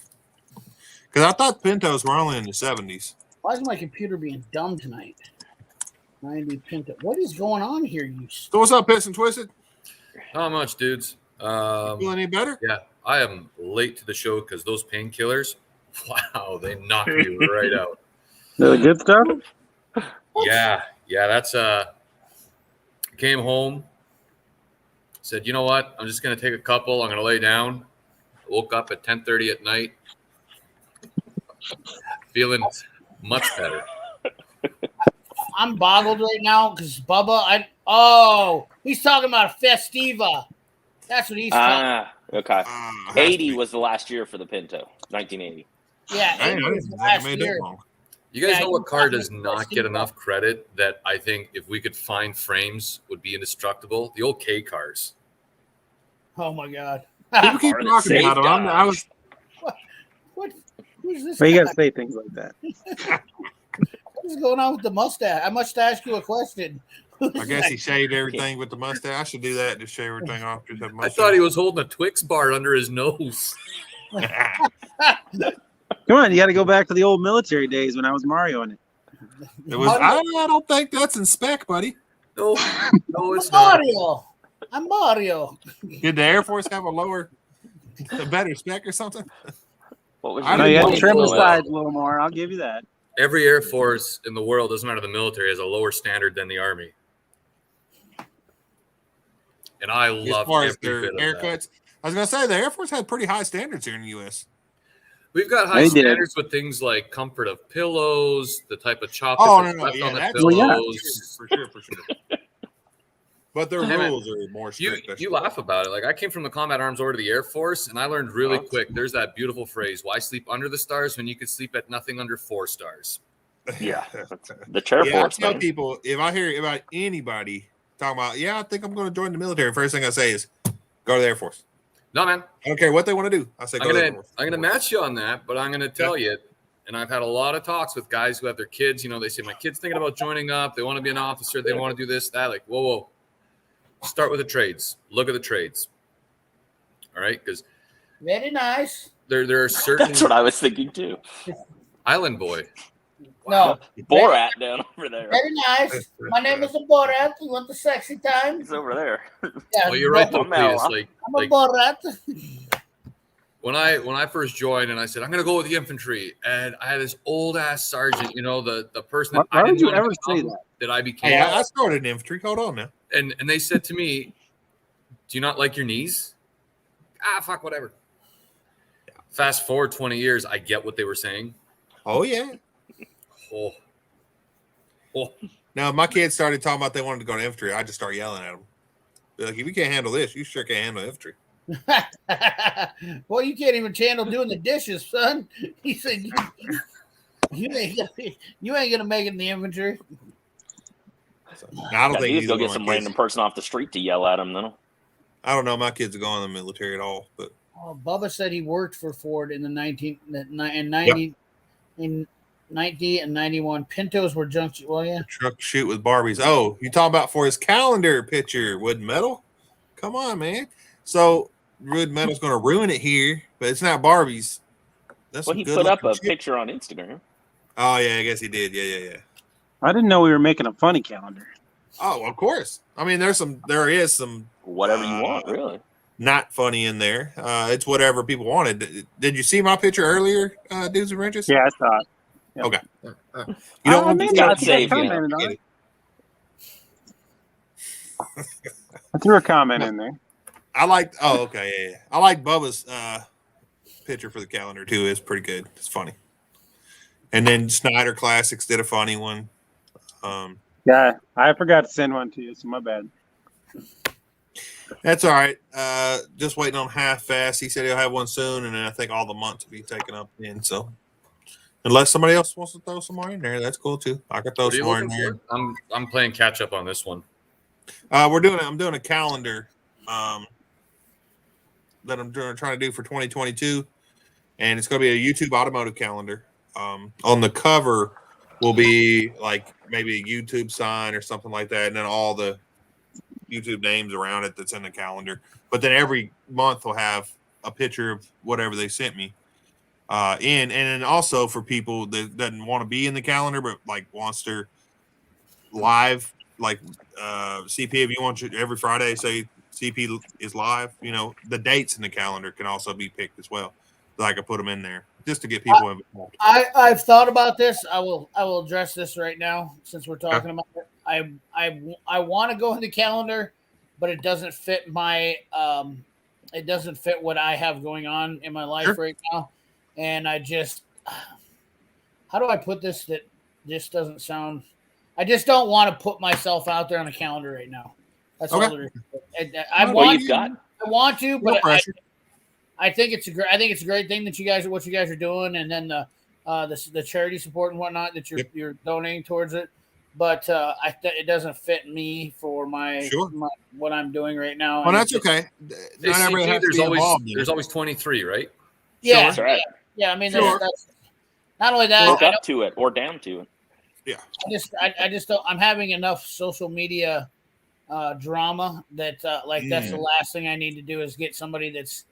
Because I thought Pintos were only in the 70s. Why is my computer being dumb tonight? 90 Pinto. What is going on here? So what's up, Piss and Twisted? Not much, dudes. Feel any better? Yeah, I am late to the show because those painkillers, wow, they knocked me right out. The good stuff? Yeah, that's came home, said, you know what? I'm just gonna take a couple. I'm gonna lay down. Woke up at 10:30 at night, feeling much better. I'm boggled right now because Bubba. He's talking about a Festiva. That's what he's talking. Okay. 80 was the last year for the Pinto. 1980. Yeah, 80 was the last year. You guys Yeah, know you what car got me does not question. get enough credit that I think if we could find frames would be indestructible? The old K cars. Oh my God. People keep Car that talking saved about them. I was What? Who's this Why you guy? gotta say things like that? What's going on with the mustache? I must ask you a question. I guess he shaved everything with the mustache. I should do that. Just shave everything off. Just have I mustache. thought he was holding a Twix bar under his nose. Come on, you got to go back to the old military days when I was Mario in it. It was. I don't think that's in spec, buddy. No, no, it's I'm not. Mario. I'm Mario. Did the Air Force have a better spec or something? What was I No, didn't you had know to trim the it was. sides a little more. I'll give you that. Every Air Force in the world, doesn't matter the military, has a lower standard than the Army. And I As love far as every their bit of that. haircuts, I was gonna say the Air Force had pretty high standards here in the U.S. We've got high They did. standards with things like comfort of pillows, the type of chop Oh, that's no, left yeah, on the that's pillows. for sure. But their Damn it. rules are more strict. You laugh about it. Like I came from the Combat Arms Order to the Air Force, and I learned really quick. There's that beautiful phrase: "Why sleep under the stars when you could sleep at nothing under 4 stars?" Yeah, the chair Yeah, I force. tell Man. people if I hear about anybody talking about, yeah, I think I'm going to join the military. First thing I say is, go to the Air Force. No, man. I don't care what they want to do. I say, go to the Air Force. I'm gonna match you on that, but I'm gonna tell you. And I've had a lot of talks with guys who have their kids. You know, they say my kid's thinking about joining up. They want to be an officer. They want to do this, that. Like, whoa. Start with the trades. Look at the trades. All right, because Very nice. there are certain That's what I was thinking too. Island boy. No. Borat down over there. Very nice. My name is Borat. You want the sexy time? He's over there. Yeah, Well, you're right though, I'm out. Cletus. I'm a Like Borat. when I first joined and I said I'm gonna go with the infantry, and I had this old ass sergeant, you know, the person that Why I would didn't you want ever to say become, that? that I became. Hey, I started in infantry. Hold on now. And they said to me, "Do you not like your knees?" Fuck, whatever. Fast forward 20 years, I get what they were saying. Oh, yeah. Oh. Now, if my kids started talking about they wanted to go to infantry, I just start yelling at them. Be like, if you can't handle this, you sure can't handle infantry. Well, you can't even handle doing the dishes, son. He said, you ain't gonna make it in the infantry. So, I don't Yeah, think you either go one get of my some kids- random person off the street to yell at him. Then I don't know. My kids are going in the military at all, but Oh, Bubba said he worked for Ford in the 90 and 91. Pintos were junk. Well, yeah. truck shoot with Barbies. Oh, you talking about for his calendar picture, wood and metal? Come on, man. So wood and metal's going to ruin it here, but it's not Barbies. That's well, some he good put up a looking shit. picture on Instagram. Oh yeah, I guess he did. Yeah. I didn't know we were making a funny calendar. Oh, of course. I mean, there is some Whatever you want, really. not funny in there. It's whatever people wanted. Did you see my picture earlier, dudes and wrenches? Yeah, I saw it. Yeah. Okay. You don't want maybe to I'd see say, it. commented on it. I threw a comment in there. I like. Oh, okay, yeah. I like Bubba's picture for the calendar too. It's pretty good. It's funny. And then Snyder Classics did a funny one. Yeah, I forgot to send one to you, so my bad. That's all right. Just waiting on Half Fast. He said he'll have one soon, and then I think all the months will be taken up in. So, unless somebody else wants to throw some more in there, that's cool too. I could throw What are some you more in looking there. for? I'm playing catch up on this one. I'm doing a calendar that I'm trying to do for 2022, and it's going to be a YouTube automotive calendar. On the cover will be like maybe a YouTube sign or something like that, and then all the YouTube names around it that's in the calendar. But then every month will have a picture of whatever they sent me. And then also for people that doesn't want to be in the calendar but like wants their live, like CP, if you want to, every Friday say CP is live, the dates in the calendar can also be picked as well. So I can put them in there just to get people involved. I've thought about this. I will address this right now since we're talking about it. I want to go in the calendar, but it doesn't fit my it doesn't fit what I have going on in my life right now. And I just, how do I put this that just doesn't sound, I just don't want to put myself out there on a calendar right now. That's all there is. I want to, but I think it's a great thing that what you guys are doing, and then the charity support and whatnot that you're donating towards it. But it doesn't fit me for my what I'm doing right now. Well, that's okay. Not everybody has to be involved. There's always 23, right? Yeah, that's right. Yeah, I mean, that's not only that. Look up to it or down to it. Yeah. I just don't. I'm having enough social media drama that that's the last thing I need to do is get somebody that's,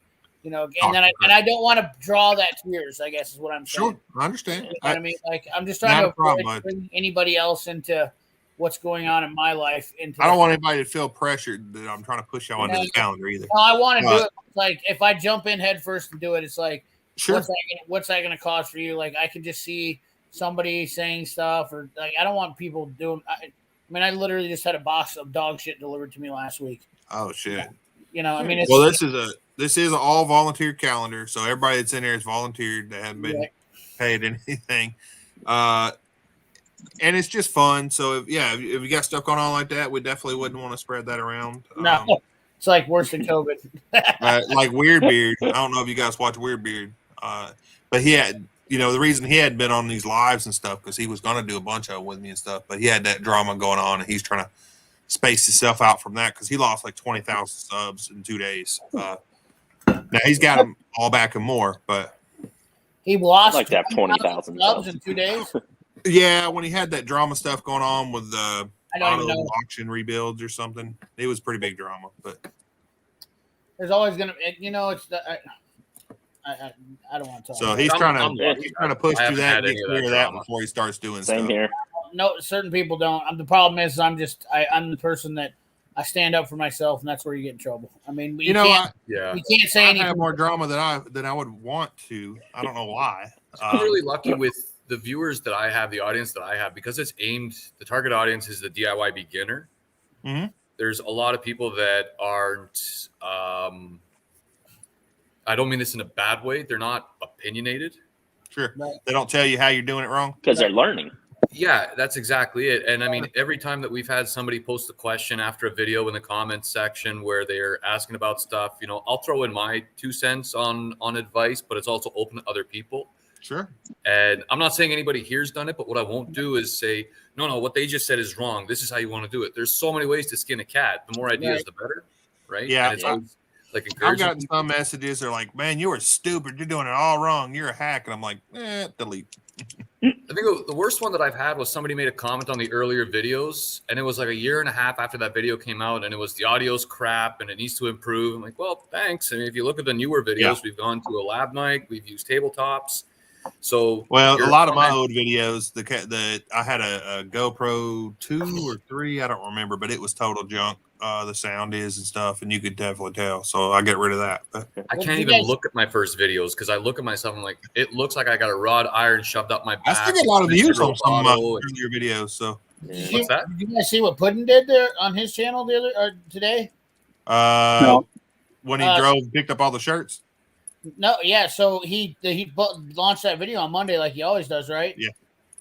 and then I don't want to draw that tears, I guess is what I'm saying. Sure, I understand. You know what I mean? Like, I'm just trying to avoid bring anybody else into what's going on in my life. I don't want anybody to feel pressured that I'm trying to push y'all into the calendar either. No, I want to do it. Like, if I jump in head first and do it, it's like, sure. What's that going to cost for you? Like, I can just see somebody saying stuff, or like, I don't want people doing. I literally just had a box of dog shit delivered to me last week. Oh shit! I mean, well, this is an all volunteer calendar, so everybody that's in there is volunteered. They haven't been paid anything, and it's just fun. So if you got stuff going on like that, we definitely wouldn't want to spread that around. No, it's like worse than COVID. Like Weird Beard. I don't know if you guys watch Weird Beard, but he had. The reason he had been on these lives and stuff because he was going to do a bunch of it with me and stuff, but he had that drama going on and he's trying to space himself out from that because he lost like 20,000 subs in 2 days. Now he's got them all back and more, but he lost like that 20,000 subs in 2 days. Yeah, when he had that drama stuff going on with the auto auction rebuilds or something, it was pretty big drama. But there's always going to, it's the. I don't want to talk. So he's trying to push through that and get clear of that before he starts doing stuff. Same here. No, certain people don't. The problem is I'm the person that I stand up for myself, and that's where you get in trouble. I mean, we can't say anything. I have more drama than I would want to. I don't know why. I'm really lucky with the viewers that I have, the audience that I have, because it's aimed. The target audience is the DIY beginner. Mm-hmm. There's a lot of people that aren't. I don't mean this in a bad way. They're not opinionated. Sure. They don't tell you how you're doing it wrong. Because they're learning. Yeah, that's exactly it. And I mean, every time that we've had somebody post a question after a video in the comments section where they're asking about stuff, I'll throw in my 2 cents on advice, but it's also open to other people. Sure. And I'm not saying anybody here's done it, but what I won't do is say, no, what they just said is wrong. This is how you want to do it. There's so many ways to skin a cat. The more ideas, the better. Right. Yeah. And it's always, I've gotten some messages. They're like, "Man, you were stupid. You're doing it all wrong. You're a hack." And I'm like, delete. I think the worst one that I've had was somebody made a comment on the earlier videos, and it was like a year and a half after that video came out, and it was the audio's crap and it needs to improve. I'm like, well, thanks. I mean, if you look at the newer videos, we've gone to a lab mic, we've used tabletops. So, a lot of my old videos, I had a GoPro 2 or 3, I don't remember, but it was total junk. The sound is and stuff, and you could definitely tell. So I get rid of that. I can't even look at my first videos because I look at myself and I'm like, it looks like I got a rod iron shoved up my back. I still get a lot of views on some of my earlier videos. So what's that? Did you guys see what Puddin did there on his channel today? No. When he picked up all the shirts. No, yeah. So he launched that video on Monday like he always does, right? Yeah.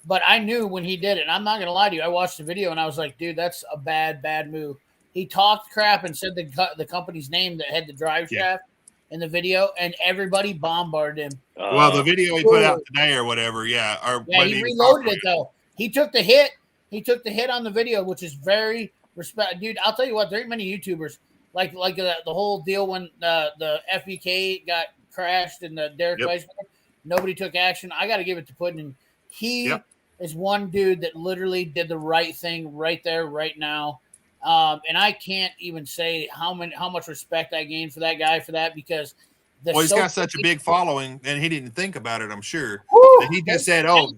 But I knew when he did it, and I'm not gonna lie to you, I watched the video and I was like, dude, that's a bad move. He talked crap and said the company's name that had the drive shaft in the video, and everybody bombarded him. Well, the video he put out today or whatever, he reloaded it though. He took the hit. He took the hit on the video, which is very dude. I'll tell you what, there ain't many YouTubers like the whole deal when the FBK got crashed and the Derek Weiss. Nobody took action. I got to give it to Puddin. He is one dude that literally did the right thing right there, right now. And I can't even say how much respect I gained for that guy for that because he's got such a big following and he didn't think about it, I'm sure. And he just said, "Oh,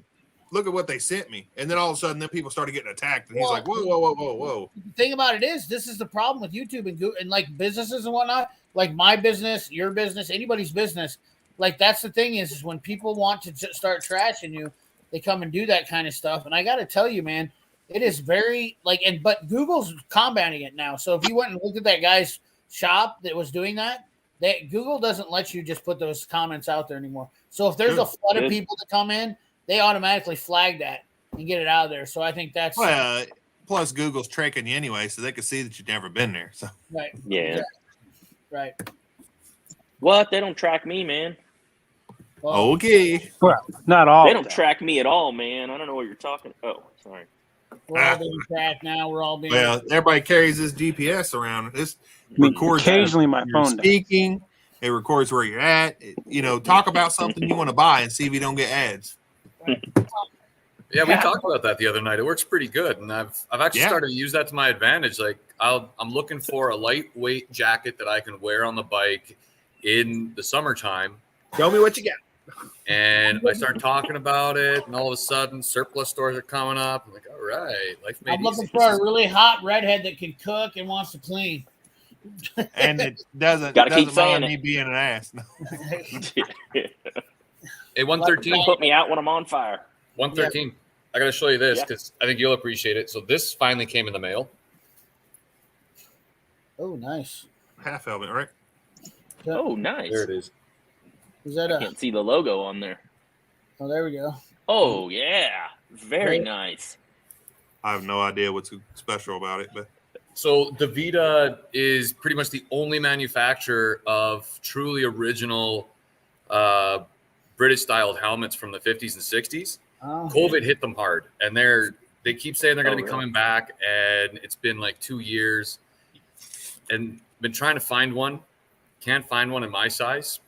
look at what they sent me," and then all of a sudden, then people started getting attacked, and he's like, "Whoa!" The thing about it is, this is the problem with YouTube and like businesses and whatnot, like my business, your business, anybody's business. Like that's the thing is when people want to start trashing you, they come and do that kind of stuff. And I got to tell you, man. It is very but Google's combating it now. So if you went and looked at that guy's shop that was doing that, Google doesn't let you just put those comments out there anymore. So if there's a flood of people that come in, they automatically flag that and get it out of there. So I think that's plus Google's tracking you anyway, so they can see that you've never been there. So right, yeah, right. What? They don't track me, man. Well, Okay. Well, not all. They of don't that. track me at all, man. I don't know what you're talking. Oh, sorry. we're all being tracked now. We're all being. Well, everybody carries this GPS around. This I mean, records occasionally my your phone does. speaking. It records where you're at. Talk about something you want to buy and see if you don't get ads. Yeah, we talked about that the other night. It works pretty good, and I've actually started to use that to my advantage. Like I'm looking for a lightweight jacket that I can wear on the bike in the summertime. Show me what you got. And I start talking about it, and all of a sudden, surplus stores are coming up. I'm like, all right, life made I'm looking easy. for a really hot redhead that can cook and wants to clean. And it doesn't Gotta keep mind saying me it. being an ass. Hey, 113. Put me out when I'm on fire. 113. I got to show you this Yeah. because I think you'll appreciate it. So this finally came in the mail. Oh, nice. Half helmet, right? Oh, nice. There it is. Is that I a? can't see the logo on there. Oh, there we go. Oh, yeah. Very Right. nice. I have no idea what's special about it, but So DaVita is pretty much the only manufacturer of truly original British-styled helmets from the 50s and 60s. Oh, COVID hit them hard, and they keep saying they're going to be really? coming back, and it's been like 2 years, and been trying to find one, can't find one in my size,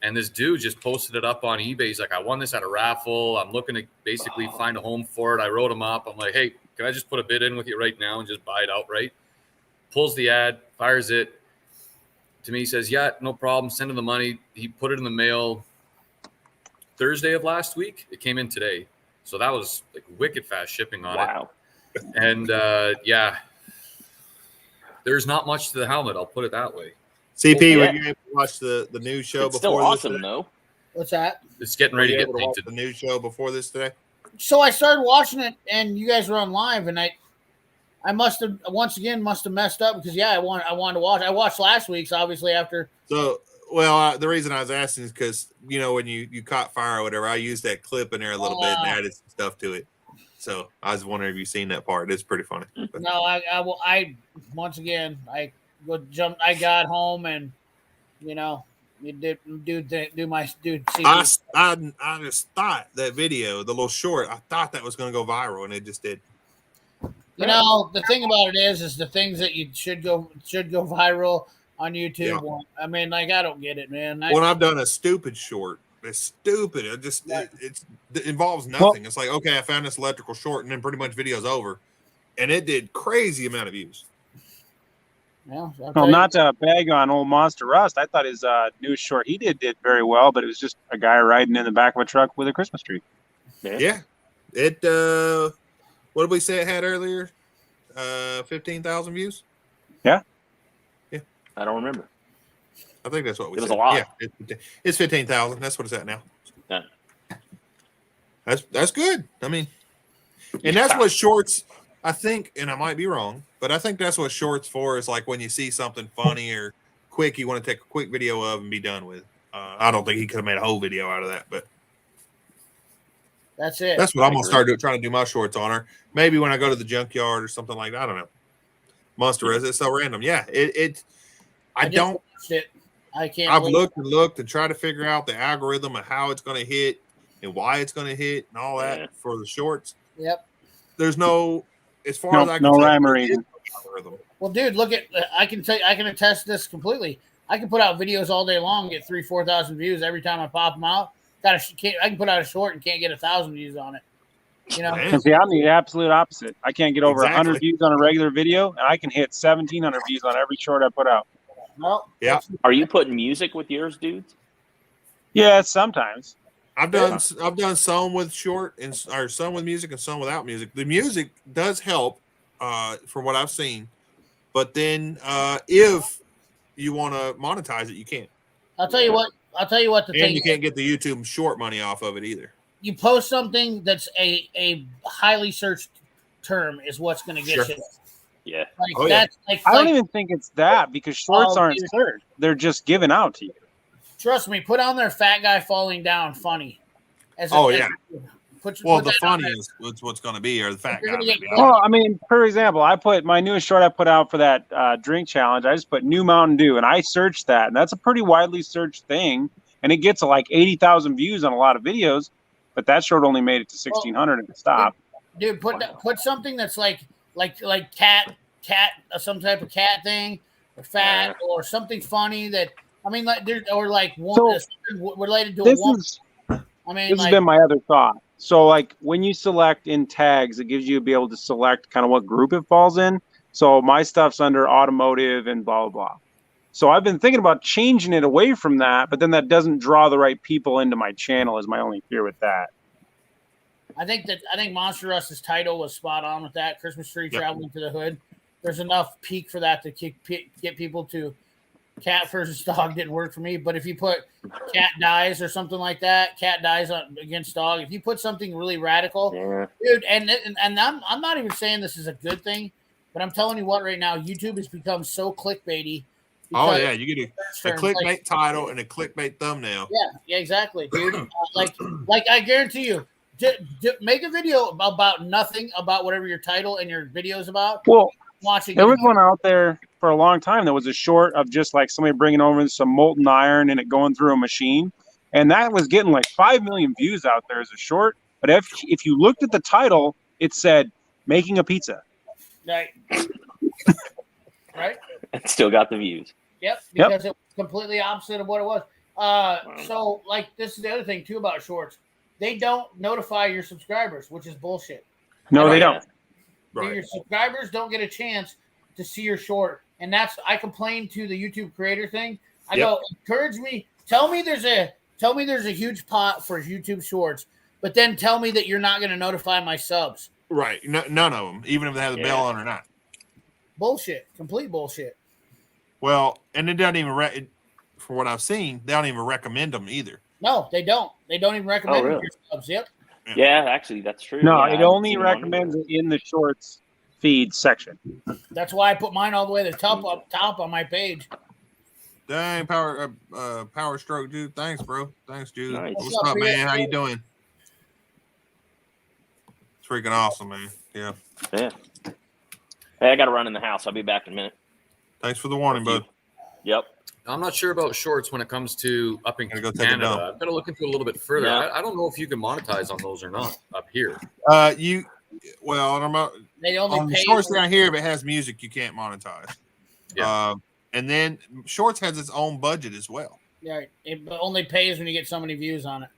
and this dude just posted it up on eBay. He's like, I won this at a raffle. I'm looking to basically find a home for it. I wrote him up. I'm like, hey, can I just put a bid in with you right now and just buy it outright? Pulls the ad, fires it to me, says, yeah, no problem. Send him the money. He put it in the mail Thursday of last week. It came in today. So that was like wicked fast shipping on Wow. it. And yeah, there's not much to the helmet. I'll put it that way. CP, Yeah. were you able to watch the news show It's before still this awesome, today? though. what's that? It's getting Were ready you to able get to watch painted. the news show before this today? So I started watching it, and you guys were on live, and I must have messed up because I wanted to watch. I watched last week's obviously after. So, well, the reason I was asking is because when you caught fire or whatever, I used that clip in there a little bit and added some stuff to it. So I was wondering if you've seen that part. It's pretty funny. But No, I once again I got home and you did do my dude. I just thought that video, the little short, I thought that was going to go viral, and it just did. The thing about it is the things that you should go viral on YouTube. Yeah. I mean, like I don't get it, man. When I've done a stupid short, it's stupid. It involves nothing. It's like, okay, I found this electrical short, and then pretty much video's over, and it did crazy amount of views. Yeah, Well, not to bag on old Monster Rust. I thought his news short he did very well, but it was just a guy riding in the back of a truck with a Christmas tree. Yeah. It what did we say it had earlier? 15,000 views? Yeah. I don't remember. I think that's what we It was said. a lot. Yeah, it's 15,000. That's what it's at now. Yeah. That's good. I mean, and that's what shorts, I think, and I might be wrong, but I think that's what shorts for is like when you see something funny or quick, you want to take a quick video of and be done with. I don't think he could have made a whole video out of that, but that's it. that's what I'm going to start trying to do my shorts on her. Maybe when I go to the junkyard or something like that. I don't know. Monster is it's so random. Yeah. I don't. Watched it. I can't. I've believe- looked and tried to figure out the algorithm of how it's going to hit and why it's going to hit and all that for the shorts. Yep. There's no, as far as I can No tell, rhyme or there is reason. no algorithm. Well, dude, look at. I can attest this completely. I can put out videos all day long, get 3,000-4,000 views every time I pop them out. I can put out a short and can't get 1,000 views on it. Man. See, I'm the absolute opposite. I can't get over 100 Exactly. views on a regular video, and I can hit 1,700 views on every short I put out. Well, Yeah. Are you putting music with yours, dudes? Yeah, sometimes. I've done some with short or some with music and some without music. The music does help, from what I've seen, but then if you want to monetize it, you can't. I'll tell you what. The And thing you can't get the YouTube short money off of it either. you post something that's a highly searched term is what's going to get Sure. you. Yeah. Like Oh, yeah. that's like I don't even think it's that because shorts Oh, aren't dude. searched. They're just given out to you. trust me. Put on there, fat guy falling down, funny. Yeah. Put Well, that the on funny there. is what's going to be, or the fat You're guy. gonna get maybe. Well, I mean, for example, I put my newest short I put out for that drink challenge. I just put new Mountain Dew, and I searched that, and that's a pretty widely searched thing. and it gets like 80,000 views on a lot of videos, but that short only made it to 1,600 and it stopped. Dude, put something that's like cat, some type of cat thing, or fat, or something funny that like there, or like one related to a woman. This has been my other thought. So like when you select in tags, it gives you be able to select kind of what group it falls in. So my stuff's under automotive and blah, blah, blah. So I've been thinking about changing it away from that, but then that doesn't draw the right people into my channel is my only fear with that. I think Monster Russ's title was spot on with that. Christmas tree traveling to the hood. There's enough peak for that to get people to. Cat versus dog didn't work for me, but if you put cat dies or something like that, cat dies against dog. If you put something really radical, dude, and I'm not even saying this is a good thing, but I'm telling you what, right now YouTube has become so clickbaity. Oh yeah, you get a clickbait title and a clickbait thumbnail. Yeah, exactly, dude. like I guarantee you, make a video about nothing about whatever your title and your video is about. Well, watching. There was one out there for a long time that was a short of just like somebody bringing over some molten iron and it going through a machine. And that was getting like 5 million views out there as a short. But if you looked at the title, it said making a pizza. Right. Right. It still got the views. Yep. Because it was completely opposite of what it was. So like this is the other thing too about shorts. They don't notify your subscribers, which is bullshit. No, they don't. Right. Your subscribers don't get a chance to see your short. And I complain to the YouTube creator thing. I go, encourage me. Tell me there's a huge pot for YouTube shorts, but then tell me that you're not going to notify my subs. Right. None of them, even if they have the bell on or not. Bullshit. Complete bullshit. Well, and it doesn't even, for what I've seen, they don't even recommend them either. No, they don't. They don't even recommend them for your subs. Yep. Yeah, actually, that's true. No, it only recommends it in the shorts feed section. That's why I put mine all the way to the top on my page. Dang, power stroke, dude. Thanks, bro. Thanks, dude. Nice. What's up, man? How you doing? It's freaking awesome, man. Yeah. Hey, I got to run in the house. I'll be back in a minute. Thanks for the warning, bud. Yep. I'm not sure about shorts when it comes to up in Canada. I've got to look into it a little bit further. Yeah. I don't know if you can monetize on those or not up here. I don't know. They only on the shorts down here, if it has music, you can't monetize. Yeah. And then shorts has its own budget as well. Yeah, it only pays when you get so many views on it.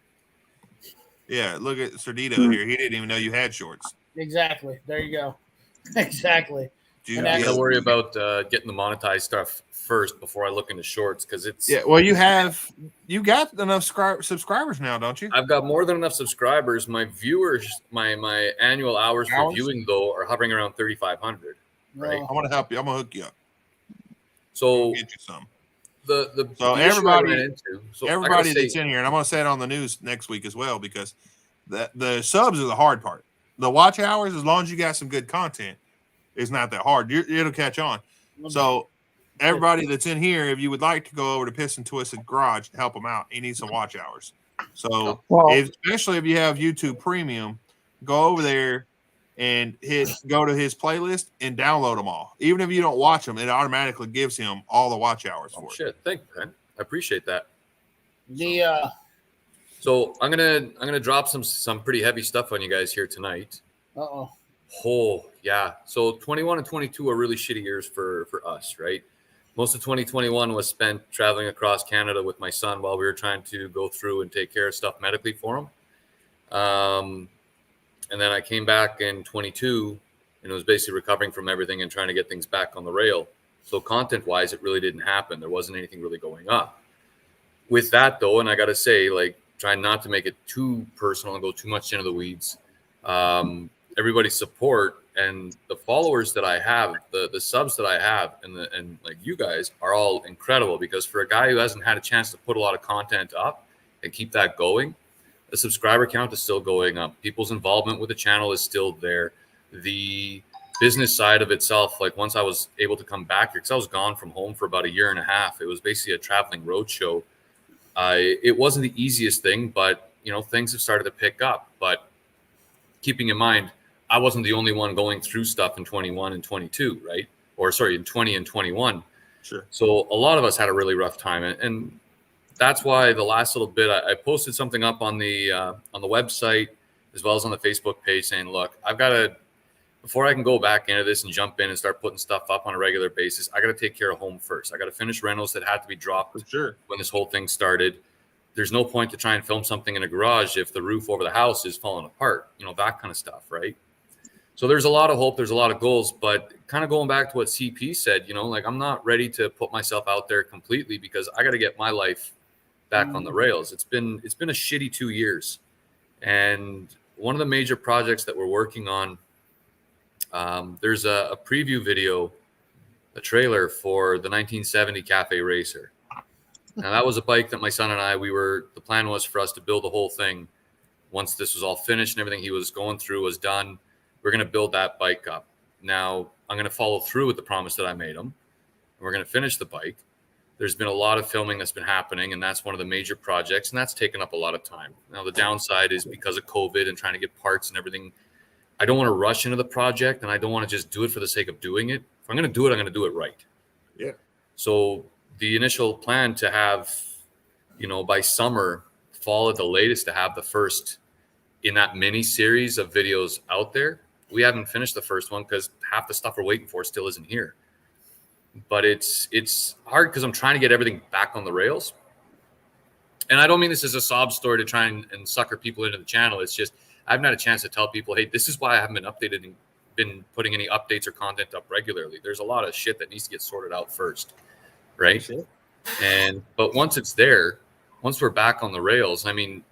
Yeah, look at Cerdito here. He didn't even know you had shorts. Exactly. There you go. Exactly. I got to worry about getting the monetized stuff first before I look into shorts because it's well, you got enough subscribers now, don't you? I've got more than enough subscribers. My viewers, my annual hours for viewing though are hovering around 3,500. Right. I want to help you. I'm gonna hook you up. So get you some. Everybody that's in here, and I'm gonna say it on the news next week as well because the subs are the hard part. The watch hours, as long as you got some good content, is not that hard. It'll catch on. So everybody that's in here, if you would like to go over to Piss and Twisted Garage to help them out, he needs some watch hours. So especially if you have YouTube Premium, go over there and go to his playlist and download them all. Even if you don't watch them, it automatically gives him all the watch hours for it. Thank you, man. I appreciate that. So I'm gonna drop some pretty heavy stuff on you guys here tonight. Oh yeah. So 21 and 22 are really shitty years for us, right? Most of 2021 was spent traveling across Canada with my son while we were trying to go through and take care of stuff medically for him. And then I came back in 22 and it was basically recovering from everything and trying to get things back on the rail. So content-wise, it really didn't happen. There wasn't anything really going up. With that, though, and I got to say, like, trying not to make it too personal and go too much into the weeds, everybody's support and the followers that I have, the subs that I have, and like you guys are all incredible because for a guy who hasn't had a chance to put a lot of content up and keep that going, the subscriber count is still going up. People's involvement with the channel is still there. The business side of itself, like once I was able to come back here, because I was gone from home for about 1.5 years, it was basically a traveling road show. It wasn't the easiest thing, but things have started to pick up. But keeping in mind, I wasn't the only one going through stuff in 21 and 22, right? Or sorry, in 20 and 21. Sure. So a lot of us had a really rough time. And that's why the last little bit I posted something up on the website as well as on the Facebook page saying, look, I've got to, before I can go back into this and jump in and start putting stuff up on a regular basis, I got to take care of home first. I got to finish rentals that had to be dropped when this whole thing started. There's no point to try and film something in a garage if the roof over the house is falling apart, that kind of stuff, right? So there's a lot of hope, there's a lot of goals, but kind of going back to what CP said, like I'm not ready to put myself out there completely because I got to get my life back on the rails. It's been a shitty 2 years. And one of the major projects that we're working on, there's a preview video, a trailer for the 1970 Cafe Racer. Now that was a bike that my son and I, the plan was for us to build the whole thing. Once this was all finished and everything he was going through was done, we're going to build that bike up. Now I'm going to follow through with the promise that I made him. We're going to finish the bike. There's been a lot of filming that's been happening, and that's one of the major projects, and that's taken up a lot of time. Now, the downside is because of COVID and trying to get parts and everything, I don't want to rush into the project, and I don't want to just do it for the sake of doing it. If I'm going to do it, I'm going to do it right. Yeah. So the initial plan to have, by summer, fall at the latest, to have the first in that mini series of videos out there. We haven't finished the first one because half the stuff we're waiting for still isn't here. But it's hard because I'm trying to get everything back on the rails. And I don't mean this as a sob story to try and sucker people into the channel. It's just I haven't had a chance to tell people, hey, this is why I haven't been updated and been putting any updates or content up regularly. There's a lot of shit that needs to get sorted out first, right? Sure. But once it's there, once we're back on the rails, I mean,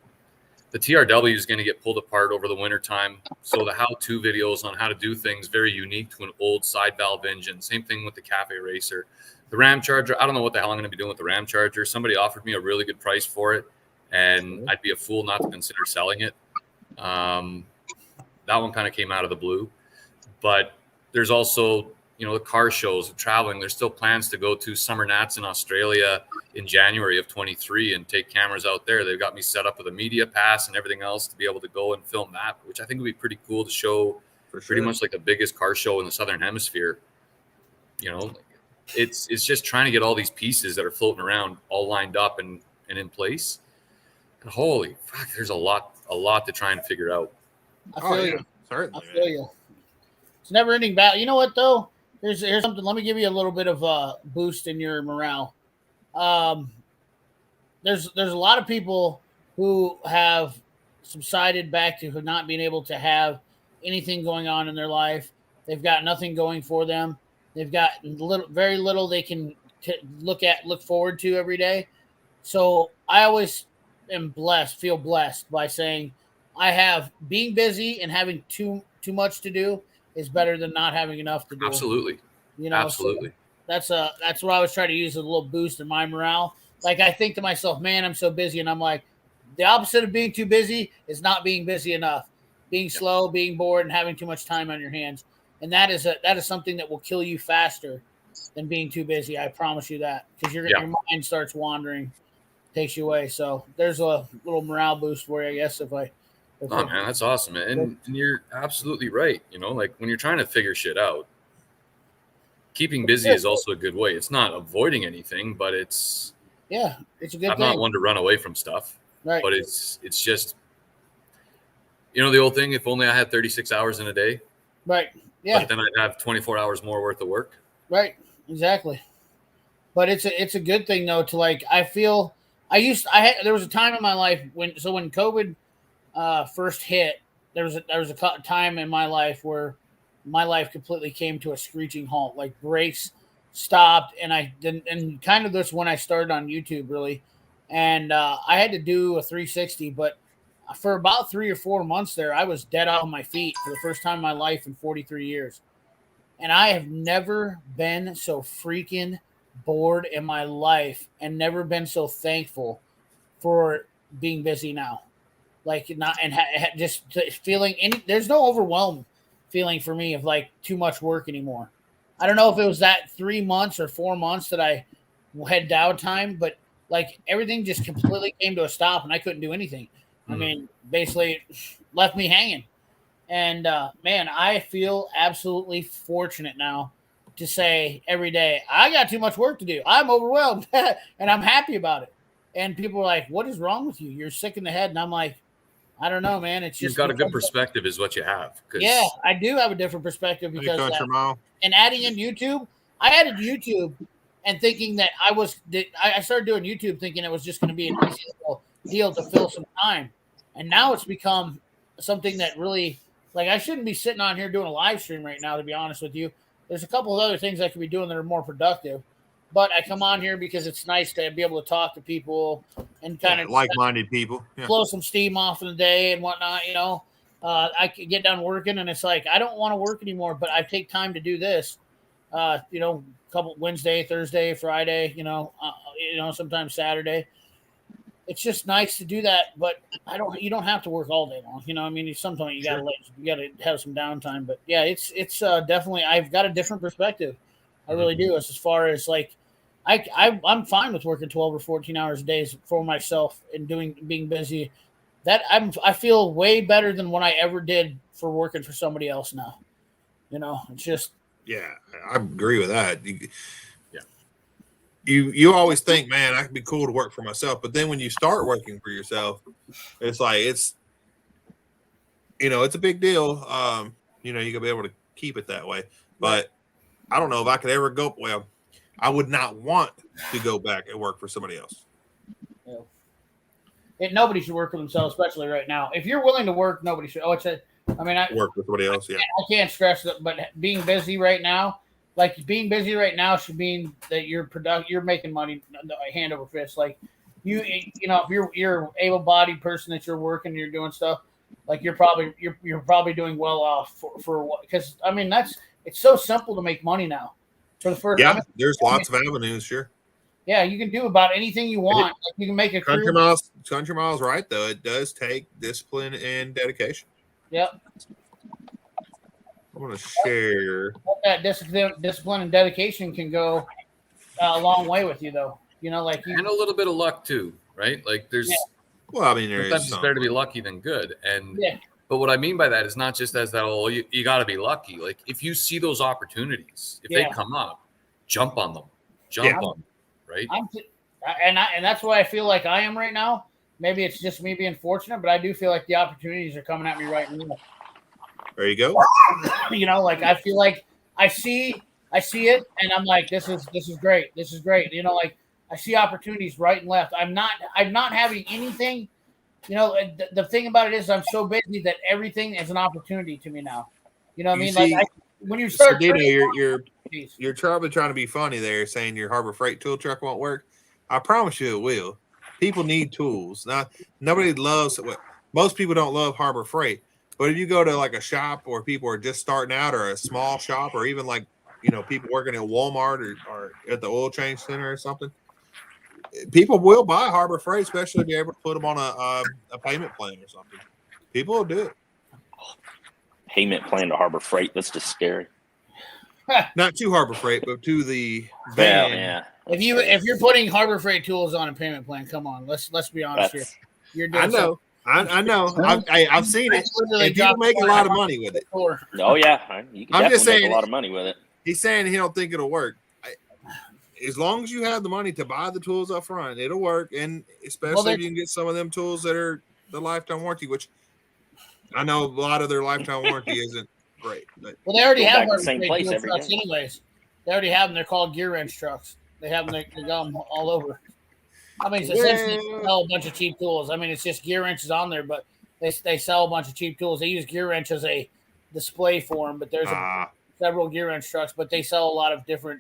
the TRW is going to get pulled apart over the winter time. So the how-to videos on how to do things very unique to an old side valve engine. Same thing with the Cafe Racer. The Ram Charger, I don't know what the hell I'm going to be doing with the Ram Charger. Somebody offered me a really good price for it, and I'd be a fool not to consider selling it. That one kind of came out of the blue. But there's also, the car shows, traveling. There's still plans to go to Summer Nats in Australia in January of 23 and take cameras out there. They've got me set up with a media pass and everything else to be able to go and film that, which I think would be pretty cool to show. Pretty much like the biggest car show in the Southern Hemisphere. It's just trying to get all these pieces that are floating around all lined up and in place. And holy fuck, there's a lot to try and figure out. I feel you. Certainly. I feel you. It's never ending battle. You know what though? Here's something. Let me give you a little bit of a boost in your morale. There's a lot of people who have subsided back to not being able to have anything going on in their life. They've got nothing going for them. They've got very little they can look forward to every day. So I always feel blessed by saying I have being busy and having too much to do is better than not having enough to do. Absolutely. Absolutely. So that's what I was trying to use as a little boost in my morale. Like I think to myself, man, I'm so busy, and I'm like, the opposite of being too busy is not being busy enough, being slow, being bored, and having too much time on your hands. And that is something that will kill you faster than being too busy. I promise you that, because your mind starts wandering, takes you away. So there's a little morale boost for you, I guess. Man, that's awesome, man. And you're absolutely right. Like when you're trying to figure shit out, keeping busy is also a good way. It's not avoiding anything, but it's a good thing. I'm not one to run away from stuff, right? But it's just, the old thing, if only I had 36 hours in a day. Right. Yeah. But then I'd have 24 hours more worth of work. Right. Exactly. But it's a good thing though, to like, there was a time in my life when COVID first hit, there was a time in my life where my life completely came to a screeching halt. Like brakes stopped, and kind of this when I started on YouTube really, and I had to do a 360. But for about 3 or 4 months there, I was dead on my feet for the first time in my life in 43 years, and I have never been so freaking bored in my life, and never been so thankful for being busy now. Like not and just feeling there's no overwhelm feeling for me of like too much work anymore. I don't know if it was that 3 months or 4 months that I had downtime, but like everything just completely came to a stop and I couldn't do anything. I mean, basically left me hanging. And man, I feel absolutely fortunate now to say every day, I got too much work to do. I'm overwhelmed and I'm happy about it. and people are like, "What is wrong with you? You're sick in the head." And I'm like, "I don't know, man. It's just You've got a good perspective, is what you have. Yeah, I do have a different perspective Hey, because Country Mile. and adding in YouTube, I added YouTube and thinking that I started doing YouTube thinking it was just going to be a nice little deal to fill some time, and now it's become something that really like I shouldn't be sitting on here doing a live stream right now. To be honest with you, there's a couple of other things I could be doing that are more productive. But I come on here because it's nice to be able to talk to people and kind of like-minded people. Yeah. blow some steam off in the day and whatnot. You know, I can get done working and it's like I don't want to work anymore, but I take time to do this. You know, couple Wednesday, Thursday, Friday. You know, sometimes Saturday. It's just nice to do that, but you don't have to work all day long. You know, I mean, sometimes you gotta have some downtime. But yeah, it's definitely I've got a different perspective. I really do. As far as like, I'm fine with working 12 or 14 hours a day for myself and being busy. That I feel way better than what I ever did for working for somebody else now. You know, it's just. Yeah, I agree with that. You always think, man, I could be cool to work for myself, but then when you start working for yourself, it's like it's a big deal. You gotta be able to keep it that way. But I don't know if I could ever go. Well, I would not want to go back and work for somebody else. Yeah. Nobody should work for themselves, especially right now. If you're willing to work, nobody should. I Work with somebody else. Yeah, I can't stress that. But being busy right now should mean that you're making money hand over fist. Like if you're able-bodied person that you're working, and you're doing stuff, like you're probably doing well off for what? Because I mean it's so simple to make money now. For the first, there's lots of avenues. Sure. Yeah, you can do about anything you want. Like you can make a Country Miles, right? Though it does take discipline and dedication. Yep. I'm going to share. That discipline and dedication can go a long way with you, though. You know, like and a little bit of luck too, right? Like there's. Yeah. Well, I mean, sometimes it's better to be lucky than good, and yeah. But what I mean by that is not just as that. Oh, you got to be lucky. Like if you see those opportunities, if they come up, jump on them. Jump on them, right? And that's why I feel like I am right now. Maybe it's just me being fortunate, but I do feel like the opportunities are coming at me right now. There you go. You know, like I feel like I see it, and I'm like, this is great. This is great. You know, like I see opportunities right and left. I'm not having anything. You know, the thing about it is I'm so busy that everything is an opportunity to me now. You know what I mean? See, like when you start, you're probably trying to be funny there, saying your Harbor Freight tool truck won't work. I promise you it will. People need tools. Now, most people don't love Harbor Freight, but if you go to like a shop where people are just starting out, or a small shop, or even like people working at Walmart or at the oil change center or something, people will buy Harbor Freight, especially if you're able to put them on a payment plan or something. People will do it. Payment plan to Harbor Freight. That's just scary. Not to Harbor Freight, but to the van. Yeah. If you're putting Harbor Freight tools on a payment plan, come on, let's be honest here. You're doing I know. I've seen it. And people make a lot of money with it. Oh yeah, you can definitely make a lot of money with it. He's saying he don't think it'll work. As long as you have the money to buy the tools up front, it'll work. And especially if you can get some of them tools that are the lifetime warranty, which I know a lot of their lifetime warranty isn't great. But they already have the same place every trucks anyways. They already have them. They're called gear wrench trucks. They have them. They got them all over. I mean, it's essentially sell a bunch of cheap tools. I mean, it's just gear wrenches on there, but they sell a bunch of cheap tools. They use gear wrench as a display for them, but there's several gear wrench trucks, but they sell a lot of different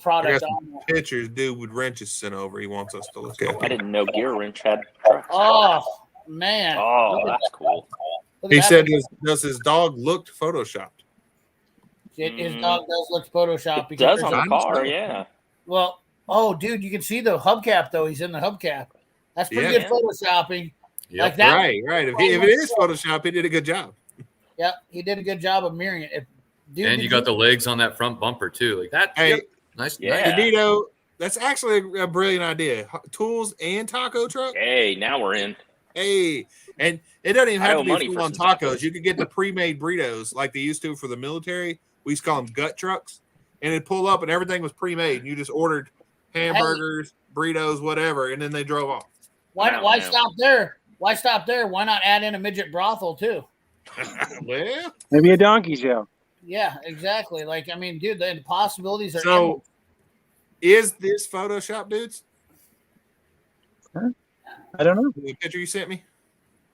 products on there. Pictures, dude, with wrenches sent over. He wants us to look at. I didn't know gear wrench had trucks. Oh man! Oh, that's cool. He said, "Does his dog look photoshopped?" His dog does look photoshopped. It does on the car, yeah. Well. Oh, dude, you can see the hubcap, though. He's in the hubcap. That's pretty good photoshopping. Yep. Like that. Right. If it is Photoshop, he did a good job. Yep, he did a good job of mirroring it. And you got the legs on that front bumper, too. Like that. Hey, nice. Yeah. Dito, that's actually a brilliant idea. Tools and taco truck. Hey, now we're in. Hey, and it doesn't even have to be full on tacos. You could get the pre-made burritos like they used to for the military. We used to call them gut trucks. And it'd pull up and everything was pre-made. And you just ordered hamburgers, burritos, whatever, and then they drove off. Why stop there? Why stop there? Why not add in a midget brothel too? Well, Maybe a donkey show. Yeah, exactly. Like, I mean, dude, the possibilities are so endless. is this Photoshop, dudes? I don't know. The picture you sent me?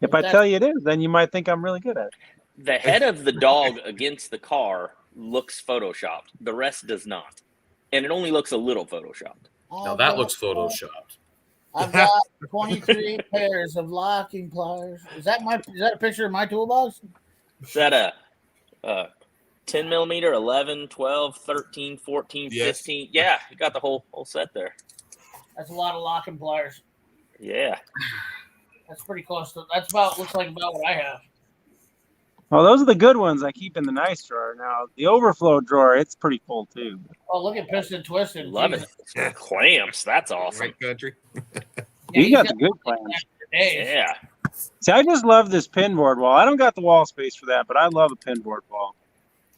If I tell you it is, then you might think I'm really good at it. The head of the dog against the car looks photoshopped. The rest does not. And it only looks a little photoshopped. Now that looks photoshopped. I've got 23 pairs of locking pliers. Is that a picture of my toolbox? Is that a 10 millimeter, 11, 12, 13, 14, Yes. 15? Yeah, you got the whole set there. That's a lot of locking pliers. Yeah. That's pretty close to. Looks like about what I have. Well, those are the good ones I keep in the nice drawer. Now, the overflow drawer, it's pretty full too. Oh, look at Piston Twisted. Love Jesus. it. Clamps. That's awesome. Right country. Yeah, You he's got the good plans. days. Yeah. See, I just love this pinboard wall. I don't got the wall space for that, but I love a pinboard wall.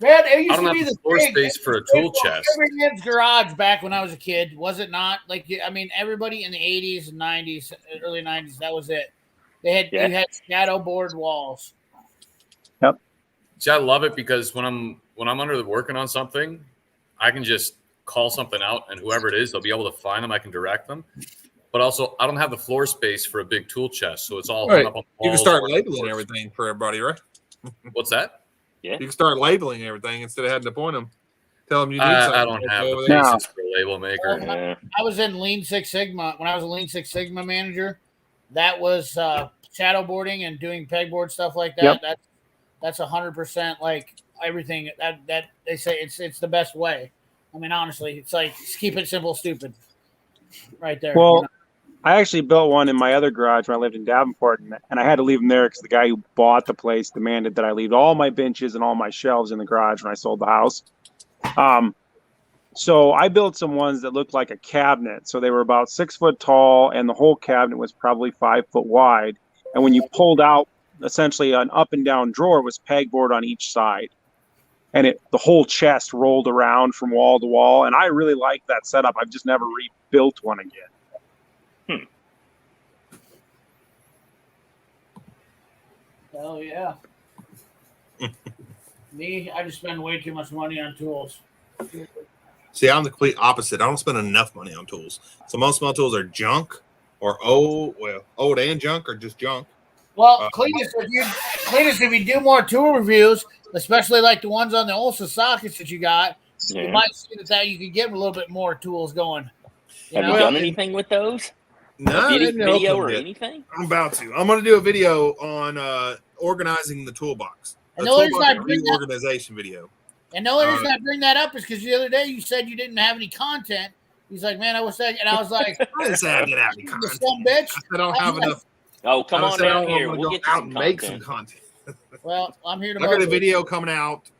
Man, it used I don't to be have the the floor thing. space for a tool chest. Every kid's garage back when I was a kid, was it not? Like, I mean, everybody in the 80s and 90s, early 90s, that was it. You had shadow board walls. See, I love it because when I'm under working on something, I can just call something out, and whoever it is, they'll be able to find them. I can direct them. But also, I don't have the floor space for a big tool chest, so it's all hung up on the You can walls start or labeling doors. everything for everybody, right? What's that? Yeah. You can start labeling everything instead of having to point them. Tell them you need something. I don't have over the there. patience for a label maker. Yeah. I was in Lean Six Sigma. When I was a Lean Six Sigma manager, that was shadow boarding and doing pegboard stuff like that. Yep. That's 100% like everything that they say it's the best way. I mean, honestly, it's like just keep it simple, stupid, right there. Well, you know? I actually built one in my other garage when I lived in Davenport, and I had to leave them there because the guy who bought the place demanded that I leave all my benches and all my shelves in the garage when I sold the house. So I built some ones that looked like a cabinet. So they were about 6 foot tall, and the whole cabinet was probably 5 foot wide. And when you pulled out, essentially an up and down drawer was pegboard on each side. And the whole chest rolled around from wall to wall. And I really liked that setup. I've just never rebuilt one again. Hell yeah. Me, I just spend way too much money on tools. See, I'm the complete opposite. I don't spend enough money on tools. So most of my tools are junk or old and junk or just junk. Well, Cletus, if you do more tool reviews, especially like the ones on the Ulsa sockets that you got, you might see that you can get a little bit more tools going. Have you done anything with those? No, video or anything? I'm about to. I'm going to do a video on organizing the toolbox. And the only reason I bring that, organization video. and the only reason I bring that up is because the other day you said you didn't have any content. He's like, man, I was saying, and I was like, I didn't say I didn't have any you content. son bitch. I said I don't have enough. Oh, come on down here. I'm We'll gonna get go you out some and make some content. content. Well, I'm here to I got a motivate. video coming out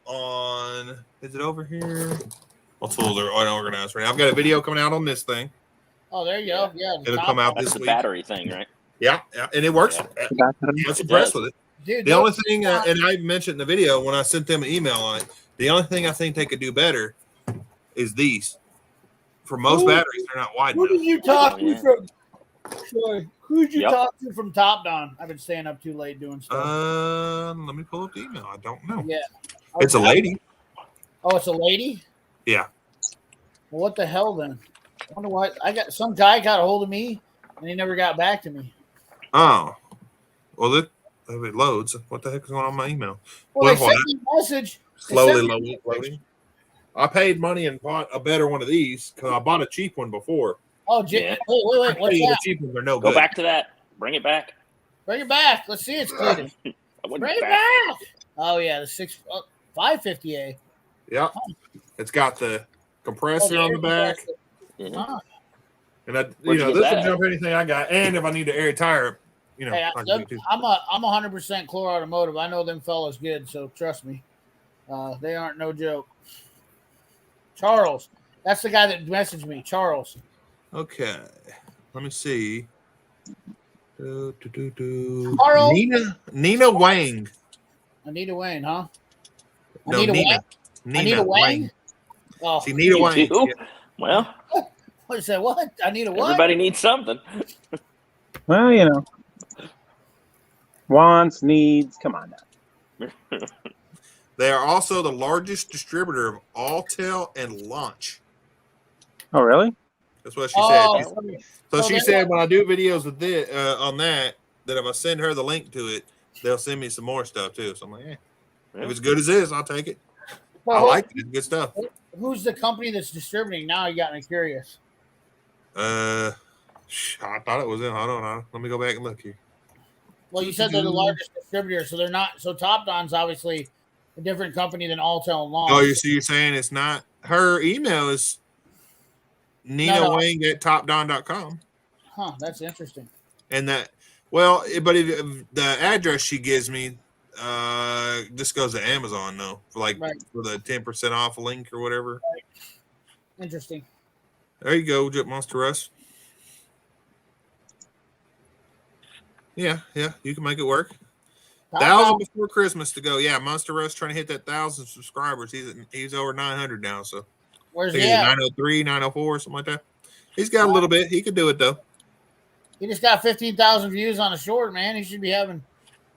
on. Is it over here? Well, tools are unorganized right now. I've got a video coming out on this thing. Oh, there you go. Yeah, It'll come out That's this the week. battery thing, right? Yeah, and it works. Yeah. I'm impressed with it. Dude, The only thing, and I mentioned in the video when I sent them an email on it, the only thing I think they could do better is these. For most batteries, they're not wide who enough. did you talk to Yeah. from? Sorry, who did you Yep. talk to from Top Down? I've been staying up too late doing stuff. Let me pull up the email. I don't know. Yeah, It's a lady. Oh, it's a lady. Yeah. Well, what the hell then? I wonder why some guy got a hold of me and he never got back to me. Oh. Well, it loads. What the heck is going on in my email? Well, they Well, sent me a message. Slowly sent me- loading. I paid money and bought a better one of these because I bought a cheap one before. Oh, Yeah. wait, what's The that? cheap ones are no Go good. back to that. Bring it back. Bring it back. Let's see it's clean. I wouldn't Bring it back. back. Oh yeah, the 550A. Yeah. It's got the compressor on the back. Yeah. Huh. And Where'd this you will get that? jump anything I got. And if I need to air a tire, Hey, I can do too. I'm 100% Core Automotive. I know them fellas good, so trust me. They aren't no joke. Charles, that's the guy that messaged me. Charles. Okay. Let me see. Carl. Nina Wang. Anita Wayne, huh? No, Anita Nina. Wang? Nina Anita Wang? Wang. Oh, See, Nina You Wang. do? Yeah. Well, what is that? What? Anita what? everybody needs something. Well, you know, wants, needs. Come on now. They are also the largest distributor of Alltel and Launch. Oh, really? That's what she Oh, said. So she said when I do videos with this on that if I send her the link to it, they'll send me some more stuff too. So I'm like, if it's good as this, I'll take it. well, I like it. It's good stuff. Who's the company that's distributing now? You got me curious. I thought it was in. Hold on. Let me go back and look here. Well, you said they're the largest distributor, so they're not. So Top Don's obviously a different company than Alltel and Launch. Oh, you're saying it's not? Her email is NinaWang@topdon.com. Huh, that's interesting. And that, well, but if the address she gives me just goes to Amazon though, for the 10% off link or whatever. Right. Interesting. There you go, Jet Monster Russ. Yeah, you can make it work. 1,000 before Christmas to go. Yeah, Monster Russ trying to hit that 1,000 subscribers. He's over 900 now. So where's he at? 903, 904, something like that. He's got a little bit. He could do it though. He just got 15,000 views on a short, man. He should be having.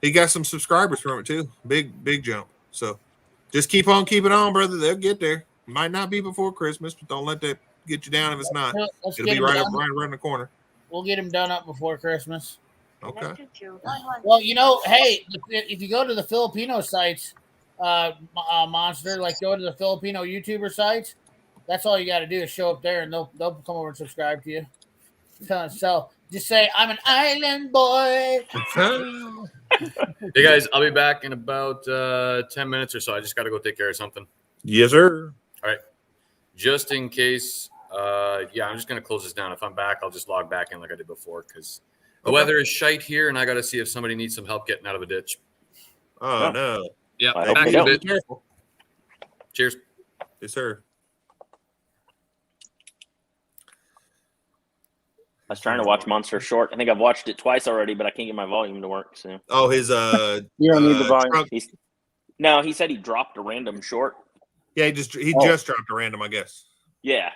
He got some subscribers from it too. Big jump. So just keep on keeping on, brother. They'll get there. Might not be before Christmas, but don't let that get you down if it's not. It'll be right in the corner. We'll get him done up before Christmas. Okay. Well, hey, if you go to the Filipino sites, Monster, like go to the Filipino YouTuber sites, that's all you got to do is show up there, and they'll come over and subscribe to you. So just say, I'm an island boy. Hey, guys, I'll be back in about 10 minutes or so. I just got to go take care of something. Yes, sir. All right. Just in case, I'm just going to close this down. If I'm back, I'll just log back in like I did before because the weather is shite here, and I got to see if somebody needs some help getting out of a ditch. Oh, no. Yeah, back in a bit. Cheers. Yes, sir. I was trying to watch Monster Short. I think I've watched it twice already, but I can't get my volume to work. So. Oh, his you don't need the volume. No, he said he dropped a random short. Yeah, he just dropped a random, I guess. Yeah,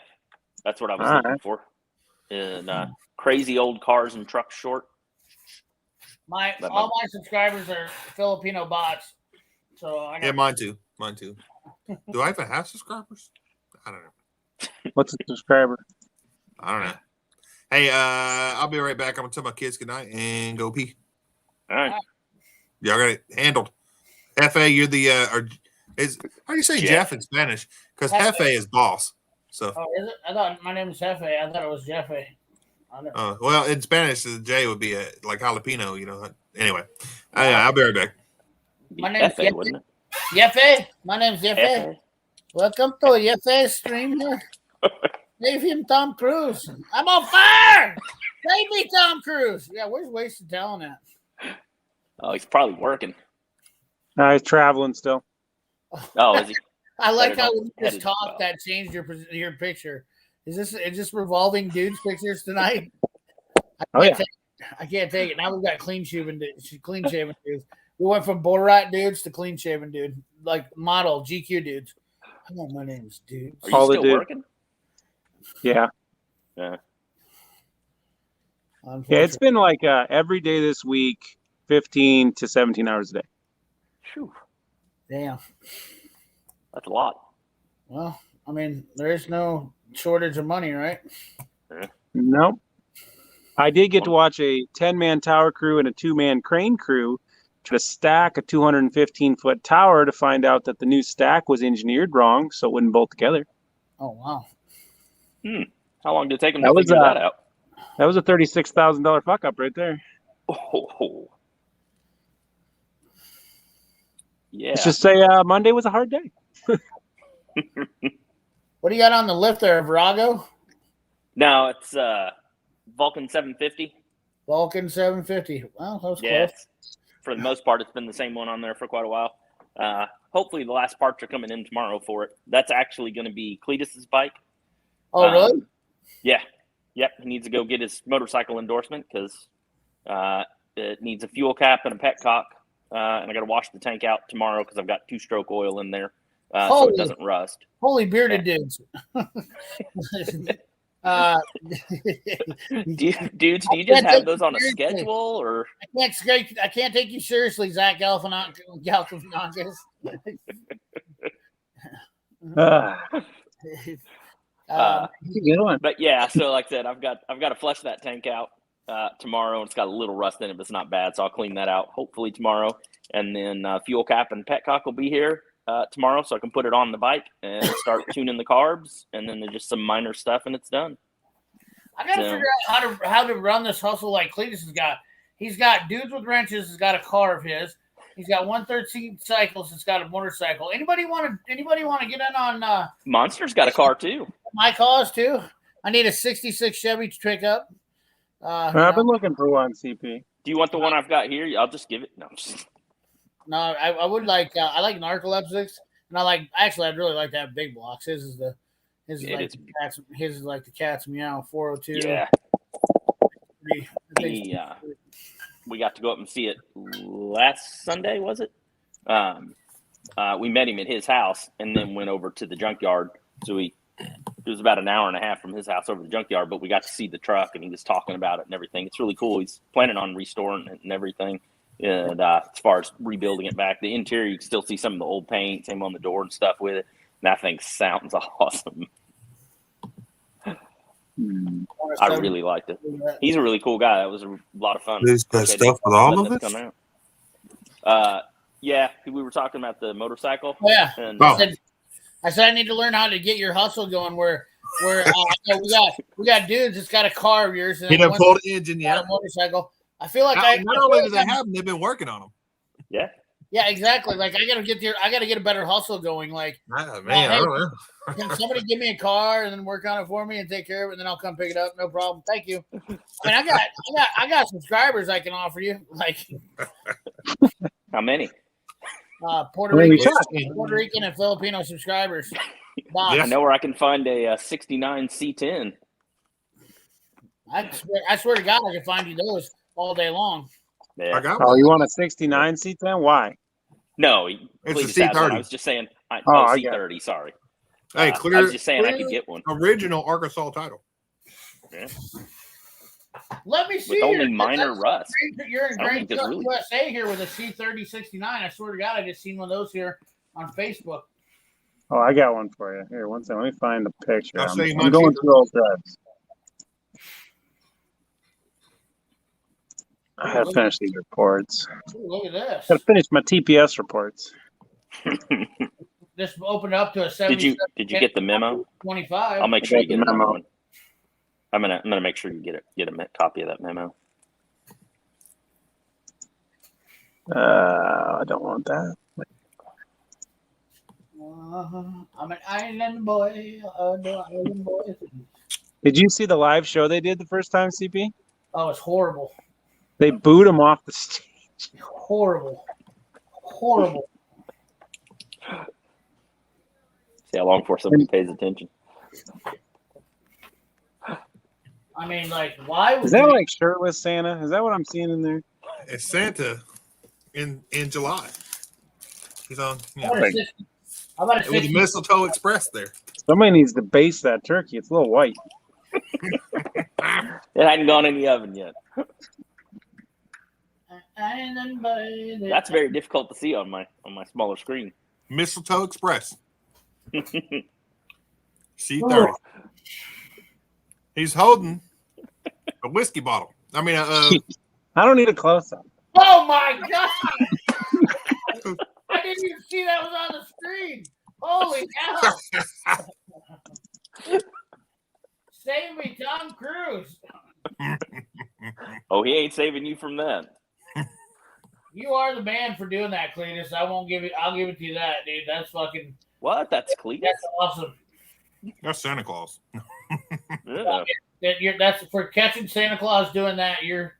that's what I was looking for. And crazy old cars and trucks short. All my subscribers are Filipino bots. So mine too. Do I even have subscribers? I don't know. What's a subscriber? I don't know. Hey, I'll be right back. I'm gonna tell my kids goodnight and go pee. All right. Y'all got it handled. Hefe, you're the how do you say Jeff in Spanish? Because Hefe is boss. So. Oh, is it? I thought my name was Hefe. I thought it was Jeffe. Well, in Spanish, the J would be like jalapeno. Anyway, I'll be right back. My name's Jefe, wouldn't it? Jefe. My name's Jefe. Welcome to Jefe's stream here. Save him, Tom Cruise. I'm on fire. Save me, Tom Cruise. Yeah, where's Wasted Talent at? Oh, he's probably working. No, he's traveling still. Oh, is he? I like how when you just talk that changed your picture. Is this revolving dudes pictures tonight? I can't take it. Now we've got clean shaven dudes. We went from Borat dudes to clean shaven dude, like model GQ dudes. Hello, my name's Dude. Are you still working? Yeah. Yeah. Yeah, it's been like every day this week, 15 to 17 hours a day. Whew. Damn. That's a lot. Well, I mean, there is no shortage of money, right? Nope. I did get to watch a 10-man tower crew and a 2-man crane crew try to stack a 215-foot tower to find out that the new stack was engineered wrong, so it wouldn't bolt together. Oh, wow. How long did it take them to figure that out? That was a $36,000 fuck up right there. Oh. Yeah. Let's just say Monday was a hard day. What do you got on the lift there, Virago? No, it's Vulcan 750. Vulcan 750. Well, that was close. For the most part, it's been the same one on there for quite a while. Hopefully, the last parts are coming in tomorrow for it. That's actually going to be Cletus's bike. Oh, really? Yeah. Yep. He needs to go get his motorcycle endorsement because it needs a fuel cap and a petcock. And I got to wash the tank out tomorrow because I've got 2-stroke oil in there so it doesn't rust. Holy bearded dudes. Dudes, do you just have those on a schedule, or I can't take you seriously, Zach Galifianakis. Good one. But yeah, so like I said, I've got to flush that tank out tomorrow, and it's got a little rust in it, but it's not bad, so I'll clean that out hopefully tomorrow. And then fuel cap and petcock will be here tomorrow, so I can put it on the bike and start tuning the carbs, and then there's just some minor stuff, and it's done. I gotta figure out how to run this hustle like Cletus has got. He's got dudes with wrenches. Has got a car of his. He's got 113 cycles. It's got a motorcycle. Anybody want to get in on? Monster's got a car too. My cause too. I need a '66 Chevy to pick up. I've been looking for one, CP. Do you want the one I've got here? I'll just give it. No, I would like. I like narcoleptics, and I'd really like to have big blocks. His is like the cat's meow 402. Yeah. We got to go up and see it last Sunday, was it? We met him at his house and then went over to the junkyard. So it was about an hour and a half from his house over to the junkyard, but we got to see the truck and he was talking about it and everything. It's really cool. He's planning on restoring it and everything. And as far as rebuilding it back, the interior, you can still see some of the old paint, same on the door and stuff with it. And that thing sounds awesome. I really liked it. He's a really cool guy. That was a lot of fun. Is that stuff with all of it? Come out. Yeah, we were talking about the motorcycle. Oh, yeah. And, I said I need to learn how to get your hustle going. Where we got dudes that's got a car of yours and he done pulled the engine yet. A motorcycle. I feel like not only do they have them, they've been working on them. Yeah. Yeah, exactly. Like I gotta get a better hustle going. Like, man, hey, I don't know. Can somebody give me a car and then work on it for me and take care of it, and then I'll come pick it up. No problem. Thank you. I mean, I got subscribers I can offer you. Like, how many? Puerto Rican and Filipino subscribers. I know where I can find a 69 C10. I swear to God, I can find you those all day long. Yeah. You want a 69 C10? Why? No, it's a C30. I was just saying. C30. Sorry. Hey, I was just saying I could get one. Original Arkansas title. Yeah. Let me see. With only minor rust. You're in Great USA here with a C30 69. I swear to God, I just seen one of those here on Facebook. Oh, I got one for you. Here, one second. Let me find the picture. I'm going C30. through old drives. I gotta finish these reports. Ooh, look at this. Gotta finish my TPS reports. This opened up to a 70. Did you get the memo? 25. I'll make sure you get a memo. I'm gonna make sure you get a copy of that memo. I don't want that. I'm an island boy. Island boy. Did you see the live show they did the first time, CP? Oh, it's horrible. They booed him off the stage. Horrible. See how long before somebody pays attention. I mean, like, why? Is that like shirtless Santa? Is that what I'm seeing in there? It's Santa in July. He's on. How about it was Mistletoe Express there. Somebody needs to base that turkey. It's a little white. It hadn't gone in the oven yet. That's very difficult to see on my smaller screen. Mistletoe Express. C30. He's holding a whiskey bottle. I mean, I don't need a close up. Oh my God! I didn't even see that was on the screen. Holy cow! Save me, Tom Cruise. Oh, he ain't saving you from that. You are the man for doing that, Cletus. I'll give it to you that, dude. That's fucking. What? That's Cletus? That's awesome. That's Santa Claus. Yeah. That's for catching Santa Claus doing that. You're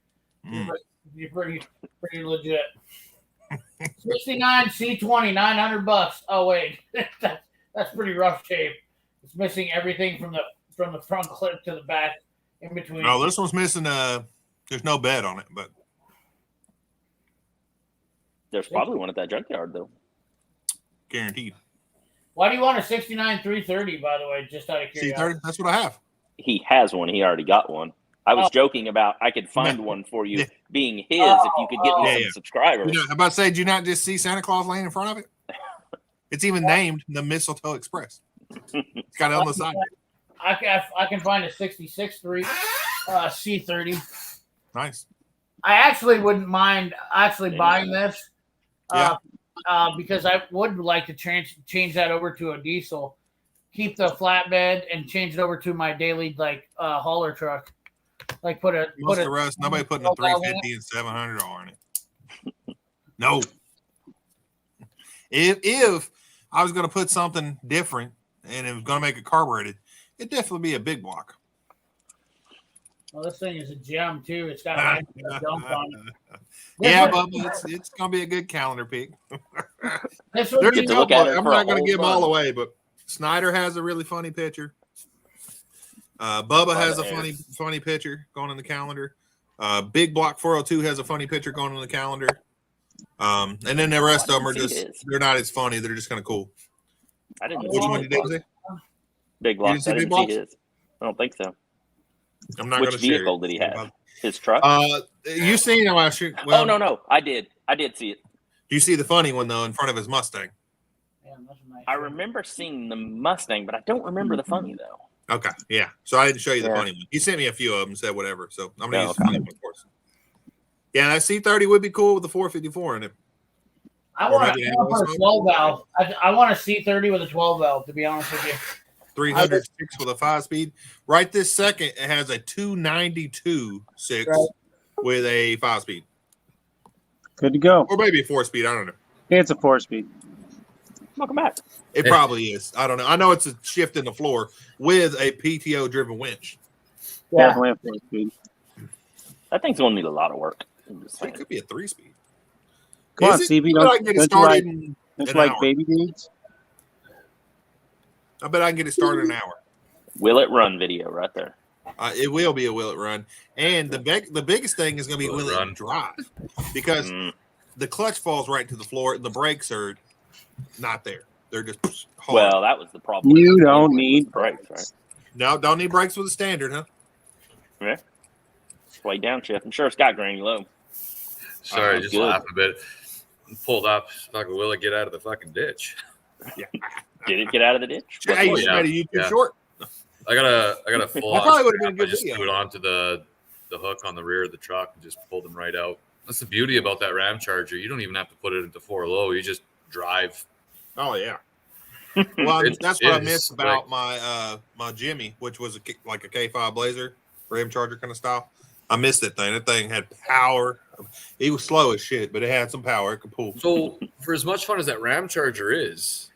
pretty legit. 69 C20, $900. Oh wait, that's pretty rough shape. It's missing everything from the front clip to the back in between. No, this one's missing. There's no bed on it, but there's probably one at that junkyard though. Guaranteed. Why do you want a 69 330? By the way, just out of curiosity. C30. That's what I have. he has one. He already got one. I was joking about I could find one for you being his if you could get me some subscribers. You know, I'm about to say, did you not just see Santa Claus laying in front of it? It's even named the Mistletoe Express. It's got it on the side. I can find a 66.3 C30. Nice. I actually wouldn't mind buying this because I would like to change that over to a diesel, keep the flatbed, and change it over to my daily hauler truck. Like nobody putting a 350 and 700 on it. No. If I was going to put something different and it was going to make it carbureted, it'd definitely be a big block. Well, this thing is a gem too. It's got a dump on it. Yeah, but it's going to be a good calendar pick. There's a couple. I'm not going to give them all away, but Snyder has a really funny picture. Bubba has a funny picture going in the calendar. Big Block 402 has a funny picture going in the calendar. And then the rest of them are they're not as funny. They're just kind of cool. I didn't. Which one did you say? Big Block. I didn't see his. I don't think so. I'm not going to share. Which vehicle did he have? His truck? You seen him last year? Well, no. I did see it. Do you see the funny one though in front of his Mustang? I remember seeing the Mustang, but I don't remember the funny though. Okay, yeah. So I didn't show you the funny one. He sent me a few of them, said whatever. So I'm gonna use the funny one, of course. Yeah, that C30 would be cool with the 454 in it. I want a 12 valve. I want a C30 with a 12 valve. To be honest with you. 306 with a 5-speed. Right this second, it has a 292 6 with a 5-speed. Good to go. Or maybe a 4-speed. I don't know. It's a 4-speed. Welcome back. It probably is. I don't know. I know it's a shift in the floor with a PTO driven winch. Yeah. Definitely a 4-speed. That thing's going to need a lot of work. It could be a 3-speed. Come on, CB. Don't like baby dudes? I bet I can get it started in an hour. Will it run video right there? It will be a will it run. And the biggest thing is going to be will it drive. Because the clutch falls right to the floor and the brakes are not there. They're just hard. Well, that was the problem. You don't need brakes, right? No, don't need brakes with a standard, huh? Yeah. Way down shift. I'm sure it's got granular. Sorry, just laughing a bit. Pulled up. Like, will it get out of the fucking ditch? Yeah. Did it get out of the ditch? Hey, you too short. I got a full. That probably would have been a good I just video. threw it onto the hook on the rear of the truck and just pulled them right out. That's the beauty about that Ram Charger. You don't even have to put it into 4 low. You just drive. Oh yeah. Well, that's what I missed about my my Jimmy, which was like a K5 Blazer, Ram Charger kind of style. I missed that thing. That thing had power. It was slow as shit, but it had some power. It could pull. So for as much fun as that Ram Charger is,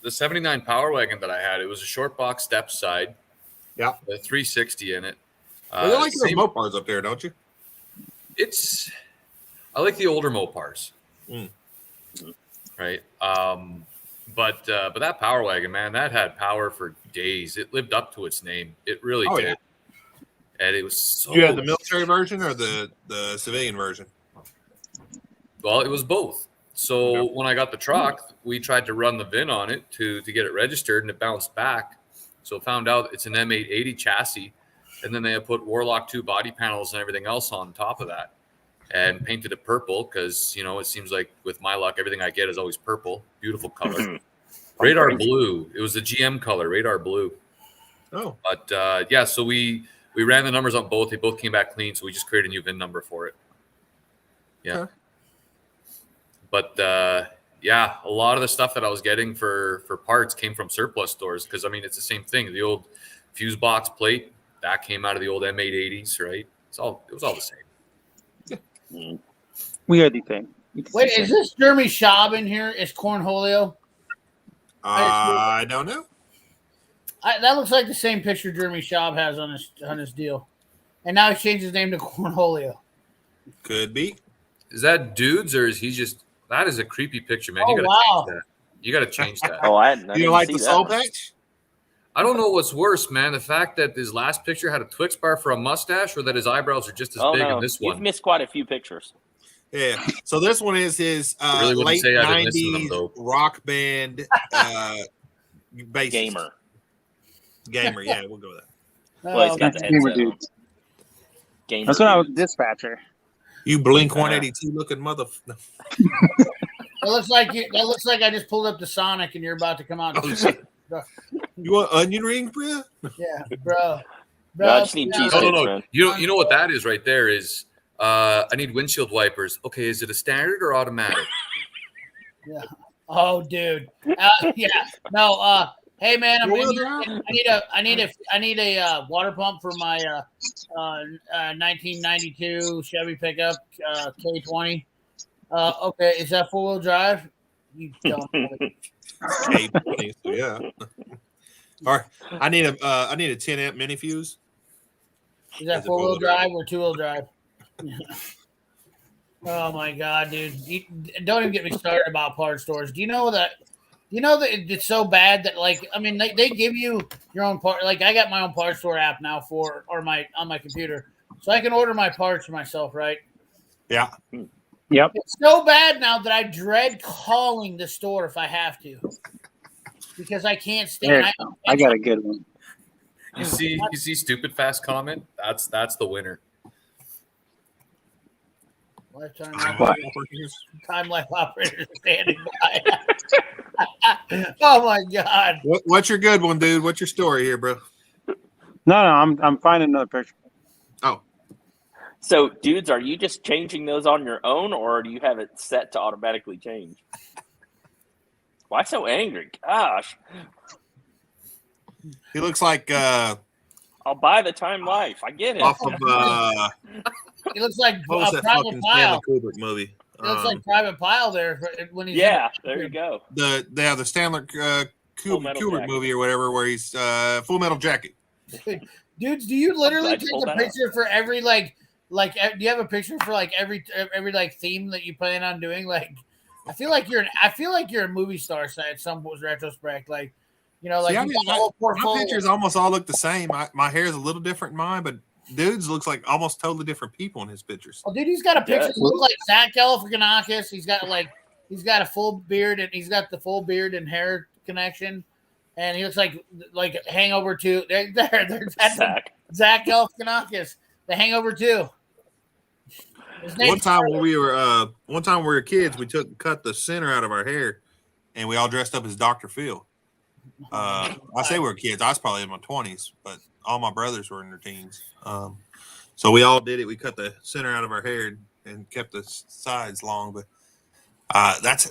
the 79 Power Wagon that I had, it was a short box step side. Yeah. A 360 in it. You like those Mopars up there, don't you? I like the older Mopars. Right. But that Power Wagon, man, that had power for days. It lived up to its name. It really did. Yeah. And it was so. You had the military version or the civilian version? Well, it was both. So when I got the truck, we tried to run the VIN on it to get it registered, and it bounced back. So found out it's an M880 chassis, and then they have put Warlock 2 body panels and everything else on top of that, and painted it purple because it seems like with my luck, everything I get is always purple. Beautiful color. Radar blue. It was the GM color, radar blue. Oh, but yeah. So we ran the numbers on both. They both came back clean, so we just created a new VIN number for it. Yeah. Okay. But yeah, a lot of the stuff that I was getting for parts came from surplus stores because, I mean, it's the same thing. The old fuse box plate, that came out of the old M880s, right? It was all the same. Yeah. We had the thing. Wait, is this Jeremy Schaub in here? Is Cornholio? I don't know. That looks like the same picture Jeremy Schaub has on his deal. And now he changed his name to Cornholio. Could be. Is that dudes or is he just... That is a creepy picture, man. Oh, wow. You got to change that. I you like the soul patch? I don't know what's worse, man. The fact that his last picture had a Twix bar for a mustache or that his eyebrows are just as big in this one. You've missed quite a few pictures. Yeah. So this one is his really late 90s rock band bassist. Gamer. Yeah, we'll go with that. Well, he's got That's the gamer headset on. dudes. Gamer That's when I was dudes. dispatcher. You Blink 182 looking mother. That looks like you. That looks like I just pulled up the Sonic, and you're about to come out. Oh, shit. You want onion rings, bro? Yeah, bro. No, I just need cheese No, sticks, no. man. You know what that is right there is I need windshield wipers. Okay, is it a standard or automatic? Yeah. Oh, dude. Yeah. No. Hey, man. I need a water pump for my 1992 Chevy pickup K20. Okay, is that 4-wheel drive? You don't. K20, so yeah. All right, I need a 10 amp mini fuse. Is that 4-wheel drive or 2-wheel drive? Oh my god, dude! Don't even get me started about part stores. Do you know that it's so bad that they give you your own part. Like I got my own part store app now on my computer, so I can order my parts for myself. Right? Yeah. Yep. It's so bad now that I dread calling the store if I have to, because I can't stand. I got a good one. You see stupid fast comment? That's the winner. Time life operators standing by. Oh my god! What's your good one, dude? What's your story here, bro? No, I'm finding another picture. Oh, so dudes, are you just changing those on your own, or do you have it set to automatically change? Why so angry? Gosh, he looks like I'll buy the Time Life. I get it. off of He looks like what was that Private fucking Pile. Stanley Kubrick movie? It looks like Private Pile there when he's there you go. The Stanley Metal Kubrick Jacket. movie or whatever, where he's Full Metal Jacket. Dudes, do you literally glad you take pulled a that picture for every do you have a picture for every theme that you plan on doing? Like, I feel like you're a movie star at some retrospect. Like, you know, like See, I mean, you got a whole my portfolio. pictures almost all look the same. My hair is a little different in mine, but dude's looks like almost totally different people in his pictures. Oh, dude, he's got a picture. He looks like Zach Galifianakis. He's got a full beard, and he's got the full beard and hair connection, and he looks like Hangover 2. That's Zach Galifianakis, the Hangover 2. One time when we were kids, we cut the center out of our hair, and we all dressed up as Dr. Phil. I say we were kids. I was probably in my 20s, but all my brothers were in their teens. So we all did it. We cut the center out of our hair and kept the sides long. But that's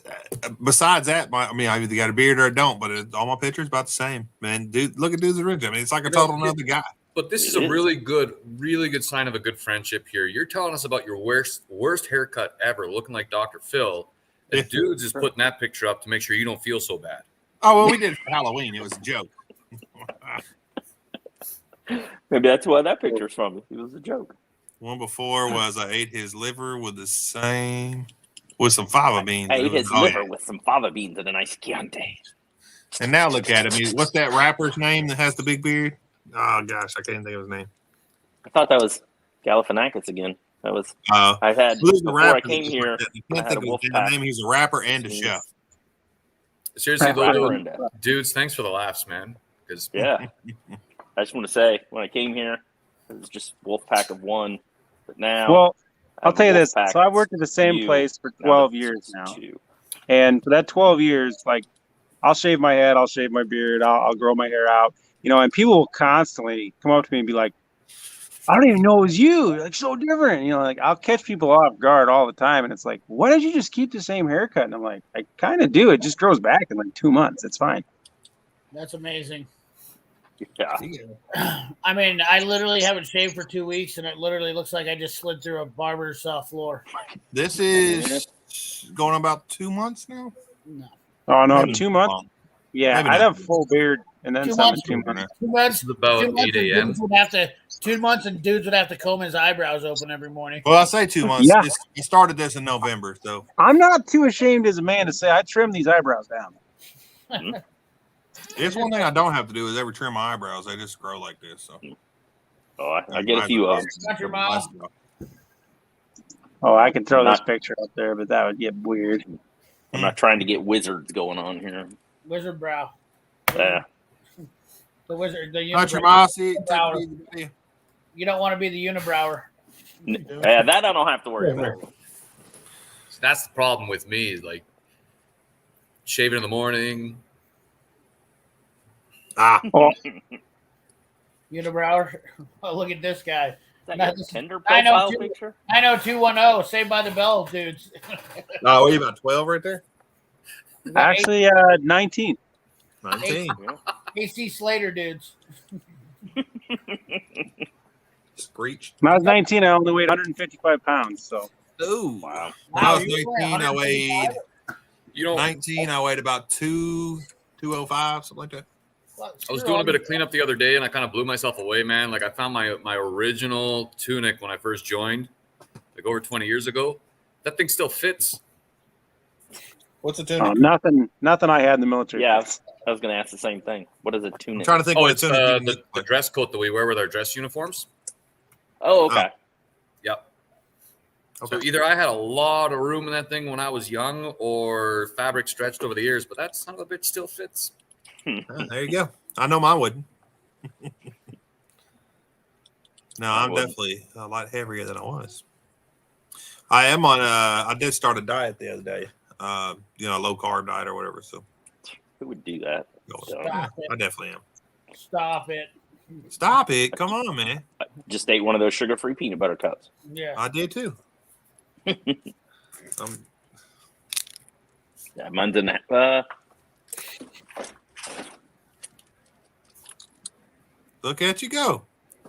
besides that. I either got a beard or I don't. But all my pictures about the same. Man, dude, look at dude's original. I mean, it's like a total another guy. But this is a really good sign of a good friendship here. You're telling us about your worst haircut ever, looking like Dr. Phil. And dudes is putting that picture up to make sure you don't feel so bad. Oh, well, we did it for Halloween. It was a joke. Maybe that's why that picture's from. It was a joke. One before was I ate his liver with some fava beans. I ate his liver with some fava beans and a nice Chianti. And now look at him. What's that rapper's name that has the big beard? Oh gosh, I can't think of his name. I thought that was Galifianakis again. That was I had before I came here. I had a wolf pack. He's a rapper and a chef. Seriously, though, dudes, thanks for the laughs, man. Yeah, I just want to say when I came here, it was just wolf pack of one, but now. Well, I'll tell you this. So I worked at the same place for 12 years now, and for that 12 years, like I'll shave my head, I'll shave my beard, I'll grow my hair out, you know, and people will constantly come up to me and be like, I don't even know it was you. You're like so different. You know, like I'll catch people off guard all the time. And it's like, why don't you just keep the same haircut? And I'm like, I kind of do. It just grows back in like 2 months. It's fine. That's amazing. Yeah. I mean, I literally haven't shaved for 2 weeks, and it literally looks like I just slid through a barber's floor. This is going about 2 months now? No. Oh, no, 2 months? Yeah, Maybe I'd not. have full beard and then 2 some months. 2 months. 2 months. It's about 8 a.m. 2 months, and dudes would have to comb his eyebrows open every morning. Well, I say 2 months. Yeah. He started this in November, so I'm not too ashamed as a man to say I trim these eyebrows down. it's one thing I don't have to do is ever trim my eyebrows. They just grow like this. So I get a few of them. Not your mom. Oh, I could throw this picture up there, but that would get weird. I'm not trying to get wizards going on here. Wizard brow. Yeah. The wizard, the Not your unibrow. boss. Take it easy, buddy. You don't want to be the unibrower. Yeah, that I don't have to worry about. So that's the problem with me. Is like shaving in the morning. Unibrower. Oh, look at this guy. Is that Not your this- Tinder I know, profile too. picture? 90210, Saved by the Bell, dudes. Oh, what are you about 12 right there? Actually, 19. 19. AC Slater, dudes. Screeched. When I was 19, I only weighed 155 pounds. So Ooh. Wow. When I was you weigh 19, I weighed 19. I weighed about 205, something like that. I was doing a bit of cleanup the other day, and I kind of blew myself away, man. Like I found my original tunic when I first joined, like over 20 years ago. That thing still fits. What's a tunic? nothing I had in the military. Yeah, I was going to ask the same thing. What is a I'm tunic? trying to think Oh, what it's a tunic the like. dress coat that we wear with our dress uniforms. Oh, okay. Yep. Okay. So either I had a lot of room in that thing when I was young, or fabric stretched over the years, but that son of a bitch still fits. There you go. I know mine wouldn't. No, I'm definitely a lot heavier than I was. I am on I did start a diet the other day. A low carb diet or whatever. So Who would do that? Stop it. I definitely am. Stop it. Stop it. Come on, man. Just ate one of those sugar-free peanut butter cups. Yeah. I did too. Yeah, mine's in Look at you go.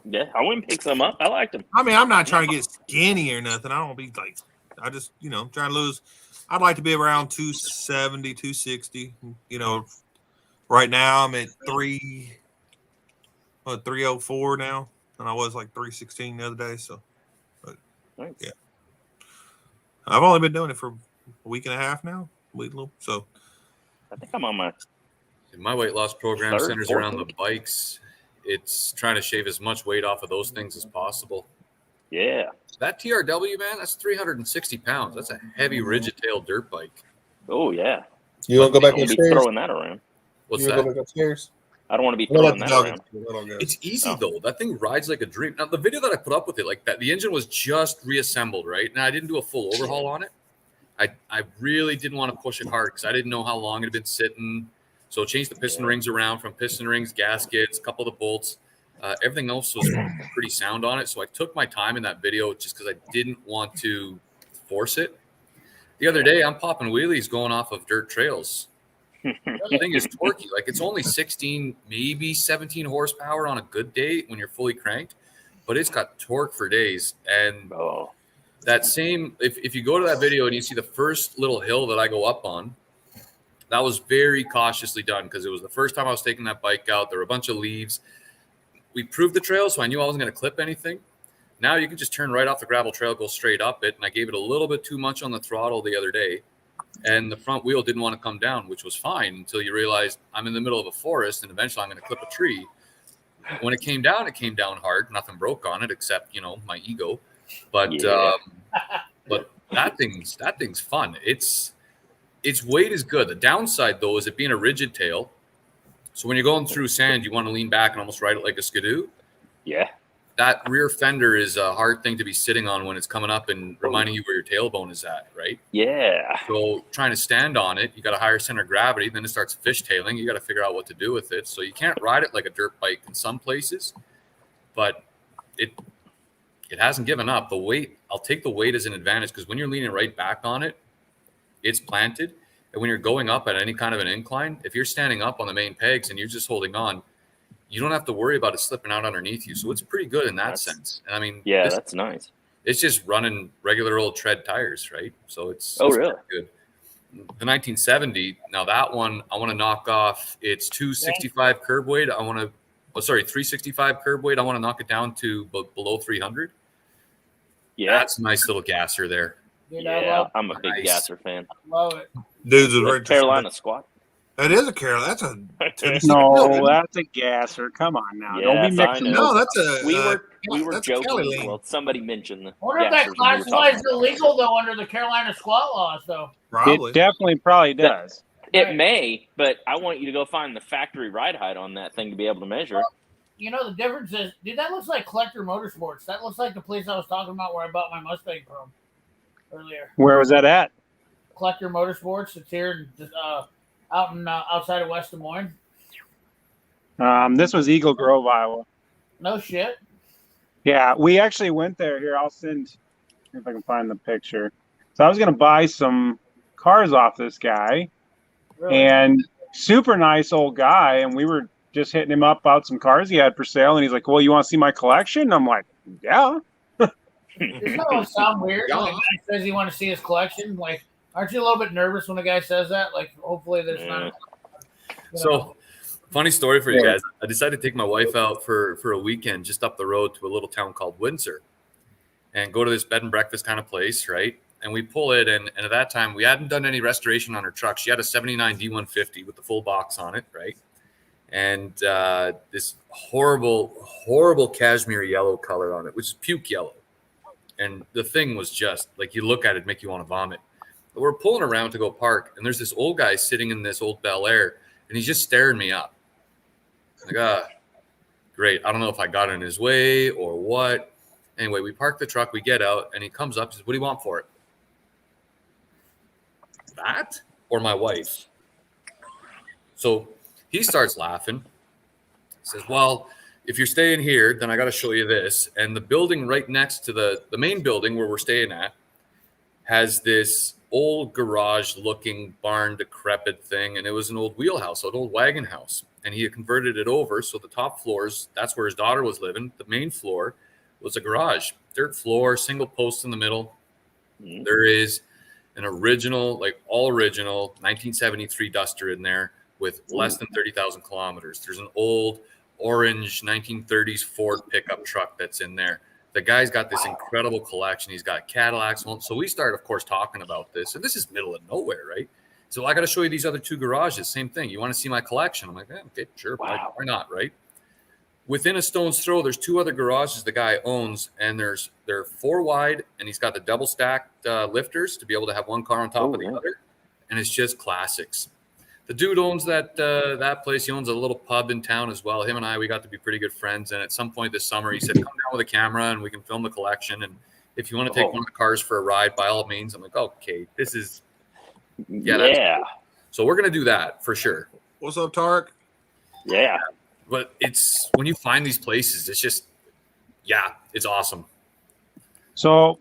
yeah, I went and picked some up. I liked them. I mean, I'm not trying to get skinny or nothing. I don't be like, I just, trying to lose. I'd like to be around 270, 260. Right now I'm at 304 now. And I was like 316 the other day. So, but, Nice. yeah. I've only been doing it for a week and a half now. So, I think I'm on my My weight loss program Third, centers fourth around the week. bikes. It's trying to shave as much weight off of those things as possible. yeah. That TRW, man, that's 360 pounds. That's a heavy rigid tail dirt bike. Oh yeah. you want to go back I don't be upstairs? throwing that around. What's You that? want to go back upstairs? I don't want to be We'll let throwing the that dog around. go. It's easy Oh. though. That thing rides like a dream. Now the video that I put up with it, like that, the engine was just reassembled, right? Now I didn't do a full overhaul on it. I really didn't want to push it hard because I didn't know how long it had been sitting. So I changed the piston rings around from piston rings, gaskets, a couple of the bolts. Everything else was pretty sound on it. So I took my time in that video just because I didn't want to force it. The other day, I'm popping wheelies going off of dirt trails. The thing is torquey. Like it's only 16, maybe 17 horsepower on a good day when you're fully cranked, but it's got torque for days. And Oh, that same, if you go to that video and you see the first little hill that I go up on, that was very cautiously done because it was the first time I was taking that bike out. There were a bunch of leaves. We proved the trail, so I knew I wasn't going to clip anything. Now you can just turn right off the gravel trail, go straight up it. And I gave it a little bit too much on the throttle the other day. And the front wheel didn't want to come down, which was fine until you realize I'm in the middle of a forest and eventually I'm going to clip a tree. When it came down hard. Nothing broke on it except, my ego. But Yeah. but that thing's fun. Its weight is good. The downside though is it being a rigid tail. So when you're going through sand, you want to lean back and almost ride it like a skidoo. yeah. That rear fender is a hard thing to be sitting on when it's coming up and reminding you where your tailbone is at, right? Yeah. So trying to stand on it, you got a higher center of gravity, then it starts fishtailing. You got to figure out what to do with it. So you can't ride it like a dirt bike in some places, but it hasn't given up. The weight, I'll take the weight as an advantage because when you're leaning right back on it, it's planted. And when you're going up at any kind of an incline, if you're standing up on the main pegs and you're just holding on, you don't have to worry about it slipping out underneath you. So it's pretty good in that sense. And I mean, Yeah, that's nice. it's just running regular old tread tires, right? So it's really? good. The 1970, now that one, I want to knock off. It's 265 curb weight. 365 curb weight. I want to knock it down to below 300. Yeah. That's a nice little gasser there. Dude, I Yeah. love, I'm a big Nice. gasser fan. love it. Dudes is The very Carolina squat. That is a Carolina. That's a Tennessee. no, that's a gasser. Come on now, don't Yes, be I mixing. know. No, that's a. We were that's a Kelly joking. Lane. Well, somebody mentioned the I wonder if that gassers when we were classifies talking. illegal though under the Carolina squat laws though. Probably. It definitely probably does. It may, but I want you to go find the factory ride height on that thing to be able to measure. Well, you know, the difference is, dude, that looks like Collector Motorsports. That looks like the place I was talking about where I bought my Mustang from earlier. Where was that at? Collector Motorsports. It's here outside of West Des Moines. This was Eagle Grove, Iowa. No shit. Yeah, we actually went there. Here, I'll send if I can find the picture. So I was going to buy some cars off this guy, Really? and super nice old guy, and we were just hitting him up about some cars he had for sale, and he's like, well, you want to see my collection? And I'm like, yeah. Doesn't that sound weird Yeah. when a guy says he wants to see his collection? Like, aren't you a little bit nervous when a guy says that? Like, hopefully there's not. So, funny story for you guys. I decided to take my wife out for a weekend just up the road to a little town called Windsor and go to this bed and breakfast kind of place, right? And we pull it, and at that time, we hadn't done any restoration on her truck. She had a 79 D150 with the full box on it, right? And this horrible, horrible cashmere yellow color on it, which is puke yellow. And the thing was just, like, you look at it, make you want to vomit. But we're pulling around to go park, and there's this old guy sitting in this old Bel Air, and he's just staring me up. Like, great. I don't know if I got in his way or what. Anyway, we park the truck, we get out, and he comes up and says, what do you want for it? That or my wife? So he starts laughing. He says, well, if you're staying here, then I got to show you this. And the building right next to the main building where we're staying at has this old garage looking barn decrepit thing. And it was an old wheelhouse, an old wagon house. And he had converted it over. So the top floors, that's where his daughter was living. The main floor was a garage, dirt floor, single post in the middle. Mm-hmm. There is an original, like all original 1973 Duster in there with less than 30,000 kilometers. There's an old orange 1930s Ford pickup truck that's in there. The guy's got this incredible collection. He's got Cadillacs. So we start, of course, talking about this. And this is middle of nowhere, right? So I got to show you these other two garages. Same thing. You want to see my collection? I'm like, okay, sure. Wow. Why not, right? Within a stone's throw, there's two other garages the guy owns, and they're 4 wide, and he's got the double stacked lifters to be able to have one car on top of the other, and it's just classics. The dude owns that place. He owns a little pub in town as well. Him and I, we got to be pretty good friends, and at some point this summer, he said, come down with a camera, and we can film the collection, and if you want to take one of the cars for a ride, by all means. I'm like, okay, this is so we're gonna do that for sure. What's up, Tarek? Yeah. But it's when you find these places, it's just, it's awesome. So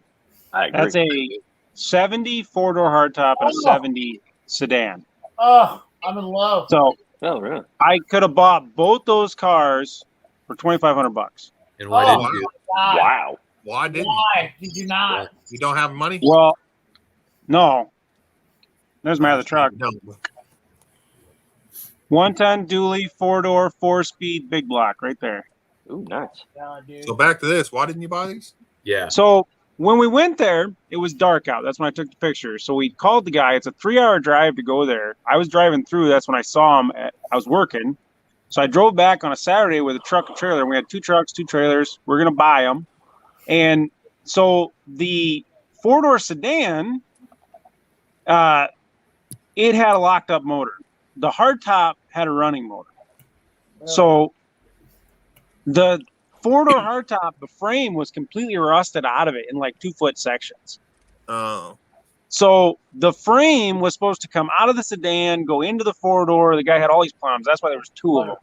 that's a 70 4-door hardtop and a 70 sedan. Oh, I'm in love. So really? I could have bought both those cars for $2,500. And why didn't you? Wow. Why didn't Why did you not? you? Don't have money? Well, no. There's my other truck. No. 110 dually, 4-door, 4-speed, big block right there. Ooh, nice. Yeah, dude. So back to this. Why didn't you buy these? Yeah. So when we went there, it was dark out. That's when I took the picture. So we called the guy. It's a 3-hour drive to go there. I was driving through. That's when I saw him. I was working. So I drove back on a Saturday with a truck and trailer. We had 2 trucks, 2 trailers. We're going to buy them. And so the 4-door sedan, it had a locked up motor. The hardtop had a running motor. So the 4-door hardtop, the frame was completely rusted out of it in like 2-foot sections. Oh. So the frame was supposed to come out of the sedan, go into the 4-door. The guy had all these problems. That's why there was 2 of them.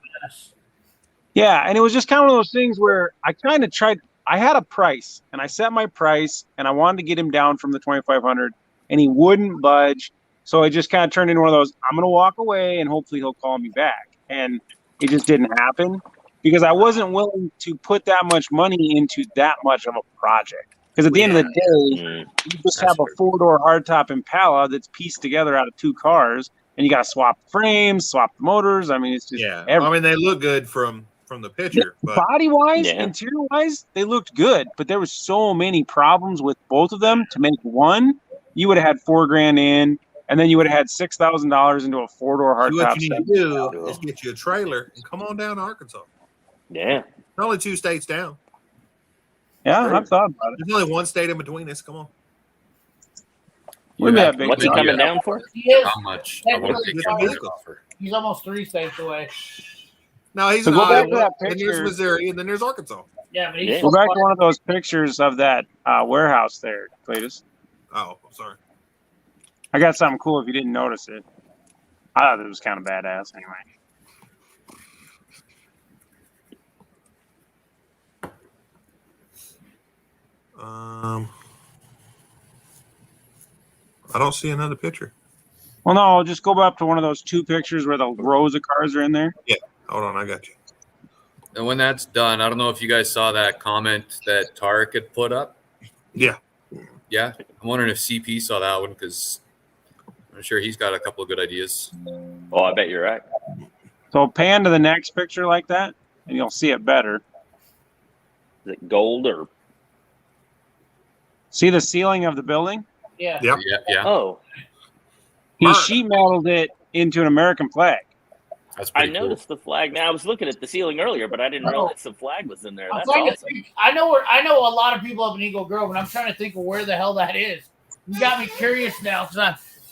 Yeah, and it was just kind of one of those things where I kind of tried. I had a price, and I set my price, and I wanted to get him down from the $2,500, and he wouldn't budge. So it just kind of turned into one of those, I'm going to walk away and hopefully he'll call me back. And it just didn't happen because I wasn't willing to put that much money into that much of a project. Because at the end of the day, you just have a 4-door hardtop Impala that's pieced together out of 2 cars, and you got to swap the frames, swap the motors. I mean, it's just I mean, they look good from the picture. But body-wise, interior-wise, they looked good. But there was so many problems with both of them. To make one, you would have had $4,000 in. And then you would have had $6,000 into a 4-door hardtop. What you need to do is get you a trailer and come on down to Arkansas. Yeah. There's only 2 states down. Yeah, I've thought about it. There's only 1 state in between us. Come on. Wouldn't be that big. What's he deal. coming down for? He is. How much? I want to take Different that vehicle. offer. He's almost 3 states away. No, he's So in go back to Iowa, that then there's picture. Missouri, and then there's Arkansas. Yeah, but he's Yeah. Go back to one of those pictures of that warehouse there, Cletus. Oh, sorry. I got something cool if you didn't notice it. I thought it was kind of badass anyway. I don't see another picture. Well, no, just go back to one of those 2 pictures where the rows of cars are in there. Hold on, I got you. And when that's done, I don't know if you guys saw that comment that Tarek had put up. Yeah. Yeah. I'm wondering if CP saw that one because I'm sure he's got a couple of good ideas. Oh, I bet you're right. So pan to the next picture like that, and you'll see it better. Is it gold or? See the ceiling of the building? yeah. Yep. Yeah. Oh, He Burn. sheet metaled it into an American flag. That's I pretty cool. noticed the flag. Now I was looking at the ceiling earlier, but I didn't realize the flag was in there. I'm That's trying to awesome. think. I know a lot of people up in Eagle Grove, and I'm trying to think of where the hell that is. You got me curious now.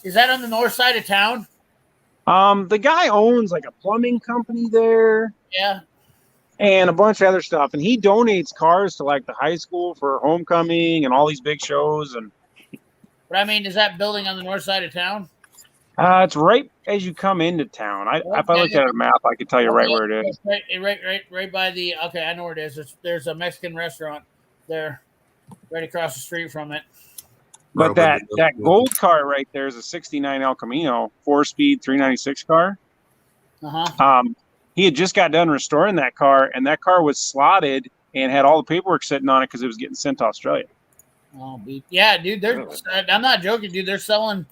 Is that on the north side of town? The guy owns like a plumbing company there Yeah. and a bunch of other stuff, and he donates cars to like the high school for homecoming and all these big shows. And But I mean, is that building on the north side of town? it's right as you come into town. If I looked at a map, I could tell you right where it is. Right by the. Okay, I know where it is. There's a Mexican restaurant there, right across the street from it. But that gold car right there is a '69 El Camino 4-speed 396 car. He had just got done restoring that car, and that car was slotted and had all the paperwork sitting on it because it was getting sent to Australia. Oh, yeah, dude. I'm not joking, dude. They're selling.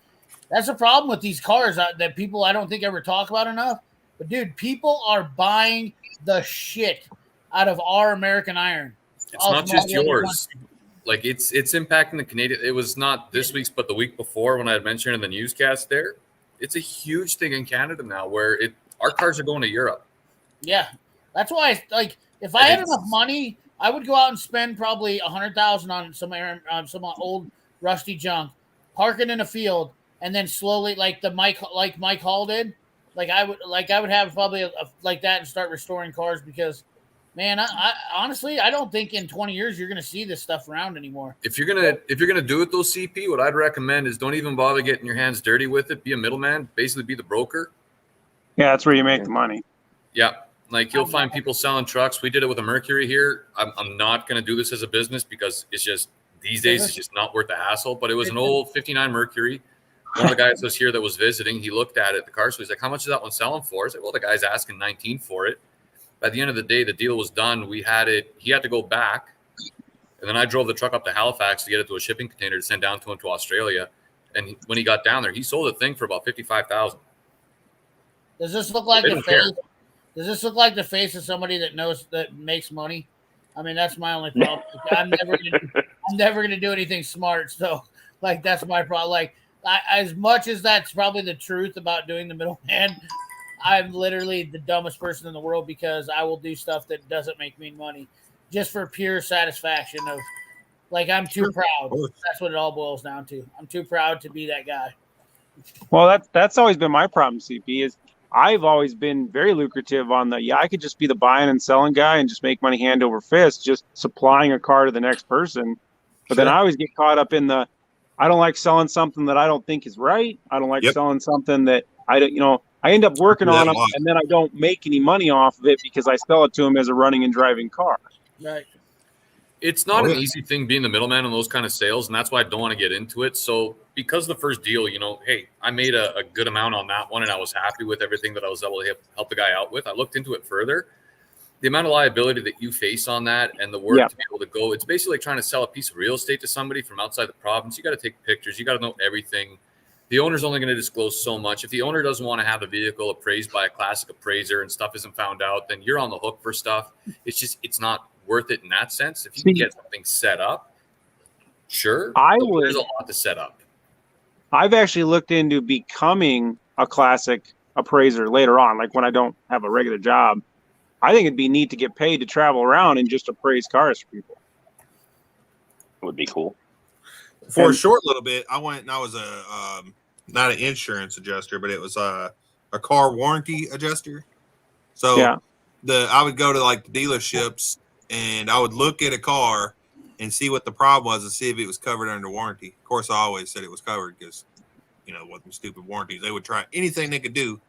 That's a problem with these cars that people I don't think ever talk about enough. But dude, people are buying the shit out of our American iron. It's not just yours. Like it's impacting the Canadian. It was not this week's, but the week before when I had mentioned in the newscast there. It's a huge thing in Canada now where our cars are going to Europe. Yeah, that's why. If I had enough money, I would go out and spend probably $100,000 on some old rusty junk, park it in a field, and then slowly, like Mike Hall did, I would have probably like that and start restoring cars because, man, I honestly I don't think in 20 years you're gonna see this stuff around anymore. If you're gonna do it though, CP, what I'd recommend is don't even bother getting your hands dirty with it. Be a middleman, basically be the broker. Yeah, that's where you make the money. Yeah. Like you'll find people selling trucks. We did it with a Mercury here. I'm not going to do this as a business because it's just these days it's just not worth the hassle. But it was an old 59 Mercury. One of the guys was here that was visiting. He looked at it, the car. So he's like, how much is that one selling for? I was like, well, the guy's asking 19 for it. By the end of the day, the deal was done. We had it. He had to go back. And then I drove the truck up to Halifax to get it to a shipping container to send down to him to Australia. And when he got down there, he sold the thing for about $55,000. Does this look like the face? Does this look like the face of somebody that makes money? I mean, that's my only problem. I'm never gonna do anything smart. So, that's my problem. As much as that's probably the truth about doing the middleman, I'm literally the dumbest person in the world because I will do stuff that doesn't make me money just for pure satisfaction of, I'm too proud. That's what it all boils down to. I'm too proud to be that guy. Well, that's always been my problem, CP, is I've always been very lucrative on I could just be the buying and selling guy and just make money hand over fist, just supplying a car to the next person. But then I always get caught up in I don't like selling something that I don't think is right. I don't like selling something that I don't, I end up working on them and then I don't make any money off of it because I sell it to them as a running and driving car. Right. It's not an easy thing being the middleman in those kind of sales, and that's why I don't want to get into it. So because the first deal, hey, I made a good amount on that one, and I was happy with everything that I was able to help the guy out with. I looked into it further. The amount of liability that you face on that and the work to be able to go, it's basically like trying to sell a piece of real estate to somebody from outside the province. You got to take pictures. You got to know everything. The owner's only going to disclose so much. If the owner doesn't want to have the vehicle appraised by a classic appraiser and stuff isn't found out, then you're on the hook for stuff. It's not worth it in that sense. If you can get something set up, sure. There's a lot to set up. I've actually looked into becoming a classic appraiser later on, like when I don't have a regular job. I think it'd be neat to get paid to travel around and just appraise cars for people. Would be cool. For a short little bit, I went and I was not an insurance adjuster, but it was a car warranty adjuster. So I would go to like the dealerships and I would look at a car and see what the problem was and see if it was covered under warranty. Of course, I always said it was covered because, what them stupid warranties, they would try anything they could do.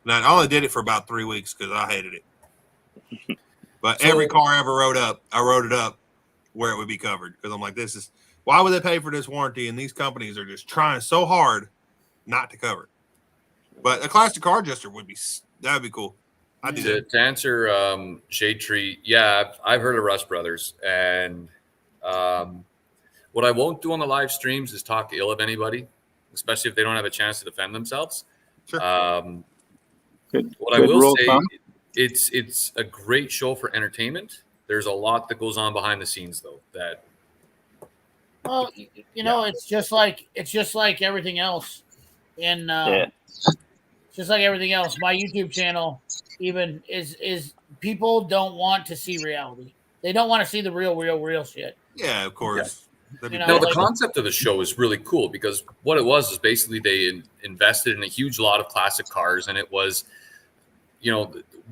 And I only did it for about 3 weeks because I hated it. But every car I ever wrote it up where it would be covered because I'm like, why would they pay for this warranty? And these companies are just trying so hard not to cover it. But a classic car adjuster would be cool. To answer Shade Tree, yeah, I've heard of Rush Brothers, and what I won't do on the live streams is talk ill of anybody, especially if they don't have a chance to defend themselves. Sure. What I will say, it's a great show for entertainment. There's a lot that goes on behind the scenes, though. Well, it's just like everything else. Just like everything else, my YouTube channel even is people don't want to see reality. They don't want to see the real shit. Yeah, of course. Yeah. The concept of the show is really cool because what it was is basically they invested in a huge lot of classic cars, and it was,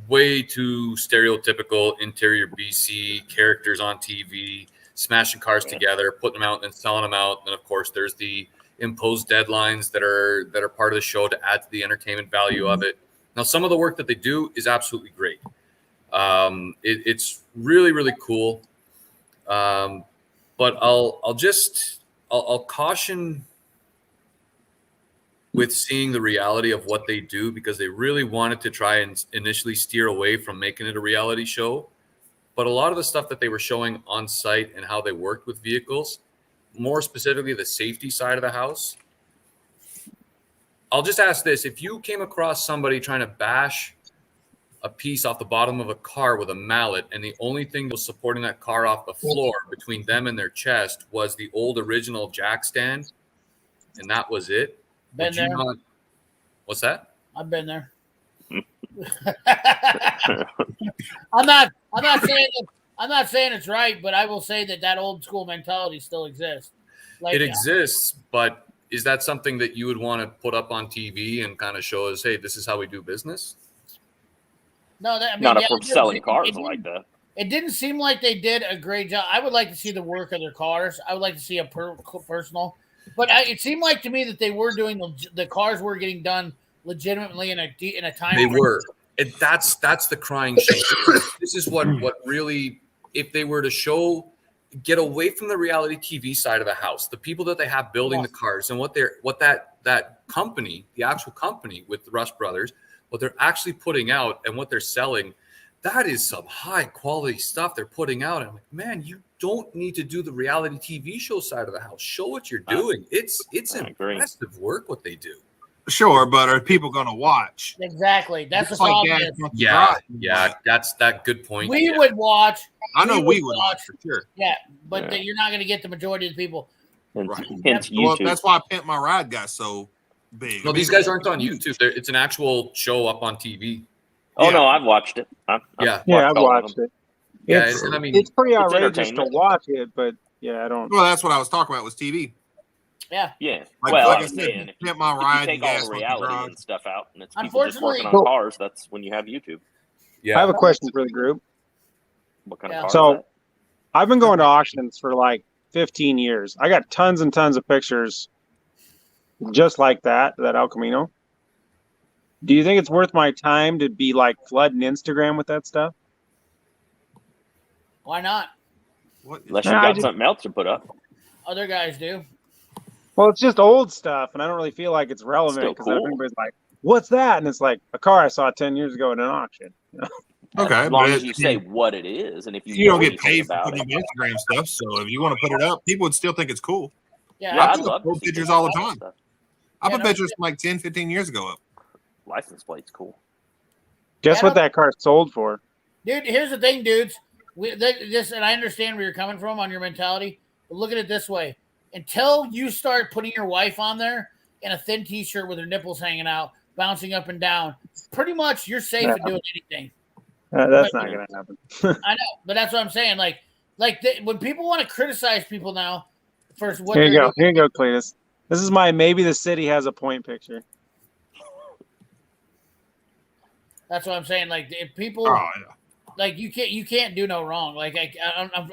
way too stereotypical interior BC characters on TV, smashing cars together, putting them out and selling them out. And of course, there's the imposed deadlines that are part of the show to add to the entertainment value of it. Now, some of the work that they do is absolutely great. It's really, really cool. But I'll caution with seeing the reality of what they do because they really wanted to try and initially steer away from making it a reality show. But a lot of the stuff that they were showing on site and how they worked with vehicles, more specifically the safety side of the house. I'll just ask this. If you came across somebody trying to bash a piece off the bottom of a car with a mallet and the only thing that was supporting that car off the floor between them and their chest was the old original jack stand, and that was it, been there. What's that? I've been there. I'm not saying it's right, but I will say that old school mentality still exists. It exists, but is that something that you would want to put up on TV and kind of show us, hey, this is how we do business? No, not if we're selling cars like that. It didn't seem like they did a great job. I would like to see the work of their cars. I would like to see a personal. But it seemed like to me that they were doing the cars were getting done legitimately in a time. They were. And that's the crying shame. This is what really, if they were to get away from the reality TV side of the house, the people that they have building the cars and what that company, the actual company with the Rush Brothers, what they're actually putting out and what they're selling, that is some high quality stuff they're putting out. And I'm like, man, you don't need to do the reality TV show side of the house. Show what you're doing. It's impressive work what they do. Sure, but are people going to watch? Exactly. That's the problem. Yeah. That's that good point. We would watch. I know we would watch for sure. Yeah, but you're not going to get the majority of the people. Right. Well, that's why Pimp My Ride got so big. No, these guys aren't on YouTube. It's an actual show up on TV. Oh no, I've watched it. I've watched it. It's pretty outrageous to watch it, but I don't. Well, that's what I was talking about was TV. Yeah. Like I said, Pimp My Ride. Take all the reality and stuff out, and it's people just working on cars. That's when you have YouTube. Yeah. I have a question for the group. What kind of car? So, I've been going to auctions for like 15 years. I got tons and tons of pictures, just like that El Camino. Do you think it's worth my time to be like flooding Instagram with that stuff? Why not? Unless you got something else to put up. Other guys do. Well, it's just old stuff, and I don't really feel like it's relevant because everybody's like, "What's that?" And it's like a car I saw 10 years ago at an auction. Okay, as long as you say what it is, and if you don't get paid for putting up Instagram stuff, so if you want to put it up, people would still think it's cool. Yeah, I put pictures all the time. I put pictures from like 10, 15 years ago up. License plate's cool. Guess what that car sold for? Dude, here's the thing, dudes. And I understand where you're coming from on your mentality, but look at it this way. Until you start putting your wife on there in a thin t-shirt with her nipples hanging out, bouncing up and down, pretty much you're safe at doing anything. That's not going to happen. I know, but that's what I'm saying. When people want to criticize people now, first what Here you they're go. Here you go, Cletus. This is my maybe the city has a point picture. That's what I'm saying. Like if people, Oh, yeah. like you can't do no wrong. Like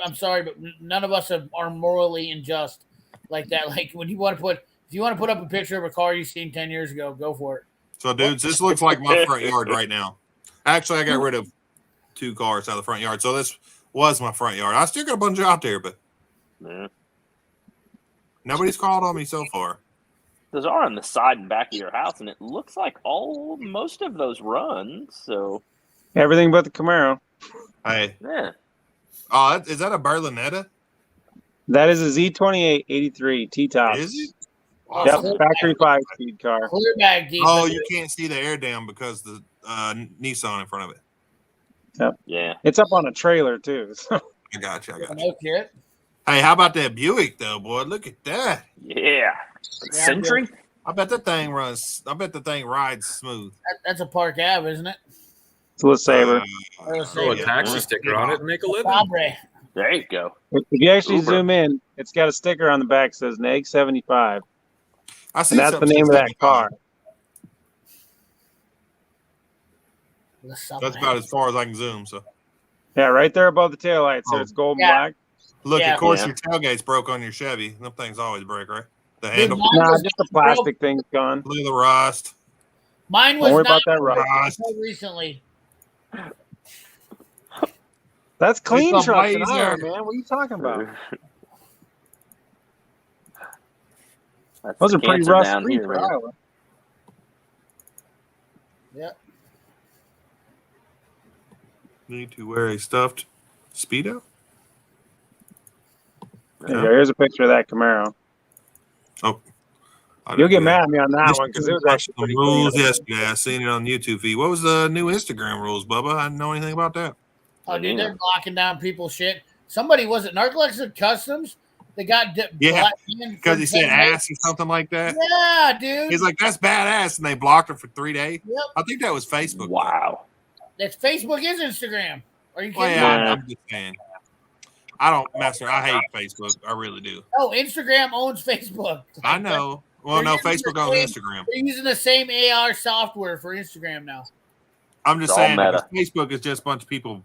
I'm sorry, but none of us are morally unjust like that. Like when you want to put, if you want to put up a picture of a car you've seen 10 years ago, go for it. So, dudes, this looks like my front yard right now. Actually, I got rid of 2 cars out of the front yard, so this was my front yard. I still got a bunch out there, but nobody's called on me so far. Those are on the side and back of your house, and it looks like most of those run. So Everything but the Camaro. Hey, yeah, oh, is that a Berlinetta? That is a Z28 83 T-top. Is it? Yep, Awesome. factory 5-speed car. Clear bag deep. Oh, you can't see the air dam because the Nissan in front of it. Yep. yeah. It's up on a trailer too. So. I got you. No shit. Hey, how about that Buick though, boy? Look at that. Yeah. Century? I bet that thing runs. I bet the thing rides smooth. That's a Park Ave, isn't it? It's a LeSabre. Throw a taxi sticker on it and make a living. Fabre. There you go. If you actually Uber. zoom in, it's got a sticker on the back that says NEG 75. I see And that's the something name of that 75. car. That's about as far as I can zoom. So Yeah, right there above the taillight. So Oh. it's gold and Yeah. black. look, Yeah. of course, Yeah. your tailgate's broke on your Chevy. Them things always break, right? The Dude, handle, mine Nah, was just the not broke. plastic thing's gone. look at the rust. Mine was Don't worry not about that rust. Rust. until recently. That's clean It's a trucks in Blazer. Iowa, man. What are you talking about? That's Those the are pretty cancer rust down free here, for man. Iowa. Need to wear a stuffed Speedo. There you go. Here's a picture of that Camaro. Oh, You'll get mad at me on that one because it was Watched actually some pretty rules clean. yesterday. I seen it on YouTube feed. What was the new Instagram rules, Bubba? I didn't know anything about that. Oh, dude, they're locking down people's shit. Somebody, was it Narcolepsy or Customs? They got Yeah, banned because for he said 10 days. ass or something like that. Yeah, dude. He's like, that's badass, and they blocked her for 3 days. Yep. I think that was Facebook. Wow. That's Facebook is Instagram. Are you kidding Well, me? yeah, I'm just saying. I don't mess with. I hate Facebook. I really do. Oh, Instagram owns Facebook. I know. Well, They're no, using Facebook the owns same- Instagram. They're using the same AR software for Instagram now. I'm just It's all saying because meta. Facebook is just a bunch of people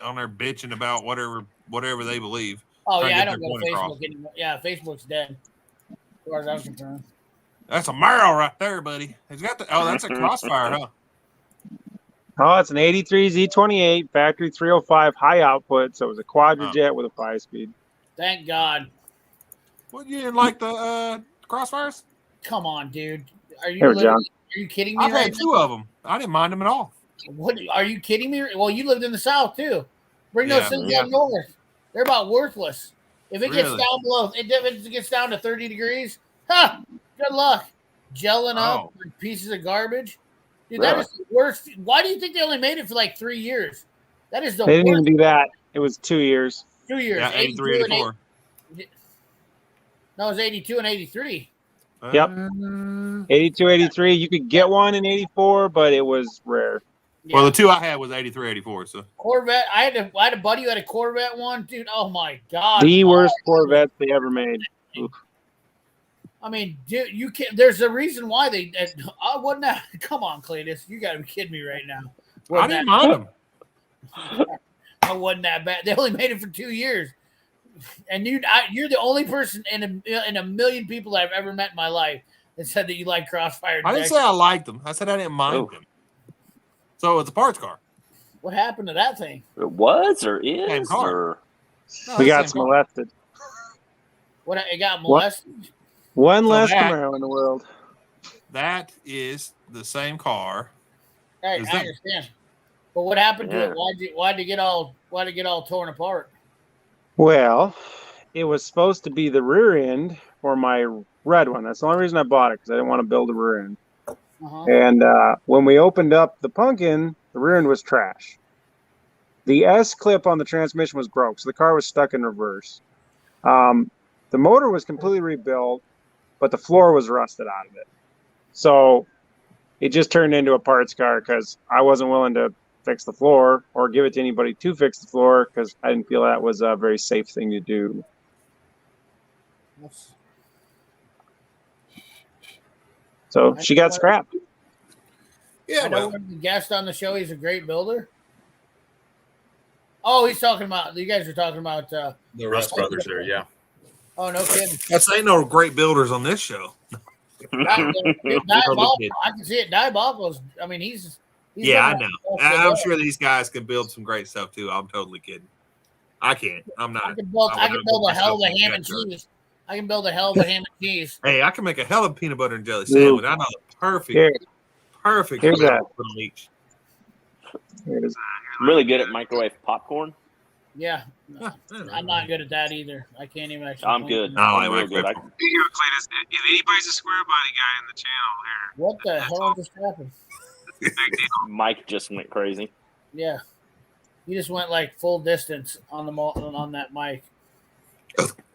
on there bitching about whatever they believe. Oh, Trying to yeah, I get don't their go to point across. Facebook anymore. Yeah, Facebook's dead. As far as I'm concerned. That's a Merrill right there, buddy. He's got the. Oh, that's a Crossfire, huh? Oh, it's an 83 Z28 factory 305 high output. So it was a quadrijet with a 5-speed. Thank God. What, you didn't like the Crossfires? Come on, dude. Are you Here, literally- John. Are you kidding me I've right had 2 of them. I didn't mind them at all. now? What are you kidding me? Well, you lived in the South too. Bring those Yeah, things yeah. up north. They're about worthless. If it gets Really? down below, if it gets down to 30 degrees, ha! Good luck. Gelling up Oh. like pieces of garbage. Dude, that Really? is the worst. Why do you think they only made it for like 3 years? That is the They didn't worst. even do that. It was 2 years. 2 years. Yeah, 83, 84. No, it was 82 and 83. Yep. 82, 83. You could get one in 84, but it was rare. Well, Yeah. the 2 I had was 83, 84. So Corvette. I had a buddy who had a Corvette one, dude. Oh my God. The worst Corvette they ever made. Oof. I mean, dude, you can't. There's a reason why they. I wasn't that. Come on, Cletus. You got to be kidding me right now. I Wasn't didn't that- mind them. I wasn't that bad. They only made it for 2 years, and you're the only person in a million people that I've ever met in my life that said that you like Crossfire. I didn't Jack. say I liked them. I said I didn't mind Oh. them. So it's a parts car. What happened to that thing? It was or Same is car. or No, We it's got the same car. molested. What it got What? molested? One So less that- Camaro in the world. That is the same car. Right, Is I that- understand. But what happened to Yeah. it? Why'd it get all torn apart? Well, it was supposed to be the rear end for my red one. That's the only reason I bought it because I didn't want to build a rear end. Uh-huh. And when we opened up the pumpkin, the rear end was trash. The S clip on the transmission was broke, so the car was stuck in reverse. The motor was completely rebuilt, but the floor was rusted out of it. So it just turned into a parts car because I wasn't willing to fix the floor or give it to anybody to fix the floor because I didn't feel that was a very safe thing to do. So she got scrapped. Yeah, I know when the guest on the show, he's a great builder. Oh, he's talking about, you guys are talking about The Russ brothers there, yeah. Oh, no kidding. That's ain't no great builders on this show. Diabolical. I can see it. Diabolical. I mean, he's yeah, I know. I'm sure these guys can build some great stuff too. I'm totally kidding. I can't. I'm not. I can build a hell of a ham and cheese. I can build a hell of a ham and cheese. Hey, I can make a hell of a peanut butter and jelly sandwich. I know the perfect. Here's that. Each. I'm really good at microwave popcorn. Yeah, I'm not good at that either. I can't even actually. I'm good. No, I'm real good. Cleatus, if anybody's a square body guy in the channel here. What the hell just happened? Mike just went crazy. Yeah, he just went like full distance on that mic.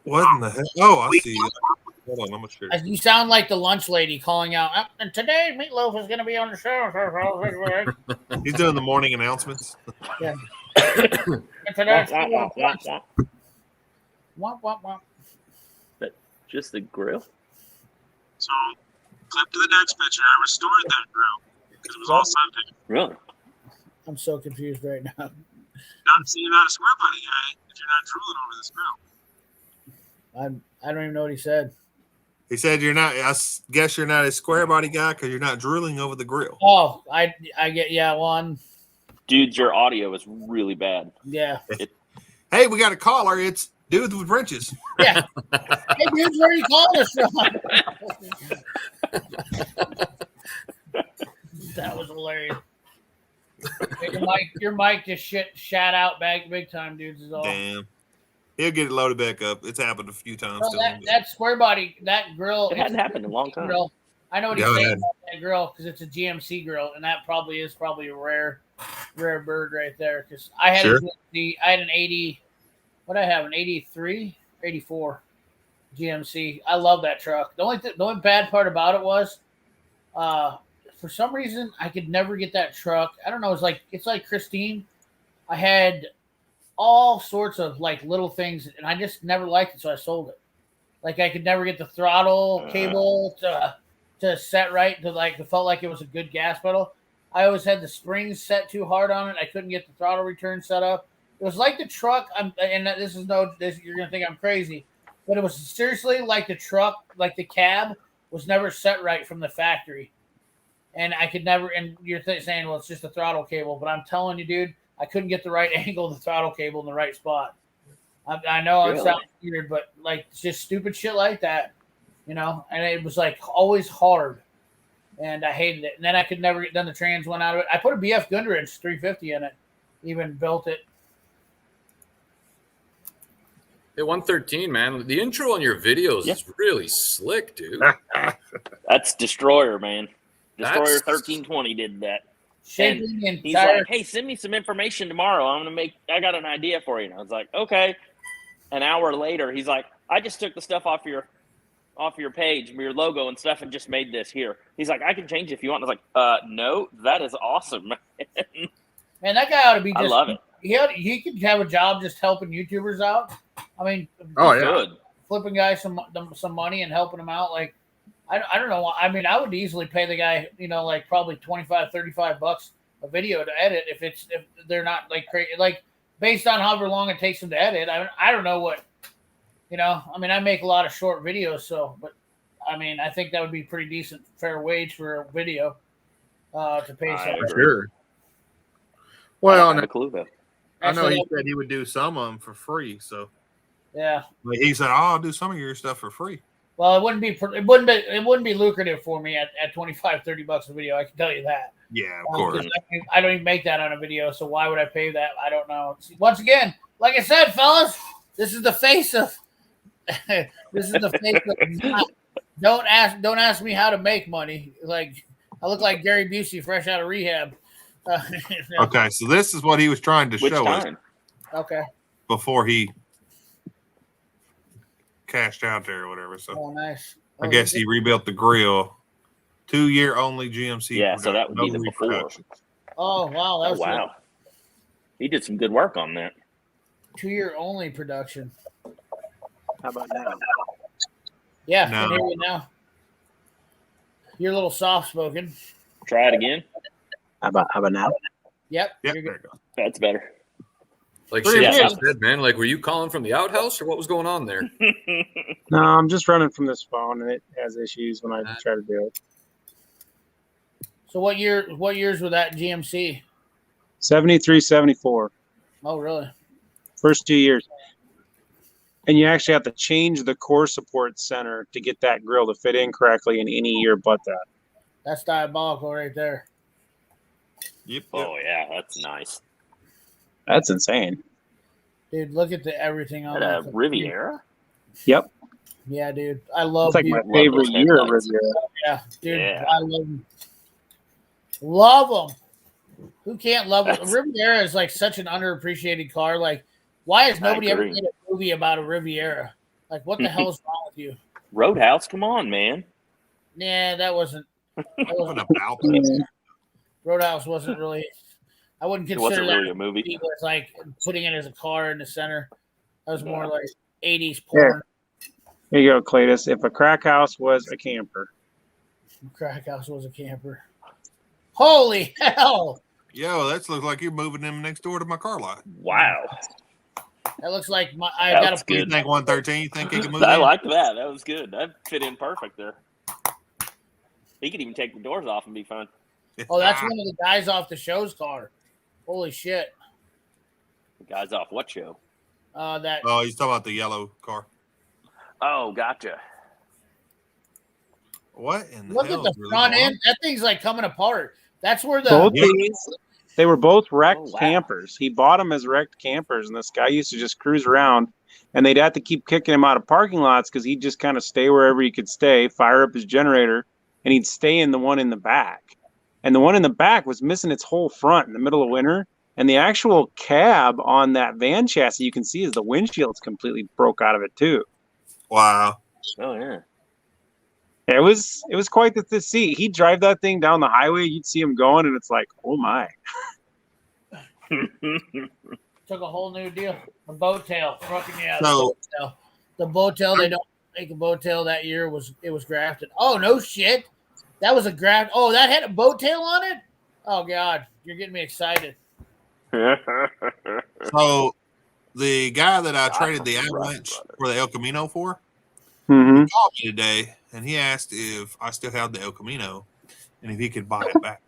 What in the heck? Oh, I see. Hold on, I'm sure. You sound like the lunch lady calling out. And today, Meatloaf is going to be on the show. He's doing the morning announcements. Yeah. But just the grill. So, clip to the next picture. I restored that grill because it was all sunken. Really? I'm so confused right now. Not seeing you're not a square body guy if you're not drooling over this grill. I don't even know what he said. He said you're not. I guess you're not a square body guy because you're not drooling over the grill. Oh, I get one. Dudes, your audio is really bad. Yeah. Hey, we got a caller. It's Dudes with Wrenches. Yeah. Hey, dudes, where are you calling us from? That was hilarious. Your mic just shat out big time, dudes. Is all. Damn. He'll get it loaded back up. It's happened a few times. Well, that square body, that grill. It hadn't happened in a long time. Grill. I know what he's saying about that grill because it's a GMC grill, and that probably is a rare bird right there. Because I had I had an 80. What did I have? An 83, 84 GMC. I love that truck. The only bad part about it was, for some reason, I could never get that truck. I don't know. It's like Christine. I had all sorts of like little things, and I just never liked it, so I sold it. Like I could never get the throttle cable to set right it felt like it was a good gas pedal. I always had the springs set too hard on it. I couldn't get the throttle return set up. It was like the truck. You're gonna think I'm crazy, but it was seriously like the truck, like the cab was never set right from the factory, and I could never. And you're saying, well, it's just a throttle cable, but I'm telling you, dude. I couldn't get the right angle of the throttle cable in the right spot. I know it sounds weird, but like it's just stupid shit like that, and it was like always hard, and I hated it. And then I could never get done. The trans went out of it. I put a BF Goodrich 350 in it, even built it. Hey, 113, man. The intro on your videos is really slick, dude. That's Destroyer, man. Destroyer 1320 did that. He's like, hey, send me some information tomorrow. I got an idea for you. And I was like, okay. An hour later, he's like, I just took the stuff off your page, your logo and stuff, and just made this here. He's like, I can change it if you want. I was like, no, that is awesome. Man, that guy ought to be I love it. He could have a job just helping YouTubers out. I mean, good. Flipping guys some money and helping them out. Like, I don't know. I mean, I would easily pay the guy, like probably $25-$35 a video to edit if they're not like crazy, like based on however long it takes them to edit. I don't know what, I mean, I make a lot of short videos, but I mean, I think that would be pretty decent, fair wage for a video to pay someone. Sure. Well, I know he said he would do some of them for free. So yeah, he said, "I'll do some of your stuff for free." Well, it wouldn't be lucrative for me at $25-$30 a video. I can tell you that. Yeah, of course. I don't even make that on a video, so why would I pay that? I don't know. Once again, like I said, fellas, this is the face of. Don't ask me how to make money. Like I look like Gary Busey, fresh out of rehab. Okay, so this is what he was trying to show us. Okay. Before he cashed out there or whatever. So nice. I guess he rebuilt the grill. 2-year only GMC. Yeah, so that would be the before. Oh wow, that was wow. Good. He did some good work on that. 2-year only production. How about now? Yeah, No. I can hear you now. You're a little soft spoken. Try it again. How about now? Yep. Yep, You're there good. you go. That's better. Like Pretty Shane good. just said, man, like, were you calling from the outhouse or what was going on there? No, I'm just running from this phone, and it has issues when I try to do it. So what years were that GMC? 73, 74. Oh, really? First 2 years. And you actually have to change the core support center to get that grill to fit in correctly in any year but that. That's diabolical right there. Yep. Oh yeah, that's nice. That's insane. Dude, look at everything on That that. Riviera. Yep. Yeah, dude. I love It's like my beautiful- favorite those year of headlights. Riviera. Yeah, dude. Yeah. I love them. Love them. Who can't love it? That's- Riviera is like such an underappreciated car. Like, why has nobody ever agree. made a movie about a Riviera? Like, what the hell's wrong with you? Roadhouse, come on, man. Nah, that wasn't. What about that? Roadhouse wasn't really. I wouldn't It consider wasn't that really a movie. It was like putting it as a car in the center. That was more Yeah. like 80s Yeah. porn. Here you go, Cletus. If a crack house was a camper. Crack house was a camper. Holy hell! Yo, that looks like you're moving them next door to my car lot. Wow. That looks like I That got was to You good. think 113? You think he can move I in? like that. That was good. That fit in perfect there. He could even take the doors off and be fun. Oh, that's one of the guys off the show's car. Holy shit! The guy's off what show? That Oh, he's talking about the yellow car. Oh, gotcha. What in the look hell at the is really front going end. That thing's like coming apart. That's where the Both Yeah. these, they were both wrecked Oh, wow. campers. He bought them as wrecked campers, and this guy used to just cruise around, and they'd have to keep kicking him out of parking lots because he'd just kind of stay wherever he could stay, fire up his generator, and he'd stay in the one in the back. And the one in the back was missing its whole front in the middle of winter, and the actual cab on that van chassis you can see is the windshield's completely broke out of it too. Wow. Oh, yeah. It was quite the see. He'd drive that thing down the highway, you'd see him going, and it's like, oh my. took a whole new deal. A boat tail. Fucking yeah. So- The boat tail. They don't make a boat tail that year. Was grafted? Oh no shit. That was a graft. Oh, that had a boat tail on it. Oh god, you're getting me excited. So the guy that I God, traded the right, Avalanche brother. for the El Camino for Mm-hmm. called me today, and he asked if I still had the El Camino and if he could buy it back.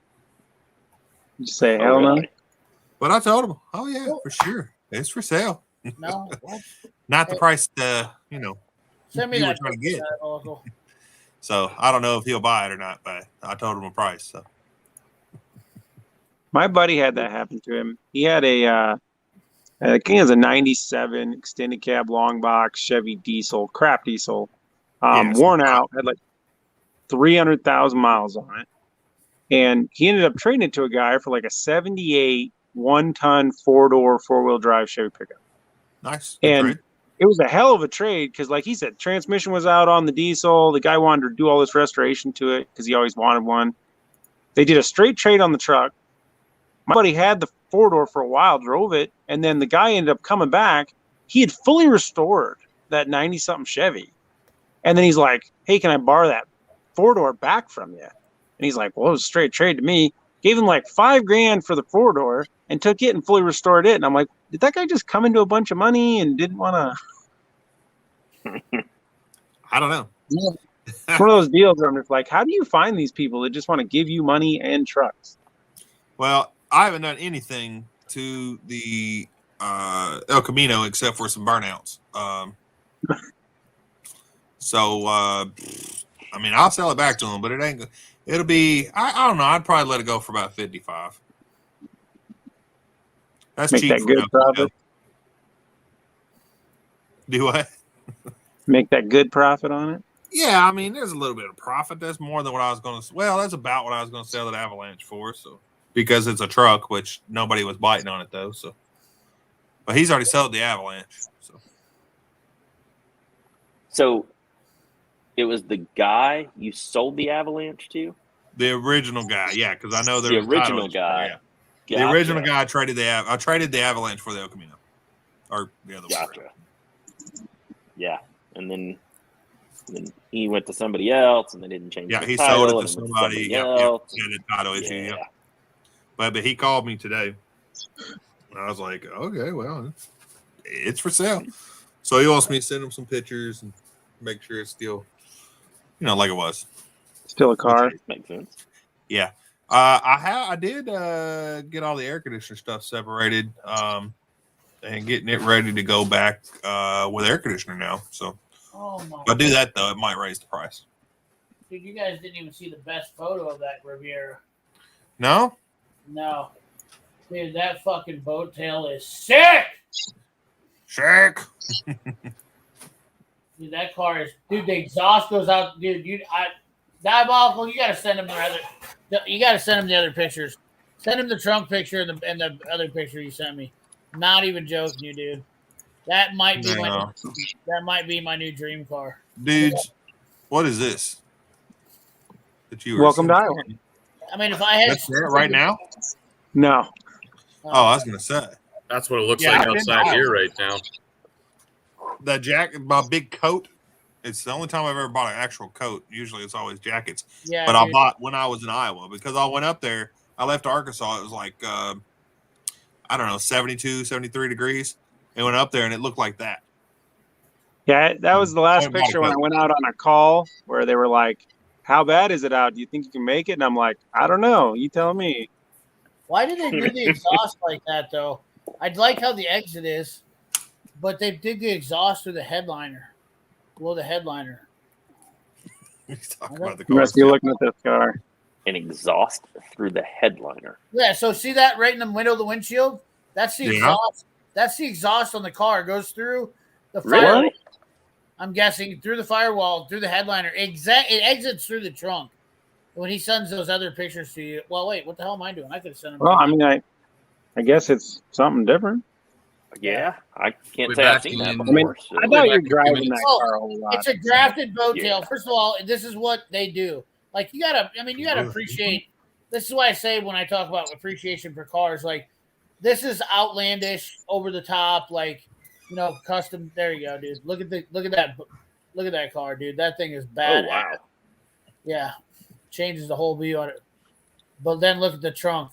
You say Oh, hell no. really? But I told him, oh yeah, for sure, it's for sale. No, what? Not the price, Send me you were that. trying to get. Uncle. So I don't know if he'll buy it or not, but I told him a price. So My buddy had that happen to him. He had I think it was a 97 extended cab long box Chevy diesel, crap diesel, Yes. worn out, had like 300,000 miles on it. And he ended up trading it to a guy for like a 78 1-ton 4-door 4-wheel drive Chevy pickup. nice. Good And trade. it was a hell of a trade because, like he said, transmission was out on the diesel. The guy wanted to do all this restoration to it because he always wanted one. They did a straight trade on the truck. My buddy had the 4-door for a while, drove it, and then the guy ended up coming back. He had fully restored that 90-something Chevy. And then he's like, hey, can I borrow that 4-door back from you? And he's like, well, it was a straight trade to me. Gave him like $5,000 for the 4-door and took it and fully restored it. And I'm like, did that guy just come into a bunch of money and didn't want to? I don't know. It's one of those deals where I'm just like, how do you find these people that just want to give you money and trucks? Well, I haven't done anything to the El Camino except for some burnouts. So I mean, I'll sell it back to him, but it ain't. It'll be. I don't know. I'd probably let it go for about 55. That's Make cheap. that for good El Camino. profit. Do what? Make that good profit on it. Yeah, I mean, there's a little bit of profit. That's more than what I was going to. Well, that's about what I was going to sell that Avalanche for. So because it's a truck, which nobody was biting on it though. So, but he's already sold the Avalanche. So it was the guy you sold the Avalanche to? The original guy, yeah, because I know there The was a title original issue, guy. yeah. Gotcha. The original guy I traded the Avalanche for the El Camino, or the other way. Gotcha. Yeah, and then And he went to somebody else, and they didn't change. Yeah, the he title, sold it and to went somebody. Yep, else. yeah, the title issue. Yeah. Yep. But he called me today. And I was like, okay, well, it's for sale. So he wants me to send him some pictures and make sure it's still, like it was. Still a car. Makes sense. Yeah. I did get all the air conditioner stuff separated and getting it ready to go back with air conditioner now. So if I do that, though, it might raise the price. Dude, you guys didn't even see the best photo of that Riviera. No? No. Dude, that fucking boat tail is sick. Sick. Dude, that car is. Dude, the exhaust goes out. Dude, Diabolical. You gotta send him the other pictures. Send him the trunk picture and the other picture you sent me. Not even joking, you dude. That might be my new dream car. Dudes, what is this? That you were Welcome to Iowa. I mean, if I had That's it right now? No. Oh, I was gonna say. That's what it looks Yeah, like I've been outside to here right now. The jacket, my big coat. It's the only time I've ever bought an actual coat. Usually it's always jackets. Yeah, but I dude. bought when I was in Iowa because I went up there. I left Arkansas. It was like, I don't know, 72, 73 degrees. And went up there and it looked like that. Yeah, that was the last Haven't bought a picture when I coat. went out on a call where they were like, how bad is it out? Do you think you can make it? And I'm like, I don't know. You tell me. Why did they do the exhaust like that though? I'd like how the exit is, but they did the exhaust through the headliner. Below the headliner. He's talking about the You car. must be looking at this car. An exhaust through the headliner. Yeah, so see that right in the middle of the windshield? That's the Yeah. exhaust. That's the exhaust on the car. It goes through the Really? firewall. I'm guessing through the firewall, through the headliner. It exits through the trunk. When he sends those other pictures to you. Well, wait, what the hell am I doing? I could have sent them. Well, to I you. mean, I guess it's something different. Yeah, I can't We're say I've back seen that in- before. I mean, so. I thought you're back in driving 2 minutes. that car a whole lot. It's a grafted boat tail. Yeah. First of all, this is what they do. Like you gotta appreciate. This is why I say when I talk about appreciation for cars, like this is outlandish, over the top, like custom. There you go, dude. Look at that car, dude. That thing is bad. Oh wow. Yeah, changes the whole view on it. But then look at the trunk.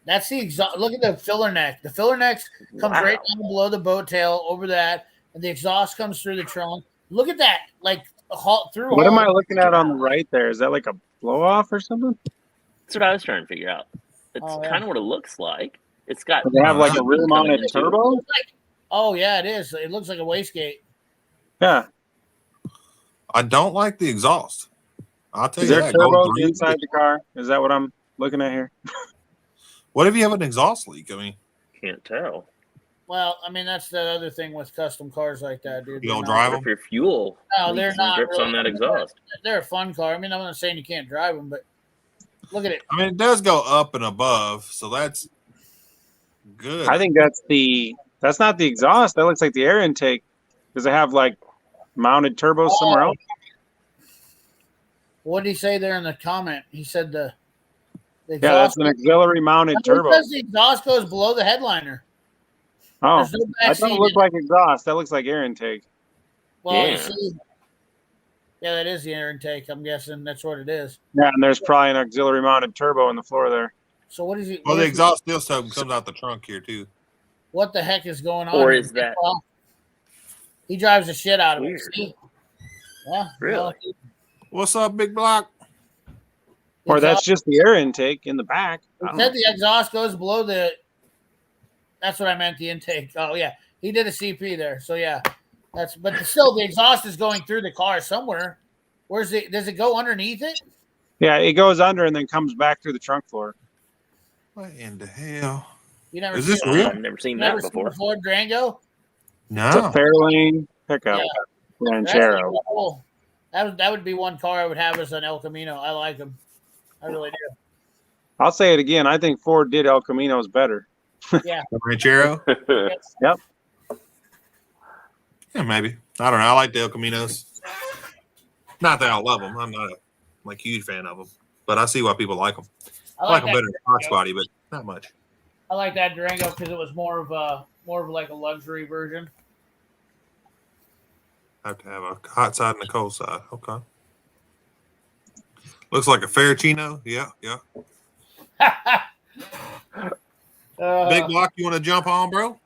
That's the exhaust. Look at the filler neck. The filler neck comes Wow. right down below the boat tail over that, and the exhaust comes through the trunk. Look at that, like through. What am I looking at on the right there? Is that like a blow off or something? That's what I was trying to figure out. It's Oh, yeah. kind of what it looks like. It's got. Do they have like a rear coming mounted into it. turbo? Oh yeah, it is. It looks like a wastegate. Yeah. I don't like the exhaust. I'll tell Is you there that. Going turbo through- inside the car? Is that what I'm looking at here? What if you have an exhaust leak? I mean, Can't tell. Well, I mean that's the other thing with custom cars like that, dude. You They're don't not- drive What if your fuel No, they're leaks and not drips really- on that exhaust? They're a fun car. I mean, I'm not saying you can't drive them, but look at it. I mean, it does go up and above, so that's good. I think that's not the exhaust. That looks like the air intake. Does it have like mounted turbos somewhere else? What did he say there in the comment? He said the Yeah, that's an auxiliary mounted turbo. Because the exhaust goes below the headliner. Oh, There's no I back thought it seat. looked like exhaust. That looks like air intake. Well, you Yeah. see, yeah, that is the air intake. I'm guessing that's what it is. Yeah, and there's probably an auxiliary mounted turbo on the floor there. So what is he? Well, what the is- exhaust still comes out the trunk here too. What the heck is going on? Or here? is that- Well, he drives the shit out of Weird. it. See? Yeah, Really? well, What's up, big block? the Or that's exhaust- just the air intake in the back. I He don't said know. the exhaust goes below the. That's what I meant. The intake. Oh yeah, he did a CP there. So yeah, but still the exhaust is going through the car somewhere. Where's it? Does it go underneath it? Yeah, it goes under and then comes back through the trunk floor. What in the hell? You never Is seen this it? real? I've never seen Never that seen before. a Ford Durango. It's a No. Fairlane pickup. Yeah. Ranchero. That's cool. That would be one car I would have as an El Camino. I like them. I really do. I'll say it again. I think Ford did El Caminos better. Yeah. Ranchero? Yep. Yeah, maybe. I don't know. I like the El Caminos. Not that I love them. I'm not a huge fan of them, but I see why people like them. I like them that better than Fox Durango. Body, but not much. I like that Durango because it was more of like a luxury version. Have to have a hot side and a cold side. Okay. Looks like a Ferricino. Yeah, yeah. Big Block, you want to jump on, bro?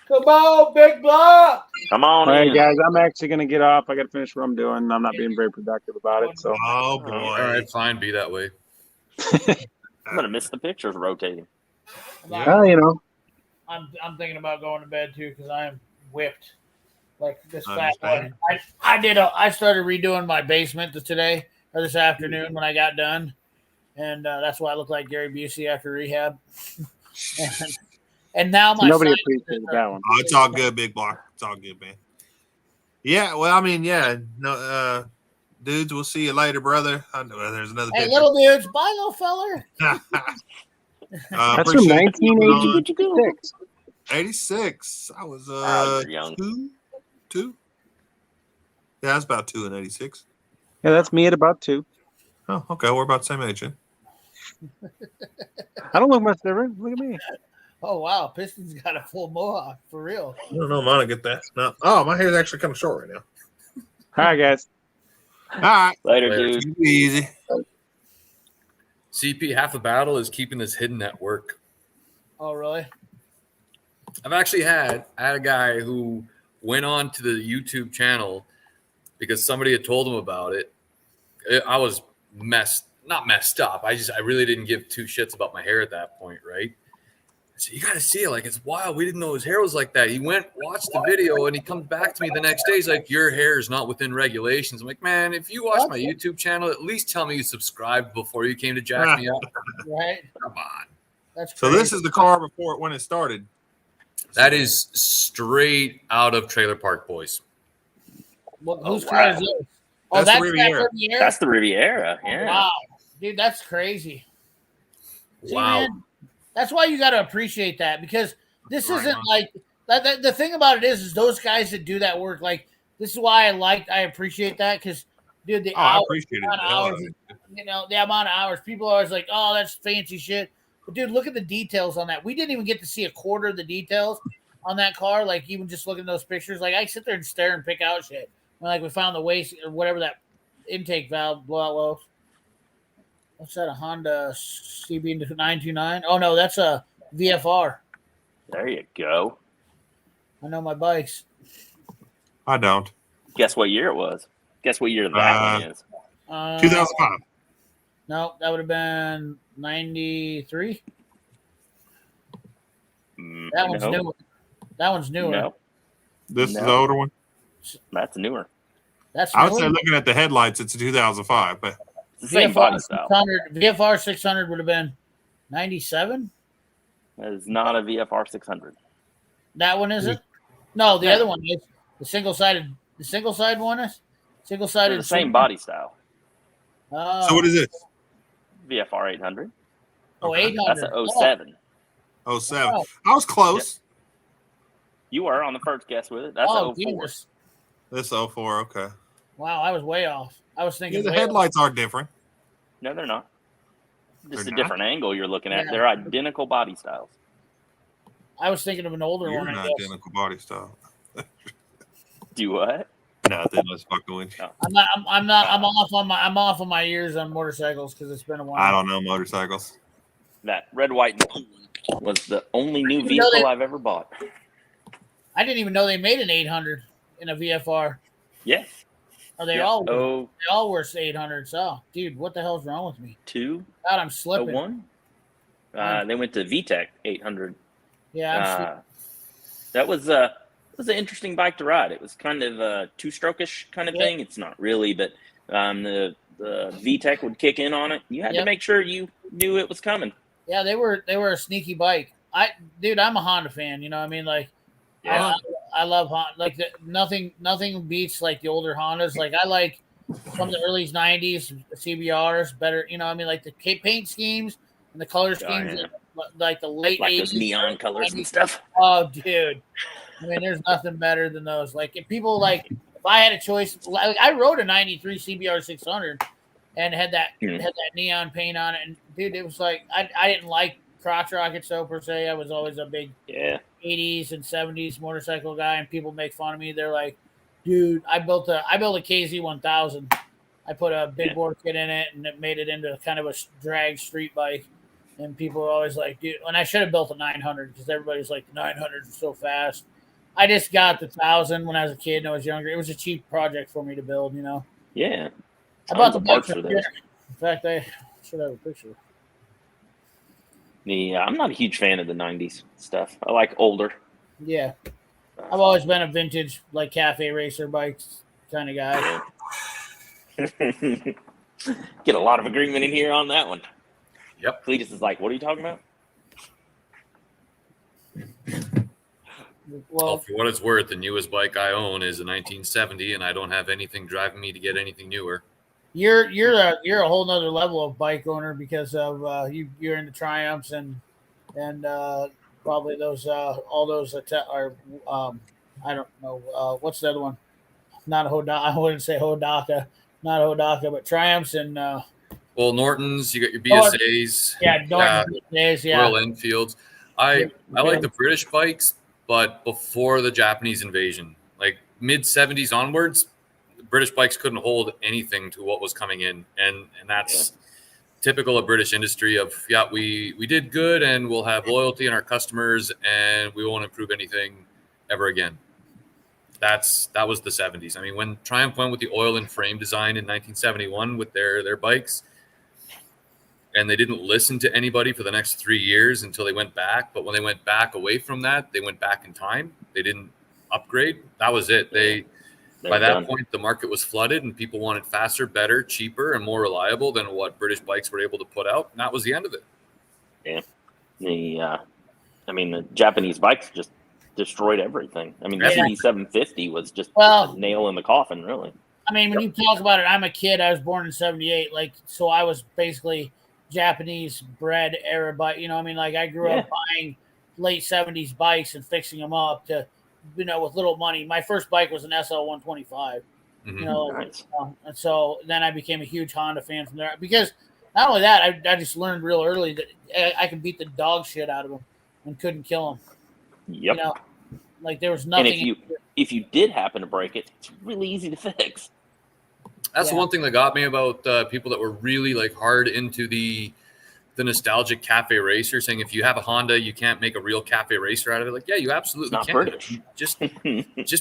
Come on, Big Block. Come on All right, in. guys, I'm actually going to get off. I got to finish what I'm doing. I'm not being very productive about it. So, Oh boy. All right, fine, be that way. I'm gonna miss the pictures rotating. well, you know, I'm thinking about going to bed too because I am whipped. Like this I fat boy. understand. I started redoing my basement today or this afternoon when I got done, and that's why I look like Gary Busey after rehab. and now my nobody sinuses appreciated are- that one. Oh, it's all good, Big Block. It's all good, man. Yeah, well, I mean, yeah, no, dudes, we'll see you later, brother. I know there's another Hey, picture. little dudes, bye, little feller. That's from Appreciate you coming on. 1986. 86. I was you're young. two. Yeah, I was about 2 in 86. Yeah, that's me at about 2. Oh, okay. We're about the same age, then. I don't look much different. Look at me. Oh wow, Piston's got a full mohawk for real. I don't know. Mine, I get that. No. Oh, my hair's actually kind of short right now. All right, guys. All right. Later, Later. dude. Easy. CP, half the battle is keeping this hidden at work. Oh really? I've actually had a guy who went on to the YouTube channel because somebody had told him about it. I was not messed up. I really didn't give two shits about my hair at that point, right? So you got to see it. Like, it's wild. We didn't know his hair was like that. He went, watched the video, and he comes back to me the next day. He's like, your hair is not within regulations. I'm like, man, if you watch my YouTube channel, at least tell me you subscribed before you came to jack me up. Right? Come on. That's So crazy. this is the car before when it started. That is straight out of Trailer Park Boys. Whose wow. car is this? Oh, That's the that's Riviera. that Riviera? That's the Riviera. Yeah. Wow, dude, that's crazy. See, Wow. man, that's why you got to appreciate that because this Right isn't on. like the thing about it is those guys that do that work. Like this is why I appreciate that because dude, the Oh, I hours, appreciate the it. amount of The hell out hours, of it. you know, the amount of hours. People are always like, oh, that's fancy shit. But dude, look at the details on that. We didn't even get to see a quarter of the details on that car. Like even just looking at those pictures, like I sit there and stare and pick out shit. When like we found the waste or whatever that intake valve blowout was. What's that? A Honda CB 929? Oh no, that's a VFR. There you go. I know my bikes. I don't. Guess what year it was? Guess what year that one is? 2005. No, that would have been 93. That one's no. newer. That one's newer. No, This is No. the older one. that's newer. That's I would say newer. looking at the headlights, it's a 2005, but It's the same body style. VFR 600 would have been 97. That is not a VFR 600. That one isn't. No, the No. other one is the single sided. The single side one is single They're sided. the same body style. Oh, so what is this? VFR 800. Oh, Okay. 800. That's an 07. 07. Oh. I was close. You were on the first guess with it. That's Oh, an 04. Jesus. This 04. Okay. Wow, I was way off. I was Yeah, thinking the way off. headlights are different. No, they're not. Just They're a not? different angle you're looking at. Yeah. They're identical body styles. I was thinking of an older You're one. an I guess. identical body style. Do what? Nothing. Let's fucking with you. I'm not. I'm off on my ears on motorcycles because it's been a while. I don't know motorcycles. That red, white, and blue one was the only new You know vehicle that- I've ever bought. I didn't even know they made an 800 in a VFR. Yeah. Oh, they yeah. all Oh, they all were 800s. Oh, dude, what the hell's wrong with me? 02, God, I'm slipping. 01. They went to VTEC 800. Yeah, I'm slipping. That was an interesting bike to ride. It was kind of a two-stroke-ish kind of thing. It's not really, but the VTEC would kick in on it. You had to make sure you knew it was coming. Yeah, they were a sneaky bike. I'm a Honda fan. You know what I mean? Like, Yeah. I love Honda. Like nothing beats like the older Hondas. Like I like from the early '90s CBRs better. You know what I mean? Like the paint schemes and the color schemes. yeah. Like the late Like 80s, those neon colors and 90s. stuff. Oh, dude. I mean, there's nothing better than those. Like, if people like, if I had a choice, like, I rode a '93 CBR 600 and had that neon paint on it, and dude, it was like I didn't like crotch rockets though per se. I was always a big 80s and 70s motorcycle guy, and people make fun of me. They're like, Dude, I built a KZ 1000. I put a big bore kit in it, and it made it into kind of a drag street bike. And people were always like, dude, and I should have built a 900 because everybody's like, the 900 is so fast. I just got the 1000 when I was a kid and I was younger. It was a cheap project for me to build, you know. Yeah. I bought the parts bike for for this. In fact, I should have a picture. I'm not a huge fan of the 90s stuff. I like older. Yeah. I've always been a vintage, like cafe racer bikes kind of guy. Get a lot of agreement in here on that one. Yep. Cletus is like, what are you talking about? Well, For what it's worth, the newest bike I own is a 1970, and I don't have anything driving me to get anything newer. you're a whole nother level of bike owner because of you're into Triumphs and probably those all those are I don't know what's the other one? Not a Hodaka. I wouldn't say Hodaka, not a Hodaka, but Triumphs and Well, Norton's, you got your Norton. BSAs, Norton days, Royal Enfields. I like the British bikes, but before the Japanese invasion, like mid 70s onwards, the British bikes couldn't hold anything to what was coming in, and that's typical of British industry. Of we did good, and we'll have loyalty in our customers, and we won't improve anything ever again. That was the 70s. I mean, when Triumph went with the oil and frame design in 1971 with their bikes, and they didn't listen to anybody for the next 3 years until they went back. But when they went back away from that, they went back in time. They didn't upgrade. That was it. By that point, the market was flooded, and people wanted faster, better, cheaper, and more reliable than what British bikes were able to put out. And that was the end of it. Yeah. The Japanese bikes just destroyed everything. I mean, the CD750 was just a nail in the coffin, really. I mean, when you talk about it, I'm a kid. I was born in '78, so I was basically Japanese bred era bike. You know, I mean, like I grew up buying late '70s bikes and fixing them up to, with little money. My first bike was an SL125. Mm-hmm. And so then I became a huge Honda fan from there because not only that, I just learned real early that I could beat the dog shit out of them and couldn't kill them. Yep. Like there was nothing. And if you did happen to break it, it's really easy to fix. That's the one thing that got me about people that were really hard into the nostalgic cafe racer, saying if you have a Honda, you can't make a real cafe racer out of it. Like, yeah, you absolutely can. British. Just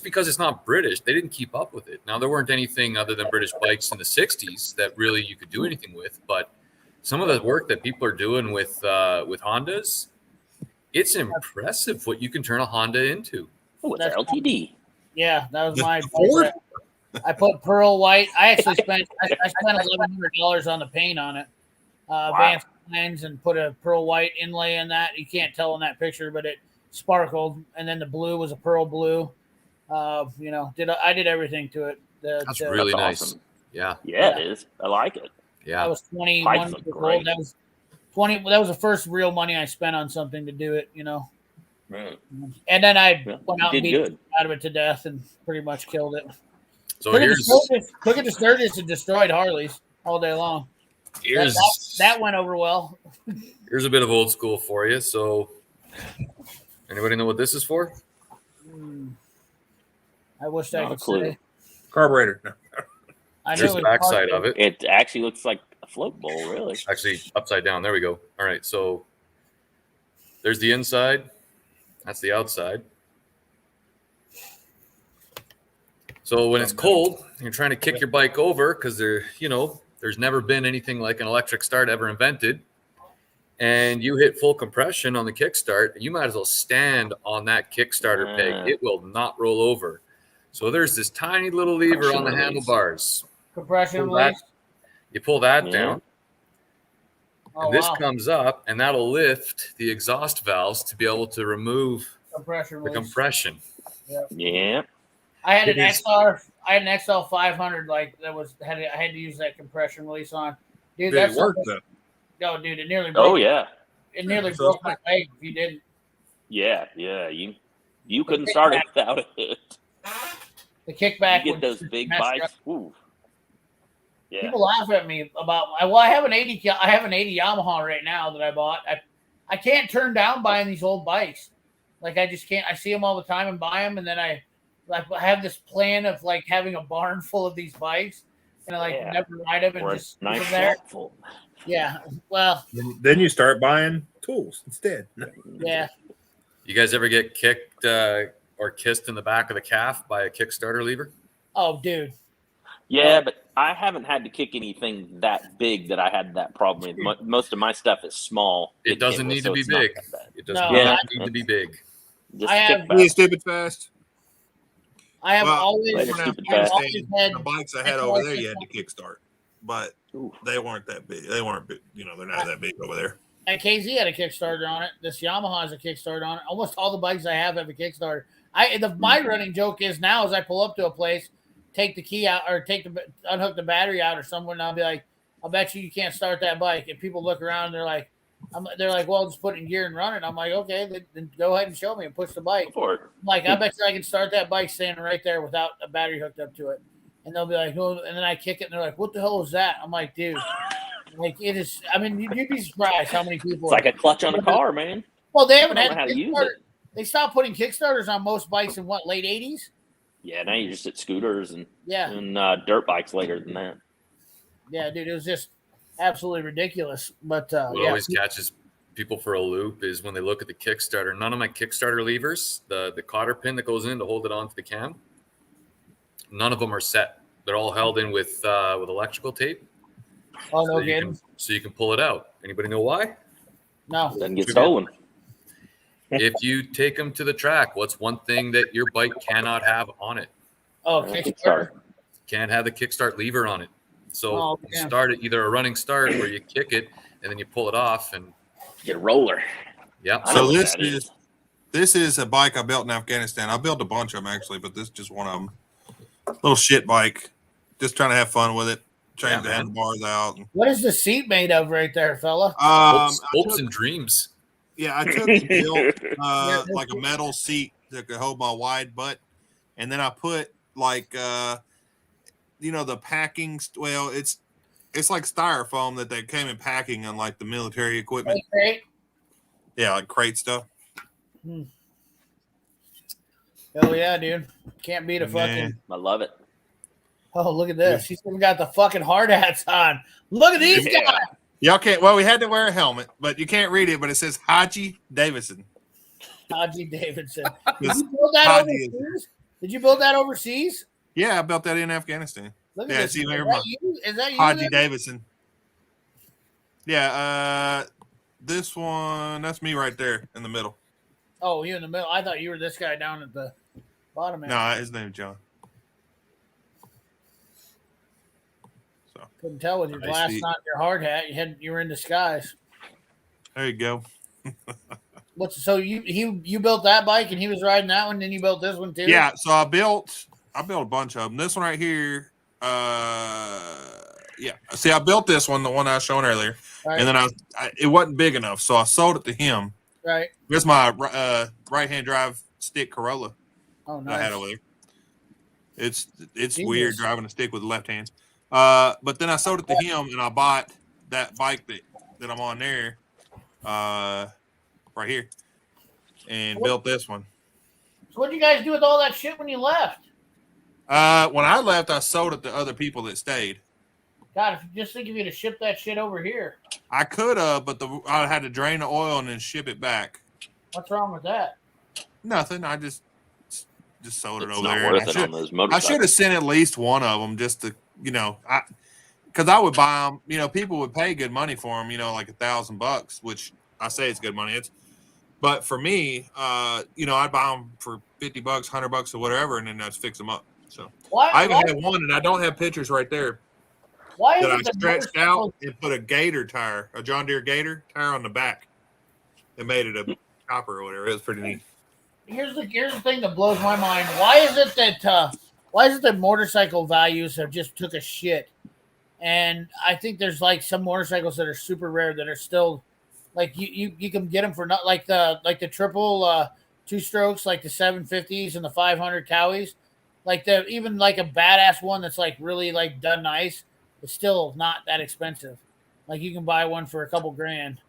because it's not British, they didn't keep up with it. Now, there weren't anything other than British bikes in the 60s that really you could do anything with. But some of the work that people are doing with Hondas, it's impressive what you can turn a Honda into. Oh, it's LTD. Yeah, that was my Ford. I put pearl white. I actually spent $1,100 on the paint on it. Advanced lines and put a pearl white inlay in that. You can't tell in that picture, but it sparkled. And then the blue was a pearl blue. I did everything to it. That's really nice. Awesome. Yeah, it is. I like it. Yeah, I was 21 years old. That was 20. That was the first real money I spent on something to do it. Right. And then I went out and beat good. out of it to death and pretty much killed it. So took it to Sturgis and destroyed Harleys all day long. That went over well. Here's a bit of old school for you. So, anybody know what this is for? I wish I could say. Carburetor. No. There's the backside of it. It actually looks like a float bowl, really. Actually, upside down. There we go. All right. So, there's the inside. That's the outside. So when it's cold, you're trying to kick your bike over because there's never been anything like an electric start ever invented. And you hit full compression on the kickstart, you might as well stand on that Kickstarter peg. It will not roll over. So there's this tiny little lever on the handlebars. Compression release. You pull that down. And this comes up, and that'll lift the exhaust valves to be able to remove the compression. Yeah. I had an XL 500 I had to use that compression release on. Dude, Did it work though? No, dude, it nearly broke. Oh yeah. It nearly broke my leg if you didn't. Yeah. You couldn't start it without it. The kickback. You get those big bikes. Ooh. Yeah. People laugh at me about. I have an 80 Yamaha right now that I bought. I can't turn down buying these old bikes. Like I just can't. I see them all the time and buy them, and then I like I have this plan of like having a barn full of these bikes and like never ride them and Or just a nice keep them there. flat full. Yeah. Well, Then you start buying tools instead. yeah. You guys ever get kicked or kissed in the back of the calf by a Kickstarter lever? Oh, dude. Yeah, but I haven't had to kick anything that big that I had that problem with. Most of my stuff is small. It doesn't need to be big. It does No, not need to be big. Just I have- Be stupid fast. I have Well, always, Later, When I stupid first fast. always seen had the bikes I had over there, you had to kickstart, but they weren't that big. They weren't big. You know, they're not that big over there. and KZ had a Kickstarter on it. This Yamaha has a Kickstarter on it. Almost all the bikes I have a Kickstarter. My running joke is now as I pull up to a place, take the key out or unhook the battery out or somewhere, and I'll be like, I'll bet you can't start that bike. And people look around and they're like, well, just put it in gear and run it. I'm like, okay, then go ahead and show me and push the bike. For it. I'm like, I bet you I can start that bike standing right there without a battery hooked up to it. And they'll be like, oh, and then I kick it and they're like, what the hell is that? I'm like, dude, like it is. I mean, you'd be surprised how many people. It's like a clutch on a car, man. Well, they I haven't don't had know how to use Kickstarter. it. They stopped putting Kickstarters on most bikes in what, late 80s? Yeah, now you're just at scooters and dirt bikes later than that. Yeah, dude, it was just absolutely ridiculous. But What always catches people for a loop is when they look at the Kickstarter. None of my Kickstarter levers, the cotter pin that goes in to hold it onto the cam, none of them are set. They're all held in with electrical tape. Oh, no kidding. So you can pull it out. Anybody know why? No. Doesn't get stolen. If you take them to the track, what's one thing that your bike cannot have on it? Oh, Kickstarter. Can't have the kickstart lever on it. So you yeah. start it either a running start where you kick it and then you pull it off and get a roller. Yep. I know So what this is a bike I built in Afghanistan. I built a bunch of them actually, but this is just one of them. Little shit bike. Just trying to have fun with it. Trying to have the bars out. What is the seat made of right there, fella? hopes and dreams. Yeah, I took and built like a metal seat that could hold my wide butt, and then I put like the packing. Well, it's like styrofoam that they came in packing on like the military equipment. Crate? Yeah, like crate stuff. Hell yeah, dude! Can't beat a fucking. I love it. Oh, look at this! He's even got the fucking hard hats on. Look at these guys. Y'all can't. Well, we had to wear a helmet, but you can't read it. But it says Haji Davidson. Haji Davidson. Did you build that overseas? Did you build that overseas? Yeah, I built that in Afghanistan. Look at Yeah, this. see there, Is that you? Haji there? Davidson. Yeah, this one, that's me right there in the middle. Oh, you in the middle. I thought you were this guy down at the bottom. No, his name's John. So couldn't tell with your glass on your hard hat. You were in disguise. There you go. So you built that bike and he was riding that one, then you built this one too? Yeah, so I built a bunch of them. This one right here, yeah. See, I built this one, the one I was showing earlier, and then it wasn't big enough, so I sold it to him. Right. Here's my right-hand drive stick Corolla. Oh, nice. That I had over there. It's weird driving a stick with the left hands. But then I sold it to him, and I bought that bike that I'm on there, right here, and built this one. So what did you guys do with all that shit when you left? When I left, I sold it to other people that stayed. God, if you just think of you to ship that shit over here. I could have, but I had to drain the oil and then ship it back. What's wrong with that? Nothing. I just sold it It's over not there. worth it on those I motorcycles. should have sent at least one of them just to, because I would buy them. People would pay good money for them. Like $1,000, which I say it's good money. But for me, I'd buy them for $50, $100, or whatever, and then I'd fix them up. So I even have one, and I don't have pictures right there. Why that I stretched out and put a Gator tire, a John Deere Gator tire on the back, and made it a chopper or whatever. It was pretty neat. Here's the thing that blows my mind. Why is it that motorcycle values have just took a shit? And I think there's like some motorcycles that are super rare that are still like you can get them for not like the triple 2-strokes, like the 750s and the 500 Cowies, like even like a badass one that's like really like done nice. It's still not that expensive. Like you can buy one for a couple grand.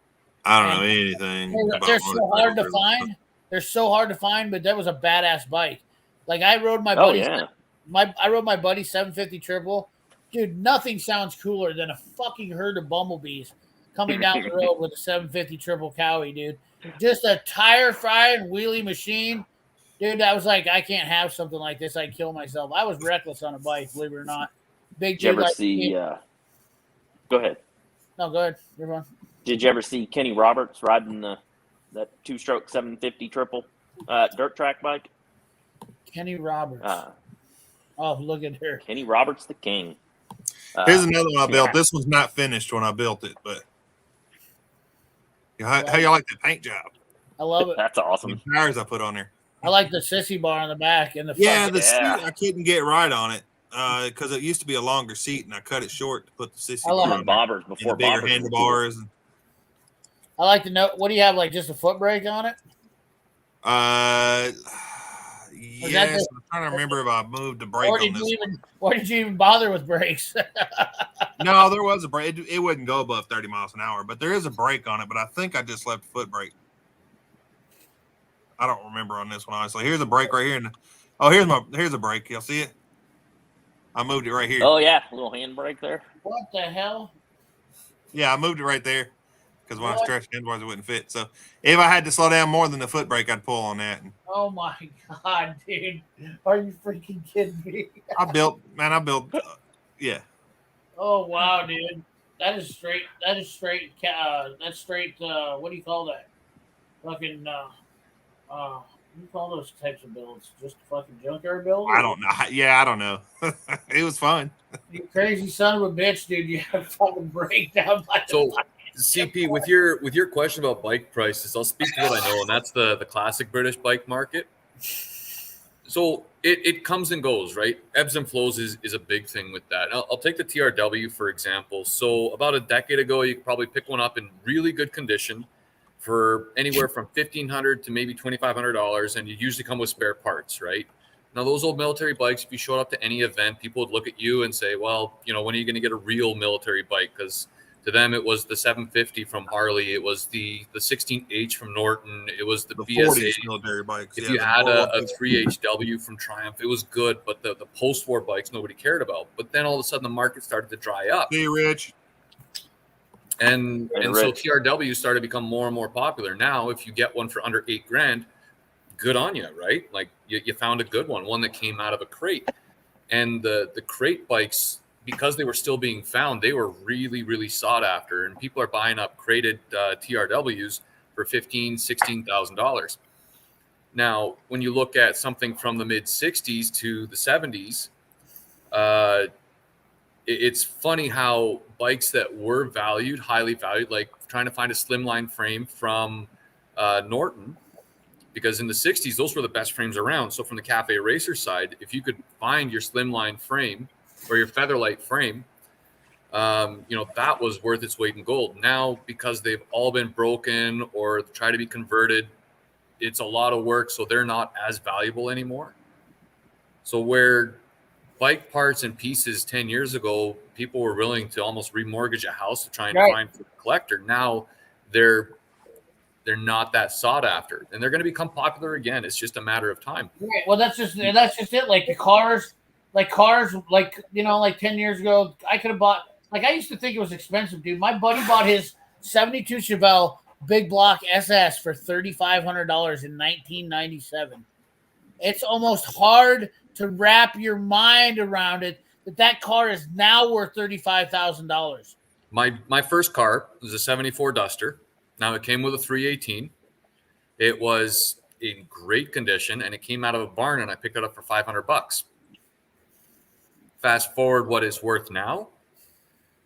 I don't know anything. They're so hard to find. They're so hard to find, but that was a badass bike. Like I rode my Oh buddy, yeah. I rode my buddy 750 triple. Dude, nothing sounds cooler than a fucking herd of bumblebees coming down the road with a 750 triple Cowie, dude. Just a tire firing wheelie machine. Dude, I was like, I can't have something like this. I'd kill myself. I was reckless on a bike, believe it or not. Big Did you dude ever like see? me. Go ahead. No, go ahead. You're fine. Did you ever see Kenny Roberts riding that 2-stroke 750 triple dirt track bike? Kenny Roberts. Oh, look at her. Kenny Roberts, the king. Here's another one I built. yeah. This one's not finished when I built it, but how y'all like the paint job? I love it. That's awesome. The tires I put on there. I like the sissy bar on the back and the seat I couldn't get right on it because it used to be a longer seat and I cut it short to put the sissy bar on bobbers before bigger bobbers handlebars. I like to know, what do you have, like just a foot brake on it? Yes, I'm trying to remember if I moved the brake on this. Or did you even bother with brakes? No, there was a brake. It wouldn't go above 30 miles an hour, but there is a brake on it. But I think I just left the foot brake. I don't remember on this one, honestly. Here's a brake right here. Here's a brake. Y'all see it? I moved it right here. Oh, yeah. A little hand brake there. What the hell? Yeah, I moved it right there because when I stretched the handlebars, it wouldn't fit. So if I had to slow down more than the foot brake, I'd pull on that. Oh, my God, dude. Are you freaking kidding me? I built, yeah. Oh, wow, dude. That's straight, what do you call that? Fucking, what do you call those types of builds? Just fucking junkyard build? I don't know. Yeah, I don't know. It was fun. You crazy son of a bitch, dude. You have fucking breakdown by the line. CP, with your question about bike prices, I'll speak to what I know, and that's the classic British bike market. So it comes and goes, right? Ebbs and flows is a big thing with that. I'll take the TRW, for example. So about a decade ago, you could probably pick one up in really good condition for anywhere from $1,500 to maybe $2,500, and you usually come with spare parts, right? Now, those old military bikes, if you showed up to any event, people would look at you and say, well, when are you going to get a real military bike? Because to them, it was the 750 from Harley. It was the 16H from Norton. It was the BSA. 40s military bikes. If you had a 3HW from Triumph, it was good. But the post-war bikes, nobody cared about. But then all of a sudden, the market started to dry up. Hey, Rich. And so TRW started to become more and more popular. Now, if you get one for under $8,000, good on you, right? Like you found a good one that came out of a crate. And the crate bikes, because they were still being found, they were really, really sought after. And people are buying up crated TRWs for $15,000, $16,000. Now, when you look at something from the mid 60s to the 70s, it's funny how bikes that were highly valued, like trying to find a slimline frame from Norton, because in the 60s, those were the best frames around. So from the cafe racer side, if you could find your slimline frame or your featherlight frame, that was worth its weight in gold. Now, because they've all been broken or try to be converted, it's a lot of work, so they're not as valuable anymore. So where bike parts and pieces 10 years ago, people were willing to almost remortgage a house to try and find for the collector. Now they're not that sought after, and they're going to become popular again. It's just a matter of time. Right. Well, that's just it. Like the cars, like 10 years ago, I could have bought. Like I used to think it was expensive, dude. My buddy bought his '72 Chevelle big block SS for $3,500 in 1997. It's almost hard to wrap your mind around it that car is now worth $35,000. My first car was a '74 Duster. Now it came with a 318. It was in great condition, and it came out of a barn, and I picked it up for $500. Fast forward, what it's worth now,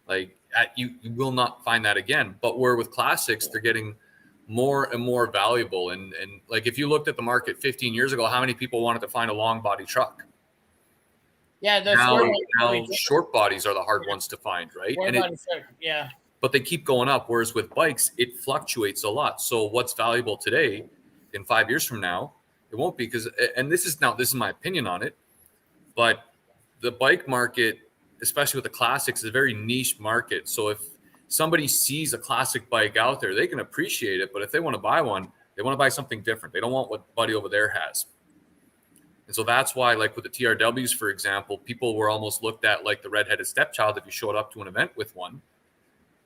like you will not find that again. But where with classics, they're getting more and more valuable. And like if you looked at the market 15 years ago, how many people wanted to find a long body truck? Yeah, now short bodies are the hard ones to find, right? Yeah. But they keep going up. Whereas with bikes, it fluctuates a lot. So what's valuable today, in 5 years from now, it won't be, because, and this is my opinion on it, but the bike market, especially with the classics, is a very niche market. So if somebody sees a classic bike out there, they can appreciate it. But if they want to buy one, they want to buy something different. They don't want what buddy over there has. And so that's why, like with the TRWs, for example, people were almost looked at like the redheaded stepchild if you showed up to an event with one,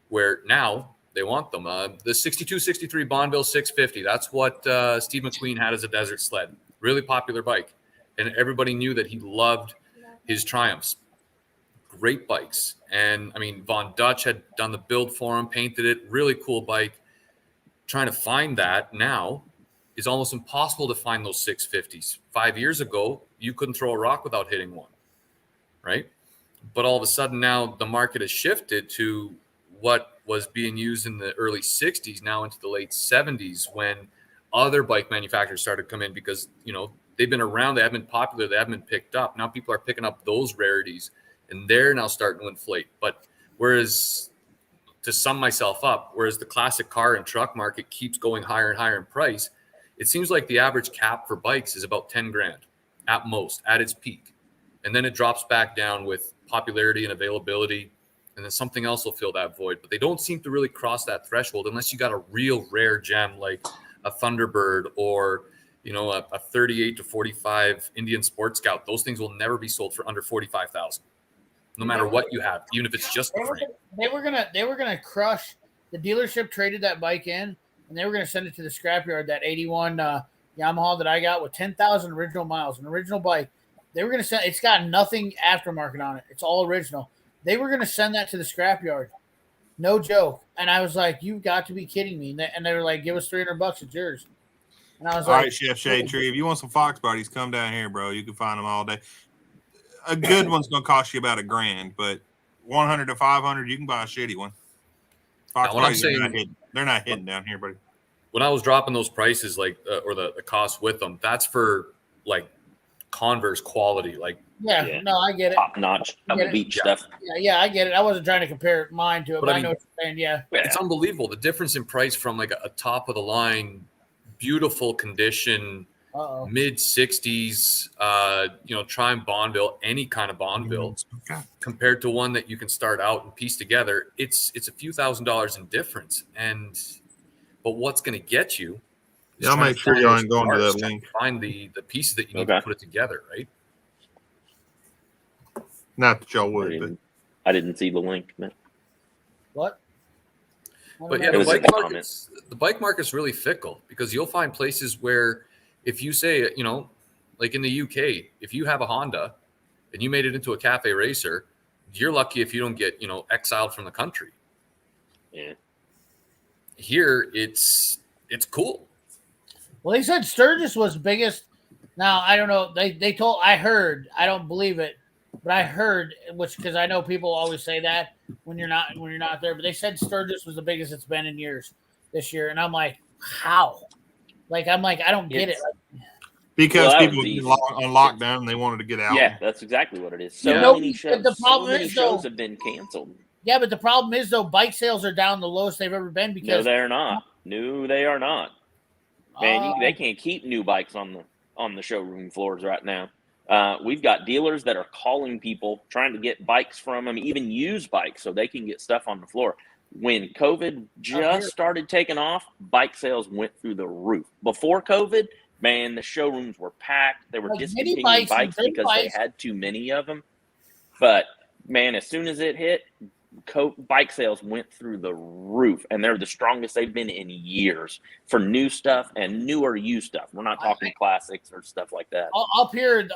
where now they want them. The 6263 Bonneville 650, that's what Steve McQueen had as a desert sled. Really popular bike. And everybody knew that he loved his Triumphs. Great bikes. And I mean, Von Dutch had done the build for him, painted it. Really cool bike. Trying to find that now is almost impossible to find those 650s. 5 years ago, you couldn't throw a rock without hitting one, right? But all of a sudden now the market has shifted to what was being used in the early 60s now into the late 70s when other bike manufacturers started to come in because, you know, they've been around, they haven't been popular, they haven't been picked up. Now people are picking up those rarities and they're now starting to inflate. But whereas, to sum myself up, whereas the classic car and truck market keeps going higher and higher in price, it seems like the average cap for bikes is about 10 grand at most, at its peak. And then it drops back down with popularity and availability, and then something else will fill that void. But they don't seem to really cross that threshold unless you got a real rare gem like a Thunderbird or, you know, a 38 to 45 Indian Sport Scout. Those things will never be sold for under 45,000, no matter what you have, even if it's just the frame. They were gonna crush. The dealership traded that bike in, and they were gonna send it to the scrapyard. That 81 Yamaha that I got with 10,000 original miles, an original bike. They were gonna send. It's got nothing aftermarket on it. It's all original. They were gonna send that to the scrapyard. No joke. And I was like, "You've got to be kidding me!" And they were like, "Give us $300. It's yours." And I was all like, right, Chef Shade Tree, if you want some Fox buddies, come down here, bro. You can find them all day. A good one's gonna cost you about $1,000, but 100 to 500, you can buy a shitty one. Fox Now, what I'm buddies saying, they're not hidden down here, buddy. when I was dropping those prices, like or the cost with them, that's for like Converse quality, like yeah, no, I get it. Top notch, double beach stuff. Yeah, I get it. I wasn't trying to compare mine to it, but I know what you're saying. Yeah, it's unbelievable the difference in price from like a top of the line, beautiful condition, mid 60s, you know, trying Bonneville, any kind of Bonneville, compared to one that you can start out and piece together. It's a few $1,000s in difference, but what's going to get you? Y'all make sure y'all ain't going to that link. Find the pieces that you need to put it together, right? Not that y'all would, but I didn't see the link. Man. What? But yeah, the bike market's really fickle because you'll find places where if you say, you know, like in the UK, if you have a Honda and you made it into a cafe racer, you're lucky if you don't get, you know, exiled from the country. Yeah. Here, it's cool. Well, they said Sturgis was biggest. Now, I don't know. I heard, I don't believe it, but I heard, which because I know people always say that when you're not there, but they said Sturgis was the biggest it's been in years this year. And I'm like, how? Like, I don't get it. Because people were on lockdown and they wanted to get out. Yeah, that's exactly what it is. So many shows, shows have been canceled. Yeah, but the problem is, though, bike sales are down the lowest they've ever been because no, they're not. No, they are not. Man, they can't keep new bikes on the showroom floors right now. We've got dealers that are calling people, trying to get bikes from them, even used bikes, so they can get stuff on the floor. When COVID just started taking off, bike sales went through the roof. Before COVID, man, the showrooms were packed. They were discontinuing bikes because they had too many of them. But, man, as soon as it hit, bike sales went through the roof, and they're the strongest they've been in years for new stuff and newer used stuff. We're not talking classics or stuff like that. Up here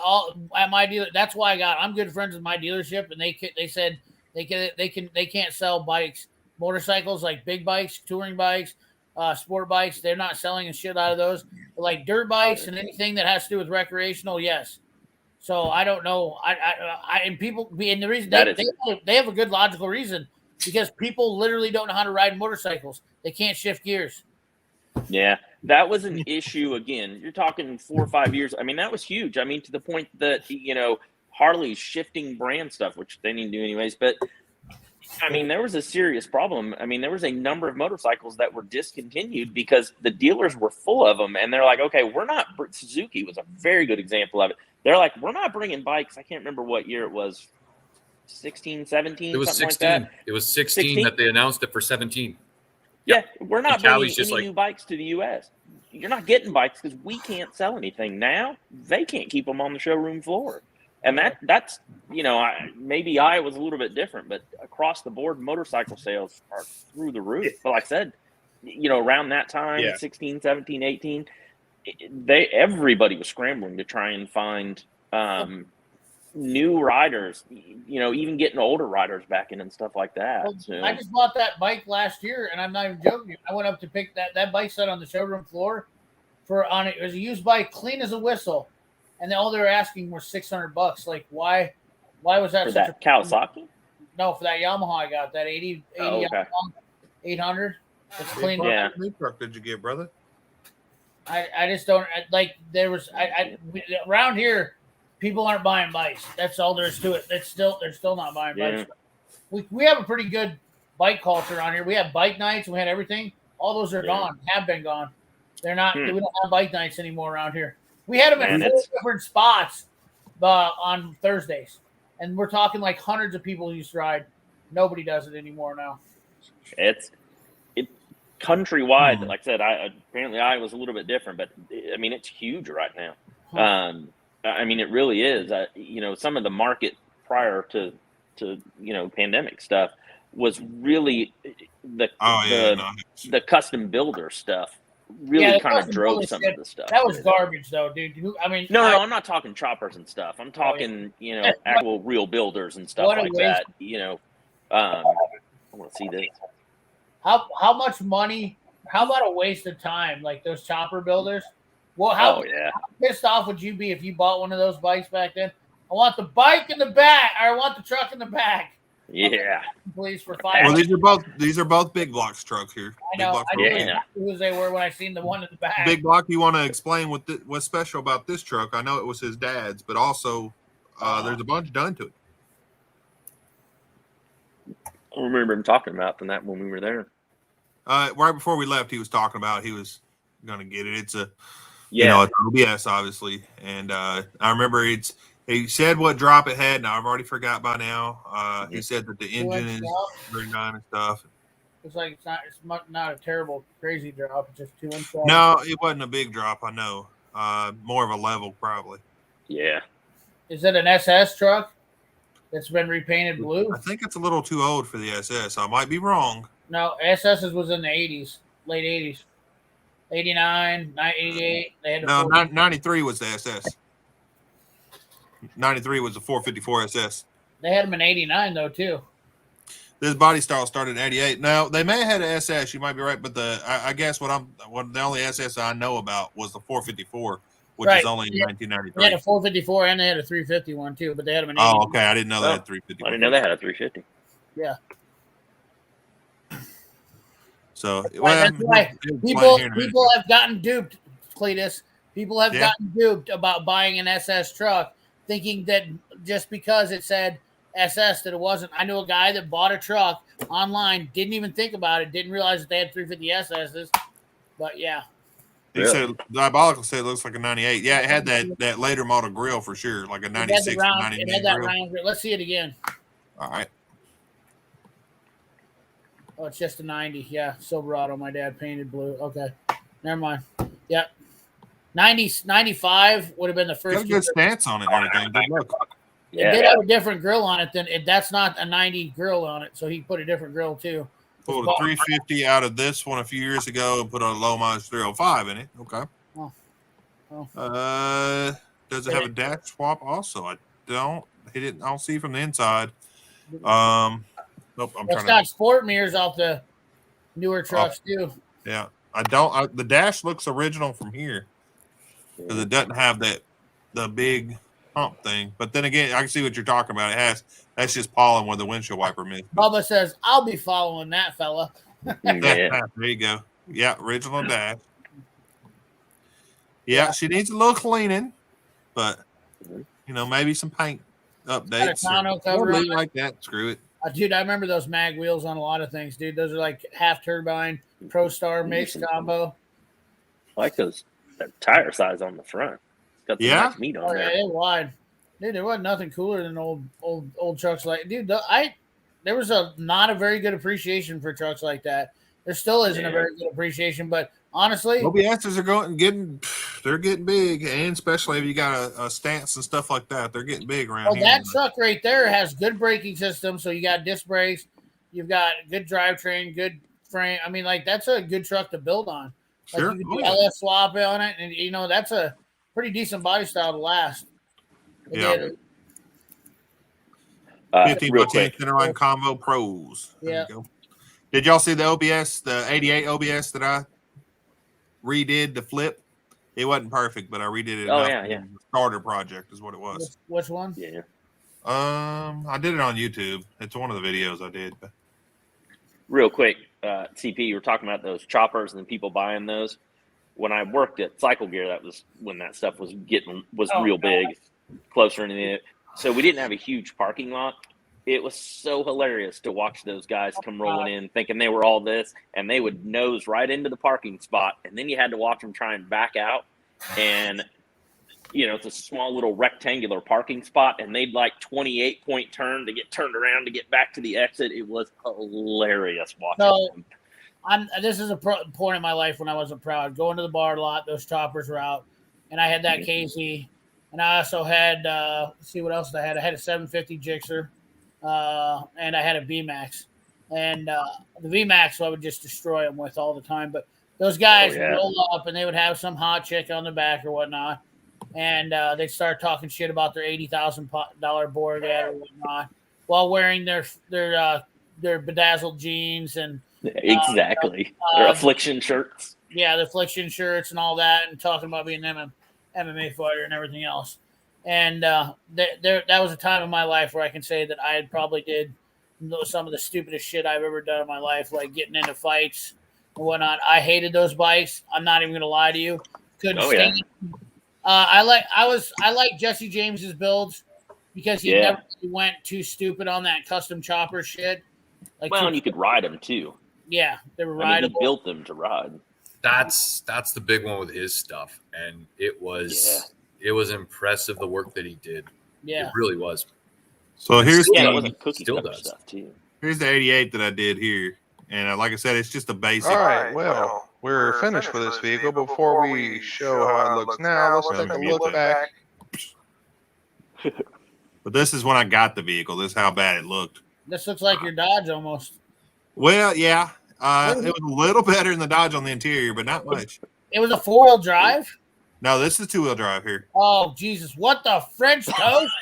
at my dealer, that's why I'm good friends with my dealership, and they said they can't sell bikes, motorcycles like big bikes, touring bikes, sport bikes. They're not selling a shit out of those. But like dirt bikes and anything that has to do with recreational, yes. So I don't know. And the reason they have a good logical reason because people literally don't know how to ride motorcycles. They can't shift gears. Yeah, that was an issue. Again, you're talking 4 or 5 years. I mean, that was huge. I mean, to the point that, you know, Harley's shifting brand stuff, which they need to do anyways. But I mean, there was a serious problem. I mean, there was a number of motorcycles that were discontinued because the dealers were full of them. And they're like, okay, Suzuki was a very good example of it. They're like, we're not bringing bikes. I can't remember what year it was, 16, 17, it was 16. Like that. It was 16 that they announced it for 17. Yeah, we're not bringing any like, new bikes to the U.S. you're not getting bikes because we can't sell anything now. They can't keep them on the showroom floor, and that's maybe I was a little bit different, but across the board, motorcycle sales are through the roof. But like I said, around that time, 16, 17, 18, everybody was scrambling to try and find new riders, even getting older riders back in and stuff like that. Well, so. I just bought that bike last year, and I'm not even joking. I went up to pick that bike set on the showroom floor it was a used bike, clean as a whistle, and all they were asking were $600. Like, why was that For such that Kawasaki? No, for that Yamaha I got, that 80 okay. Yamaha 800. It's clean. What new truck did you get, brother? I just don't like. There was around here, people aren't buying bikes. That's all there is to it. They're still not buying bikes. We have a pretty good bike culture around here. We have bike nights. We had everything. All those are gone. Have been gone. They're not. We don't have bike nights anymore around here. We had them in 4 different spots on Thursdays, and we're talking like hundreds of people used to ride. Nobody does it anymore now. It's countrywide. Like I said, apparently I was a little bit different, but I mean it's huge right now. I mean it really is. Some of the market prior to pandemic stuff was really the custom builder stuff. Really kind of drove some of the stuff. That was garbage, though, dude. No, I'm not talking choppers and stuff. I'm talking, actual real builders and stuff like that. I want to see this. How much money? How about a waste of time? Like those chopper builders. Well, how pissed off would you be if you bought one of those bikes back then? I want the bike in the back, or I want the truck in the back. Yeah. Please, for $5. Well, these are both big blocks trucks here. I know. I knew who they were when I seen the one in the back. Big block. You want to explain what's special about this truck? I know it was his dad's, but also there's a bunch done to it. I remember him talking about that when we were there. Right before we left, he was talking about he was going to get it. It's it's OBS obviously, and I remember he said what drop it had, and I've already forgot by now. He said that the engine is very nice and stuff. It's like it's not a terrible crazy drop. It's just 2 inch. No, it wasn't a big drop. I know. More of a level probably. Yeah. Is it an SS truck that's been repainted blue? I think it's a little too old for the SS. I might be wrong. No, SS's was in the 80s, late 80s. 89, 88. They had 93 was the SS. 93 was the 454 SS. They had them in 89 though too. This body style started in 88. Now they may have had an SS. You might be right, but I guess the only SS I know about was the 454, which is only in 1993. They had a 454 and they had a 350 one too, but they had them in 89. Oh, okay. I didn't know they had 350. I didn't know they had a 350. Yeah. So that's why people have gotten duped, Cletus. People have gotten duped about buying an SS truck, thinking that just because it said SS that it wasn't. I knew a guy that bought a truck online, didn't even think about it, didn't realize that they had 350 SSs. But yeah. He said Diabolical said it looks like a 98. Yeah, it had that later model grill for sure, like a 96 or 99 it had that grill. round grill. Let's see it again. All right. Oh, it's just a 90. Yeah, Silverado. My dad painted blue. Okay. Never mind. Yep. 95 would have been the first. Got a good stance on it and everything. Good look. It did have a different grill on it than that's not a 90 grill on it, so he put a different grill too. Pulled a 350 out of this one a few years ago and put a low mileage 305 in it. Okay. Does it have a dash swap also? I don't see from the inside. Nope. It's got sport mirrors off the newer trucks too. Yeah. The dash looks original from here because it doesn't have the big hump thing. But then again, I can see what you're talking about. That's just pollen where the windshield wiper missed. Bubba says, "I'll be following that fella." There you go. Yeah, original dash. Yeah, she needs a little cleaning, but maybe some paint updates. Like that. Screw it. Dude, I remember those mag wheels on a lot of things, dude. Those are like half turbine, Pro Star mixed combo. I like that tire size on the front. It's got some nice meat on there. Yeah, they're wide. Dude, there wasn't nothing cooler than old trucks like. Dude, there was not a very good appreciation for trucks like that. There still isn't a very good appreciation, but Honestly, OBSs are they're getting big, and especially if you got a stance and stuff like that, they're getting big around here. That truck right there has good braking system. So you got disc brakes, you've got good drivetrain, good frame. I mean, like that's a good truck to build on. Like Sure. you can do LS swap on it, and you know that's a pretty decent body style to last. Yeah. 15x10 centerline combo pros. Yeah. Did y'all see the OBS, the 88 OBS that I redid the flip? It wasn't perfect, but I redid it. Oh, enough. yeah. The starter project is what it was. Which one? Yeah. I did it on YouTube. It's one of the videos I did. But. Real quick, CP, you were talking about those choppers and people buying those. When I worked at Cycle Gear, that was when that stuff was real big, closer into it. So we didn't have a huge parking lot. It was so hilarious to watch those guys come rolling in thinking they were all this, and they would nose right into the parking spot, and then you had to watch them try and back out. And, you know, it's a small little rectangular parking spot, and they'd like 28-point turn to get turned around to get back to the exit. It was hilarious watching them. This is a point in my life when I wasn't proud. Going to the bar lot, those choppers were out, and I had that KZ, and I also had, let's see what else I had. I had a 750 Gixxer. And I had a VMAX, and the VMAX I would just destroy them with all the time. But those guys would roll up, and they would have some hot chick on the back or whatnot, and they'd start talking shit about their $80,000 Borg ad or whatnot, while wearing their bedazzled jeans and their affliction shirts. Yeah, the affliction shirts and all that, and talking about being an MMA fighter and everything else. And that was a time in my life where I can say that I had probably did some of the stupidest shit I've ever done in my life, like getting into fights and whatnot. I hated those bikes. I'm not even going to lie to you. Couldn't stand it. I like Jesse James's builds because he never went too stupid on that custom chopper shit. Like, and you could ride them too. Yeah, they were rideable. He built them to ride. That's the big one with his stuff, and it was. It was impressive the work that he did. Yeah, it really was. So here's stuff too. Here's the 88 that I did here, and like I said, it's just a basic. All right, well, we're finished with this vehicle. Before we show how it looks now, let's take a look back. But this is when I got the vehicle. This is how bad it looked. This looks like your Dodge almost. Well, yeah, it was a little better than the Dodge on the interior, but not much. It was a 4-wheel drive. No, this is 2-wheel drive here. Oh, Jesus. What the French toast?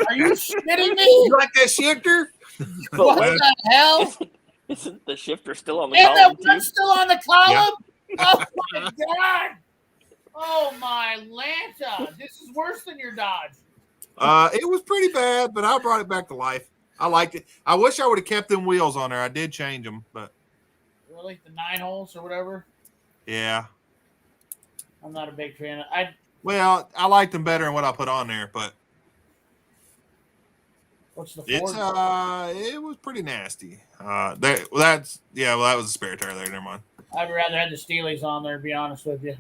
Are you shitting me? You like that shifter? What the hell? Isn't the shifter still on the column? Is the still on the column? Yeah. Oh, my God. Oh, my Lanta. This is worse than your Dodge. It was pretty bad, but I brought it back to life. I liked it. I wish I would have kept them wheels on there. I did change them, but. Really? The 9 holes or whatever? Yeah. I'm not a big fan of Well, I liked them better than what I put on there, but what's the Ford? It was pretty nasty. That was a spare tire there. Never mind. I'd rather have the Steelies on there, to be honest with you.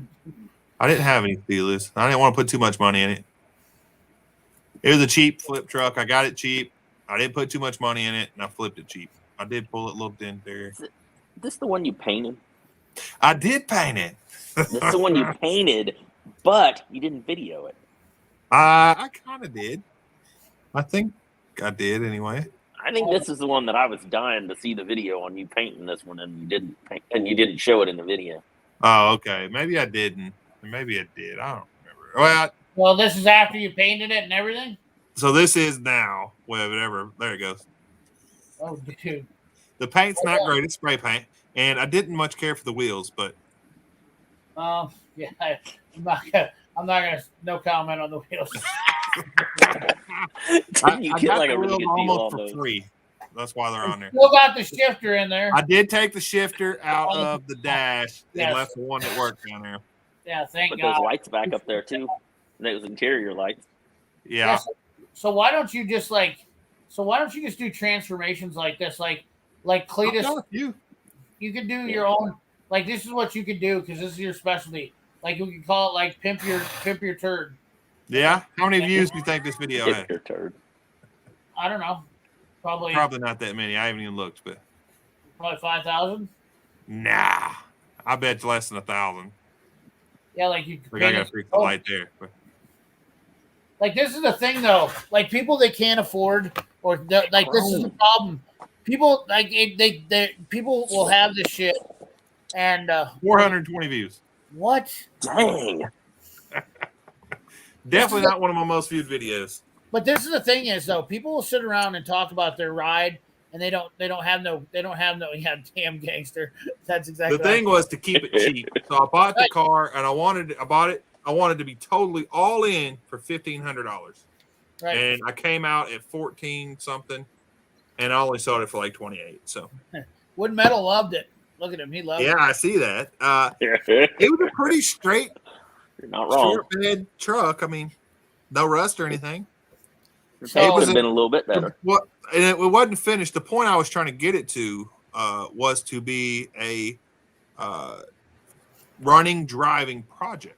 I didn't have any Steelies. I didn't want to put too much money in it. It was a cheap flip truck. I got it cheap. I didn't put too much money in it, and I flipped it cheap. I did pull it a little dent there. Is this the one you painted? I did paint it. That's the one you painted, but you didn't video it. I kind of did. I think I did anyway. I think this is the one that I was dying to see the video on you painting this one, and you didn't show it in the video. Oh, okay. Maybe I didn't. Maybe I did. I don't remember. Well, this is after you painted it and everything? So this is now. Whatever. There it goes. Oh, dude. The paint's not great. It's spray paint. And I didn't much care for the wheels, but. Yeah, I'm not gonna. No comment on the wheels. You get like a really good deal almost for free. That's why they're on there. Still got the shifter in there. I did take the shifter out of the dash and left the one that worked down there. Yeah, thank God. God. Those lights back up there too. Those interior lights. Yeah. So why don't you just do transformations like this, like Cletus? You could do your own. Like, this is what you could do because this is your specialty. Like, you could call it like pimp your turd. Yeah. How many views do you think this video had? Pimp your turd. I don't know. Probably not that many. I haven't even looked, but probably 5,000. Nah, I bet it's less than 1,000. Yeah, like you. Like I got to fix the light there. But. Like this is the thing, though. Like people they can't afford, or like this is the problem. People like they people will have this shit, and 420 views. What? Dang. Definitely not one of my most viewed videos. But this is the thing is though, people will sit around and talk about their ride, and they don't have no yeah, damn gangster. That's exactly the thing was to keep it cheap. So I bought the car and I bought it. I wanted to be totally all in for $1,500. Right. And I came out at 14 something, and I only sold it for like 28. So Wood Metal loved it. Look at him, he loved it. yeah, I see that. It was a pretty straight, You're not wrong. short bed truck. I mean, no rust or anything. So, It would have been a little bit better. What? And it wasn't finished. The point I was trying to get it to was to be a running, driving project,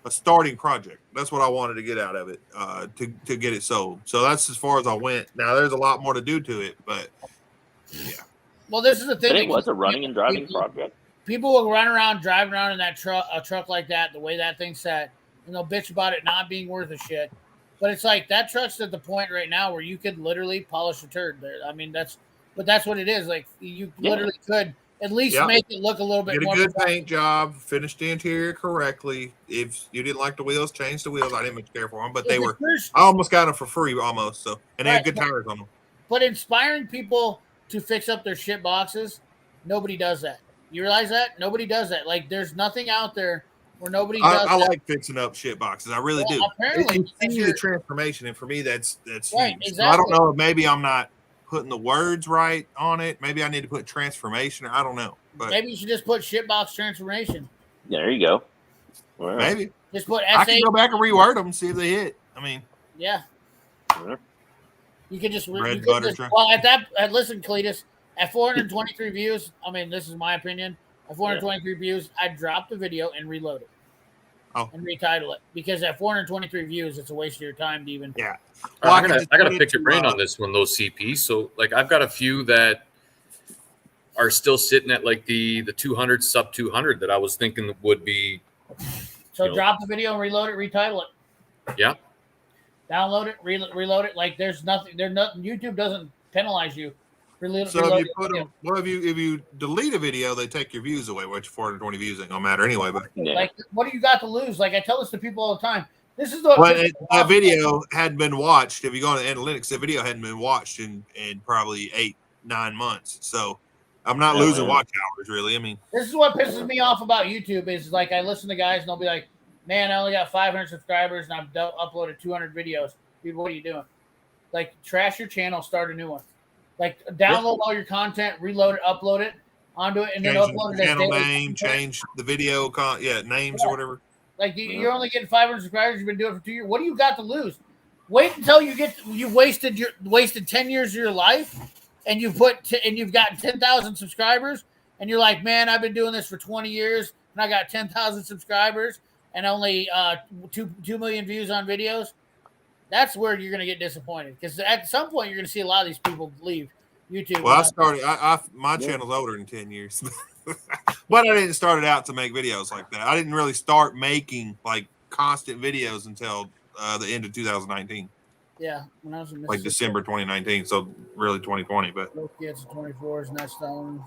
a starting project. That's what I wanted to get out of it to get it sold. So that's as far as I went. Now there's a lot more to do to it, but yeah. well, this is the thing. But it was a running and driving project. People will run around, driving around in that truck like that, the way that thing's set, and they'll bitch about it not being worth a shit. But it's like that truck's at the point right now where you could literally polish a turd there. I mean, that's what it is. Like you literally could at least make it look a little bit more. Get a good paint job, finish the interior correctly. If you didn't like the wheels, change the wheels. I didn't much care for them, but they were. I almost got them for free, almost. So and they had good tires on them. But inspiring people to fix up their shit boxes, nobody does that. You realize that? Nobody does that. Like there's nothing out there where nobody does. I like fixing up shit boxes. I really do. Apparently, you see the transformation, and for me, that's right, huge. exactly. So I don't know. Maybe I'm not putting the words right on it. Maybe I need to put transformation. I don't know. But maybe you should just put shitbox transformation. There you go. Well, maybe just put. I can go back and reword them, see if they hit. I mean, yeah. Sure. You could just listen, Cletus, at 423 views. I mean, this is my opinion. At 423 views, I'd drop the video and reload it. Oh. And retitle it, because at 423 views, it's a waste of your time to even. Yeah. Well, I gotta pick your brain on this one. Those CPs. So like, I've got a few that are still sitting at like the 200 sub 200 that I was thinking would be. So drop the video and reload it, retitle it. Yeah. Download it, reload it. Like there's nothing. YouTube doesn't penalize you. So if you put them, well, if you delete a video, they take your views away. Which 420 views ain't gonna matter anyway. But like, what do you got to lose? Like I tell this to people all the time. This is that video hadn't been watched. If you go to analytics, the video hadn't been watched in probably 8-9 months. So I'm not losing watch hours really. I mean, this is what pisses me off about YouTube is like I listen to guys and they'll be like, "Man, I only got 500 subscribers and I've uploaded 200 videos." Dude, what are you doing? Like, trash your channel, start a new one. Like, download all your content, reload it, upload it onto it, and then upload it. Channel name, change the video, names or whatever. Like you're only getting 500 subscribers. You've been doing it for 2 years. What do you got to lose? Wait until you wasted 10 years of your life, and you've gotten 10,000 subscribers, and you're like, man, I've been doing this for 20 years, and I got 10,000 subscribers and only 2 million views on videos. That's where you're going to get disappointed, because at some point you're going to see a lot of these people leave YouTube. Well, I started. My channel's older than 10 years, but I didn't start it out to make videos like that. I didn't really start making like constant videos until the end of 2019. Yeah, when I was in like December 2019, so really 2020. But kids 24s and that's done.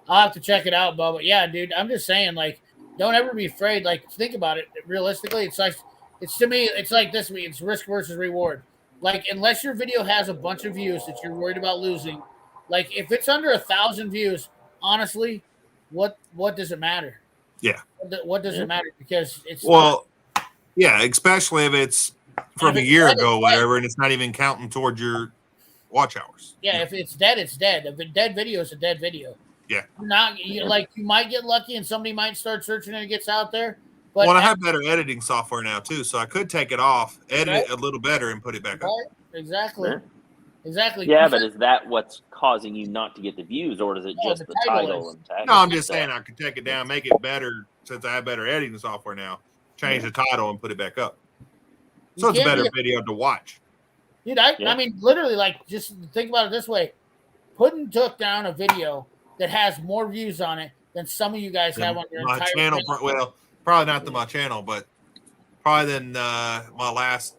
I'll have to check it out, Bubba. Yeah, dude, I'm just saying, like, don't ever be afraid. Like, think about it realistically. It's like. To me, it's like this week. It's risk versus reward. Like, unless your video has a bunch of views that you're worried about losing, like if it's under 1,000 views, honestly, what does it matter? Yeah. What does it matter? Because it's yeah, especially if it's from a year ago, whatever, and it's not even counting towards your watch hours. Yeah, if it's dead, it's dead. If a dead video is a dead video. Yeah. You might get lucky and somebody might start searching and it gets out there. But I have better editing software now too, so I could take it off, edit it a little better, and put it back up. Exactly. Yeah. Exactly. Yeah, but is that what's causing you not to get the views, or is it just the title and tag? No, I'm just saying I could take it down, make it better since I have better editing software now. Change the title and put it back up, so it's a better video to watch. Dude, I mean, literally, like, just think about it this way: took down a video that has more views on it than some of you guys have on your my entire channel. channel. Well, probably not to my channel, but probably than my last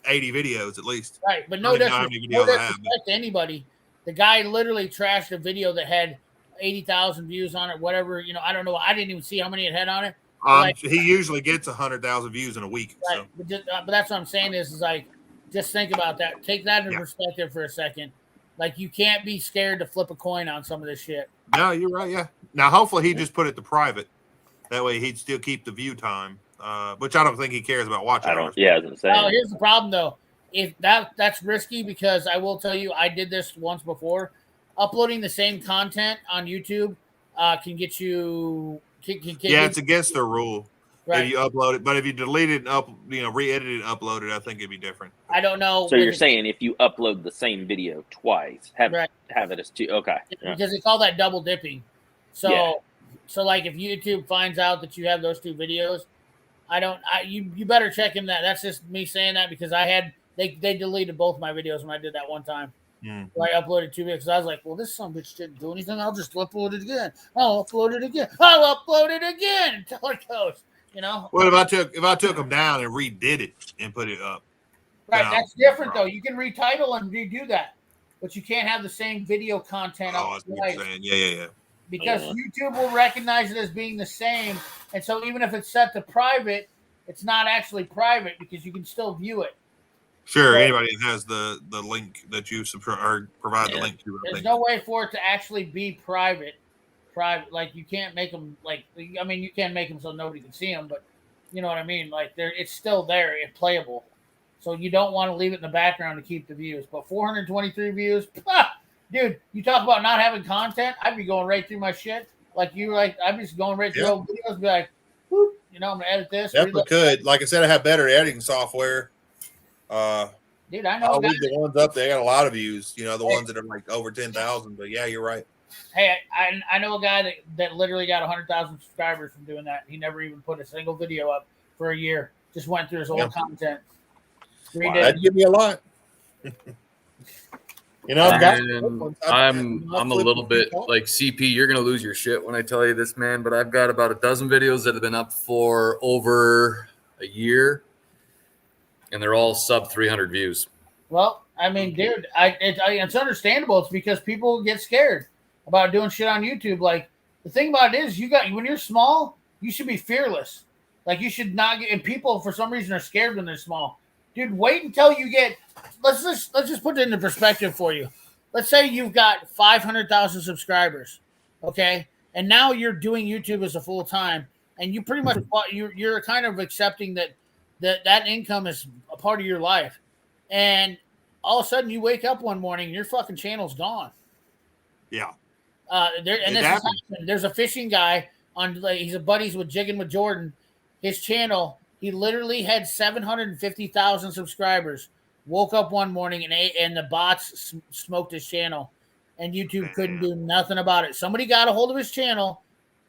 80 videos at least. Right, but I no don't even know how disrespect, many videos I have, to anybody. The guy literally trashed a video that had 80,000 views on it, whatever. You know, I don't know. I didn't even see how many it had on it. He usually gets 100,000 views in a week. Right, So. but that's what I'm saying is like, just think about that. Take that into perspective for a second. Like, you can't be scared to flip a coin on some of this shit. No, you're right. Yeah. Now, hopefully, he just put it to private. That way, he'd still keep the view time, which I don't think he cares about watching. I don't. Yeah, I was gonna say. Oh, here's the problem though. If that's risky, because I will tell you, I did this once before. Uploading the same content on YouTube can get you. It's against their rule. Right. If you upload it, but if you delete it and re-edit it and upload it, I think it'd be different. I don't know. So you're saying if you upload the same video twice, have it as two? Okay. Because they call that double dipping. So, like if YouTube finds out that you have those two videos, you better check in that. That's just me saying that because they deleted both my videos when I did that one time. So I uploaded 2 videos because I was like, well, this son bitch didn't do anything. I'll just upload it again. I'll upload it again. I'll upload it again until it goes. You know. Well, if I took them down and redid it and put it up, right? That's different though. You can retitle and redo that, but you can't have the same video content. Oh, that's what you're saying. Yeah. Because YouTube will recognize it as being the same, and so even if it's set to private, it's not actually private because you can still view it. Sure, anybody that has the link that you provide the link to. There's no way for it to actually be private. Like you can't make them you can make them so nobody can see them, but you know what I mean. Like it's still there, it's playable. So you don't want to leave it in the background to keep the views. But 423 views, dude. You talk about not having content. I'd be going right through my shit. I'd be just going right through old videos. Be like, whoop, I'm gonna edit this. Definitely could. Like I said, I have better editing software. Dude, I know. I'll leave the ones up there. Got a lot of views. The ones that are like over 10,000. But yeah, you're right. Hey, I know a guy that literally got 100,000 subscribers from doing that. He never even put a single video up for a year. Just went through his old content. Wow, that'd give me a lot. I'm a little bit like CP. You're gonna lose your shit when I tell you this, man. But I've got about a dozen videos that have been up for over a year, and they're all sub 300 views. Well, I mean, dude, it's understandable. It's because people get scared about doing shit on YouTube. Like the thing about it is, when you're small, you should be fearless. Like you should not get. And people for some reason are scared when they're small. Dude, wait until you get. Let's just put it into perspective for you. Let's say you've got 500,000 subscribers, okay, and now you're doing YouTube as a full time, and you pretty much you're kind of accepting that income is a part of your life, and all of a sudden you wake up one morning and your fucking channel's gone. Yeah. There's a fishing guy he's a buddies with Jigging with Jordan. His channel, he literally had 750,000 subscribers. Woke up one morning and the bots smoked his channel, and YouTube couldn't do nothing about it. Somebody got a hold of his channel,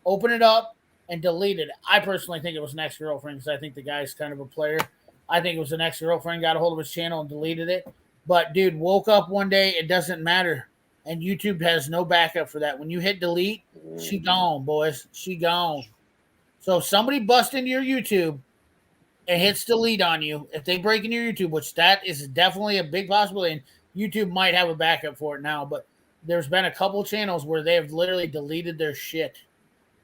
opened it up, and deleted it. I personally think it was an ex-girlfriend because I think the guy's kind of a player. I think it was an ex-girlfriend got a hold of his channel and deleted it. But dude, woke up one day, it doesn't matter. And YouTube has no backup for that. When you hit delete, she gone, boys. She gone. So if somebody busts into your YouTube and hits delete on you, if they break into your YouTube, which that is definitely a big possibility, and YouTube might have a backup for it now, but there's been a couple channels where they have literally deleted their shit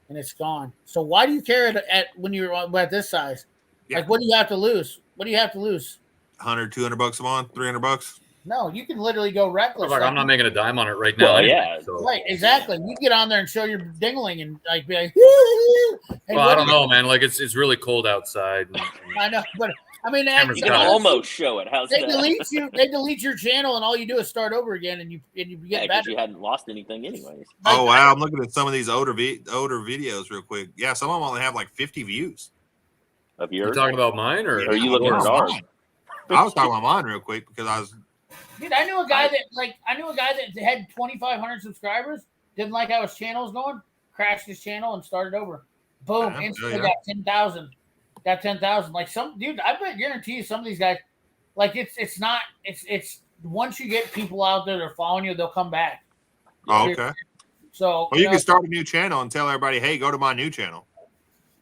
and it's gone. So why do you care when you're at this size? Yeah. Like, what do you have to lose? What do you have to lose? 100, 200 bucks a month, 300 bucks. No, you can literally go reckless. I'm not making a dime on it right now. Well, anyway, yeah. So. Right, exactly. You get on there and show your dingling and like be like, well, I don't know, man. Like it's really cold outside. I know, but I mean, you can almost show it. How's they that? They delete your channel, and all you do is start over again, and you get better. You hadn't lost anything, anyways. Oh wow! I'm looking at some of these older videos real quick. Yeah, some of them only have like 50 views. Of yours? You're talking about mine, or are you looking at ours? I was talking about mine real quick because I was. Dude, I knew a guy that had 2,500 subscribers. Didn't like how his channel was going. Crashed his channel and started over. Boom! Instantly got 10,000. Got 10,000. Like some dude, guarantee you some of these guys, like it's once you get people out there that are following you, they'll come back. Oh, okay. So Well, you can start a new channel and tell everybody, hey, go to my new channel.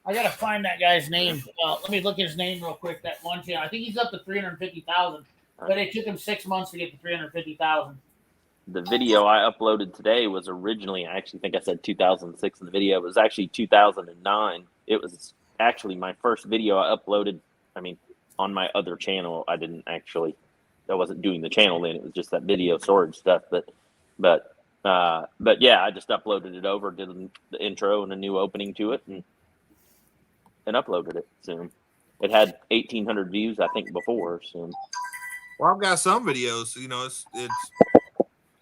I gotta find that guy's name. Let me look at his name real quick. That one channel. I think he's up to 350,000, but it took him 6 months to get to 350,000. The video I uploaded today was originally, I actually think I said 2006 in the video. It was actually 2009. It was actually my first video I uploaded. I mean, on my other channel, I wasn't doing the channel then. It was just that video storage stuff. But yeah, I just uploaded it over, did the intro and a new opening to it, and uploaded it. So it had 1,800 views, I think, before. So, well, I've got some videos. You know, it's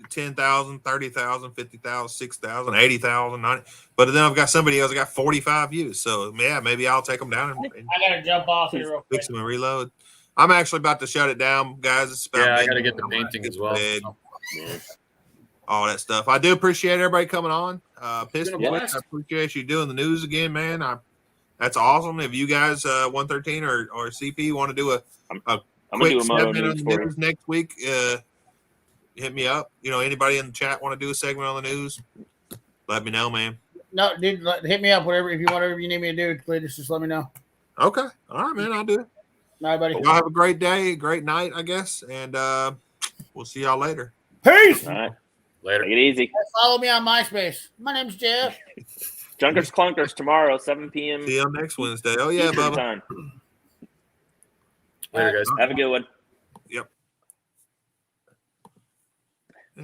10,000, 30,000, 50,000, 6,000, 80,000, 90. But then I've got some videos that got 45 views. So yeah, maybe I'll take them down and I gotta jump off here real quick. fix them and reload. I'm actually about to shut it down, guys. It's about I got to get the painting as well. All that stuff. I do appreciate everybody coming on. Pistol been a Boy, blast. I appreciate you doing the news again, man. That's awesome. If you guys 113 or CP want to do a quick do a moto segment on news the for you. news next week, hit me up. You know, anybody in the chat want to do a segment on the news? Let me know, man. No, dude, hit me up. Whatever, if you want, whatever you need me to do, Cletus, just let me know. Okay. All right, man. I'll do it. All right, buddy. Y'all have a great day, great night, I guess, and we'll see y'all later. Peace. All right. Later. Take it easy. Follow me on MySpace. My name's Jeff. Junkers Clunkers tomorrow, 7 p.m. See y'all next Wednesday. Oh yeah, Eastern Bubba. time. Later, guys. Have a good one.